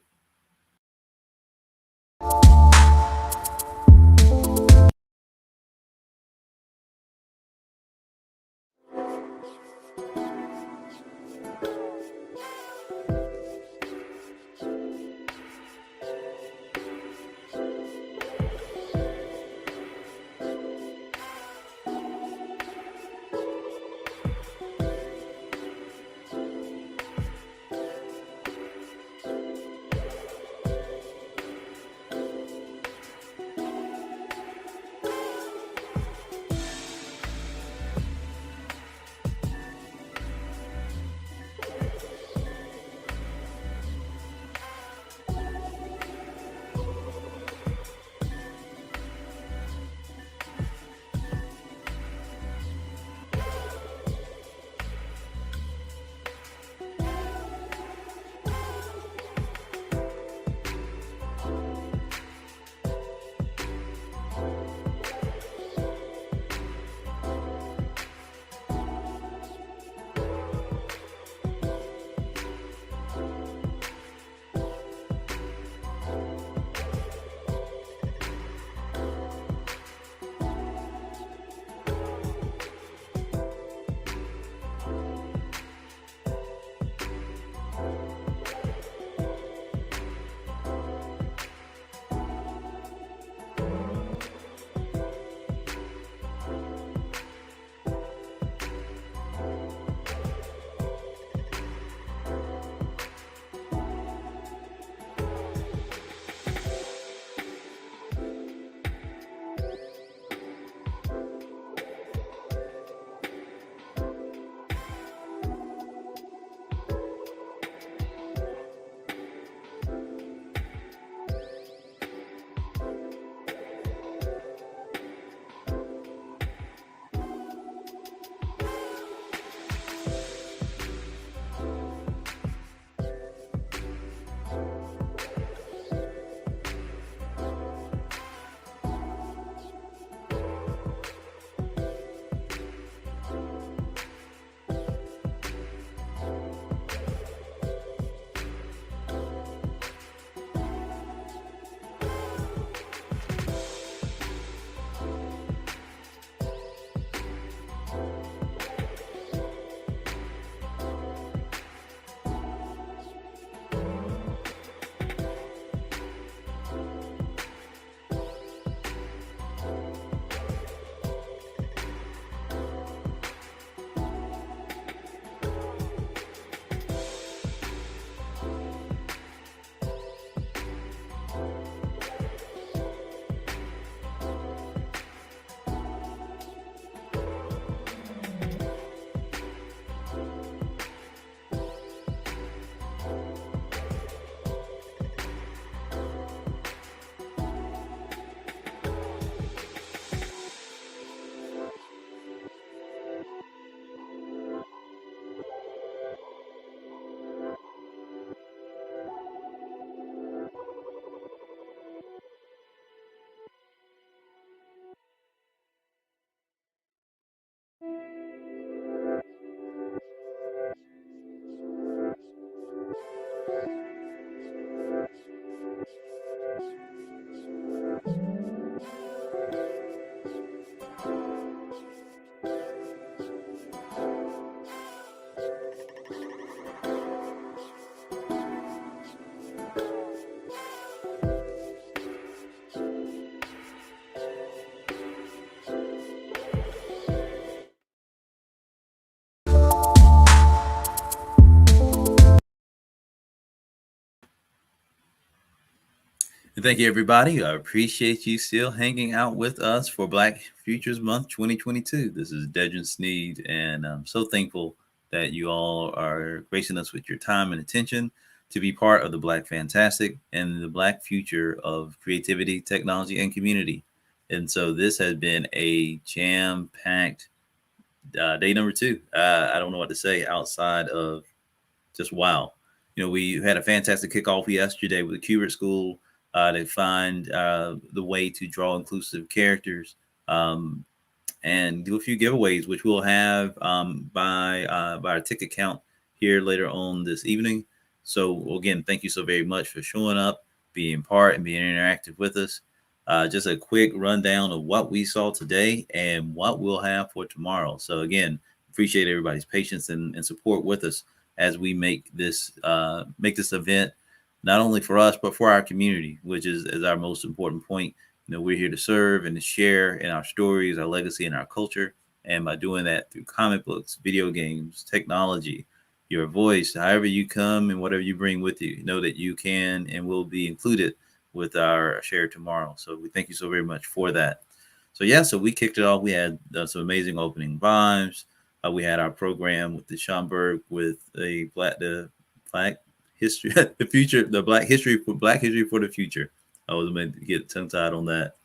And thank you, everybody. I appreciate you still hanging out with us for Black Futures Month 2022. This is Dedrin Sneed, and I'm so thankful that you all are gracing us with your time and attention to be part of the Black Fantastic and the Black future of creativity, technology, and community. And so this has been a jam-packed day number 2. I don't know what to say outside of just wow. We had a fantastic kickoff yesterday with the Kubert School to find the way to draw inclusive characters and do a few giveaways, which we'll have by our ticket count here later on this evening. So again, thank you so very much for showing up, being part, and being interactive with us. Just a quick rundown of what we saw today and what we'll have for tomorrow. So again, appreciate everybody's patience and support with us as we make this event not only for us but for our community, which is our most important point. We're here to serve and to share in our stories, our legacy, and our culture. And by doing that through comic books, video games, technology, your voice, however you come and whatever you bring with you, know that you can and will be included with our share tomorrow. So we thank you so very much for that. So we kicked it off. We had some amazing opening vibes. We had our program with the Schomburg with the Black history, the future, the Black history for the future. I was meant to get tongue tied on that.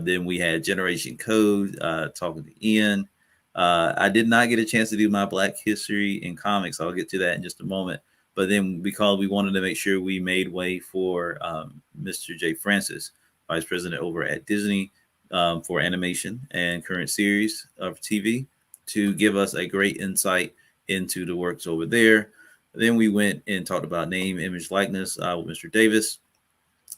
Then we had Generation Code talking to Ian. I did not get a chance to do my Black history in comics. I'll get to that in just a moment. But then because we wanted to make sure we made way for Mr. Jay Francis, Vice President over at Disney for animation and current series of TV, to give us a great insight into the works over there. Then we went and talked about name, image, likeness with Mr. Davis.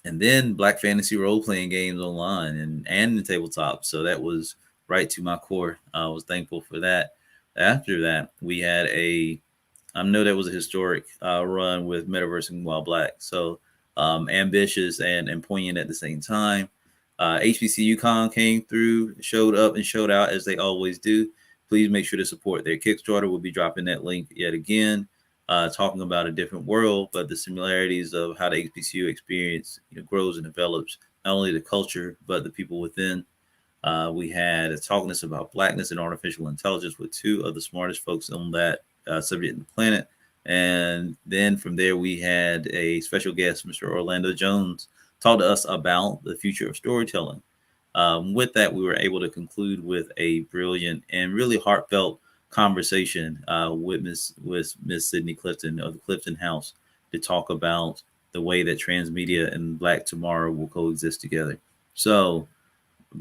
And then Black fantasy role-playing games online and the tabletop. So that was right to my core. I was thankful for that. After that, we had I know that was a historic run with Metaverse and Wild Black. So ambitious and poignant at the same time. HBC UConn came through, showed up and showed out as they always do. Please make sure to support their Kickstarter. We'll be dropping that link yet again, talking about a different world, but the similarities of how the HBCU experience grows and develops, not only the culture, but the people within. We had a talkness about Blackness and artificial intelligence with 2 of the smartest folks on that subject in the planet. And then from there, we had a special guest, Mr. Orlando Jones, talk to us about the future of storytelling. With that, we were able to conclude with a brilliant and really heartfelt conversation with Miss Sydney Clifton of the Clifton House to talk about the way that transmedia and Black tomorrow will coexist together. So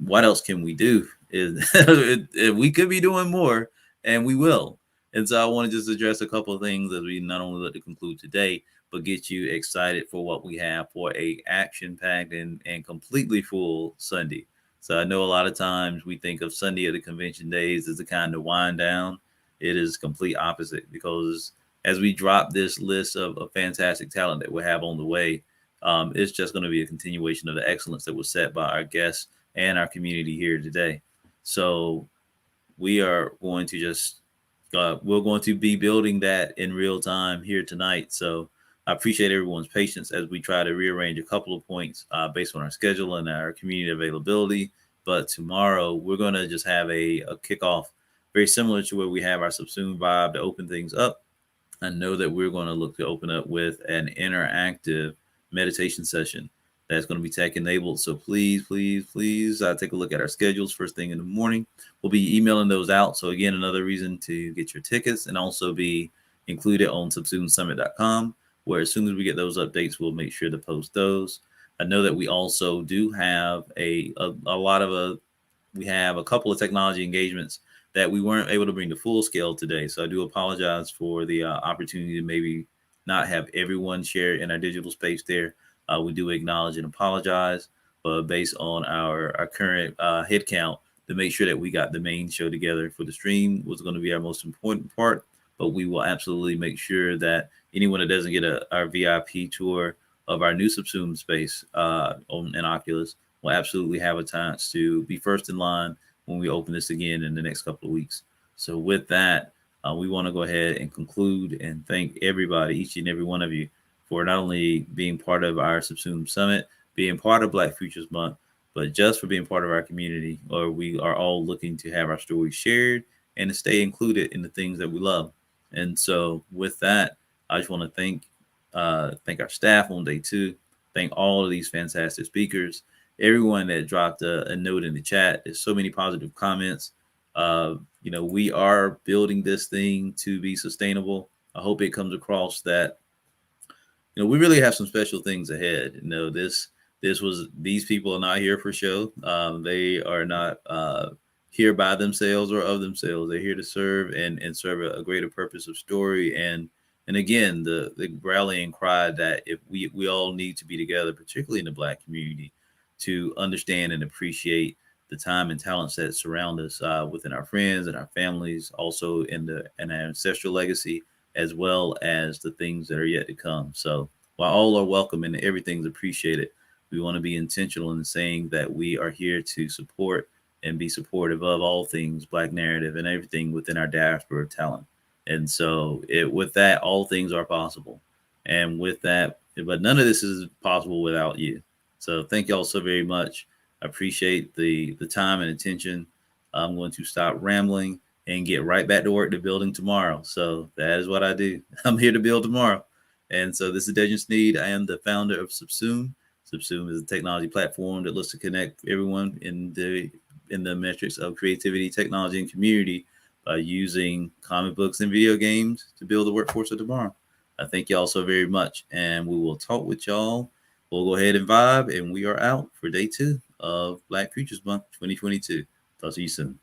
what else can we do? We could be doing more, and we will. And so I want to just address a couple of things as we not only let to conclude today, but get you excited for what we have for a action-packed and completely full Sunday. So I know a lot of times we think of Sunday at the convention days as a kind of wind down. It is complete opposite, because as we drop this list of fantastic talent that we have on the way, it's just going to be a continuation of the excellence that was set by our guests and our community here today. So we are going to we're going to be building that in real time here tonight. So I appreciate everyone's patience as we try to rearrange a couple of points based on our schedule and our community availability. But tomorrow we're going to just have a kickoff very similar to where we have our SUBSUME vibe to open things up. I know that we're going to look to open up with an interactive meditation session that's going to be tech enabled. So please take a look at our schedules first thing in the morning. We'll be emailing those out. So again, another reason to get your tickets and also be included on subsumesummit.com, where as soon as we get those updates, we'll make sure to post those. I know that we also do have we have a couple of technology engagements that we weren't able to bring to full scale today. So I do apologize for the opportunity to maybe not have everyone share in our digital space there. We do acknowledge and apologize, but based on our current head count, to make sure that we got the main show together for the stream was going to be our most important part. But we will absolutely make sure that anyone that doesn't get our VIP tour of our new SUBSUME space in Oculus will absolutely have a chance to be first in line when we open this again in the next couple of weeks. So with that, we want to go ahead and conclude and thank everybody, each and every one of you, for not only being part of our SUBSUME Summit, being part of Black Futures Month, but just for being part of our community, or we are all looking to have our stories shared and to stay included in the things that we love. And so with that, I just want to thank our staff on day 2, thank all of these fantastic speakers, everyone that dropped a note in the chat. There's so many positive comments. We are building this thing to be sustainable. I hope it comes across that we really have some special things ahead. These people are not here for show. They are not here by themselves or of themselves. They're here to serve and serve a greater purpose of story. And again, the rallying cry that if we all need to be together, particularly in the Black community, to understand and appreciate the time and talents that surround us within our friends and our families, also in our ancestral legacy, as well as the things that are yet to come. So while all are welcome and everything's appreciated, we want to be intentional in saying that we are here to support and be supportive of all things Black narrative and everything within our diaspora of talent. And so with that, all things are possible. And with that, but none of this is possible without you. So thank y'all so very much. I appreciate the time and attention. I'm going to stop rambling and get right back to work to building tomorrow. So that is what I do. I'm here to build tomorrow. And so this is Dejan Sneed. I am the founder of SUBSUME. SUBSUME is a technology platform that looks to connect everyone in the metrics of creativity, technology, and community by using comic books and video games to build the workforce of tomorrow. I thank y'all so very much, and we will talk with y'all. We'll go ahead and vibe, and we are out for day 2 of Black Futures Month 2022. Talk to you soon.